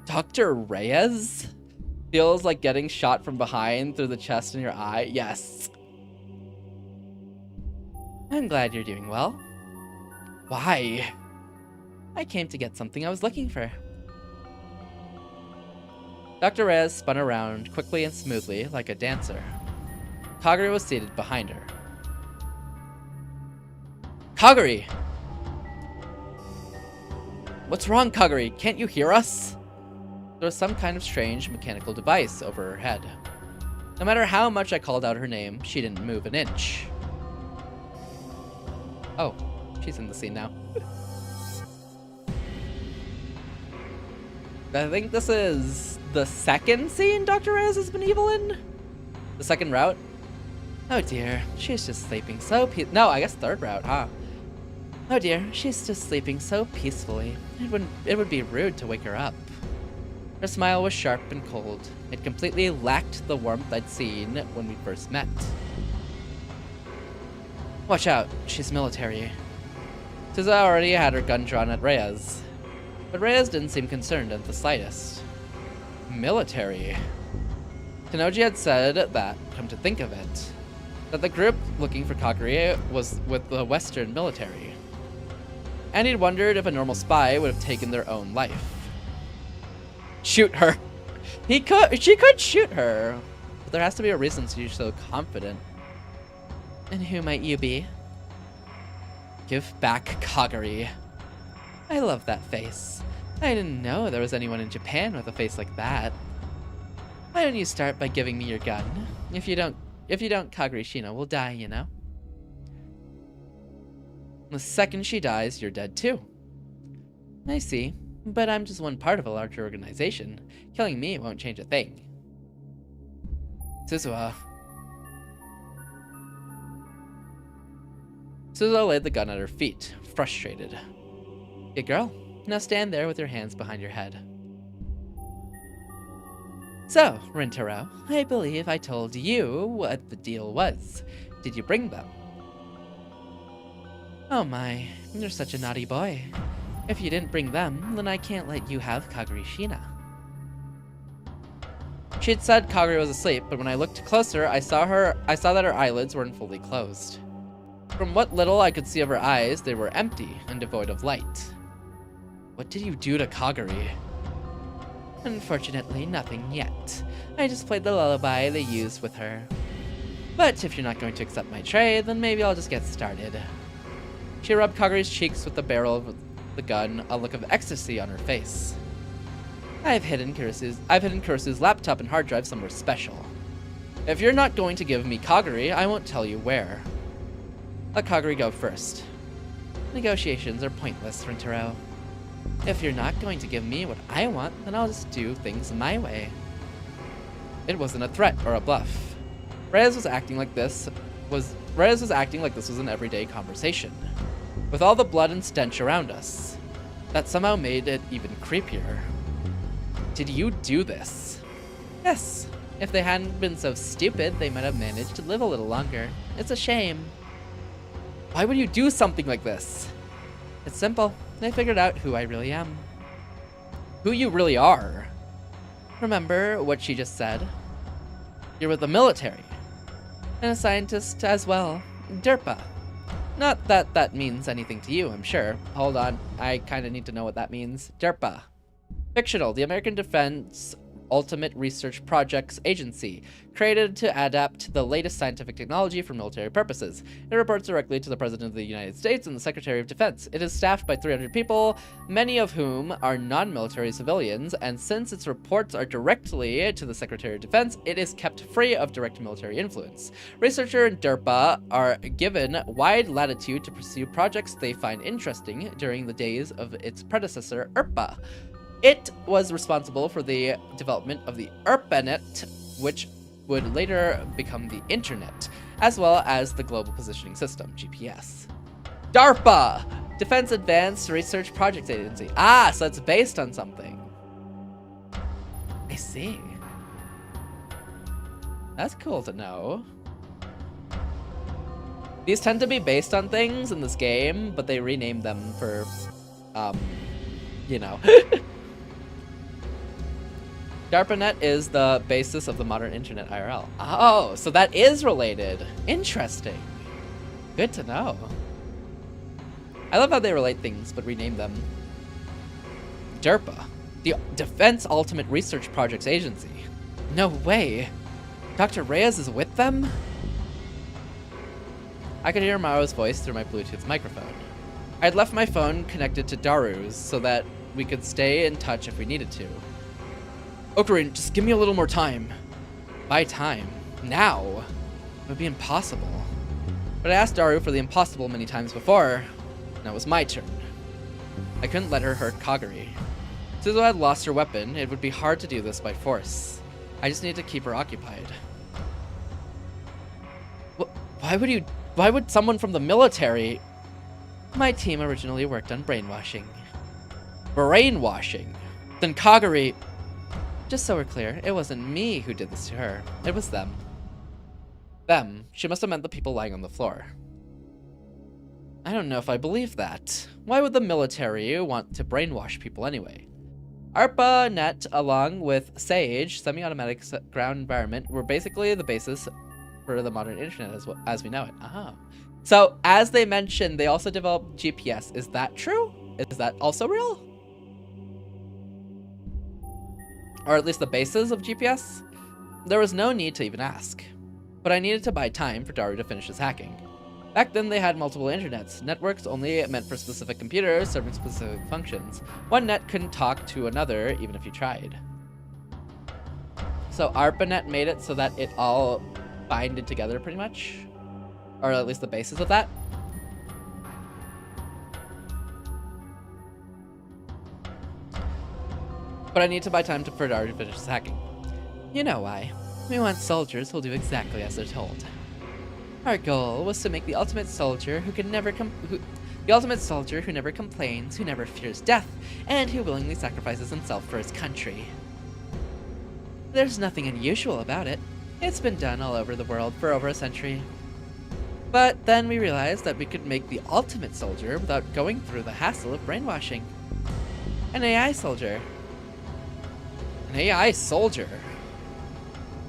Dr. Reyes? Feels like getting shot from behind through the chest in your eye. Yes. I'm glad you're doing well. Why? I came to get something I was looking for. Dr. Reyes spun around quickly and smoothly like a dancer. Kaguri was seated behind her. Kaguri! What's wrong, Kaguri? Can't you hear us? There was some kind of strange mechanical device over her head. No matter how much I called out her name, she didn't move an inch. Oh, she's in the scene now. I think this is the second scene Dr. Reyes has been evil in? The second route? Oh dear, she's just sleeping so No, I guess third route, huh? Oh dear, she's just sleeping so peacefully. It would be rude to wake her up. Her smile was sharp and cold. It completely lacked the warmth I'd seen when we first met. Watch out, she's military. Suzuha already had her gun drawn at Reyes. But Reyes didn't seem concerned at the slightest. Military. Tanoji had said that, come to think of it, that the group looking for Kaguri was with the Western military. And he'd wondered if a normal spy would have taken their own life. Shoot her. She could shoot her. But there has to be a reason to be so confident. And who might you be? Give back Kaguri. I love that face. I didn't know there was anyone in Japan with a face like that. Why don't you start by giving me your gun? If you don't, Kaguri Shino will die, you know? The second she dies, you're dead too. I see. But I'm just one part of a larger organization. Killing me won't change a thing. Suzuha. Suzuha laid the gun at her feet, frustrated. Good girl. Now stand there with your hands behind your head. So, Rintaro, I believe I told you what the deal was. Did you bring them? Oh my, you're such a naughty boy. If you didn't bring them, then I can't let you have Kaguri Shina. She had said Kaguri was asleep, but when I looked closer, I saw that her eyelids weren't fully closed. From what little I could see of her eyes, they were empty and devoid of light. What did you do to Kaguri? Unfortunately, nothing yet. I just played the lullaby they used with her. But if you're not going to accept my trade, then maybe I'll just get started. She rubbed Kaguri's cheeks with the barrel of the gun, a look of ecstasy on her face. I've hidden Kurisu's laptop and hard drive somewhere special. If you're not going to give me Kaguri, I won't tell you where. Let Kaguri go first. Negotiations are pointless, Rintaro. If you're not going to give me what I want, then I'll just do things my way. It wasn't a threat or a bluff. Reyes was acting like this was an everyday conversation. with all the blood and stench around us. That somehow made it even creepier. Did you do this? Yes. If they hadn't been so stupid, they might have managed to live a little longer. It's a shame. Why would you do something like this? It's simple. They figured out who I really am. Who you really are. Remember what she just said? You're with the military. And a scientist as well. Derpa. Not that that means anything to you, I'm sure. Hold on, I kind of need to know what that means. DARPA. Fictional, the American Defense Ultimate Research Projects Agency, created to adapt the latest scientific technology for military purposes. It reports directly to the President of the United States and the Secretary of Defense. It is staffed by 300 people, many of whom are non-military civilians, and since its reports are directly to the Secretary of Defense, it is kept free of direct military influence. Researchers in DARPA are given wide latitude to pursue projects they find interesting during the days of its predecessor, ERPA. It was responsible for the development of the ARPANET, which would later become the Internet, as well as the Global Positioning System, GPS. DARPA! Defense Advanced Research Projects Agency. Ah, so it's based on something. I see. That's cool to know. These tend to be based on things in this game, but they rename them for, you know. DARPANET is the basis of the modern internet IRL. Oh, so that is related. Interesting. Good to know. I love how they relate things, but rename them. DARPA, the Defense Ultimate Research Projects Agency. No way. Dr. Reyes is with them? I could hear Maro's voice through my Bluetooth microphone. I'd left my phone connected to Daru's so that we could stay in touch if we needed to. Ocarina, just give me a little more time. By time. Now. It would be impossible. But I asked Daru for the impossible many times before. Now it was my turn. I couldn't let her hurt Kagari. Suzu had lost her weapon. It would be hard to do this by force. I just needed to keep her occupied. Why would someone from the military? My team originally worked on brainwashing. Brainwashing? Then Kagari... Just so we're clear, it wasn't me who did this to her. It was them. Them. She must have meant the people lying on the floor. I don't know if I believe that. Why would the military want to brainwash people anyway? ARPANET, along with SAGE, semi-automatic ground environment, were basically the basis for the modern internet as we know it. Ah. So, as they mentioned, they also developed GPS. Is that true? Is that also real? Or at least the basis of GPS? There was no need to even ask. But I needed to buy time for Daru to finish his hacking. Back then they had multiple internets, networks only meant for specific computers serving specific functions. One net couldn't talk to another even if you tried. So ARPANET made it so that it all binded together pretty much? Or at least the basis of that? But I need to buy time for Daru to finish his hacking. You know why. We want soldiers who'll do exactly as they're told. Our goal was to make the ultimate soldier who never complains, who never fears death, and who willingly sacrifices himself for his country. There's nothing unusual about it. It's been done all over the world for over a century. But then we realized that we could make the ultimate soldier without going through the hassle of brainwashing. An AI soldier. An AI soldier?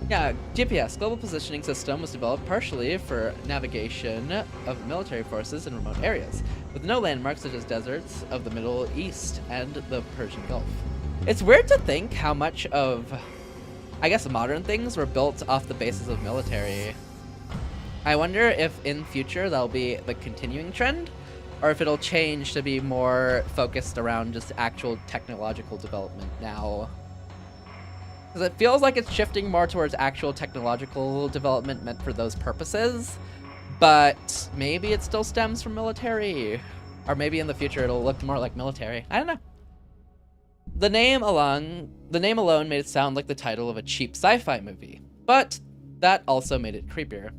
Yeah, GPS, Global Positioning System, was developed partially for navigation of military forces in remote areas, with no landmarks such as deserts of the Middle East and the Persian Gulf. It's weird to think how much of, I guess, modern things were built off the basis of military. I wonder if in future that'll be the continuing trend, or if it'll change to be more focused around just actual technological development now. Because it feels like it's shifting more towards actual technological development meant for those purposes, but maybe it still stems from military. Or maybe in the future it'll look more like military. I don't know. The name alone made it sound like the title of a cheap sci-fi movie, but that also made it creepier.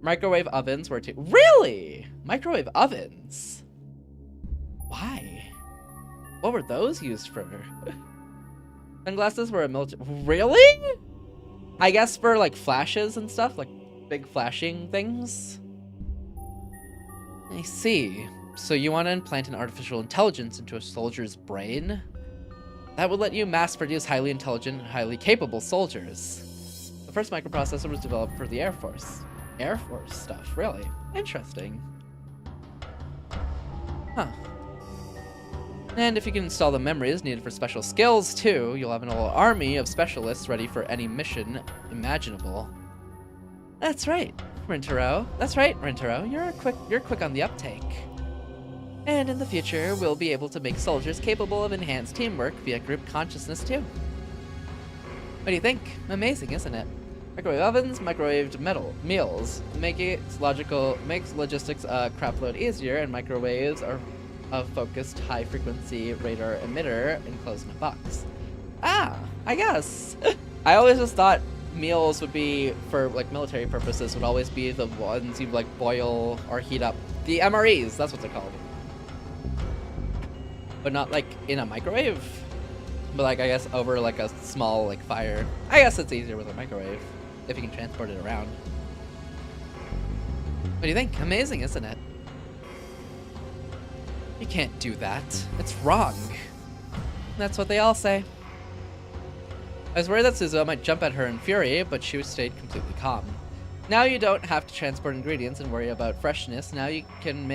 Microwave ovens were too— Really? Microwave ovens? Why? What were those used for? Sunglasses were a military. Really? I guess for like flashes and stuff, like big flashing things. I see. So you want to implant an artificial intelligence into a soldier's brain? That would let you mass produce highly intelligent, highly capable soldiers. The first microprocessor was developed for the Air Force. Air Force stuff, really? Interesting. Huh. And if you can install the memories needed for special skills too, you'll have an whole army of specialists ready for any mission imaginable. That's right, Rintaro. That's right, Rintaro. You're quick on the uptake. And in the future, we'll be able to make soldiers capable of enhanced teamwork via group consciousness too. What do you think? Amazing, isn't it? Microwave ovens, microwaved meals. Makes logistics a crapload easier, and microwaves are a focused high-frequency radar emitter enclosed in a box. Ah, I guess. I always just thought meals would be, for like military purposes, would always be the ones you like boil or heat up. The MREs, that's what they're called. But not like in a microwave. But like I guess over like a small like fire. I guess it's easier with a microwave if you can transport it around. What do you think? Amazing, isn't it? You can't do that. It's wrong. That's what they all say. I was worried that Suzuha might jump at her in fury, but she stayed completely calm. Now you don't have to transport ingredients and worry about freshness. Now you can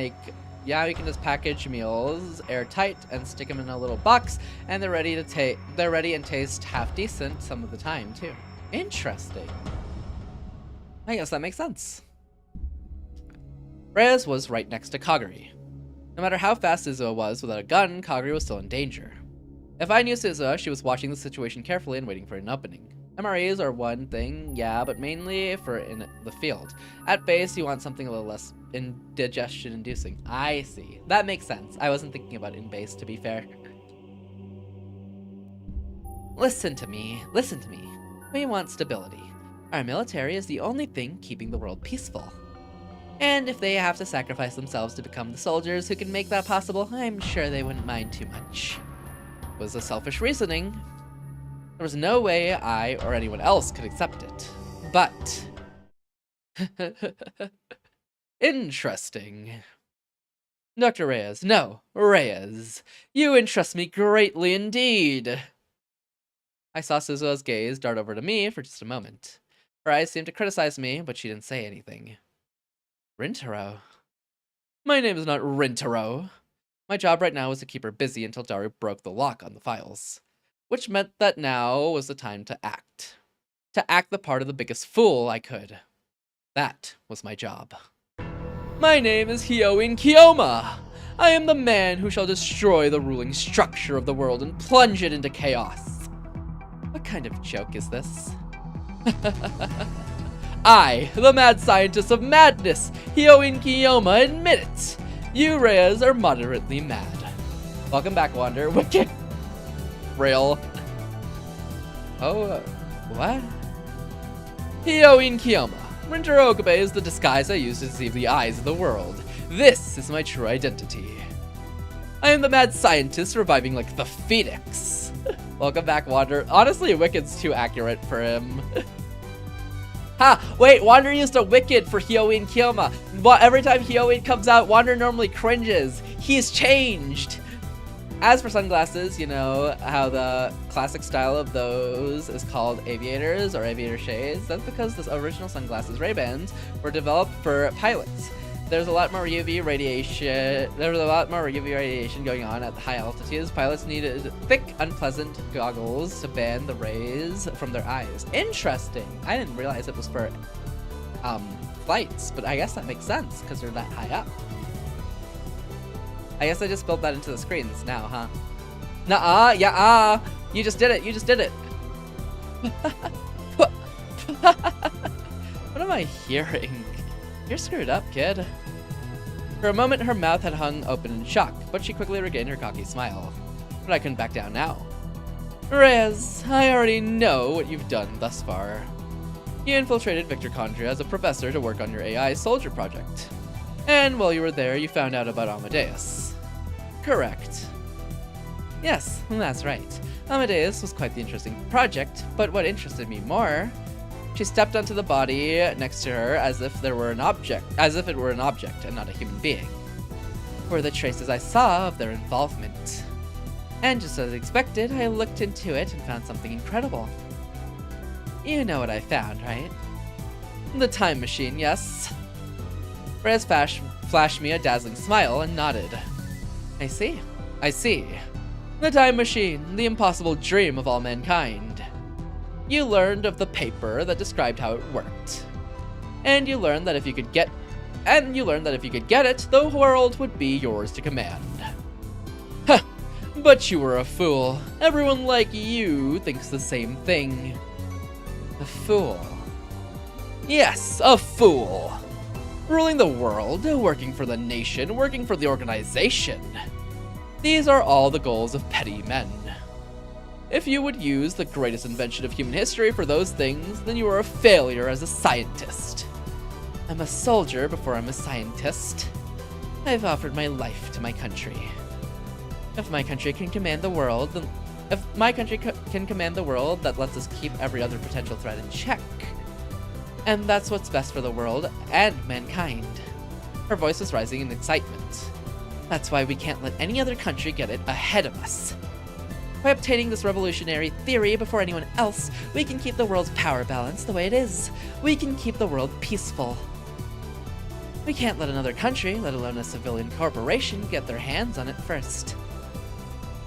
just package meals airtight and stick them in a little box, and they're ready and taste half decent some of the time too. Interesting. I guess that makes sense. Reyes was right next to Kaguri. No matter how fast Suzuha was without a gun, Kaguri was still in danger. If I knew Suzuha, she was watching the situation carefully and waiting for an opening. MREs are one thing, yeah, but mainly for in the field. At base, you want something a little less indigestion-inducing. I see. That makes sense. I wasn't thinking about in base, to be fair. Listen to me. Listen to me. We want stability. Our military is the only thing keeping the world peaceful. And if they have to sacrifice themselves to become the soldiers who can make that possible, I'm sure they wouldn't mind too much. It was a selfish reasoning. There was no way I or anyone else could accept it. But... interesting. Dr. Reyes, no, Reyes. You interest me greatly indeed. I saw Suzuha's gaze dart over to me for just a moment. Her eyes seemed to criticize me, but she didn't say anything. Rintaro? My name is not Rintaro. My job right now was to keep her busy until Daru broke the lock on the files. Which meant that now was the time to act. To act the part of the biggest fool I could. That was my job. My name is Heyyo Kiyoma. I am the man who shall destroy the ruling structure of the world and plunge it into chaos. What kind of joke is this? I, the mad scientist of madness, Heyyo Kiyoma, admit it. You Reyes are moderately mad. Welcome back, Wander. Wicked. Rail. Oh, what? Heyyo Kiyoma. Rintaro Okabe is the disguise I use to deceive the eyes of the world. This is my true identity. I am the mad scientist reviving like the phoenix. Welcome back, Wander. Honestly, Wicked's too accurate for him. Ha! Wait, Wander used a Wicked for Heyyo Kiyoma. But every time Heyyo comes out, Wander normally cringes. He's changed. As for sunglasses, you know how the classic style of those is called aviators or aviator shades? That's because the original sunglasses Ray-Bans were developed for pilots. There's a lot more UV radiation. Going on at high altitudes. Pilots needed thick, unpleasant goggles to ban the rays from their eyes. Interesting. I didn't realize it was for flights, but I guess that makes sense because they're that high up. I guess I just built that into the screens now, huh? Nuh-uh, yeah, you just did it, you just did it. What am I hearing? You're screwed up, kid. For a moment, her mouth had hung open in shock, but she quickly regained her cocky smile. But I couldn't back down now. Reyes, I already know what you've done thus far. You infiltrated Victor Condria as a professor to work on your AI soldier project. And while you were there, you found out about Amadeus. Correct. Yes, that's right. Amadeus was quite the interesting project, but what interested me more, she stepped onto the body next to her as if it were an object and not a human being. Were the traces I saw of their involvement. And just as expected, I looked into it and found something incredible. You know what I found, right? The time machine, yes. Reyes flashed me a dazzling smile and nodded. I see. The time machine, the impossible dream of all mankind. You learned of the paper that described how it worked. And you learned that if you could get it, the world would be yours to command. Huh, but you were a fool. Everyone like you thinks the same thing. A fool. Yes, a fool. Ruling the world, working for the nation, working for the organization. These are all the goals of petty men. If you would use the greatest invention of human history for those things, then you are a failure as a scientist. I'm a soldier before I'm a scientist. I've offered my life to my country. If my country can command the world, that lets us keep every other potential threat in check. And that's what's best for the world and mankind. Her voice was rising in excitement. That's why we can't let any other country get it ahead of us. By obtaining this revolutionary theory before anyone else, we can keep the world's power balance the way it is. We can keep the world peaceful. We can't let another country, let alone a civilian corporation, get their hands on it first.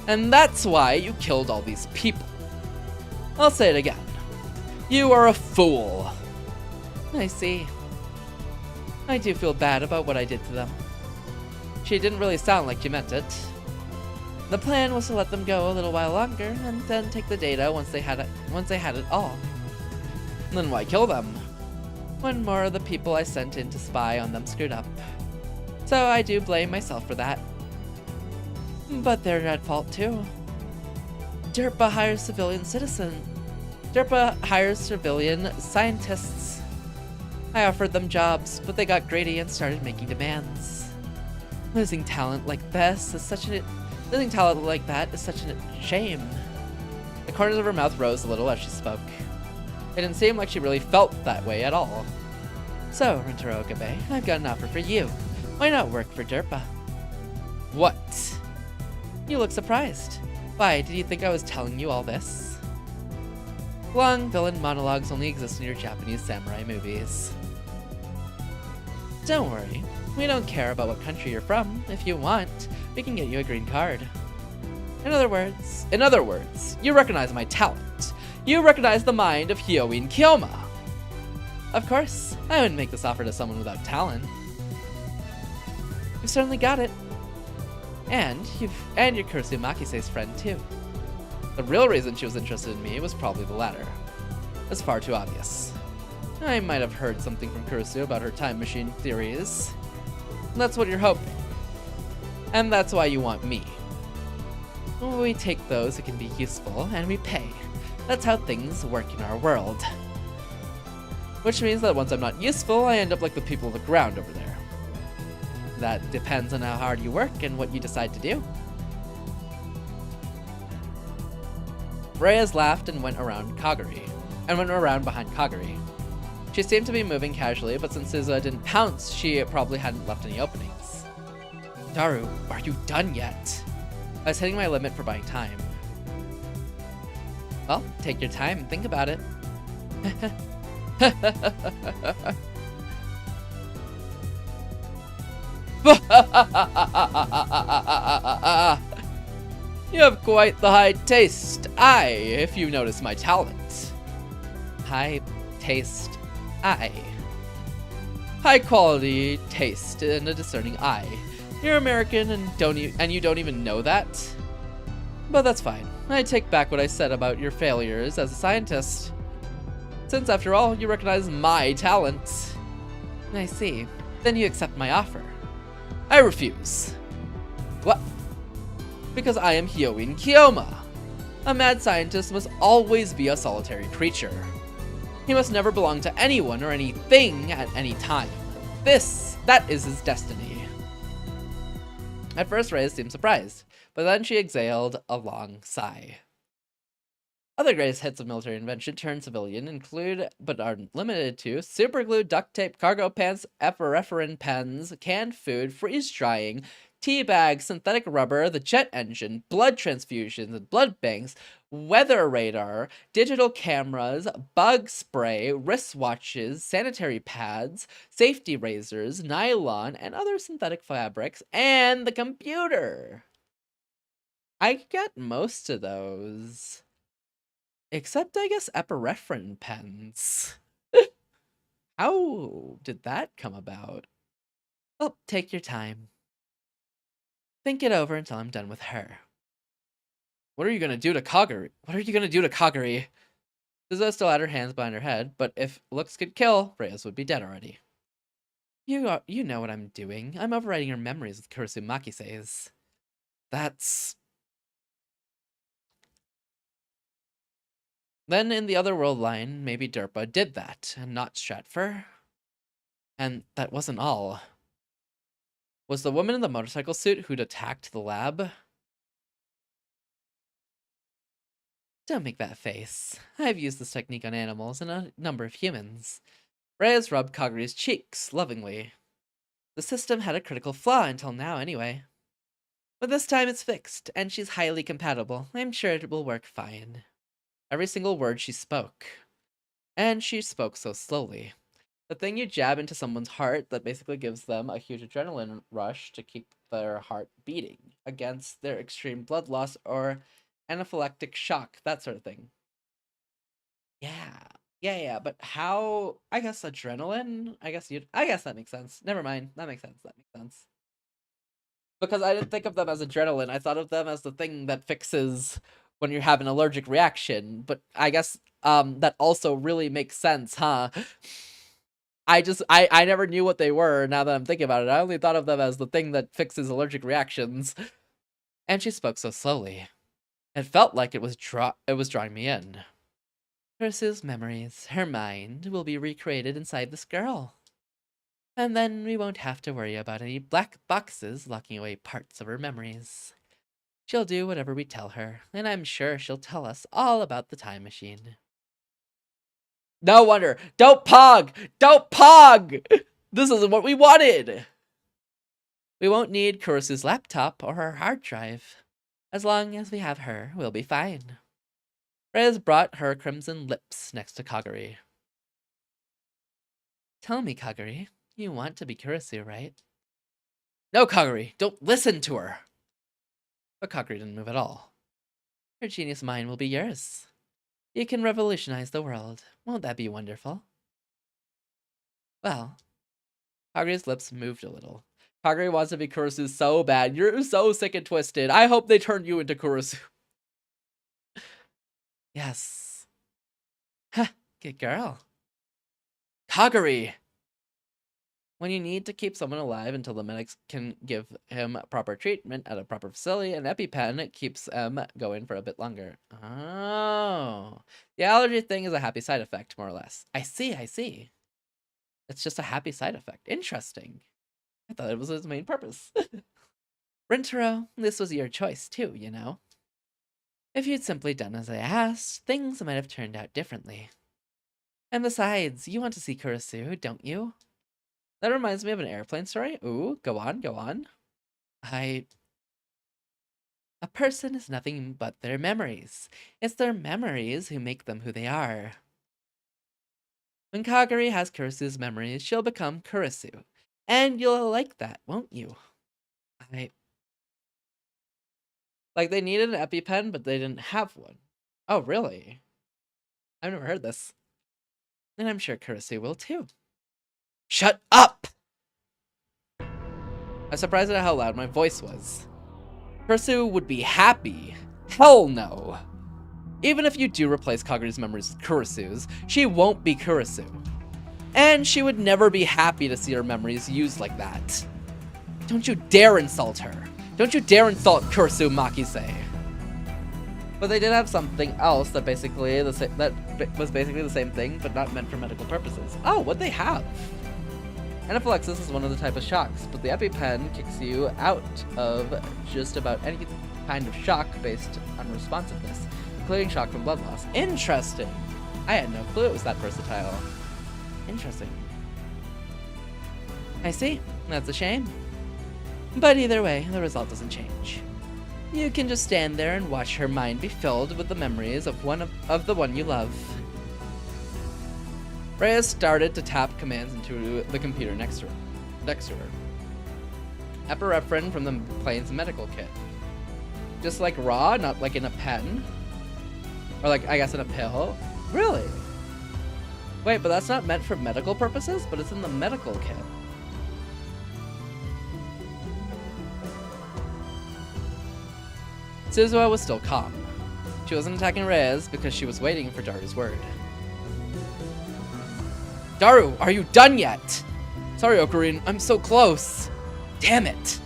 And that's why you killed all these people. I'll say it again. You are a fool. I see. I do feel bad about what I did to them. She didn't really sound like she meant it. The plan was to let them go a little while longer, and then take the data once they had it all. Then why kill them? One more of the people I sent in to spy on them screwed up. So I do blame myself for that. But they're at fault too. DERPA hires civilian scientists. I offered them jobs, but they got greedy and started making demands. Losing talent like that is such a shame. The corners of her mouth rose a little as she spoke. It didn't seem like she really felt that way at all. So, Rintaro Okabe, I've got an offer for you. Why not work for DERPA? What? You look surprised. Why, did you think I was telling you all this? Long villain monologues only exist in your Japanese samurai movies. Don't worry. We don't care about what country you're from. If you want, we can get you a green card. In other words, you recognize my talent. You recognize the mind of Heyyo Kyoma. Of course, I wouldn't make this offer to someone without talent. You've certainly got it. And you're Kurusu Makise's friend too. The real reason she was interested in me was probably the latter. It's far too obvious. I might have heard something from Kurusu about her time machine theories. That's what you're hoping. And that's why you want me. We take those who can be useful, and we pay. That's how things work in our world. Which means that once I'm not useful, I end up like the people on the ground over there. That depends on how hard you work and what you decide to do. Reyes laughed and went around behind Kaguri. She seemed to be moving casually, but since Suzuha didn't pounce, she probably hadn't left any openings. Daru, are you done yet? I was hitting my limit for buying time. Well, take your time and think about it. You have quite the high taste eye, if you notice my talent. High taste eye. High quality taste and a discerning eye. You're American and you don't even know that? But that's fine. I take back what I said about your failures as a scientist. Since after all, you recognize my talent. I see. Then you accept my offer. I refuse. What? Because I am Heyyo Kyoma. A mad scientist must always be a solitary creature. He must never belong to anyone or anything at any time. That is his destiny. At first, Reyes seemed surprised, but then she exhaled a long sigh. Other greatest hits of military invention turned civilian include, but are limited to, superglue, duct tape, cargo pants, epinephrine pens, canned food, freeze drying, tea bags, synthetic rubber, the jet engine, blood transfusions and blood banks, weather radar, digital cameras, bug spray, wristwatches, sanitary pads, safety razors, nylon, and other synthetic fabrics, and the computer. I get most of those. Except, I guess, epinephrine pens. How did that come about? Well, take your time. Think it over until I'm done with her. What are you gonna do to Kagari? Suzuha still had her hands behind her head, but if looks could kill, Reyes would be dead already. You know what I'm doing. I'm overriding her memories with Kurisu Makise's. That's... Then in the other world line, maybe Derpa did that, and not Stratfor. And that wasn't all. Was the woman in the motorcycle suit who'd attacked the lab? Don't make that face. I've used this technique on animals and a number of humans. Reyes rubbed Kagari's cheeks lovingly. The system had a critical flaw until now, anyway. But this time it's fixed, and she's highly compatible. I'm sure it will work fine. Every single word she spoke. And she spoke so slowly. The thing you jab into someone's heart that basically gives them a huge adrenaline rush to keep their heart beating against their extreme blood loss or anaphylactic shock, that sort of thing. Yeah, but how? I guess adrenaline? I guess that makes sense. Never mind, that makes sense. Because I didn't think of them as adrenaline, I thought of them as the thing that fixes when you have an allergic reaction, but I guess that also really makes sense, huh? I never knew what they were. Now that I'm thinking about it, I only thought of them as the thing that fixes allergic reactions. And she spoke so slowly. It felt like it was drawing me in. Kurisu's memories, her mind, will be recreated inside this girl. And then we won't have to worry about any black boxes locking away parts of her memories. She'll do whatever we tell her, and I'm sure she'll tell us all about the time machine. No wonder! Don't pog! Don't pog! This isn't what we wanted! We won't need Kurisu's laptop or her hard drive. As long as we have her, we'll be fine. Reyes brought her crimson lips next to Kagari. Tell me, Kagari, you want to be Kurisu, right? No, Kagari, don't listen to her! But Kagari didn't move at all. Her genius mind will be yours. You can revolutionize the world. Won't that be wonderful? Well, Kagari's lips moved a little. Kagari wants to be Kurisu so bad. You're so sick and twisted. I hope they turn you into Kurisu. Yes. Huh, good girl. Kagari! When you need to keep someone alive until the medics can give him proper treatment at a proper facility, an EpiPen keeps him going for a bit longer. Oh. The allergy thing is a happy side effect, more or less. I see. It's just a happy side effect. Interesting. I thought it was his main purpose. Rintaro, this was your choice too, you know. If you'd simply done as I asked, things might have turned out differently. And besides, you want to see Kurisu, don't you? That reminds me of an airplane story. Ooh, go on. A person is nothing but their memories. It's their memories who make them who they are. When Kagari has Kurisu's memories, she'll become Kurisu. And you'll like that, won't you? Like, they needed an EpiPen, but they didn't have one. Oh, really? I've never heard this. And I'm sure Kurisu will too. Shut up! I'm surprised at how loud my voice was. Kurisu would be happy. Hell no. Even if you do replace Kagari's memories with Kurisu's, she won't be Kurisu. And she would never be happy to see her memories used like that. Don't you dare insult her. Don't you dare insult Kurisu Makise. But they did have something else that was basically the same thing, but not meant for medical purposes. Oh, what'd they have? Anaphylaxis is one of the type of shocks, but the EpiPen kicks you out of just about any kind of shock based on responsiveness, including shock from blood loss. Interesting! I had no clue it was that versatile. Interesting. I see. That's a shame. But either way, the result doesn't change. You can just stand there and watch her mind be filled with the memories of the one you love. Rhea started to tap commands into the computer next to her. Epinephrine from the plane's medical kit. Just like raw, not like in a pen. Or like, I guess in a pill. Really? Wait, but that's not meant for medical purposes, but it's in the medical kit. Suzuha was still calm. She wasn't attacking Reyes because she was waiting for Daru's word. Daru, are you done yet? Sorry, Ocarina, I'm so close. Damn it.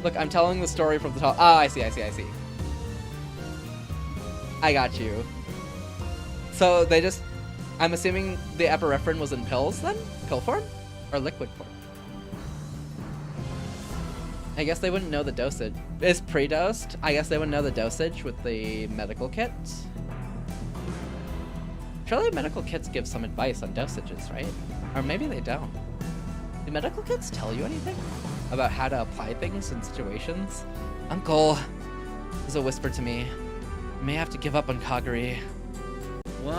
Look, I'm telling the story from the top. Ah, I see. I got you. So they just, I'm assuming the epinephrine was in pills then? Pill form? Or liquid form? I guess they wouldn't know the dosage. It's pre-dosed. I guess they wouldn't know the dosage with the medical kit. Surely medical kits give some advice on dosages, right? Or maybe they don't. Do medical kits tell you anything about how to apply things in situations? Uncle, there's a whisper to me. You may have to give up on Kagari. What?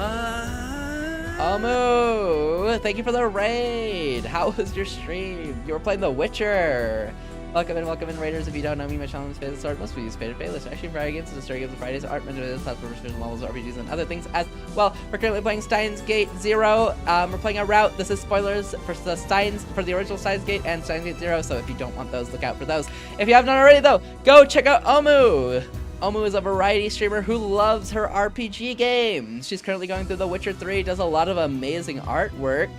Omu, thank you for the raid. How was your stream? You were playing The Witcher. Welcome in, Raiders. If you don't know me, my channel is Fadelessword. Most of you use Fadeless. Actually, variety games and story games on Fridays, art, mental platform levels, RPGs, and other things as well. We're currently playing Steins Gate 0. We're playing a route. This is spoilers for the original Steins Gate and Steins Gate 0. So if you don't want those, look out for those. If you haven't already, though, go check out Omu. Omu is a variety streamer who loves her RPG games. She's currently going through The Witcher 3, does a lot of amazing artwork,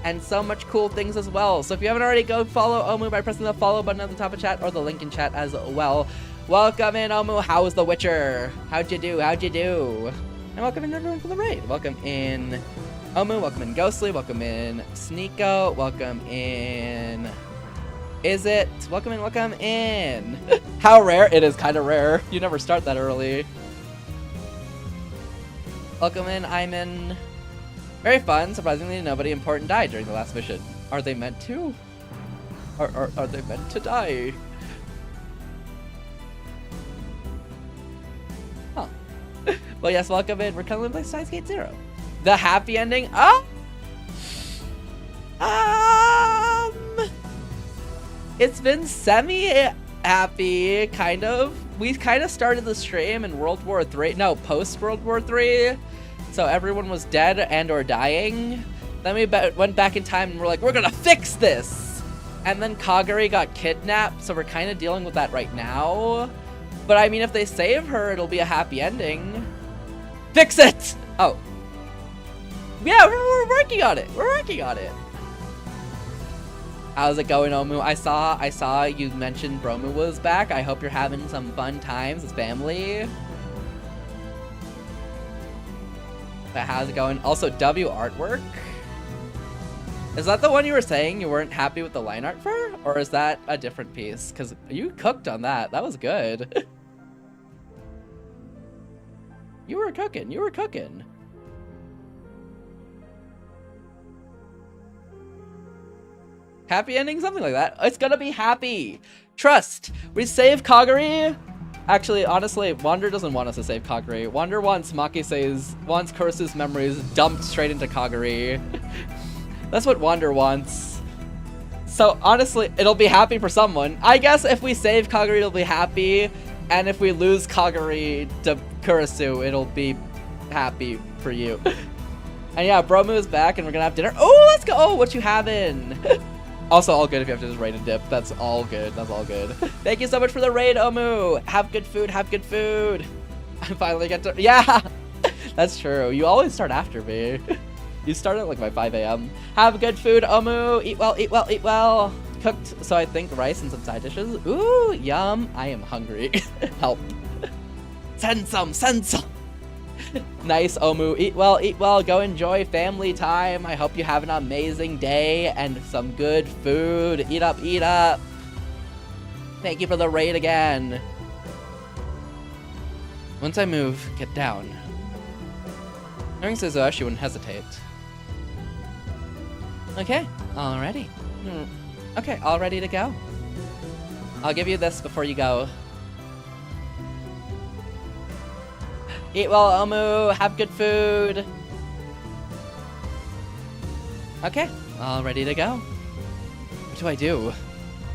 and so much cool things as well. So if you haven't already, go follow Omu by pressing the follow button at the top of chat or the link in chat as well. Welcome in, Omu. How is The Witcher? How'd you do? And welcome in everyone for the raid. Welcome in Omu. Welcome in Ghostly. Welcome in Sneeko. Welcome in Is It? Welcome in. How rare? It is kind of rare. You never start that early. Welcome in, Iman. Very fun. Surprisingly, nobody important died during the last mission. Are they meant to? Are they meant to die? Huh. Well, yes, welcome in. We're coming to play Steins Gate 0. The happy ending? It's been semi-happy, kind of. We kind of started the stream in World War III. No, post-World War III. So everyone was dead and or dying. Then we went back in time and we're like, we're gonna fix this! And then Kagari got kidnapped, so we're kind of dealing with that right now. But I mean, if they save her, it'll be a happy ending. Fix it! Oh. Yeah, we're working on it. How's it going, Omu? I saw you mentioned Bromu was back. I hope you're having some fun times with family. But how's it going? Also, W artwork. Is that the one you were saying you weren't happy with the line art for? Or is that a different piece? Because you cooked on that. That was good. You were cooking. Happy ending, something like that. It's gonna be happy. Trust. We save Kagari. Actually, honestly, Wander doesn't want us to save Kagari. Wander wants wants Kurusu's memories dumped straight into Kagari. That's what Wander wants. So honestly, it'll be happy for someone. I guess if we save Kagari, it'll be happy. And if we lose Kagari to Kurusu, it'll be happy for you. And yeah, Bromu is back and we're gonna have dinner. Oh, let's go. Oh, what you having? Also, all good if you have to just raid and dip. That's all good. Thank you so much for the raid, Omu. Have good food. I finally get to... Yeah! That's true. You always start after me. You start at like by 5 a.m. Have good food, Omu. Eat well. Cooked, so I think rice and some side dishes. Ooh, yum. I am hungry. Help. Send some. Nice, Omu. Eat well, go enjoy family time. I hope you have an amazing day and some good food. Eat up, eat up. Thank you for the raid again. Once I move, get down. Knowing Suzuha, she wouldn't hesitate. Okay, all ready. Okay, all ready to go. I'll give you this before you go. Eat well, Omu. Have good food. Okay, all ready to go. What do I do?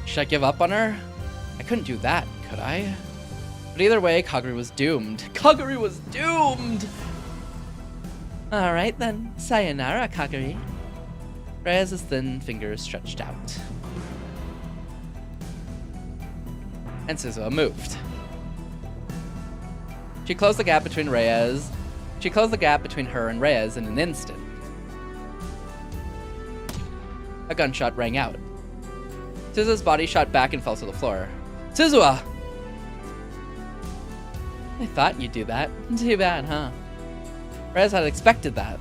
Should I give up on her? I couldn't do that, could I? But either way, Kaguri was doomed. Kaguri was doomed! Alright then, sayonara, Kaguri. Reyes' thin fingers stretched out. And Suzuha moved. She closed the gap between her and Reyes in an instant. A gunshot rang out. Suzuha's body shot back and fell to the floor. Suzuha! I thought you'd do that. Too bad, huh? Reyes had expected that.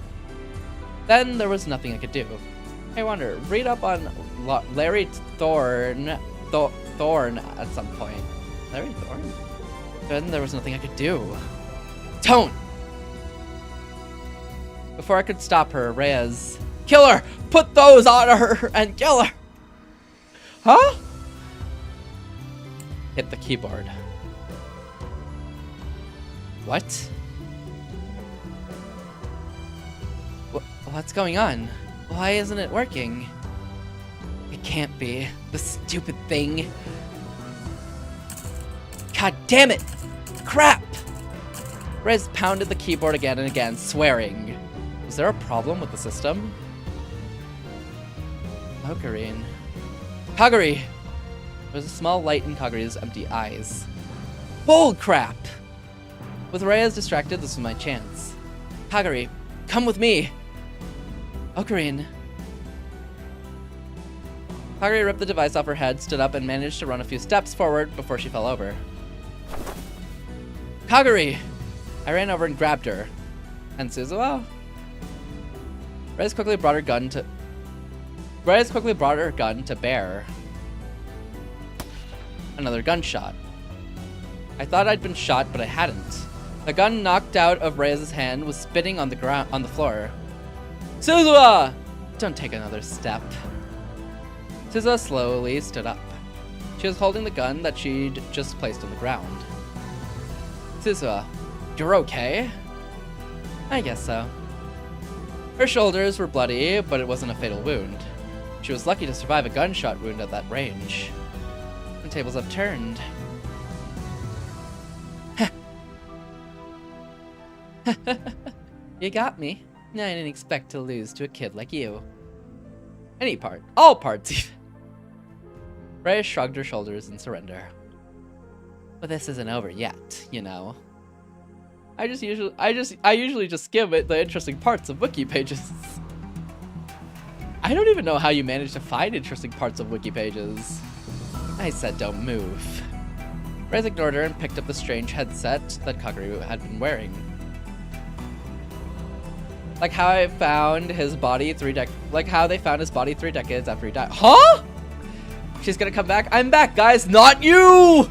Then there was nothing I could do. I wonder, read up on Larry Thorne at some point. Larry Thorne? Then there was nothing I could do. Tone! Before I could stop her, Reyes... Kill her! Put those on her and kill her! Huh? Hit the keyboard. What? What's going on? Why isn't it working? It can't be. The stupid thing. God damn it! Crap! Rez pounded the keyboard again and again, swearing. Was there a problem with the system? Kaguri. Kaguri! There was a small light in Kaguri's empty eyes. Bull crap! With Reyes distracted, this was my chance. Kaguri, come with me! Ocarine. Kaguri ripped the device off her head, stood up, and managed to run a few steps forward before she fell over. Kaguri! I ran over and grabbed her. And Suzuha? Reyes quickly brought her gun to bear. Another gunshot. I thought I'd been shot, but I hadn't. The gun knocked out of Reyes' hand was spitting on the floor. Suzuha! Don't take another step. Suzuha slowly stood up. She was holding the gun that she'd just placed on the ground. Suzuha, you're okay? I guess so. Her shoulders were bloody, but it wasn't a fatal wound. She was lucky to survive a gunshot wound at that range. The tables have turned. You got me. I didn't expect to lose to a kid like you. Any part. All parts even. Reyes shrugged her shoulders in surrender. But this isn't over yet, you know. I usually just skim it the interesting parts of wiki pages. I don't even know how you manage to find interesting parts of wiki pages. I said don't move. Reyes ignored her and picked up the strange headset that Kaguri had been wearing. Like how they found his body 3 decades after he died. Huh? She's gonna come back? I'm back, guys! Not you!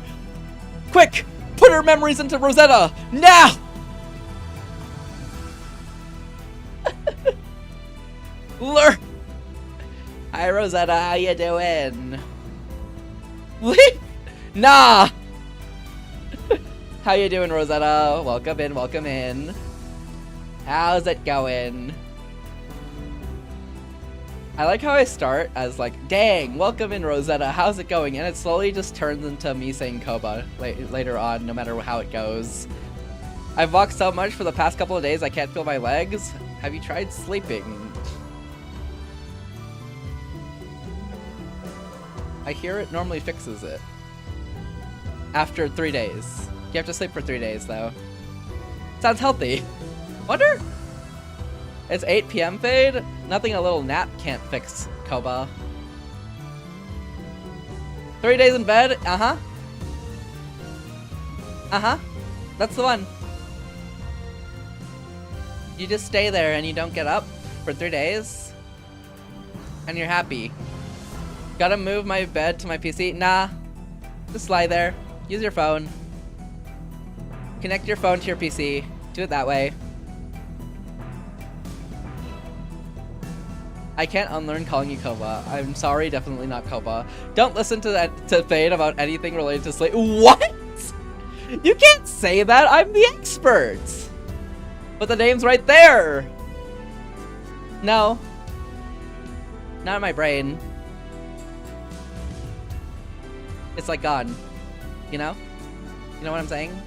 Quick! Put her memories into Rosetta! Now! Lure! Hi, Rosetta, how you doing? Nah! How you doing, Rosetta? Welcome in, welcome in. How's it going? I like how I start as like, dang, welcome in, Rosetta, how's it going? And it slowly just turns into me saying Koba later on, no matter how it goes. I've walked so much for the past couple of days I can't feel my legs. Have you tried sleeping? I hear it normally fixes it. After 3 days. You have to sleep for 3 days though. Sounds healthy. Wonder? It's 8 PM fade? Nothing a little nap can't fix, Koba. 3 days in bed? Uh-huh. Uh-huh. That's the one. You just stay there and you don't get up for 3 days? And you're happy. Gotta move my bed to my PC? Nah. Just lie there. Use your phone. Connect your phone to your PC. Do it that way. I can't unlearn calling you Koba. I'm sorry, definitely not Koba. Don't listen to Fade about anything related to sleep. What? You can't say that. I'm the expert. But the name's right there. No. Not in my brain. It's like gone. You know? You know what I'm saying?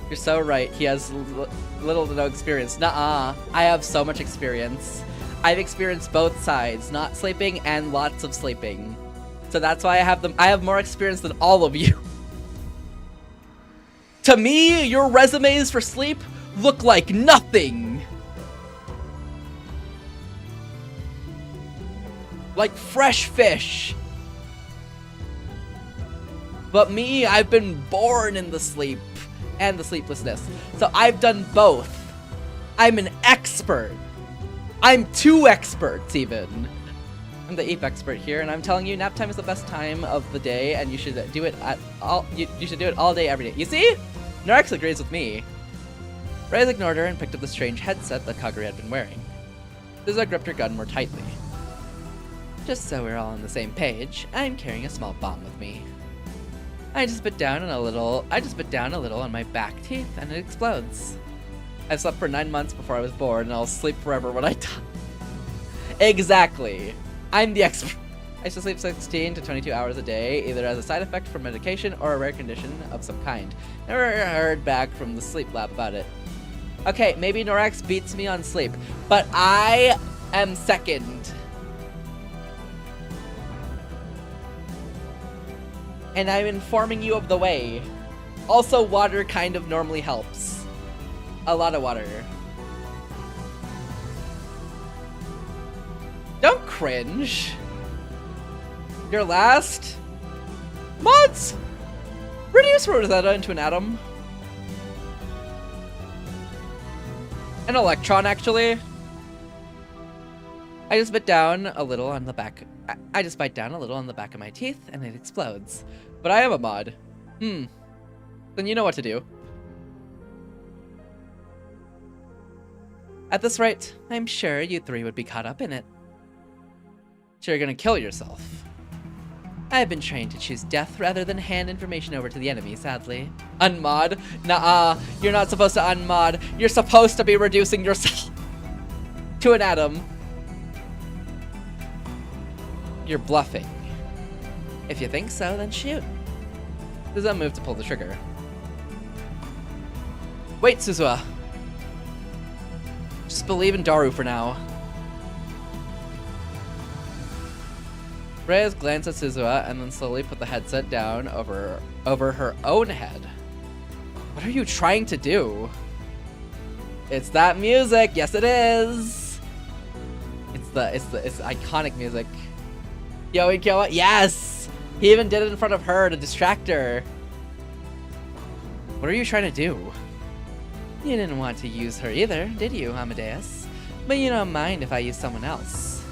You're so right. He has little to no experience. Nuh-uh. I have so much experience. I've experienced both sides, not sleeping and lots of sleeping. So that's why I have them. I have more experience than all of you. To me, your resumes for sleep look like nothing. Like fresh fish. But me, I've been born in the sleep and the sleeplessness. So I've done both. I'm an expert. I'm 2 experts even. I'm the ape expert here, and I'm telling you, nap time is the best time of the day, and you should do it at all. You should do it all day, every day. You see? Norax agrees with me. Reyes ignored her and picked up the strange headset that Kagura had been wearing. Suzuha gripped her gun more tightly. Just so we're all on the same page, I'm carrying a small bomb with me. I just bit down a little on my back teeth, and it explodes. I slept for 9 months before I was born, and I'll sleep forever when I die. Exactly. I'm the expert. I should sleep 16 to 22 hours a day, either as a side effect from medication or a rare condition of some kind. Never heard back from the sleep lab about it. Okay, maybe Norax beats me on sleep, but I am second. And I'm informing you of the way. Also, water kind of normally helps. A lot of water. Don't cringe. You're last. Mods! Reduce Rosetta into an atom. An electron, actually. I just bit down a little on the back. I just bite down a little on the back of my teeth, and it explodes. But I am a mod. Then you know what to do. At this rate, I'm sure you 3 would be caught up in it. So you're gonna kill yourself. I have been trained to choose death rather than hand information over to the enemy, sadly. Unmod? Nuh-uh. You're not supposed to unmod. You're supposed to be reducing yourself to an atom. You're bluffing. If you think so, then shoot. Suzuha moved to pull the trigger. Wait, Suzuha. Just believe in Daru for now. Reyes glanced at Suzuha and then slowly put the headset down over her own head. What are you trying to do? It's that music. Yes, it is. It's iconic music. Yo, Ikyoa. Yes. He even did it in front of her to distract her. What are you trying to do? You didn't want to use her either, did you, Amadeus? But you don't mind if I use someone else.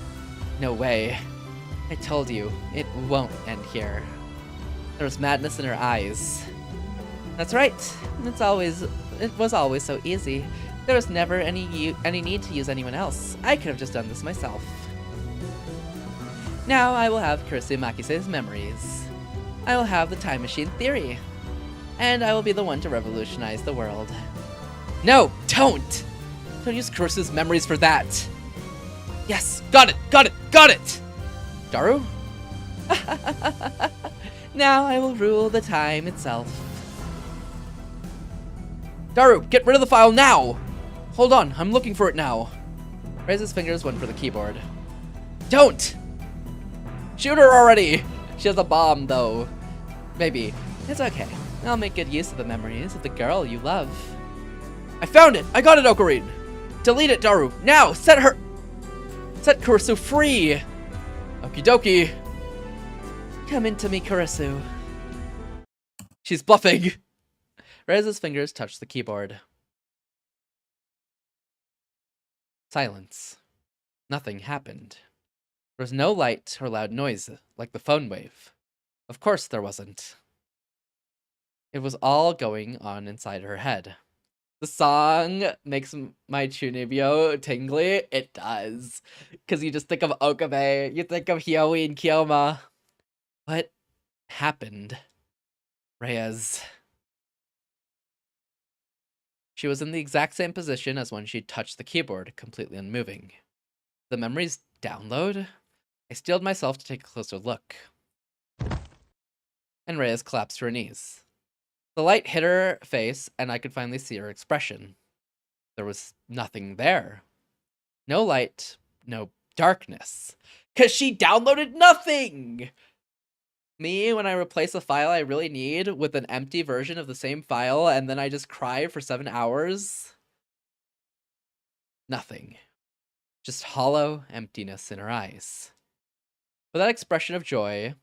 No way. I told you, it won't end here. There was madness in her eyes. That's right. It was always so easy. There was never any need to use anyone else. I could have just done this myself. Now I will have Kurisu Makise's memories. I will have the time machine theory. And I will be the one to revolutionize the world. No, don't! Don't use Kurisu's memories for that. Yes, got it! Daru? Now I will rule the time itself. Daru, get rid of the file now! Hold on, I'm looking for it now. Reyes' fingers went for the keyboard. Don't! Shoot her already! She has a bomb, though. Maybe. It's okay. I'll make good use of the memories of the girl you love. I found it! I got it, Ocarine! Delete it, Daru! Now! Set Kurisu free! Okie dokie. Come into me, Kurisu. She's bluffing! Reyes' fingers touched the keyboard. Silence. Nothing happened. There was no light or loud noise, like the phone wave. Of course there wasn't. It was all going on inside her head. The song makes my Chunibyo tingly. It does. Because you just think of Okabe, you think of Hiyoi and Kyoma. What happened? Reyes. She was in the exact same position as when she touched the keyboard, completely unmoving. The memories download? I steeled myself to take a closer look. And Reyes collapsed to her knees. The light hit her face, and I could finally see her expression. There was nothing there. No light, no darkness. 'Cause she downloaded nothing! Me, when I replace a file I really need with an empty version of the same file, and then I just cry for 7 hours. Nothing. Just hollow emptiness in her eyes. With that expression of joy,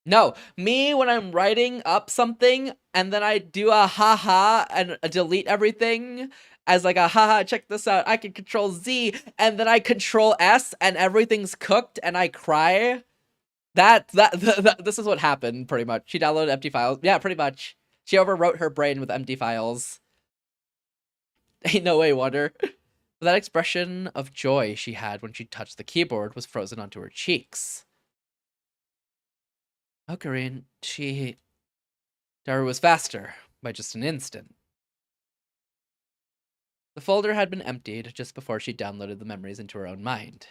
No, me when I'm writing up something and then I do a haha and delete everything as like a haha, check this out, I can control Z and then I control S and everything's cooked and I cry. This is what happened pretty much. She downloaded empty files. Yeah, pretty much. She overwrote her brain with empty files. Ain't no way, Wonder. That expression of joy she had when she touched the keyboard was frozen onto her cheeks. Ocarine, Daru was faster, by just an instant. The folder had been emptied just before she downloaded the memories into her own mind.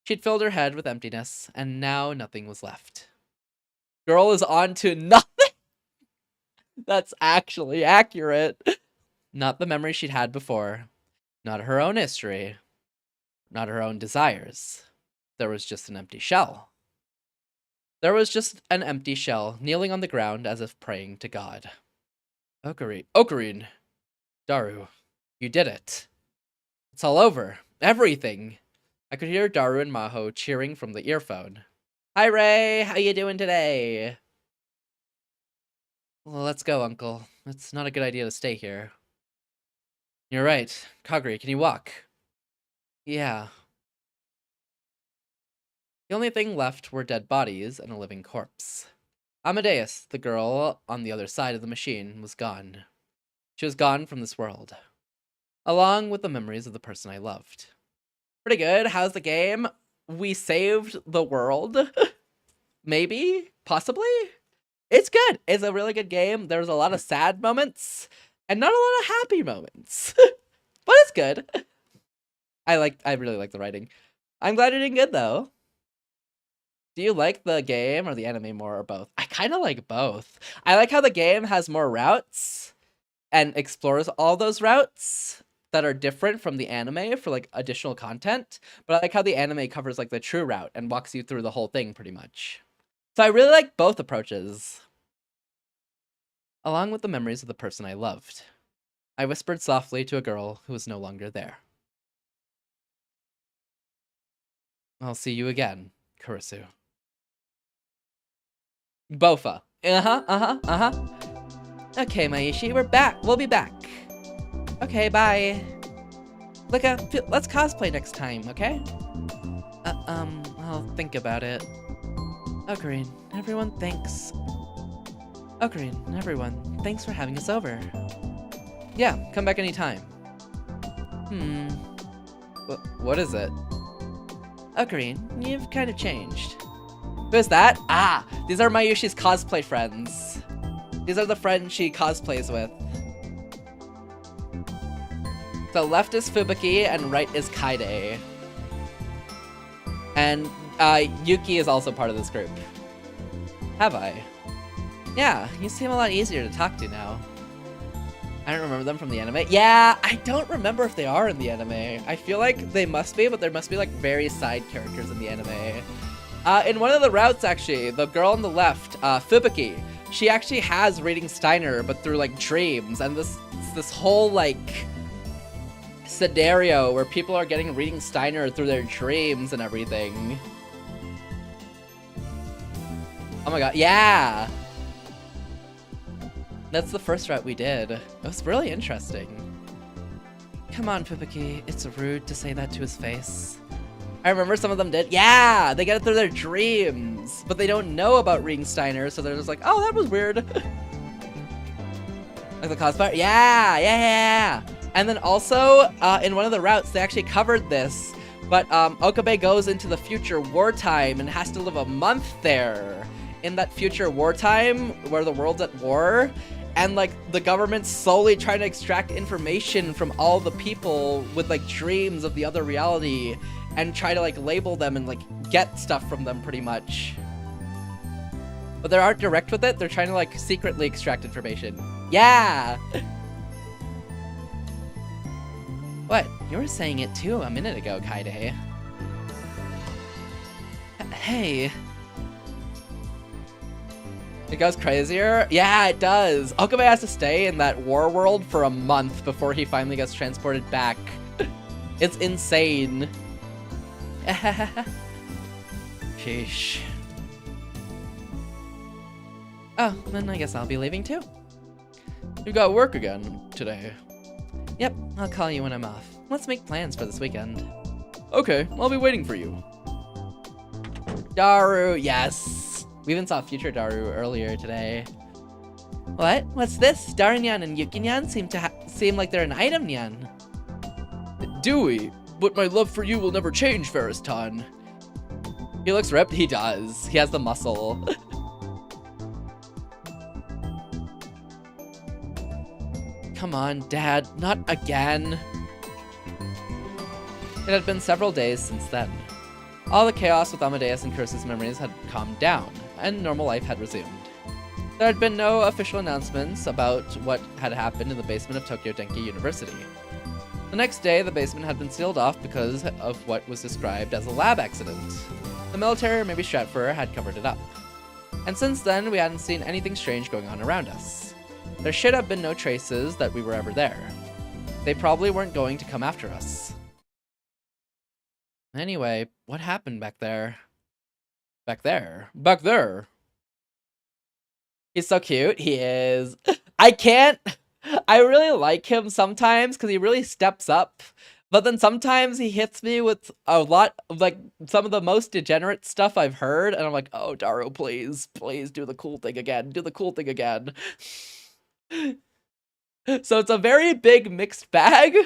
She'd filled her head with emptiness, and now nothing was left. Girl is on to nothing! That's actually accurate. Not the memories she'd had before. Not her own history. Not her own desires. There was just an empty shell. There was just an empty shell, kneeling on the ground as if praying to God. Ocarine. Daru, you did it. It's all over. Everything. I could hear Daru and Maho cheering from the earphone. Hi, Ray. How you doing today? Well, let's go, Uncle. It's not a good idea to stay here. You're right. Kaguri, can you walk? Yeah. The only thing left were dead bodies and a living corpse. Amadeus, the girl on the other side of the machine, was gone. She was gone from this world, along with the memories of the person I loved. Pretty good. How's the game? We saved the world. Maybe? Possibly? It's good. It's a really good game. There's a lot of sad moments and not a lot of happy moments. But it's good. I really like the writing. I'm glad you're doing good though. Do you like the game or the anime more, or both? I kind of like both. I like how the game has more routes and explores all those routes that are different from the anime for like additional content. But I like how the anime covers like the true route and walks you through the whole thing pretty much. So I really like both approaches. Along with the memories of the person I loved, I whispered softly to a girl who was no longer there. I'll see you again, Kurisu. Bofa. Okay, Maishi, we're back. We'll be back. Okay, bye. Let's cosplay next time, okay? I'll think about it. Ocarine, everyone, thanks for having us over. Yeah, come back anytime. What is it? Ocarine, you've kind of changed. Who's that? Ah, these are Mayushi's cosplay friends. These are the friends she cosplays with. So left is Fubuki and right is Kaide. And Yuki is also part of this group. Have I? Yeah, you seem a lot easier to talk to now. I don't remember them from the anime. Yeah, I don't remember if they are in the anime. I feel like they must be, but there must be like very side characters in the anime. In one of the routes, actually, the girl on the left, Fubuki, she actually has reading Steiner, but through like dreams, and this whole like scenario where people are getting reading Steiner through their dreams and everything. Oh my god, yeah! That's the first route we did. It was really interesting. Come on, Pipiki. It's rude to say that to his face. I remember some of them did. Yeah, they get it through their dreams, but they don't know about Ringsteiner, so they're just like, oh, that was weird. Like the cosplayer. Yeah. And then also, in one of the routes, they actually covered this, but Okabe goes into the future wartime and has to live a month there. In that future wartime, where the world's at war, and like the government's slowly trying to extract information from all the people with like dreams of the other reality and try to like label them and like get stuff from them pretty much. But they aren't direct with it, they're trying to like secretly extract information. Yeah! What? You were saying it too a minute ago, Kaide. Hey. It goes crazier? Yeah, it does. Okabe has to stay in that war world for a month before he finally gets transported back. It's insane. Sheesh. Oh, then I guess I'll be leaving too. You got work again today. Yep, I'll call you when I'm off. Let's make plans for this weekend. Okay, I'll be waiting for you. Daru, yes. We even saw future Daru earlier today. What? What's this? Daru-nyan and Yuki-nyan seem like they're an item, Nyan. Do we? But my love for you will never change, Ferris-tan. He looks ripped. He does. He has the muscle. Come on, Dad. Not again. It had been several days since then. All the chaos with Amadeus and Kursu's memories had calmed down, and normal life had resumed. There had been no official announcements about what had happened in the basement of Tokyo Denki University. The next day, the basement had been sealed off because of what was described as a lab accident. The military, or maybe Stratfor, had covered it up. And since then, we hadn't seen anything strange going on around us. There should have been no traces that we were ever there. They probably weren't going to come after us. Anyway, what happened back there? Back there. He's so cute. He is. I really like him sometimes because he really steps up. But then sometimes he hits me with a lot of like some of the most degenerate stuff I've heard. And I'm like, oh, Daru, please do the cool thing again. Do the cool thing again. So it's a very big mixed bag.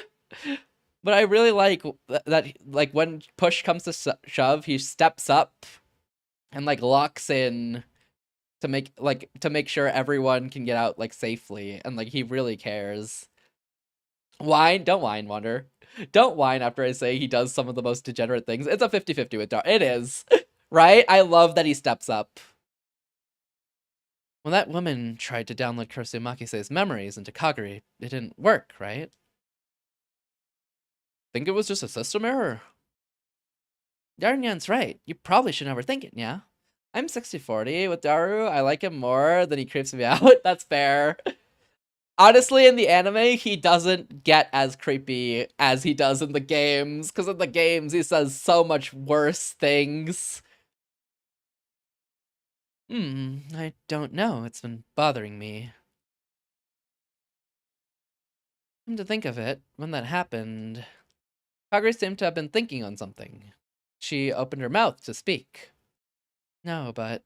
But I really like that, like, when push comes to shove, he steps up and, like, locks in to make sure everyone can get out, like, safely. And, like, he really cares. Whine? Don't whine, Wander. Don't whine after I say he does some of the most degenerate things. It's a 50-50 with Daru. It is. Right? I love that he steps up. When that woman tried to download Kursu Makise's memories into Kagari, it didn't work, right? Think it was just a system error? Daru-nyan's right. You probably should overthink it, yeah? I'm 60-40 with Daru. I like him more than he creeps me out. That's fair. Honestly, in the anime, he doesn't get as creepy as he does in the games. Because in the games, he says so much worse things. I don't know. It's been bothering me. Come to think of it, when that happened, Kagari seemed to have been thinking on something. She opened her mouth to speak. No, but...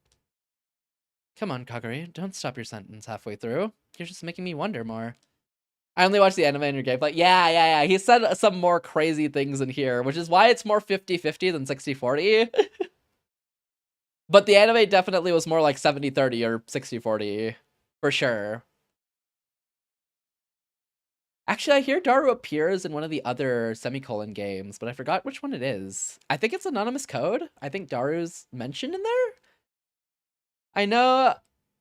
Come on, Kagari, don't stop your sentence halfway through. You're just making me wonder more. I only watched the anime in your gameplay. Yeah. He said some more crazy things in here, which is why it's more 50-50 than 60-40. But the anime definitely was more like 70-30 or 60-40, for sure. Actually, I hear Daru appears in one of the other semicolon games, but I forgot which one it is. I think it's Anonymous Code. I think Daru's mentioned in there. I know,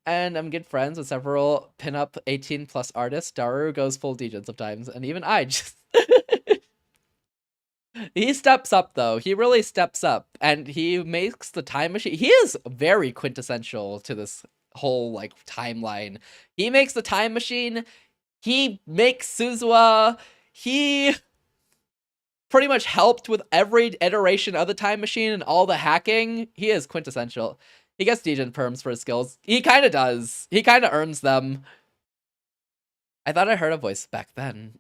and I'm good friends with several pinup 18+ artists. Daru goes full degen sometimes, and even I just... He steps up, though. He really steps up, and he makes the time machine. He is very quintessential to this whole, like, timeline. He makes the time machine. He makes Suzuha. He pretty much helped with every iteration of the time machine and all the hacking. He is quintessential. He gets degen perms for his skills. He kind of does. He kind of earns them. I thought I heard a voice back then.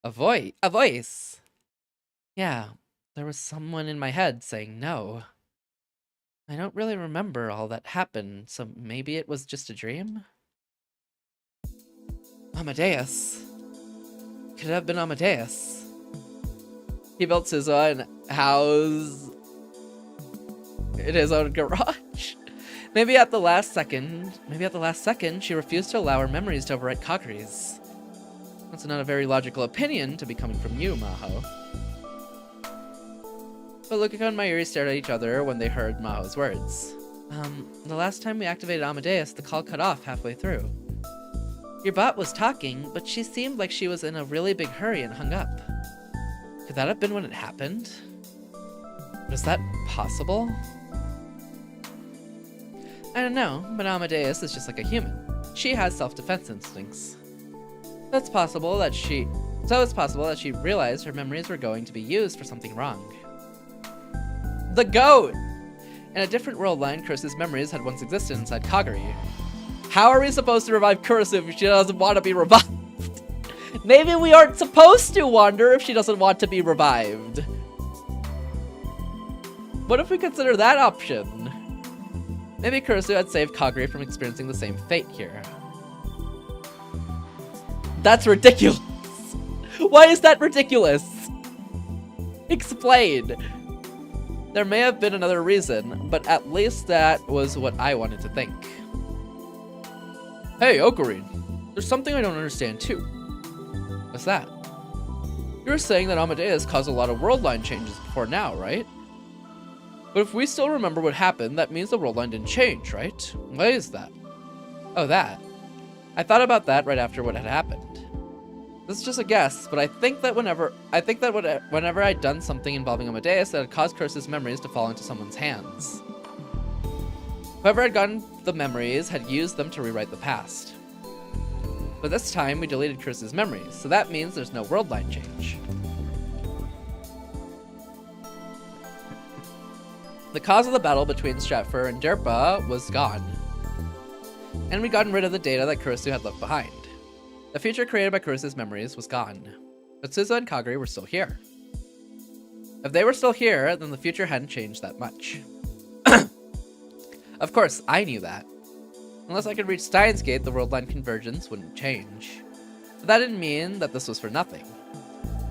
A voice. Yeah, there was someone in my head saying no. I don't really remember all that happened, so maybe it was just a dream? Amadeus. Could it have been Amadeus? He built his own house in his own garage. Maybe at the last second, she refused to allow her memories to overwrite Kaguri's. That's not a very logical opinion to be coming from you, Maho. But Luca and Mayuri stared at each other when they heard Maho's words. The last time we activated Amadeus, the call cut off halfway through. Your bot was talking, but she seemed like she was in a really big hurry and hung up. Could that have been when it happened? Was that possible? I don't know, but Amadeus is just like a human. She has self-defense instincts. It's possible that she realized her memories were going to be used for something wrong. The goat! In a different world line, Kurisa's memories had once existed inside Kaguri. How are we supposed to revive Kurisa if she doesn't want to be revived? Maybe we aren't supposed to wonder if she doesn't want to be revived. What if we consider that option? Maybe Kurisu had saved Kaguri from experiencing the same fate here. That's ridiculous! Why is that ridiculous? Explain! There may have been another reason, but at least that was what I wanted to think. Hey, Ocarine, there's something I don't understand too. What's that? You were saying that Amadeus caused a lot of world line changes before now, right? But if we still remember what happened, that means the world line didn't change, right? Why is that? Oh, that. I thought about that right after what had happened. This is just a guess, but I think that whenever I'd done something involving Amadeus, that had caused Kurisa's memories to fall into someone's hands. Whoever had gotten the memories had used them to rewrite the past. But this time, we deleted Kurisa's memories, so that means there's no world line change. The cause of the battle between Stratfor and Derpa was gone. And we'd gotten rid of the data that Kurisu had left behind. The future created by Kurisa's memories was gone. But Suzu and Kaguri were still here. If they were still here, then the future hadn't changed that much. Of course, I knew that. Unless I could reach Steins Gate, the world line convergence wouldn't change. But that didn't mean that this was for nothing.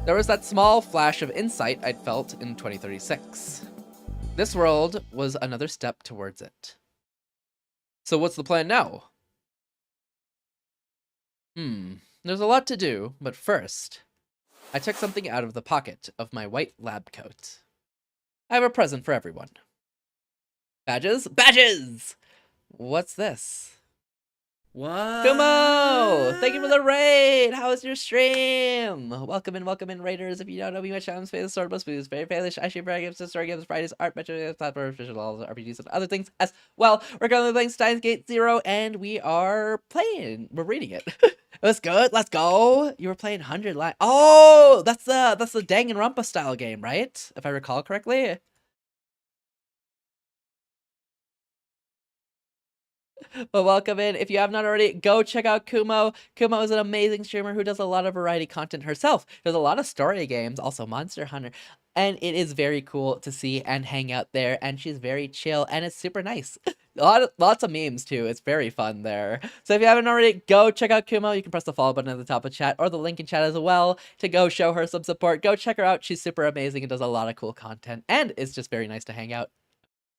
There was that small flash of insight I'd felt in 2036. This world was another step towards it. So what's the plan now? There's a lot to do, but first, I took something out of the pocket of my white lab coat. I have a present for everyone. Badges? Badges! What's this? What? Kumo! Thank you for the raid! How was your stream? Welcome in, raiders. If you don't know me, my channel is Fadelessword, most videos, very Fadeless. I share very games, story games, Fridays, art, metro, platforms, visual RPGs, and other things as well. We're currently playing Steins Gate 0, and we are playing. We're reading it. It was good. Let's go. You were playing 100 line. Oh, that's the Danganronpa style game, right? If I recall correctly. Well, welcome in. If you have not already, go check out Kumo. Kumo is an amazing streamer who does a lot of variety content herself. Does a lot of story games, also Monster Hunter. And it is very cool to see and hang out there. And she's very chill and it's super nice. Lots of memes too. It's very fun there. So if you haven't already, go check out Kumo. You can press the follow button at the top of chat or the link in chat as well to go show her some support. Go check her out. She's super amazing and does a lot of cool content. And it's just very nice to hang out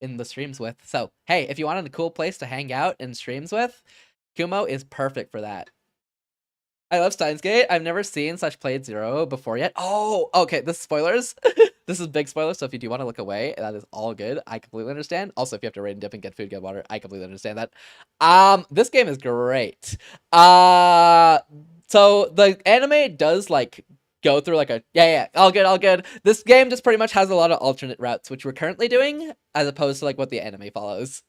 in the streams with. So hey, if you wanted a cool place to hang out in streams with, Kumo is perfect for that. I love Steins Gate. I've never seen / played 0 before yet. Oh, okay, this is spoilers. This is big spoilers, so if you do want to look away, that is all good. I completely understand. Also, if you have to raid and dip and get food, get water, I completely understand that. This game is great. So the anime does like go through like a all good. This game just pretty much has a lot of alternate routes, which we're currently doing, as opposed to like what the anime follows.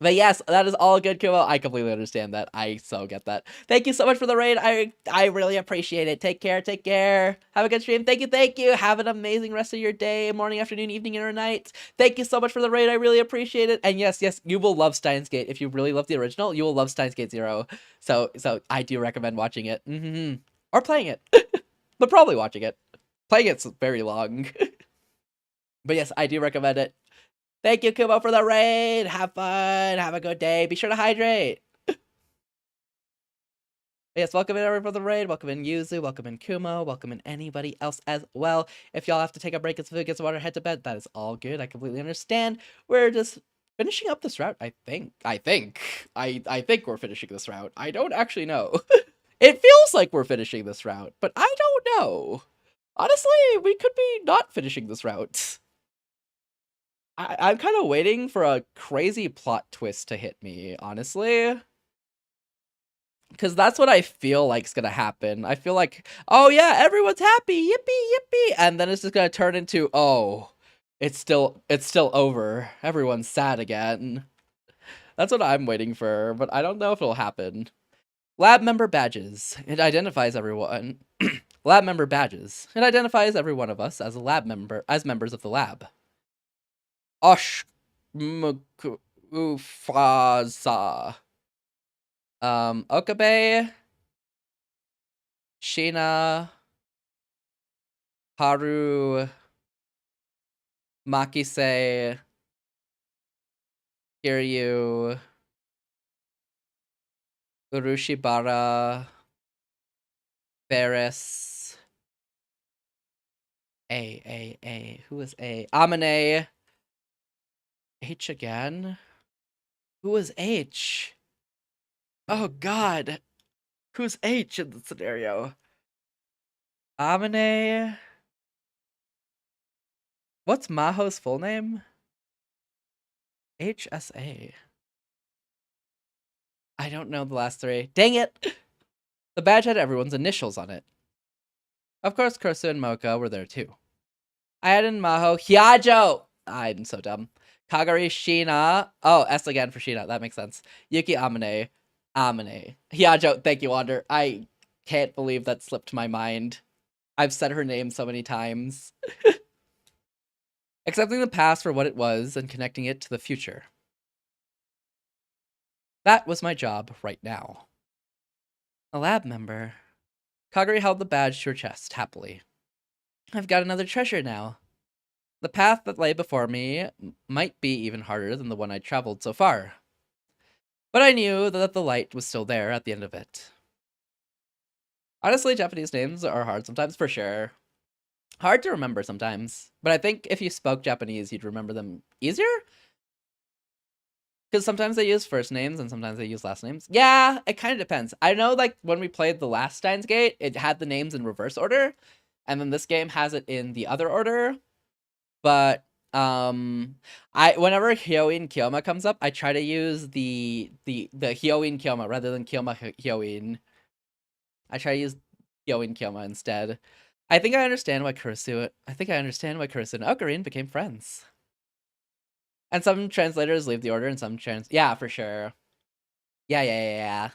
But yes, that is all good, Kumo. I completely understand that. I so get that. Thank you so much for the raid. I really appreciate it. Take care. Have a good stream. Thank you. Have an amazing rest of your day, morning, afternoon, evening, or night. Thank you so much for the raid. I really appreciate it. And yes, you will love Steins Gate. If you really love the original, you will love Steins Gate 0. So I do recommend watching it. Or playing it. but probably watching it. Playing it's very long. But yes, I do recommend it. Thank you, Kumo, for the raid. Have fun. Have a good day. Be sure to hydrate. Yes, welcome in everyone for the raid. Welcome in Yuzu. Welcome in Kumo. Welcome in anybody else as well. If y'all have to take a break, get some food, get some water, head to bed, that is all good. I completely understand. We're just finishing up this route, I think. I think we're finishing this route. I don't actually know. It feels like we're finishing this route, but I don't know. Honestly, we could be not finishing this route. I'm kind of waiting for a crazy plot twist to hit me, honestly. Because that's what I feel like is going to happen. I feel like, oh yeah, everyone's happy, yippee, yippee. And then it's just going to turn into, oh, it's still over. Everyone's sad again. That's what I'm waiting for, but I don't know if it'll happen. Lab member badges. It identifies everyone. Lab member badges. It identifies every one of us as a lab member, as members of the lab. Ufasa. Okabe, Shina, Haru, Makise, Kiryu, Urushibara, Ferris, A. Who is A? Amane. H again? Who is H? Oh god. Who's H in the scenario? Amane. What's Maho's full name? HSA. I don't know the last three. Dang it! The badge had everyone's initials on it. Of course, Kursu and Mocha were there too. I added Maho. Hyajo! I'm so dumb. Kagari, Shina. Oh, S again for Shina. That makes sense. Yuki, Amane. Hyajo, thank you, Wander. I can't believe that slipped my mind. I've said her name so many times. Accepting the past for what it was and connecting it to the future. That was my job right now. A lab member. Kagari held the badge to her chest, happily. I've got another treasure now. The path that lay before me might be even harder than the one I'd traveled so far. But I knew that the light was still there at the end of it. Honestly, Japanese names are hard sometimes, for sure. Hard to remember sometimes. But I think if you spoke Japanese, you'd remember them easier? Because sometimes they use first names and sometimes they use last names. Yeah, it kind of depends. I know, like, when we played the last Steins Gate, it had the names in reverse order. And then this game has it in the other order. But whenever Hyoin Kyoma comes up, I try to use the Hyoin Kyoma rather than Kyoma Hyoin. I try to use Hyoin Kyoma instead. I think I understand why Kurisu and Ocarine became friends. And some translators leave the order and some yeah, for sure. Yeah.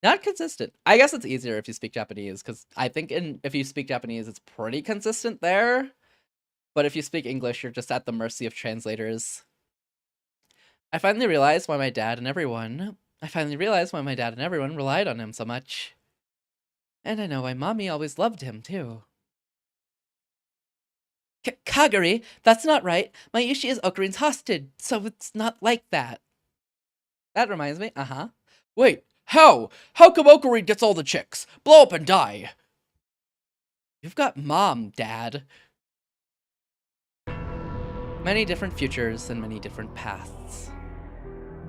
Not consistent. I guess it's easier if you speak Japanese, because I think if you speak Japanese, it's pretty consistent there. But if you speak English, you're just at the mercy of translators. I finally realized why my dad and everyone relied on him so much. And I know why Mommy always loved him, too. Kagari, that's not right. My Yushi is Okarine's hostage, so it's not like that. That reminds me, Wait, how? How come Ocarine gets all the chicks? Blow up and die. You've got Mom, Dad. Many different futures and many different paths.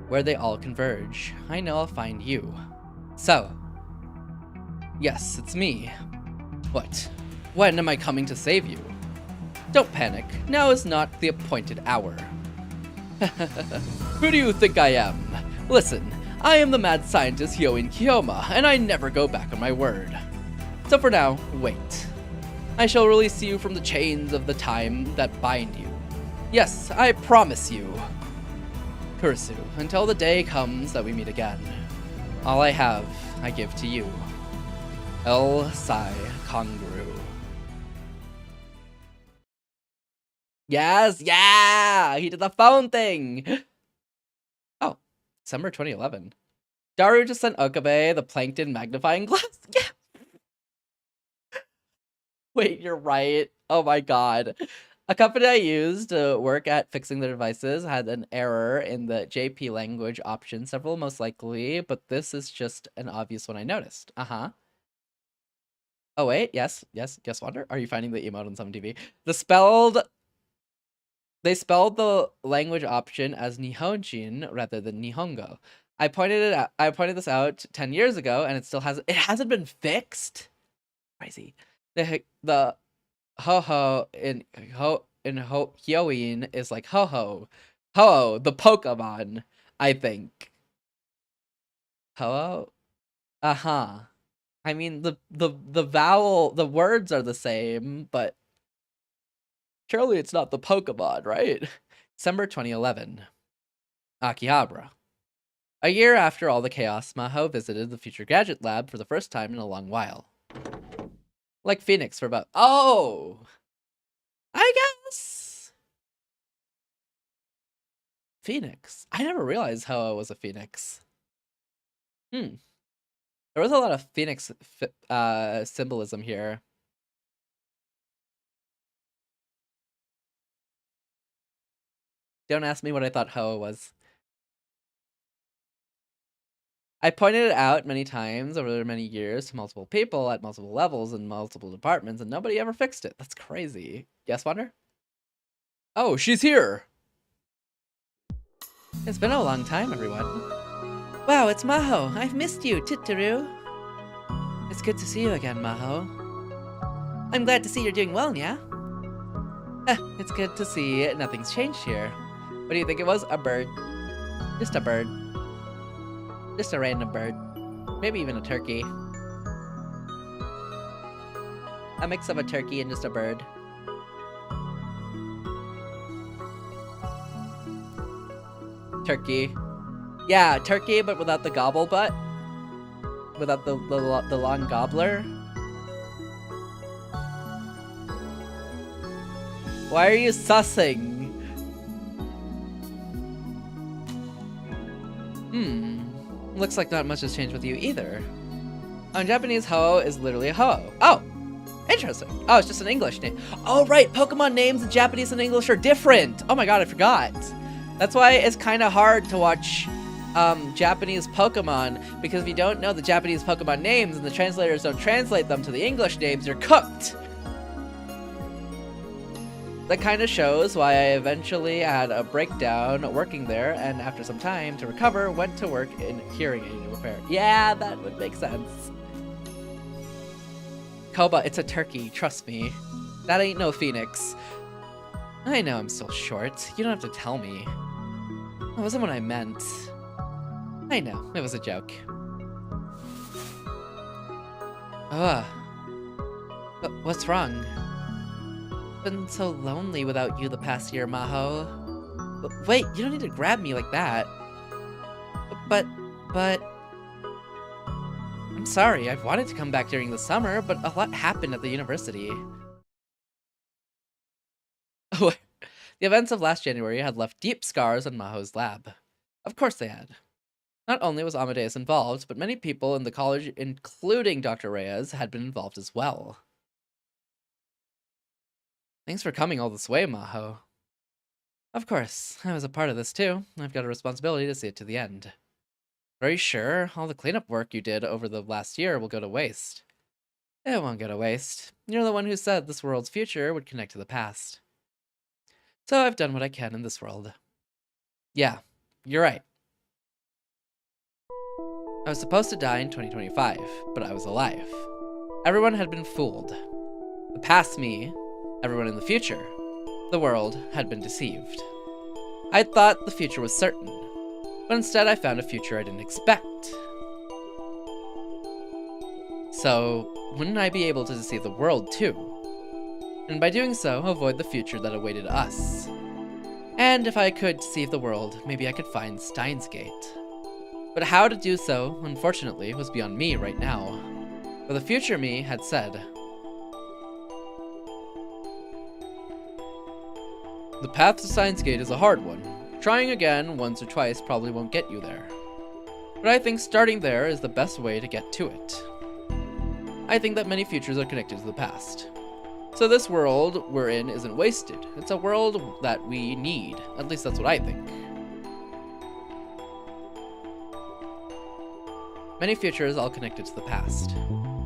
Where they all converge, I know I'll find you. So, yes, it's me. What? When am I coming to save you? Don't panic, now is not the appointed hour. Who do you think I am? Listen, I am the mad scientist Hyoin Kyoma, and I never go back on my word. So for now, wait. I shall release you from the chains of the time that bind you. Yes, I promise you. Kursu, until the day comes that we meet again. All I have, I give to you. El Sai Kanguru. Yes, yeah! He did the phone thing! Oh, December 2011. Daru just sent Okabe the plankton magnifying glass. Yeah! Wait, you're right. Oh my god. A company I used to work at fixing their devices had an error in the JP language option, several most likely, but this is just an obvious one I noticed. Uh-huh. Oh wait, yes, Wonder. Are you finding the emote on some TV? They spelled the language option as Nihonjin rather than Nihongo. I pointed this out 10 years ago, and it hasn't been fixed. Crazy. The ho in Hyoin is like ho the Pokemon, I think. Ho. Uh-huh. I mean, the words are the same, but surely it's not the Pokemon, right? December 2011. Akihabara. A year after all the chaos, Maho visited the Future Gadget Lab for the first time in a long while. Like Phoenix for about— oh! I guess! Phoenix. I never realized Ho was a Phoenix. There was a lot of Phoenix symbolism here. Don't ask me what I thought Ho was. I pointed it out many times over many years to multiple people at multiple levels in multiple departments, and nobody ever fixed it. That's crazy. Yes, Wonder? Oh, she's here! It's been a long time, everyone. Wow, it's Maho. I've missed you, Titaru. It's good to see you again, Maho. I'm glad to see you're doing well, yeah? It's good to see nothing's changed here. What do you think it was? A bird. Just a bird. Just a random bird. Maybe even a turkey. A mix of a turkey and just a bird. Turkey. Yeah, turkey, but without the gobble butt. Without the long gobbler. Why are you sussing? Looks like not much has changed with you either. In Japanese, ho is literally ho. Oh! Interesting. Oh, it's just an English name. Oh, right! Pokemon names in Japanese and English are different! Oh my god, I forgot. That's why it's kind of hard to watch Japanese Pokemon, because if you don't know the Japanese Pokemon names and the translators don't translate them to the English names, you're cooked! That kind of shows why I eventually had a breakdown working there, and after some time to recover, went to work in hearing aid repair. Yeah, that would make sense. Koba, it's a turkey, trust me. That ain't no phoenix. I know I'm still short. You don't have to tell me. That wasn't what I meant. I know, it was a joke. What's wrong? Been so lonely without you the past year, Maho. Wait, you don't need to grab me like that. But... I'm sorry, I've wanted to come back during the summer, but a lot happened at the university. The events of last January had left deep scars on Maho's lab. Of course they had. Not only was Amadeus involved, but many people in the college, including Dr. Reyes, had been involved as well. Thanks for coming all this way, Maho. Of course, I was a part of this too. I've got a responsibility to see it to the end. Are you sure? All the cleanup work you did over the last year will go to waste. It won't go to waste. You're the one who said this world's future would connect to the past. So I've done what I can in this world. Yeah, you're right. I was supposed to die in 2025, but I was alive. Everyone had been fooled. The past me, everyone in the future, the world had been deceived. I thought the future was certain, but instead I found a future I didn't expect. So, wouldn't I be able to deceive the world too? And by doing so, avoid the future that awaited us. And if I could deceive the world, maybe I could find Steins Gate. But how to do so, unfortunately, was beyond me right now. For the future me had said, the path to Steins Gate is a hard one. Trying again once or twice probably won't get you there. But I think starting there is the best way to get to it. I think that many futures are connected to the past. So this world we're in isn't wasted. It's a world that we need. At least that's what I think. Many futures all connected to the past.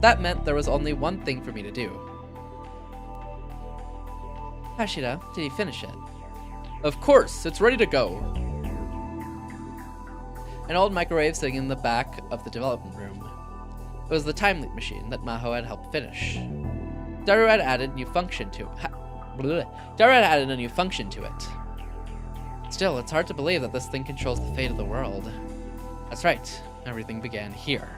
That meant there was only one thing for me to do. Hashira, did you finish it? Of course, it's ready to go. An old microwave sitting in the back of the development room. It was the time leap machine that Maho had helped finish. Daru had added a new function to it. Still, it's hard to believe that this thing controls the fate of the world. That's right, everything began here.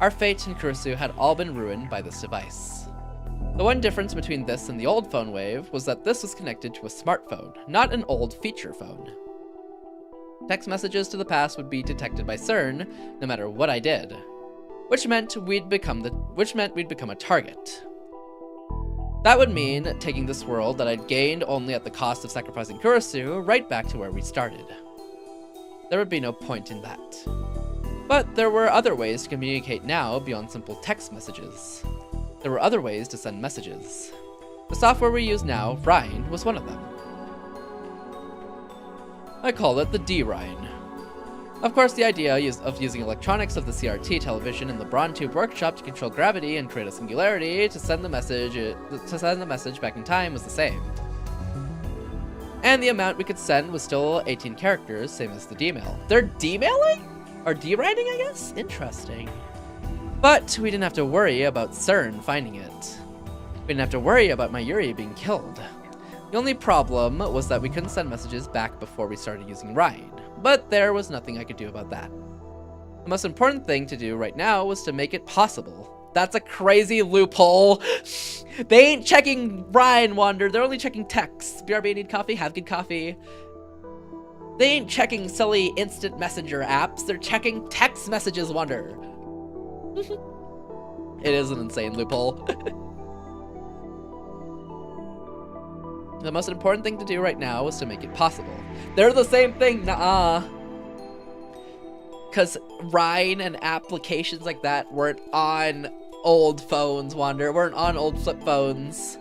Our fate and Kurusu had all been ruined by this device. The one difference between this and the old phone wave was that this was connected to a smartphone, not an old feature phone. Text messages to the past would be detected by CERN, no matter what I did, which meant we'd become a target. That would mean taking this world that I'd gained only at the cost of sacrificing Kurusu right back to where we started. There would be no point in that. But there were other ways to communicate now beyond simple text messages. There were other ways to send messages. The software we use now, Rhine, was one of them. I call it the D-Rhine. Of course, the idea of using electronics of the CRT television in the Vtuber workshop to control gravity and create a singularity to send the message back in time was the same. And the amount we could send was still 18 characters, same as the D-mail. They're D-mailing? Or D-writing, I guess? Interesting. But we didn't have to worry about CERN finding it. We didn't have to worry about Mayuri being killed. The only problem was that we couldn't send messages back before we started using Rhine, but there was nothing I could do about that. The most important thing to do right now was to make it possible. That's a crazy loophole. They ain't checking Rhine, Wander, they're only checking texts. BRB, need coffee? Have good coffee. They ain't checking silly instant messenger apps, they're checking text messages, Wander. It is an insane loophole. The most important thing to do right now was to make it possible. They're the same thing, nuh-uh. Because Rhine and applications like that weren't on old phones, Wander. Weren't on old flip phones.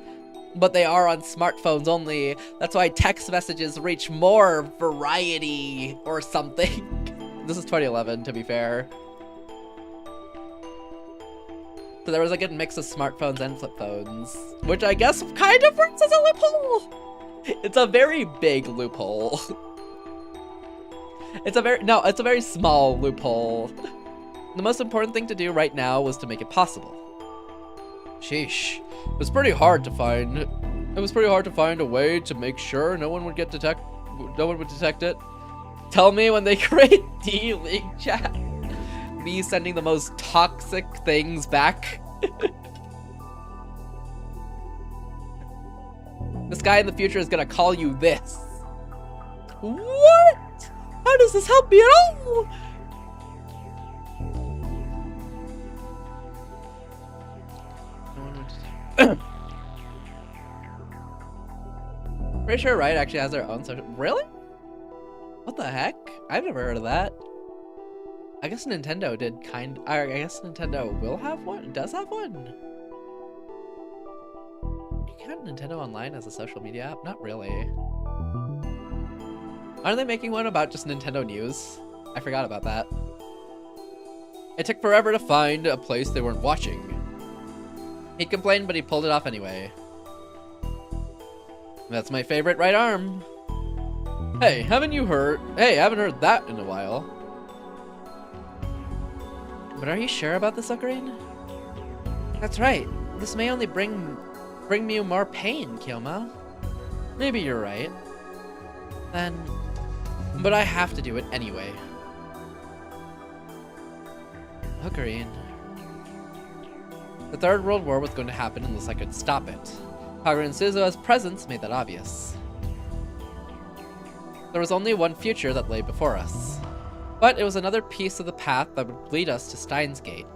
But they are on smartphones only. That's why text messages reach more variety or something. This is 2011, to be fair. So there was a good mix of smartphones and flip phones, which I guess kind of works as a loophole. It's a very big loophole. It's a very small loophole. The most important thing to do right now was to make it possible. Sheesh. It was pretty hard to find a way to make sure no one would detect it. Tell me when they create D-League chat. Me sending the most toxic things back. This guy in the future is gonna call you this. What? How does this help me at all? Pretty sure Riot actually has their own social. Really? What the heck? I've never heard of that. I guess Nintendo did I guess Nintendo will have one? It does have one? You count Nintendo Online as a social media app? Not really. Aren't they making one about just Nintendo news? I forgot about that. It took forever to find a place they weren't watching. He complained, but he pulled it off anyway. That's my favorite right arm. Hey, haven't heard that in a while. But are you sure about this, Ocarina? That's right. This may only bring me more pain, Kyoma. Maybe you're right. But I have to do it anyway. Ocarina. The Third World War was going to happen unless I could stop it. Kagura and Suzuha's presence made that obvious. There was only one future that lay before us. But it was another piece of the path that would lead us to Steins Gate.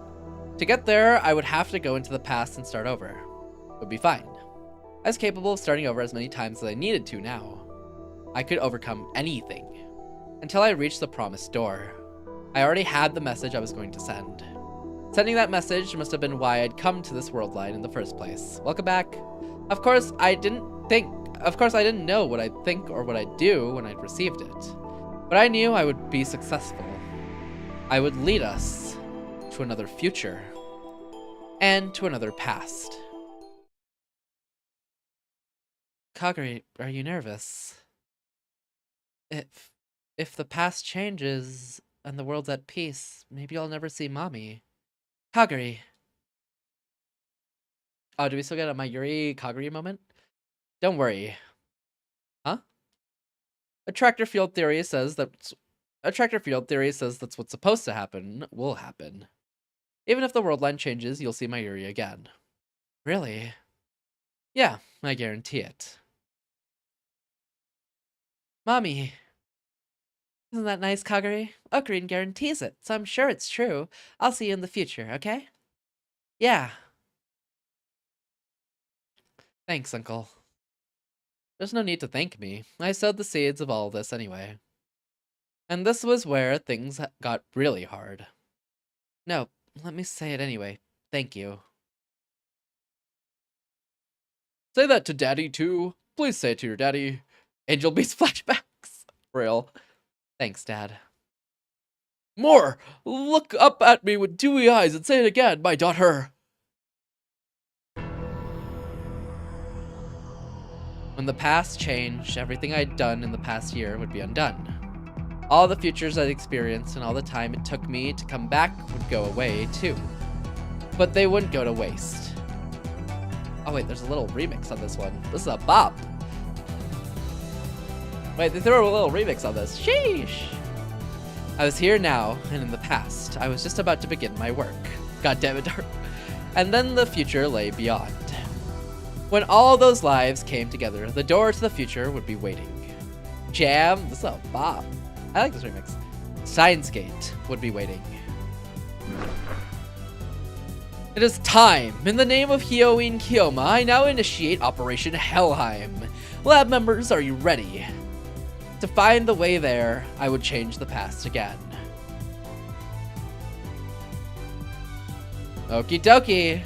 To get there, I would have to go into the past and start over. It would be fine. I was capable of starting over as many times as I needed to now. I could overcome anything. Until I reached the promised door. I already had the message I was going to send. Sending that message must have been why I'd come to this world line in the first place. Welcome back. Of course, I didn't know what I'd think or what I'd do when I'd received it. But I knew I would be successful. I would lead us to another future and to another past. Kagari, are you nervous? If the past changes and the world's at peace, maybe I'll never see Mommy. Kagari. Oh, do we still get a Mayuri Kagari moment? Don't worry. Huh? Attractor field theory says that's what's supposed to happen will happen. Even if the world line changes, you'll see Mayuri again. Really? Yeah, I guarantee it. Mommy. Isn't that nice, Kagari? Ocarine guarantees it, so I'm sure it's true. I'll see you in the future, okay? Yeah. Thanks, Uncle. There's no need to thank me. I sowed the seeds of all this anyway. And this was where things got really hard. No, let me say it anyway. Thank you. Say that to Daddy, too. Please say it to your daddy. Angel Beast flashbacks. Real. Thanks, Dad. More! Look up at me with dewy eyes and say it again, my daughter! When the past changed, everything I'd done in the past year would be undone. All the futures I'd experienced and all the time it took me to come back would go away, too. But they wouldn't go to waste. Oh wait, there's a little remix on this one. This is a bop! Wait, they threw a little remix on this. Sheesh! I was here now, and in the past. I was just about to begin my work. God damn it, Dark. And then the future lay beyond. When all those lives came together, the door to the future would be waiting. Jam, this is a bop. I like this remix. Science Gate would be waiting. It is time. In the name of Hyoin Kyoma, I now initiate Operation Helheim. Lab members, are you ready? To find the way there, I would change the past again. Okie dokie.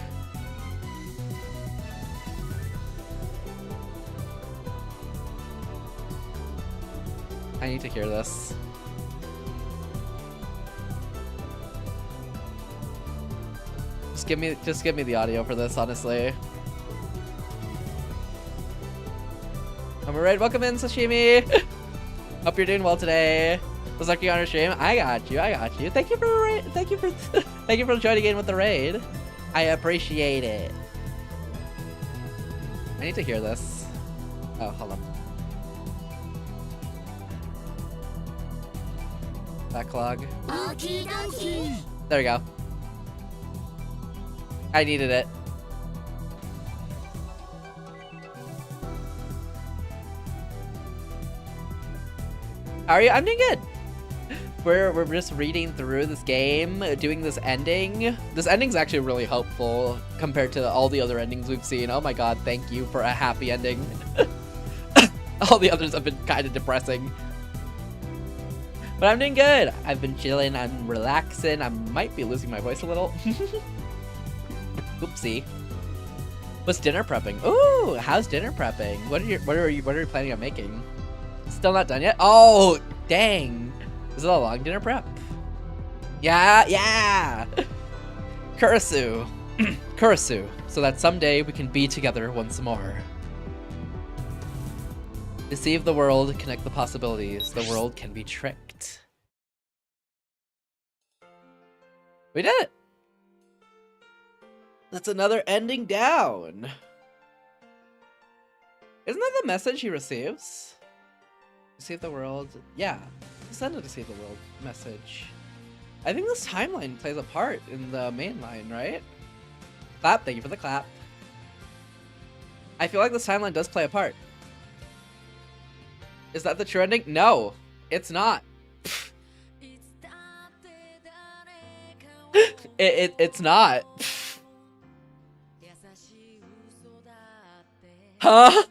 I need to hear this. Just give me the audio for this, honestly. I'm alright. Welcome in, Sashimi. Hope you're doing well today. Was lurking on our stream. I got you. Thank you for joining in with the raid. I appreciate it. I need to hear this. Oh, hold on. Backlog. There we go. I needed it. How are you? I'm doing good. We're just reading through this game, doing this ending. This ending's actually really helpful compared to all the other endings we've seen. Oh my god, thank you for a happy ending. All the others have been kind of depressing. But I'm doing good. I've been chilling, I'm relaxing. I might be losing my voice a little. Oopsie. What's dinner prepping? Ooh, how's dinner prepping? What are you planning on making? Still not done yet? Oh, dang. Is it a long dinner prep? Yeah. Kurisu. Kurisu. So that someday we can be together once more. Deceive the world, connect the possibilities. The world can be tricked. We did it. That's another ending down. Isn't that the message he receives? Deceive the world. Yeah. Send a Deceive the World message. I think this timeline plays a part in the main line, right? Clap. Thank you for the clap. I feel like this timeline does play a part. Is that the true ending? No, it's not. It's not. Huh?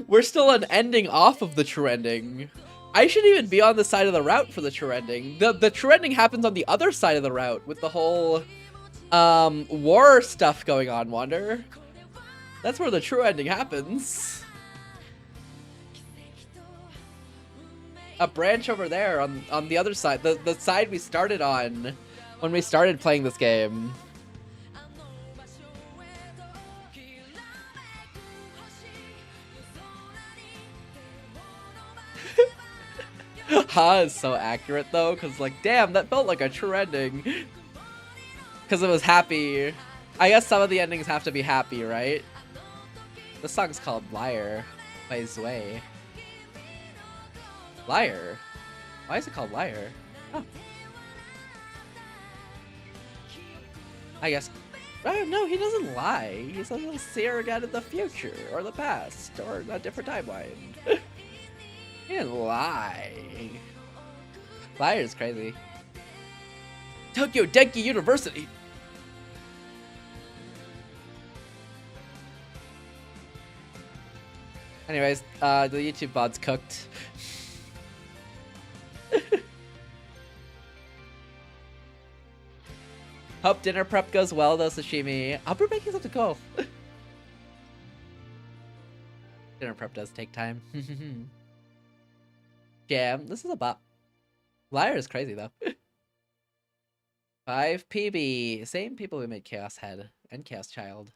We're still an ending off of the true ending. I shouldn't even be on the side of the route for the true ending. The true ending happens on the other side of the route with the whole war stuff going on, Wander. That's where the true ending happens. A branch over there on the other side, the side we started on when we started playing this game. Ha is so accurate though, because like, damn, that felt like a true ending. Because it was happy. I guess some of the endings have to be happy, right? This song's called Liar by Zway. Liar? Why is it called Liar? Oh. I guess. Oh, no, he doesn't lie. He says he'll see her again in the future, or the past, or a different timeline. He didn't lie. Liar is crazy. Tokyo Denki University! Anyways, the YouTube VOD's cooked. Hope dinner prep goes well though, Sashimi. Hope we're making something cool. Dinner prep does take time. Jam, this is a bop. Liar is crazy though. 5 PB. Same people who made Chaos Head and Chaos Child.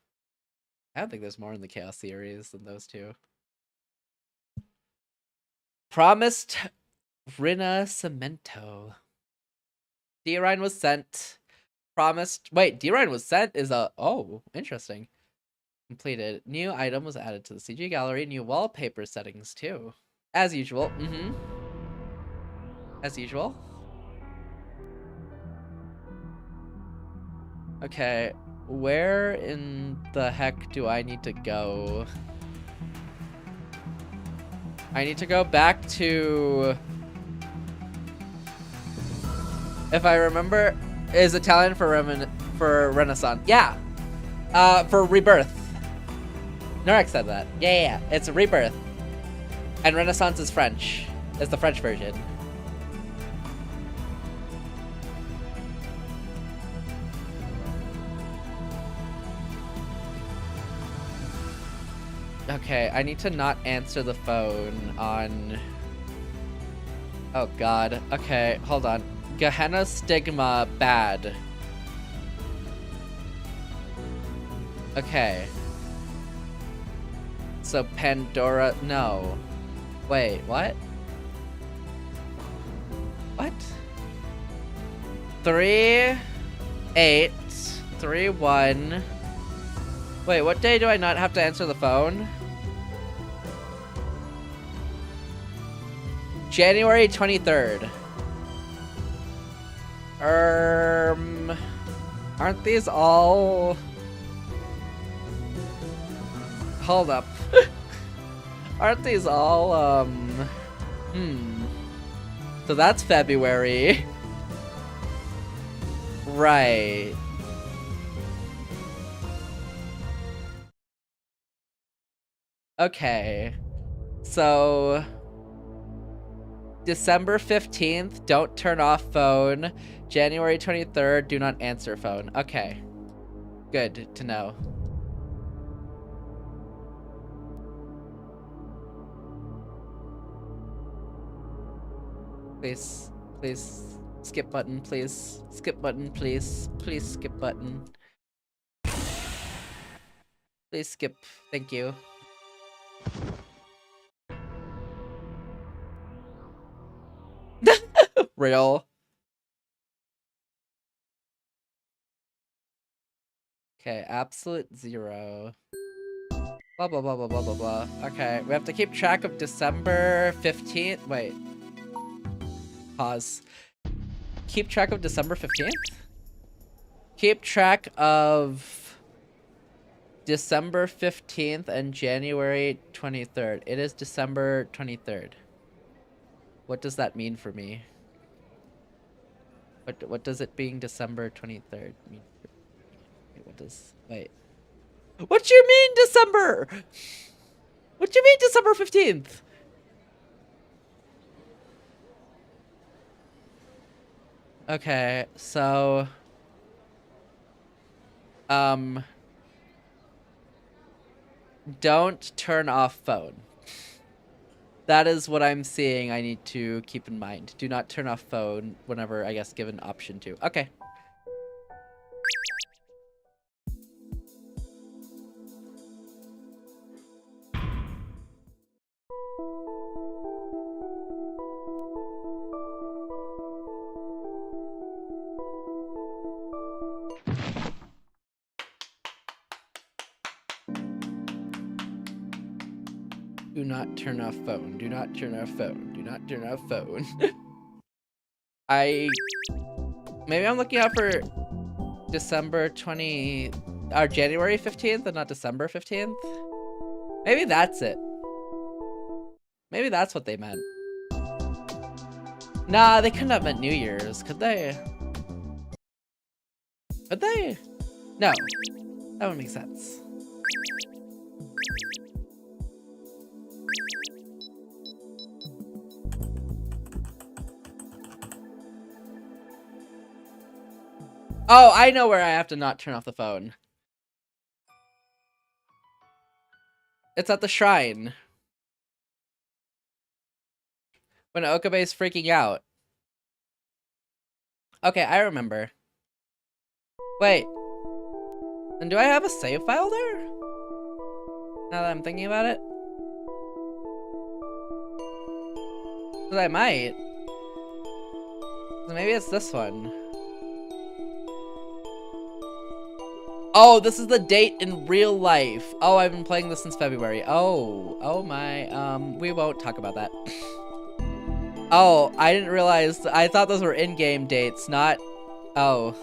I don't think there's more in the Chaos series than those two. Promised Rina Cemento. D-Rine was sent. Promised. Wait, D-Rine was sent is a. Oh, interesting. Completed. New item was added to the CG gallery. New wallpaper settings too. As usual. As usual. Okay. Where in the heck do I need to go? I need to go back to... If I remember, is Italian for Renaissance. Yeah. For rebirth. Norek said that. Yeah. It's rebirth. And Renaissance is French. It's the French version. Okay, I need to not answer the phone on... Oh god. Okay, hold on. Gehenna Stigma bad. Okay. So Pandora... No. Wait, what? What? 3, 8, 3, 1... Wait, what day do I not have to answer the phone? January 23rd. Aren't these all... Hold up. Aren't these all, So that's February. Right. Okay. So... December 15th, don't turn off phone. January 23rd, do not answer phone. Okay. Good to know. Please, please, skip button, please. Skip button, please. Please skip button. Please skip. Thank you. Real. Okay, absolute 0. Blah, blah, blah, blah, blah, blah, blah. Okay, we have to keep track of December 15th. Wait. Pause. Keep track of December 15th? Keep track of December 15th and January 23rd. It is December 23rd. What does that mean for me? What does it being December 23rd mean? Wait, what does... Wait. What do you mean December? What do you mean December 15th? Okay, so... don't turn off phone. That is what I'm seeing I need to keep in mind. Do not turn off phone whenever, I guess, given option to. Okay. Do not turn off phone. Do not turn off phone. Do not turn off phone. Maybe I'm looking out for December 20... or January 15th and not December 15th? Maybe that's it. Maybe that's what they meant. Nah, they couldn't have meant New Year's, could they? Could they? No. That would make sense. Oh, I know where I have to not turn off the phone. It's at the shrine. When Okabe's freaking out. Okay, I remember. Wait. Then do I have a save file there? Now that I'm thinking about it? 'Cause I might. Maybe it's this one. Oh, this is the date in real life. Oh, I've been playing this since February. Oh my, we won't talk about that. Oh, I didn't realize, I thought those were in-game dates, not, oh.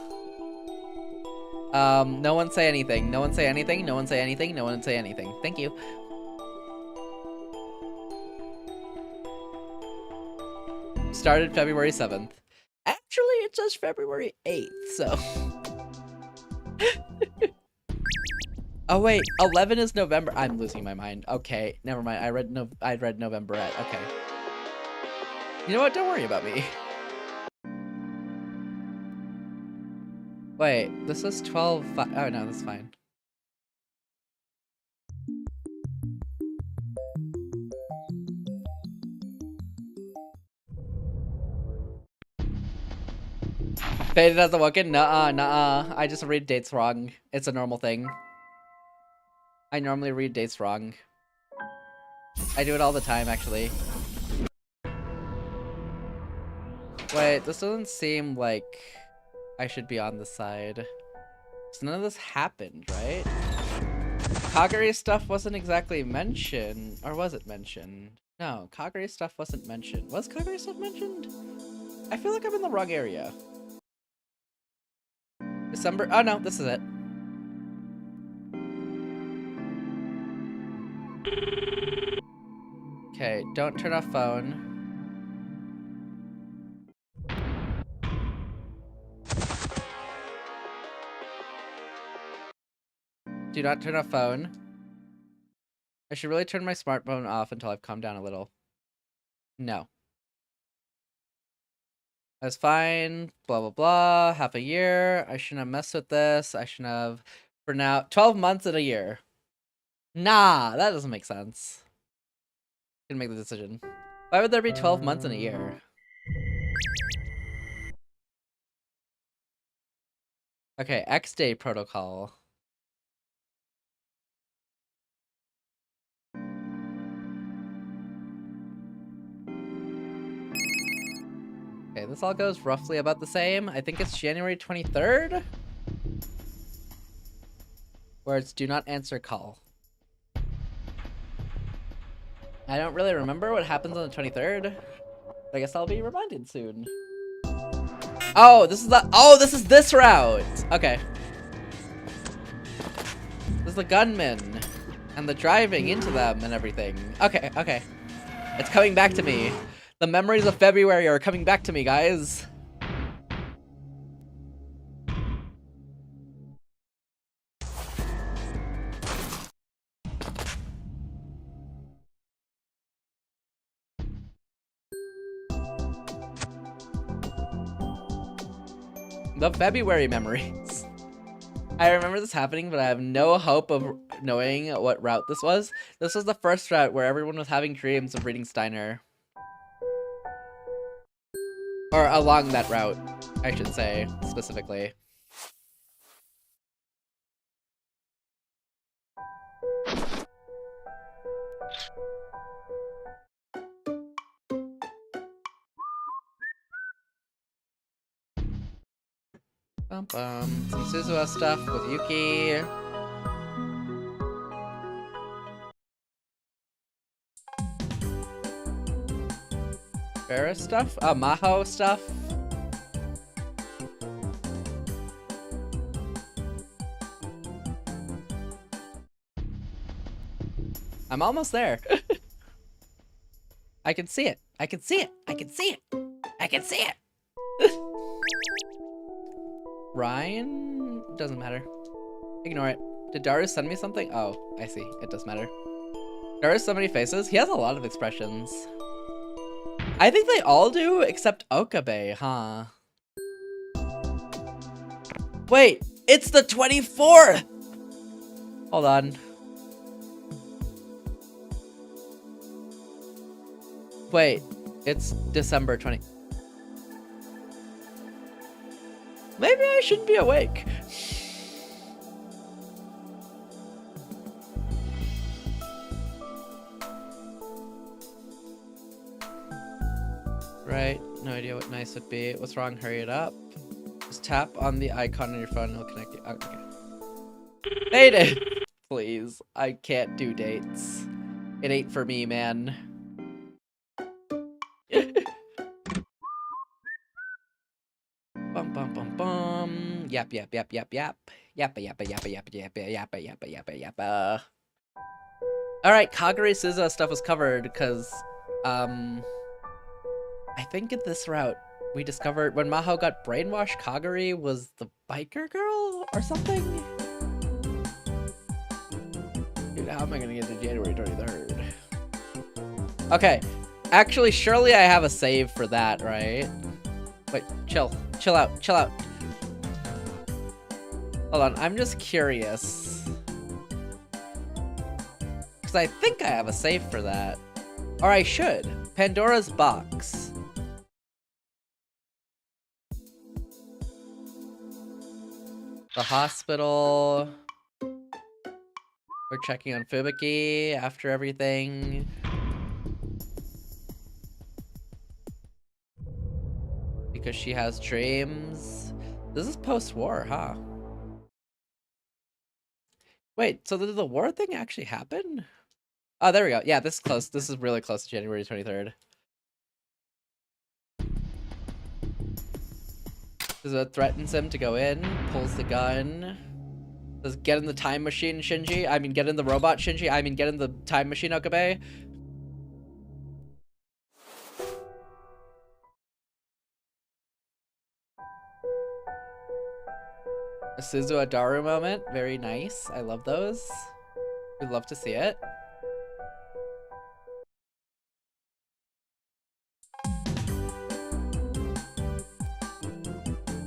No one say anything, no one say anything, no one say anything, no one say anything. Thank you. Started February 7th. Actually, it says February 8th, so. Oh wait, 11 is November. I'm losing my mind. Okay, never mind. I read Novemberette. Okay. You know what? Don't worry about me. Wait, this is 12. Oh no, that's fine. Faded hasn't woken? Nuh-uh, nuh-uh. I just read dates wrong. It's a normal thing. I normally read dates wrong. I do it all the time, actually. Wait, this doesn't seem like I should be on this side. So none of this happened, right? Kagure stuff wasn't exactly mentioned. Or was it mentioned? No, Kagure stuff wasn't mentioned. Was Kagure stuff mentioned? I feel like I'm in the wrong area. December. Oh no, this is it. Okay, don't turn off phone. Do not turn off phone. I should really turn my smartphone off until I've calmed down a little. No. That's fine. Blah, blah, blah. Half a year. I shouldn't have messed with this. I shouldn't have, for now, 12 months in a year. Nah, that doesn't make sense. Gonna make the decision. Why would there be 12 months in a year? Okay, X-Day protocol. Okay, this all goes roughly about the same. I think it's January 23rd? Where it's do not answer call. I don't really remember what happens on the 23rd. I guess I'll be reminded soon. Oh, this is the- oh, this is this route! Okay. This is the gunmen. And the driving into them and everything. Okay, okay. It's coming back to me. The memories of February are coming back to me, guys. The February memories. I remember this happening, but I have no hope of knowing what route this was. This was the first route where everyone was having dreams of reading Steiner. Or along that route, I should say, specifically. Bum bum. Some Suzuha stuff with Yuki. Ferris stuff? Maho stuff? I'm almost there. I can see it. I can see it. I can see it. I can see it. Ryan? Doesn't matter. Ignore it. Did Daru send me something? Oh, I see. It does matter. Daru has so many faces. He has a lot of expressions. I think they all do, except Okabe, huh? Wait, it's the 24th! Hold on. Wait, it's December 20. Maybe I shouldn't be awake. Right, no idea what nice would be. What's wrong? Hurry it up. Just tap on the icon on your phone and it'll connect you. Oh, okay. Date it! Please, I can't do dates. It ain't for me, man. Bum bum bum bum. Yap yap yap yap yap. Yappa yappa yappa yappa yappa yappa yappa yappa yappa. Alright, Kagure Suzuha stuff was covered because I think in this route we discovered when Maho got brainwashed, Kagure was the biker girl or something? Dude, how am I gonna get to January 23rd? Okay, actually, surely I have a save for that, right? Wait, chill out, chill out. Hold on, I'm just curious. Because I think I have a save for that. Or I should. Pandora's box. The hospital. We're checking on Fubuki after everything. Because she has dreams. This is post-war, huh? Wait, so did the war thing actually happen? Oh, there we go. Yeah, this is close. This is really close to January 23rd. Suzuha threatens him to go in, pulls the gun. Says, get in the time machine, Shinji. I mean, get in the robot, Shinji. I mean, get in the time machine, Okabe. A Suzuha Daru moment. Very nice. I love those. We'd love to see it.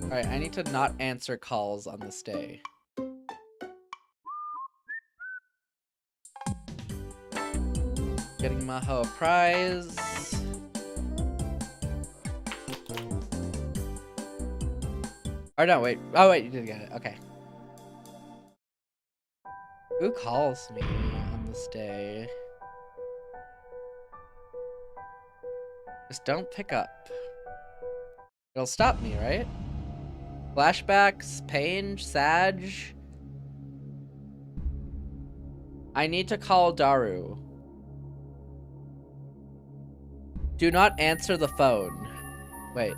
Alright, I need to not answer calls on this day. Getting Maho a prize. Or no, wait. Oh, wait, you did get it. Okay. Who calls me on this day? Just don't pick up. It'll stop me, right? Flashbacks, Pain, Sag. I need to call Daru. Do not answer the phone. Wait.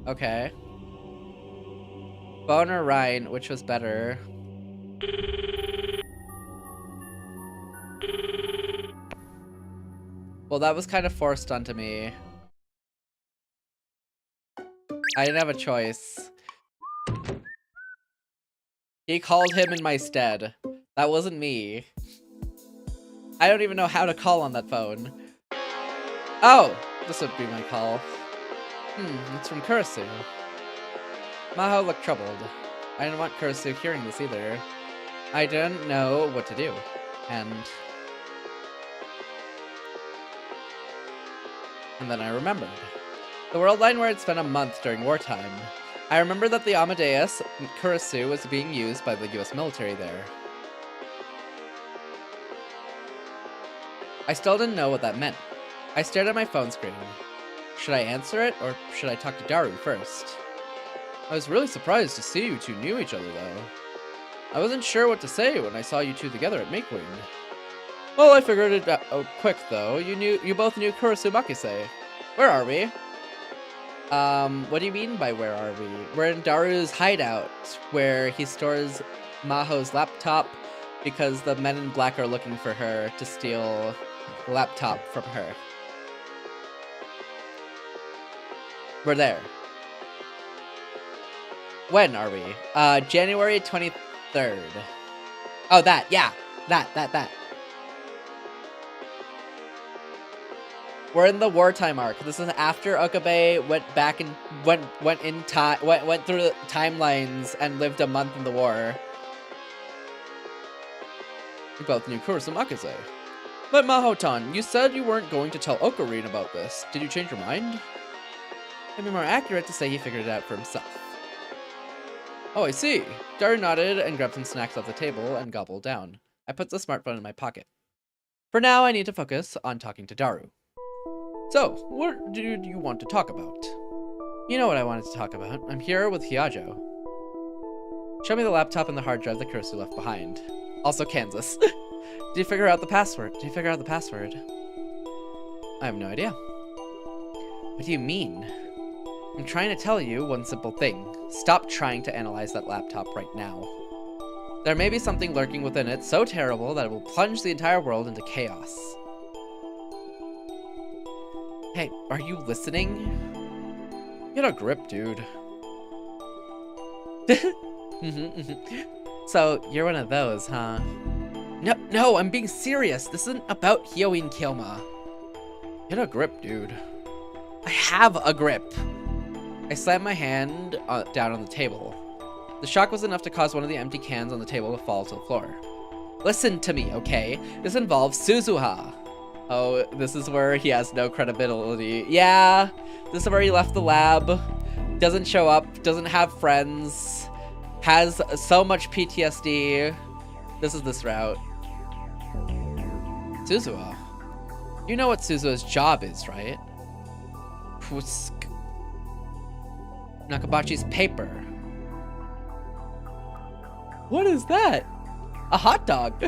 Okay. Phone or Ryan, which was better? Well, that was kind of forced onto me. I didn't have a choice. He called him in my stead. That wasn't me. I don't even know how to call on that phone. Oh, this would be my call. It's from Kurisu. Maho looked troubled. I didn't want Kurisu hearing this either. I didn't know what to do. And then I remembered. The world line where I'd spent a month during wartime. I remember that the Amadeus Kurisu was being used by the US military there. I still didn't know what that meant. I stared at my phone screen. Should I answer it, or should I talk to Daru first? I was really surprised to see you two knew each other, though. I wasn't sure what to say when I saw you two together at Makewing. Well, I figured it out quick, though. You both knew Kurisu Makise. Where are we? What do you mean by where are we? We're in Daru's hideout, where he stores Maho's laptop, because the men in black are looking for her to steal the laptop from her. We're there. When are we? January 23rd. Oh, that, yeah. That. We're in the wartime arc. This is after Okabe went back and went through the timelines and lived a month in the war. We both knew Kurisu Makise. But Mahotan, you said you weren't going to tell Ocarine about this. Did you change your mind? It'd be more accurate to say he figured it out for himself. Oh, I see. Daru nodded and grabbed some snacks off the table and gobbled down. I put the smartphone in my pocket. For now, I need to focus on talking to Daru. So, what do you want to talk about? You know what I wanted to talk about. I'm here with Hyajo. Show me the laptop and the hard drive that Kurisu left behind. Also Kansas. Did you figure out the password? I have no idea. What do you mean? I'm trying to tell you one simple thing. Stop trying to analyze that laptop right now. There may be something lurking within it so terrible that it will plunge the entire world into chaos. Hey, are you listening? Get a grip, dude. So, you're one of those, huh? No, I'm being serious. This isn't about Hyoin Kyoma. Get a grip, dude. I have a grip. I slammed my hand down on the table. The shock was enough to cause one of the empty cans on the table to fall to the floor. Listen to me, okay? This involves Suzuha. Oh, this is where he has no credibility. Yeah, this is where he left the lab. Doesn't show up, doesn't have friends. Has so much PTSD. This is this route. Suzuha. You know what Suzuha's job is, right? Nakabachi's paper. What is that? A hot dog.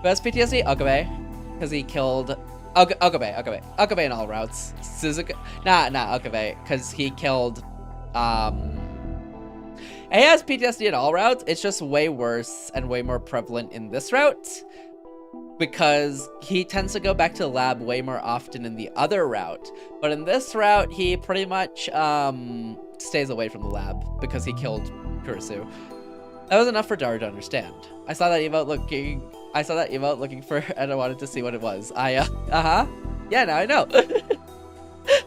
Best PTSD? Okabe. Because he killed... Okabe in all routes. Suzuka... Nah, Okabe. Because he killed... He has PTSD in all routes. It's just way worse and way more prevalent in this route. Because he tends to go back to the lab way more often in the other route. But in this route, he pretty much stays away from the lab because he killed Kurisu. That was enough for Daru to understand. I saw that emote looking for it, and I wanted to see what it was. Yeah, now I know. That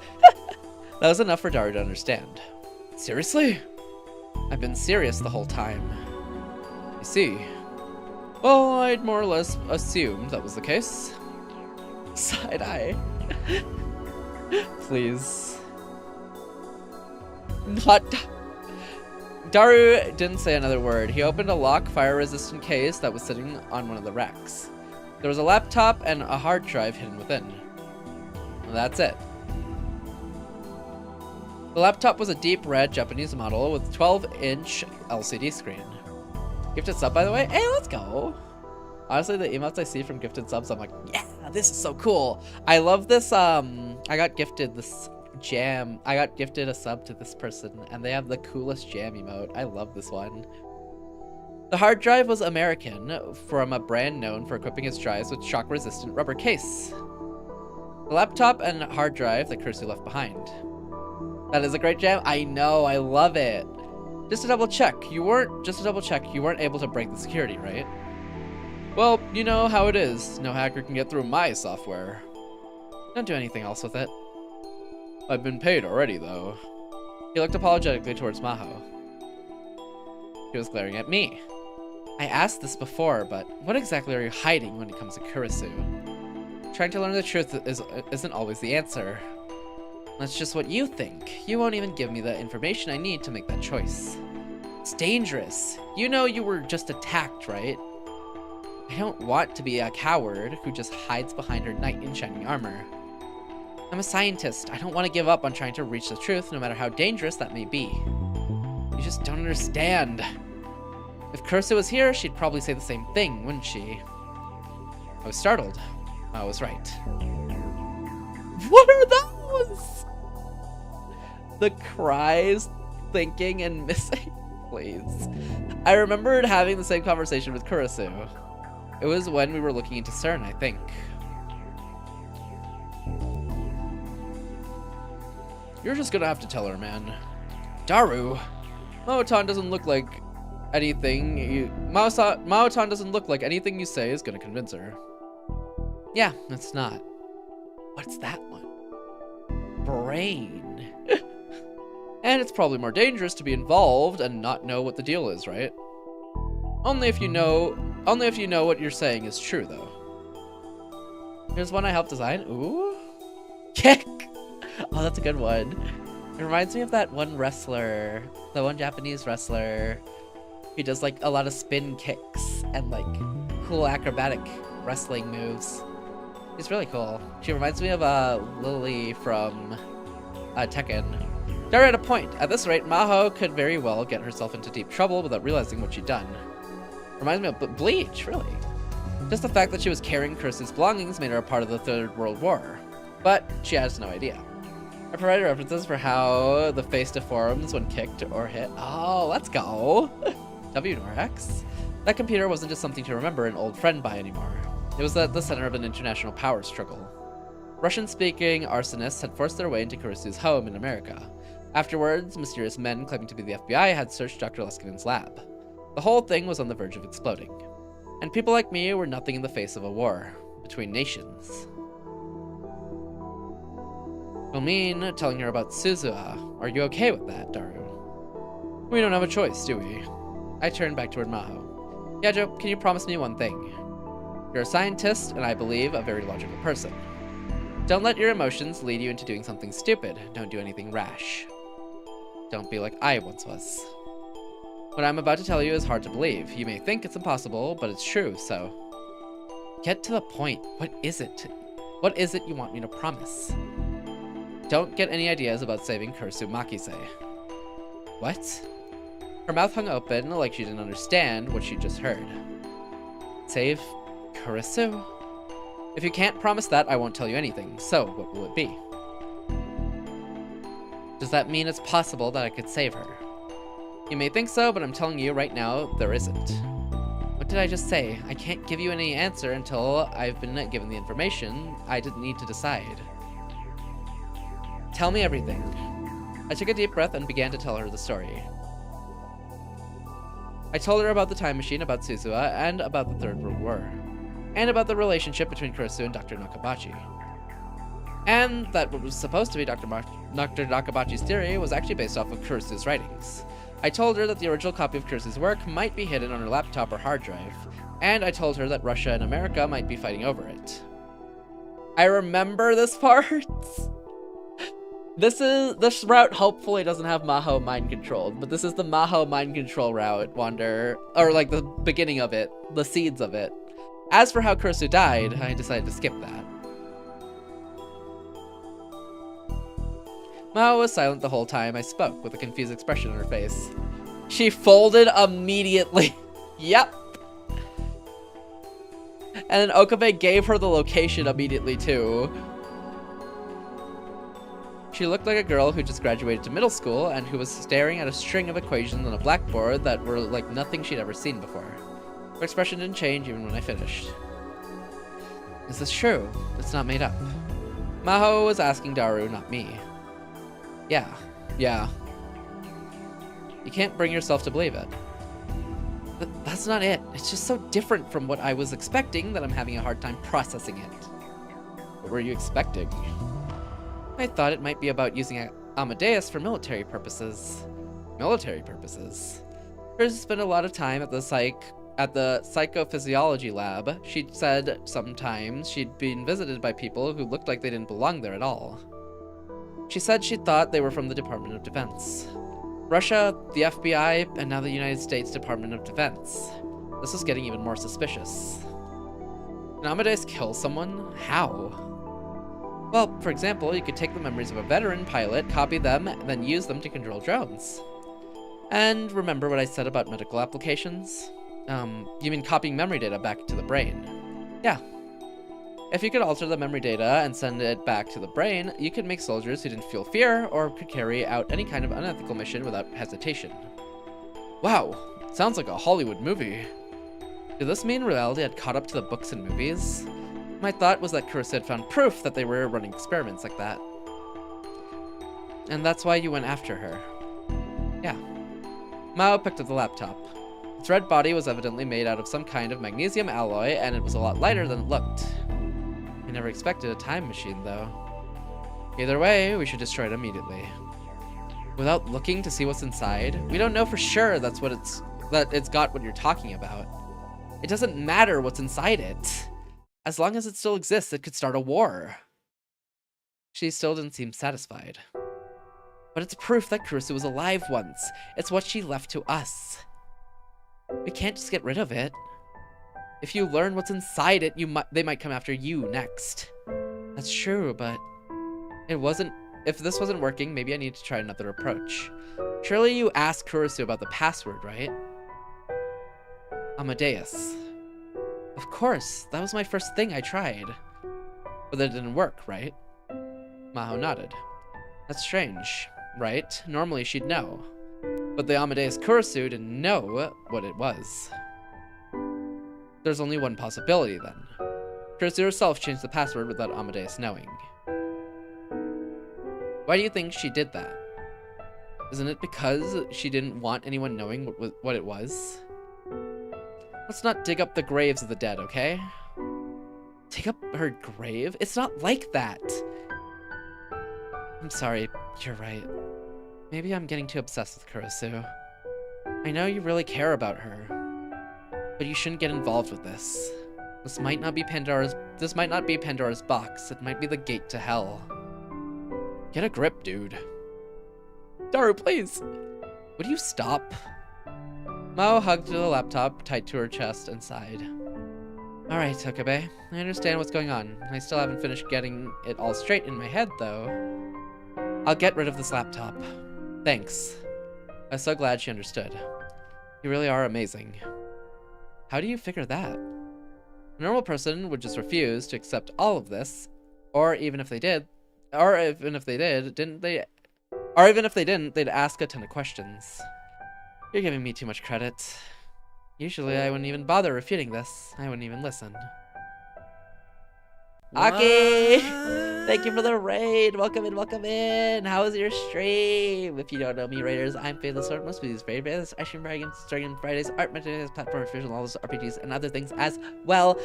was enough for Daru to understand. Seriously? I've been serious the whole time. I see. Well, I'd more or less assumed that was the case. Side eye. Please. Not. Daru didn't say another word. He opened a locked, fire-resistant case that was sitting on one of the racks. There was a laptop and a hard drive hidden within. And that's it. The laptop was a deep red Japanese model with a 12-inch LCD screen. Gifted sub, by the way? Hey, let's go! Honestly, the emotes I see from gifted subs, I'm like, yeah, this is so cool! I love this, I got gifted this jam. I got gifted a sub to this person, and they have the coolest jam emote. I love this one. The hard drive was American, from a brand known for equipping its drives with shock-resistant rubber case. The laptop and hard drive that Kurisu left behind. That is a great jam. I know, I love it. Just to double check, you weren't able to break the security, right? Well, you know how it is. No hacker can get through my software. Don't do anything else with it. I've been paid already, though. He looked apologetically towards Maho. She was glaring at me. I asked this before, but what exactly are you hiding when it comes to Kurisu? Trying to learn the truth isn't always the answer. That's just what you think. You won't even give me the information I need to make that choice. It's dangerous. You know you were just attacked, right? I don't want to be a coward who just hides behind her knight in shining armor. I'm a scientist. I don't want to give up on trying to reach the truth, no matter how dangerous that may be. You just don't understand. If Kurisu was here, she'd probably say the same thing, wouldn't she? I was startled. I was right. What are those? The cries, thinking, and missing. Please. I remembered having the same conversation with Kurisu. It was when we were looking into CERN, I think. You're just gonna have to tell her, man. Daru! Maotan doesn't look like anything Maotan doesn't look like anything you say is gonna convince her. Yeah, it's not. What's that one? Brain. And it's probably more dangerous to be involved and not know what the deal is, right? Only if you know what you're saying is true, though. Here's one I helped design. Ooh. Kick! Oh, that's a good one. It reminds me of that one wrestler, the one Japanese wrestler. He does like a lot of spin kicks and like cool acrobatic wrestling moves. He's really cool. She reminds me of Lily from Tekken. Daru had a point. At this rate, Maho could very well get herself into deep trouble without realizing what she'd done. Reminds me of Bleach, really. Just the fact that she was carrying Kurisu's belongings made her a part of the Third World War. But she has no idea. I provided references for how the face deforms when kicked or hit. Oh, let's go. Norax. That computer wasn't just something to remember an old friend by anymore. It was at the center of an international power struggle. Russian-speaking arsonists had forced their way into Kurisu's home in America. Afterwards, mysterious men claiming to be the FBI had searched Dr. Leskinen's lab. The whole thing was on the verge of exploding. And people like me were nothing in the face of a war between nations. You'll mean telling her about Suzuha. Are you okay with that, Daru? We don't have a choice, do we? I turned back toward Maho. Yajo, can you promise me one thing? You're a scientist, and I believe a very logical person. Don't let your emotions lead you into doing something stupid. Don't do anything rash. Don't be like I once was. What I'm about to tell you is hard to believe. You may think it's impossible, but it's true, so... Get to the point. What is it? What is it you want me to promise? Don't get any ideas about saving Kurisu Makise. What? Her mouth hung open like she didn't understand what she just heard. Save Kurisu? If you can't promise that, I won't tell you anything. So, what will it be? Does that mean it's possible that I could save her? You may think so, but I'm telling you right now, there isn't. What did I just say? I can't give you any answer until I've been given the information. I didn't need to decide. Tell me everything. I took a deep breath and began to tell her the story. I told her about the time machine, about Suzuha, and about the Third World War. And about the relationship between Kurisu and Dr. Nakabachi. And that what was supposed to be Dr. Nakabachi's theory was actually based off of Kurisu's writings. I told her that the original copy of Kurisu's work might be hidden on her laptop or hard drive, and I told her that Russia and America might be fighting over it. I remember this part! This route hopefully doesn't have Maho mind controlled, but this is the Maho mind control route, Wander, or like the beginning of it, the seeds of it. As for how Kurisu died, I decided to skip that. Maho was silent the whole time I spoke, with a confused expression on her face. She folded immediately. Yep. And then Okabe gave her the location immediately too. She looked like a girl who just graduated to middle school and who was staring at a string of equations on a blackboard that were like nothing she'd ever seen before. Her expression didn't change even when I finished. Is this true? It's not made up. Maho was asking Daru, not me. Yeah. You can't bring yourself to believe it. That's not it. It's just so different from what I was expecting that I'm having a hard time processing it. What were you expecting? I thought it might be about using Amadeus for military purposes. Military purposes. Chris spent a lot of time at the psychophysiology lab. She said sometimes she'd been visited by people who looked like they didn't belong there at all. She said she thought they were from the Department of Defense. Russia, the FBI, and now the United States Department of Defense. This is getting even more suspicious. Can Amadeus kill someone? How? Well, for example, you could take the memories of a veteran pilot, copy them, and then use them to control drones. And remember what I said about medical applications? You mean copying memory data back to the brain? Yeah. If you could alter the memory data and send it back to the brain, you could make soldiers who didn't feel fear or could carry out any kind of unethical mission without hesitation. Wow, sounds like a Hollywood movie. Did this mean reality had caught up to the books and movies? My thought was that Kurusu had found proof that they were running experiments like that. And that's why you went after her. Yeah. Mao picked up the laptop. Its red body was evidently made out of some kind of magnesium alloy, and it was a lot lighter than it looked. I never expected a time machine, though. Either way, we should destroy it immediately. Without looking to see what's inside, we don't know for sure that it's got what you're talking about. It doesn't matter what's inside it. As long as it still exists, it could start a war. She still didn't seem satisfied. But it's proof that Kurusu was alive once. It's what she left to us. We can't just get rid of it. If you learn what's inside it, they might come after you next. That's true, but if this wasn't working, maybe I need to try another approach. Surely you asked Kurusu about the password, right? Amadeus. Of course, that was my first thing I tried. But it didn't work, right? Maho nodded. That's strange, right? Normally she'd know. But the Amadeus Kurusu didn't know what it was. There's only one possibility, then. Kurusu herself changed the password without Amadeus knowing. Why do you think she did that? Isn't it because she didn't want anyone knowing what it was? Let's not dig up the graves of the dead, okay? Dig up her grave? It's not like that! I'm sorry, you're right. Maybe I'm getting too obsessed with Kurusu. I know you really care about her, but you shouldn't get involved with this. This might not be Pandora's box. It might be the gate to hell. Get a grip, dude. Daru, please! Would you stop? Mao hugged the laptop tight to her chest and sighed. Alright, Okabe. I understand what's going on. I still haven't finished getting it all straight in my head, though. I'll get rid of this laptop. Thanks. I'm so glad she understood. You really are amazing. How do you figure that? A normal person would just refuse to accept all of this, or even if they didn't, they'd ask a ton of questions. You're giving me too much credit. Usually I wouldn't even bother refuting this. I wouldn't even listen. Aki! Thank you for the raid! Welcome in, welcome in! How was your stream? If you don't know me, raiders, I'm Fadelessword. Most of these very Fadeless. I stream Dragons, starting on Fridays, art materials, platform, visual novels, RPGs, and other things as well.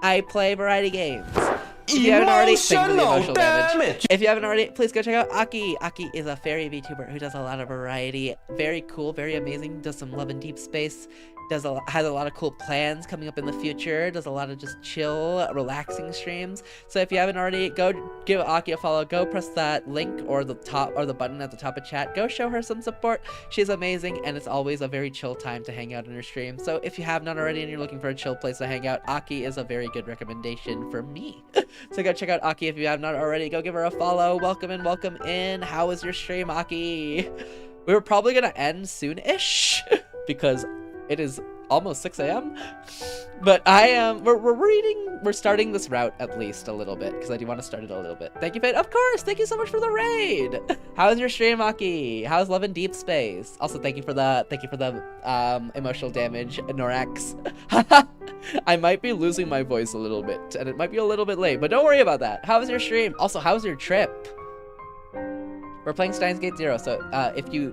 I play variety games. If you haven't already, thank you for the emotional damage. If you haven't already, please go check out Aki. Aki is a fairy VTuber who does a lot of variety. Very cool, very amazing. Does some love and deep space. Has a lot of cool plans coming up in the future. Does a lot of just chill, relaxing streams. So if you haven't already, go give Aki a follow. Go press that link or the button at the top of chat. Go show her some support. She's amazing, and it's always a very chill time to hang out in her stream. So if you have not already and you're looking for a chill place to hang out, Aki is a very good recommendation for me. So go check out Aki if you have not already. Go give her a follow. Welcome in, welcome in. How was your stream, Aki? We were probably gonna end soon-ish because it is almost 6 a.m. But we're starting this route at least a little bit because I do want to start it a little bit. Thank you, Fate. Of course, thank you so much for the raid. How's your stream, Aki? How's Love in Deep Space? Also, thank you for the emotional damage, Norax. I might be losing my voice a little bit, and it might be a little bit late, but don't worry about that. How was your stream? Also, how was your trip? We're playing Steins Gate 0, so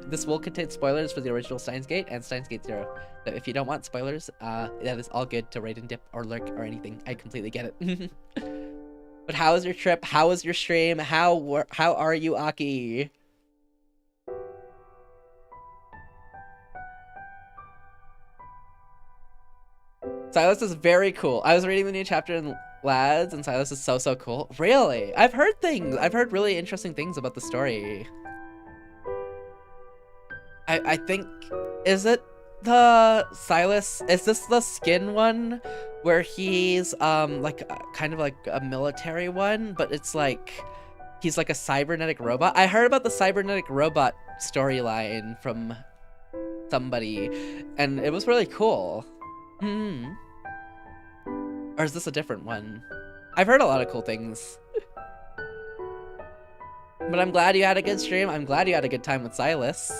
this will contain spoilers for the original Steins Gate and Steins Gate 0. So if you don't want spoilers, that is all good to raid and dip or lurk or anything. I completely get it. But how was your trip? How was your stream? How are you, Aki? Silas is very cool. I was reading the new chapter in Lads, and Silas is so cool. Really? I've heard things. I've heard really interesting things about the story. I think, is it the Silas? Is this the skin one where he's like kind of like a military one, but it's like he's like a cybernetic robot? I heard about the cybernetic robot storyline from somebody, and it was really cool. Or is this a different one? I've heard a lot of cool things. But I'm glad you had a good stream. I'm glad you had a good time with Silas.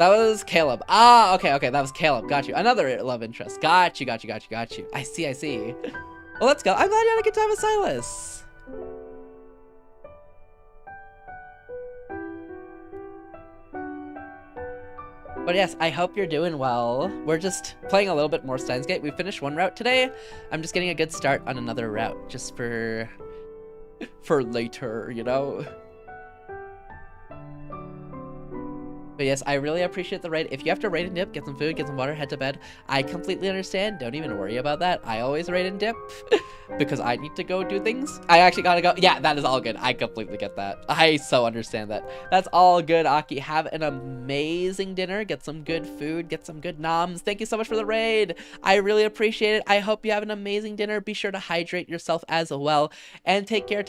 That was Caleb. Ah, okay, that was Caleb. Got you. Another love interest. Got you. I see. Well, let's go. I'm glad you had a good time with Silas. But yes, I hope you're doing well. We're just playing a little bit more Steins Gate. We finished one route today. I'm just getting a good start on another route, just for later, you know? But yes, I really appreciate the raid. If you have to raid and dip, get some food, get some water, head to bed, I completely understand. Don't even worry about that. I always raid and dip because I need to go do things. I actually gotta go. Yeah, that is all good. I completely get that. I so understand that. That's all good, Aki. Have an amazing dinner. Get some good food. Get some good noms. Thank you so much for the raid. I really appreciate it. I hope you have an amazing dinner. Be sure to hydrate yourself as well. And take care,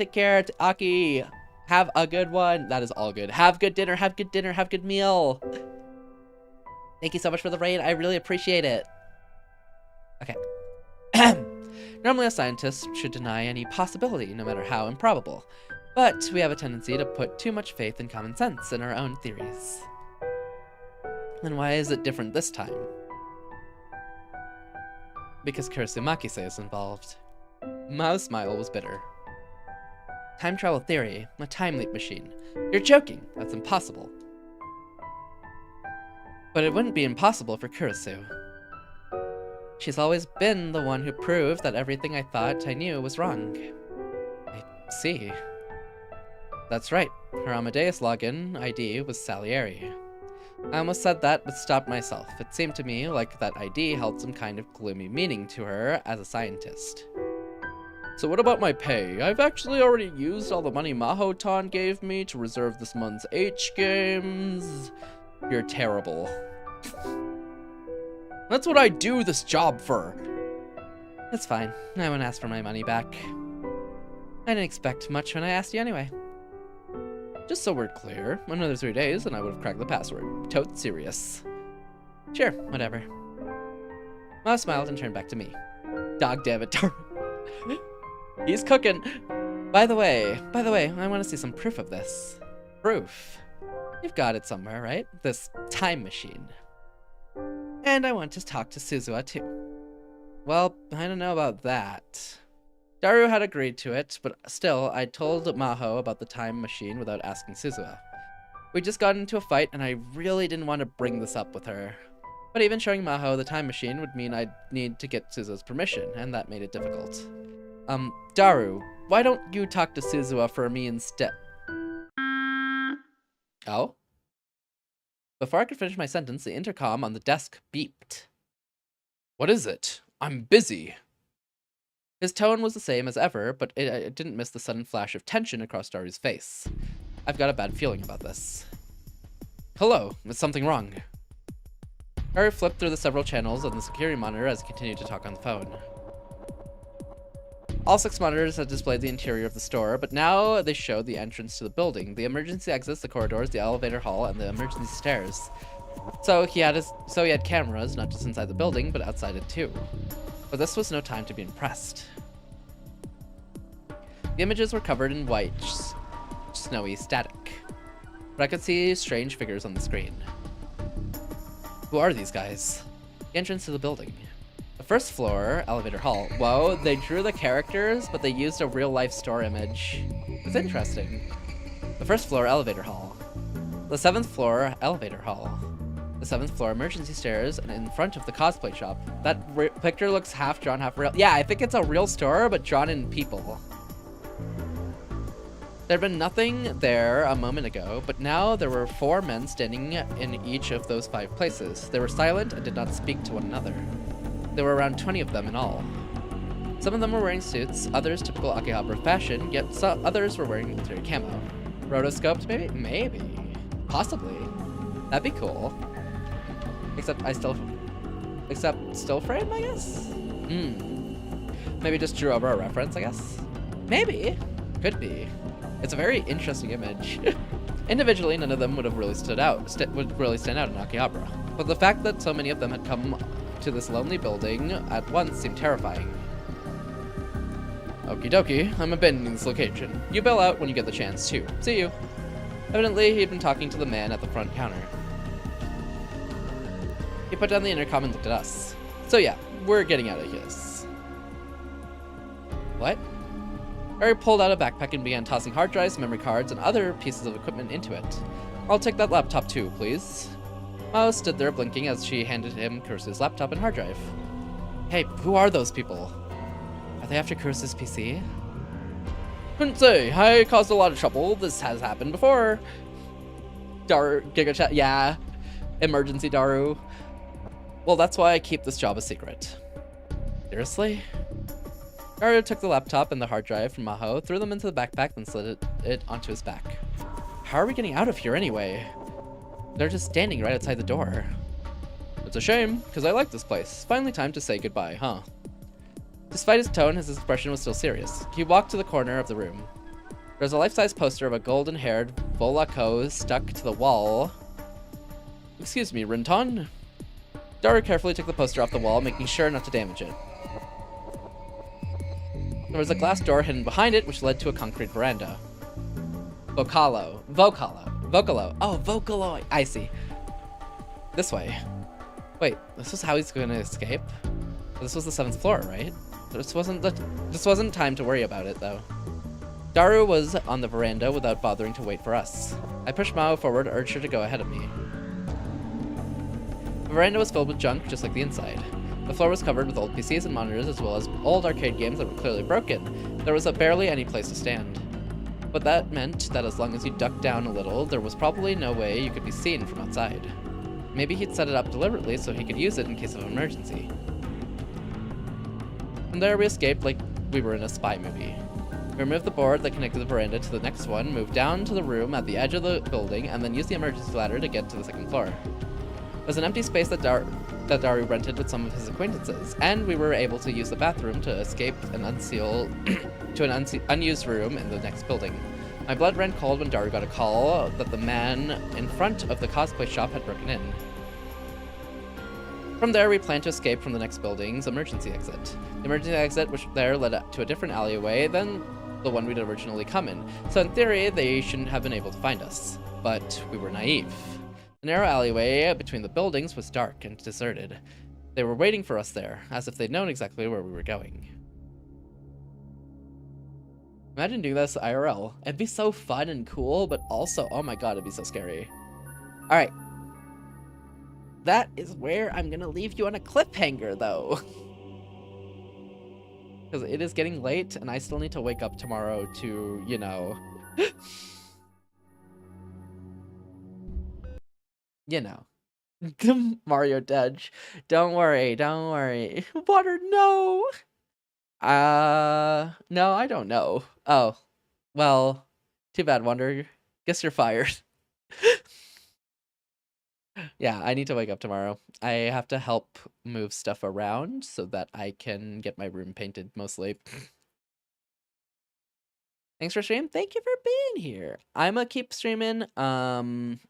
Aki. Have a good one. That is all good. Have good dinner. Have good meal. Thank you so much for the raid. I really appreciate it. Okay. Normally a scientist should deny any possibility, no matter how improbable. But we have a tendency to put too much faith in common sense in our own theories. Then why is it different this time? Because Kurasumakise is involved. Mao's smile was bitter. Time travel theory, a time leap machine. You're joking, that's impossible. But it wouldn't be impossible for Kurisu. She's always been the one who proved that everything I thought I knew was wrong. I see. That's right, her Amadeus login ID was Salieri. I almost said that, but stopped myself. It seemed to me like that ID held some kind of gloomy meaning to her as a scientist. So what about my pay? I've actually already used all the money Mahotan gave me to reserve this month's H-Games. You're terrible. That's what I do this job for. That's fine. I won't ask for my money back. I didn't expect much when I asked you anyway. Just so we're clear, another 3 days and I would have cracked the password. Totes serious. Sure, whatever. Ma smiled and turned back to me. Dog damn it, He's cooking. By the way, I want to see some proof of this. Proof? You've got it somewhere, right? This time machine. And I want to talk to Suzuha too. Well, I don't know about that. Daru had agreed to it, but still, I told Maho about the time machine without asking Suzuha. We just got into a fight, and I really didn't want to bring this up with her. But even showing Maho the time machine would mean I'd need to get Suzuha's permission, and that made it difficult. Daru, why don't you talk to Suzuha for me instead? Oh? Before I could finish my sentence, the intercom on the desk beeped. What is it? I'm busy. His tone was the same as ever, but it didn't miss the sudden flash of tension across Daru's face. I've got a bad feeling about this. Hello, is something wrong? Daru flipped through the several channels on the security monitor as he continued to talk on the phone. All 6 monitors had displayed the interior of the store, but now they showed the entrance to the building, the emergency exits, the corridors, the elevator hall, and the emergency stairs. So he had cameras, not just inside the building, but outside it too. But this was no time to be impressed. The images were covered in white, snowy static, but I could see strange figures on the screen. Who are these guys? The entrance to the building. The first floor, elevator hall. Whoa, they drew the characters, but they used a real-life store image. It's interesting. The first floor, elevator hall. The 7th floor, elevator hall. The 7th floor, emergency stairs, and in front of the cosplay shop. That picture looks half drawn, half real. Yeah, I think it's a real store, but drawn in people. There had been nothing there a moment ago, but now there were 4 men standing in each of those 5 places. They were silent and did not speak to one another. There were around 20 of them in all. Some of them were wearing suits, others typical Akihabara fashion, yet others were wearing military camo. Rotoscoped, maybe? Maybe. Possibly. That'd be cool. Except still frame, I guess? Maybe just drew over a reference, I guess? Maybe. Could be. It's a very interesting image. Individually, none of them would have really stand out in Akihabara. But the fact that so many of them had come to this lonely building at once seemed terrifying. Okie dokie, I'm abandoning this location. You bail out when you get the chance, too. See you. Evidently, he'd been talking to the man at the front counter. He put down the intercom and looked at us. So yeah, we're getting out of this. What? Barry pulled out a backpack and began tossing hard drives, memory cards, and other pieces of equipment into it. I'll take that laptop too, please. Mao stood there blinking as she handed him Kurusu's laptop and hard drive. Hey, who are those people? Are they after Kurusu's PC? Couldn't say. I caused a lot of trouble. This has happened before. Giga chat. Yeah. Emergency Daru. Well, that's why I keep this job a secret. Seriously? Daru took the laptop and the hard drive from Maho, threw them into the backpack, then slid it onto his back. How are we getting out of here anyway? They're just standing right outside the door. It's a shame, because I like this place. Finally time to say goodbye, huh? Despite his tone, his expression was still serious. He walked to the corner of the room. There's a life-size poster of a golden-haired Volako stuck to the wall. Excuse me, Rinton? Daru carefully took the poster off the wall, making sure not to damage it. There was a glass door hidden behind it, which led to a concrete veranda. Vocalo. Oh, Vocalo. I see. This way. Wait, this was how he's going to escape? This was the 7th floor, right? This wasn't time to worry about it, though. Daru was on the veranda without bothering to wait for us. I pushed Mao forward, urged her to go ahead of me. The veranda was filled with junk, just like the inside. The floor was covered with old PCs and monitors, as well as old arcade games that were clearly broken. There was barely any place to stand. But that meant that as long as you ducked down a little, there was probably no way you could be seen from outside. Maybe he'd set it up deliberately so he could use it in case of an emergency. From there we escaped like we were in a spy movie. We removed the board that connected the veranda to the next one, moved down to the room at the edge of the building, and then used the emergency ladder to get to the 2nd floor. It was an empty space that Daru rented with some of his acquaintances, and we were able to use the bathroom to escape and unseal to an unused room in the next building. My blood ran cold when Daru got a call that the man in front of the cosplay shop had broken in. From there, we planned to escape from the next building's emergency exit. The emergency exit, which there led up to a different alleyway than the one we'd originally come in, so in theory, they shouldn't have been able to find us. But we were naive. The narrow alleyway between the buildings was dark and deserted. They were waiting for us there, as if they'd known exactly where we were going. Imagine doing this IRL. It'd be so fun and cool, but also, oh my god, it'd be so scary. Alright. That is where I'm gonna leave you on a cliffhanger, though. Because it is getting late, and I still need to wake up tomorrow to, you know... you know. Mario Dodge. Don't worry, don't worry. Water, no! No, I don't know. Oh. Well, too bad, Wonder. Guess you're fired. Yeah, I need to wake up tomorrow. I have to help move stuff around so that I can get my room painted, mostly. Thanks for streaming. Thank you for being here. I'm gonna keep streaming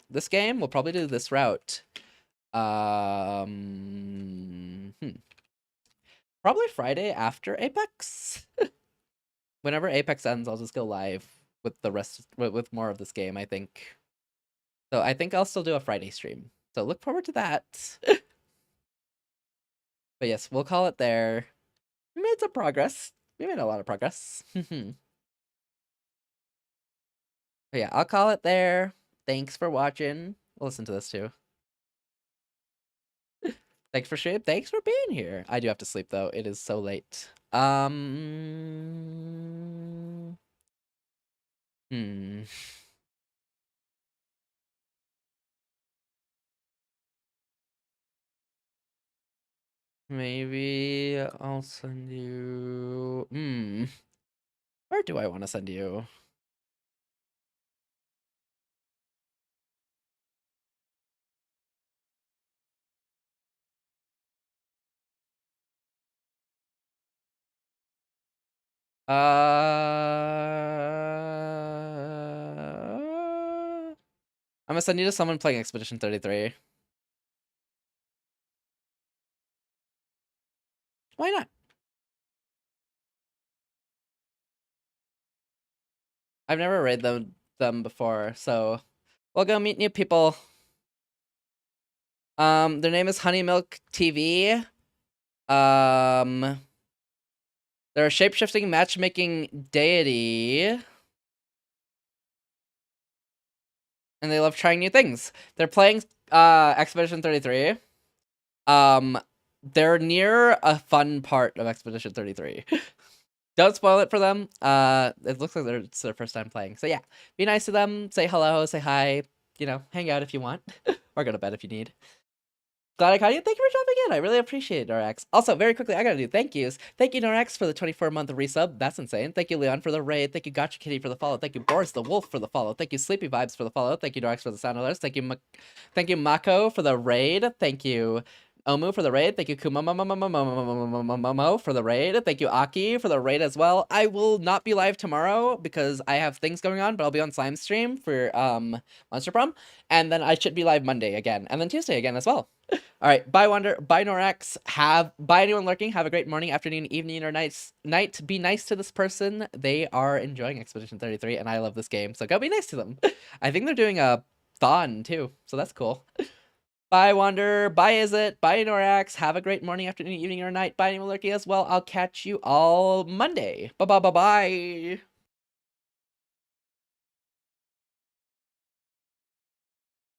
this game. We'll probably do this route. Probably Friday after Apex. Whenever Apex ends, I'll just go live with the rest with more of this game, I think. So I think I'll still do a Friday stream. So look forward to that. But yes, we'll call it there. We made some progress. We made a lot of progress. But yeah, I'll call it there. Thanks for watching. Listen to this too. Thanks for streaming. Thanks for being here. I do have to sleep though. It is so late. Hmm. Maybe I'll send you... Where do I want to send you? I'm gonna send you to someone playing Expedition 33. Why not? I've never raid them before, so we'll go meet new people. Their name is Honeymilk TV. They're a shape-shifting matchmaking deity. And they love trying new things. They're playing Expedition 33. They're near a fun part of Expedition 33. Don't spoil it for them. It looks like it's their first time playing. So yeah, be nice to them. Say hello, say hi. You know, hang out if you want. Or go to bed if you need. Glad I caught you. Thank you for dropping in. I really appreciate it, Norax. Also, very quickly, I gotta do thank yous. Thank you, Norax, for the 24-month resub. That's insane. Thank you, Leon, for the raid. Thank you, Gotcha Kitty, for the follow. Thank you, Boris the Wolf, for the follow. Thank you, Sleepy Vibes, for the follow. Thank you, Norax, for the sound alerts. Thank you, Mako, for the raid. Thank you, Omu, for the raid. Thank you, Kumomomomomomomomomomo, for the raid. Thank you, Aki, for the raid as well. I will not be live tomorrow because I have things going on, but I'll be on Slime stream for Monster Prom, and then I should be live Monday again, and then Tuesday again as well. All right, bye Wander, bye Norax, bye anyone lurking, have a great morning, afternoon, evening, or night. Be nice to this person. They are enjoying Expedition 33, and I love this game, so go be nice to them. I think they're doing a thon too, so that's cool. Bye Wander, bye Izzet, bye Norax, have a great morning, afternoon, evening, or night. Bye anyone lurking as well. I'll catch you all Monday. Bye.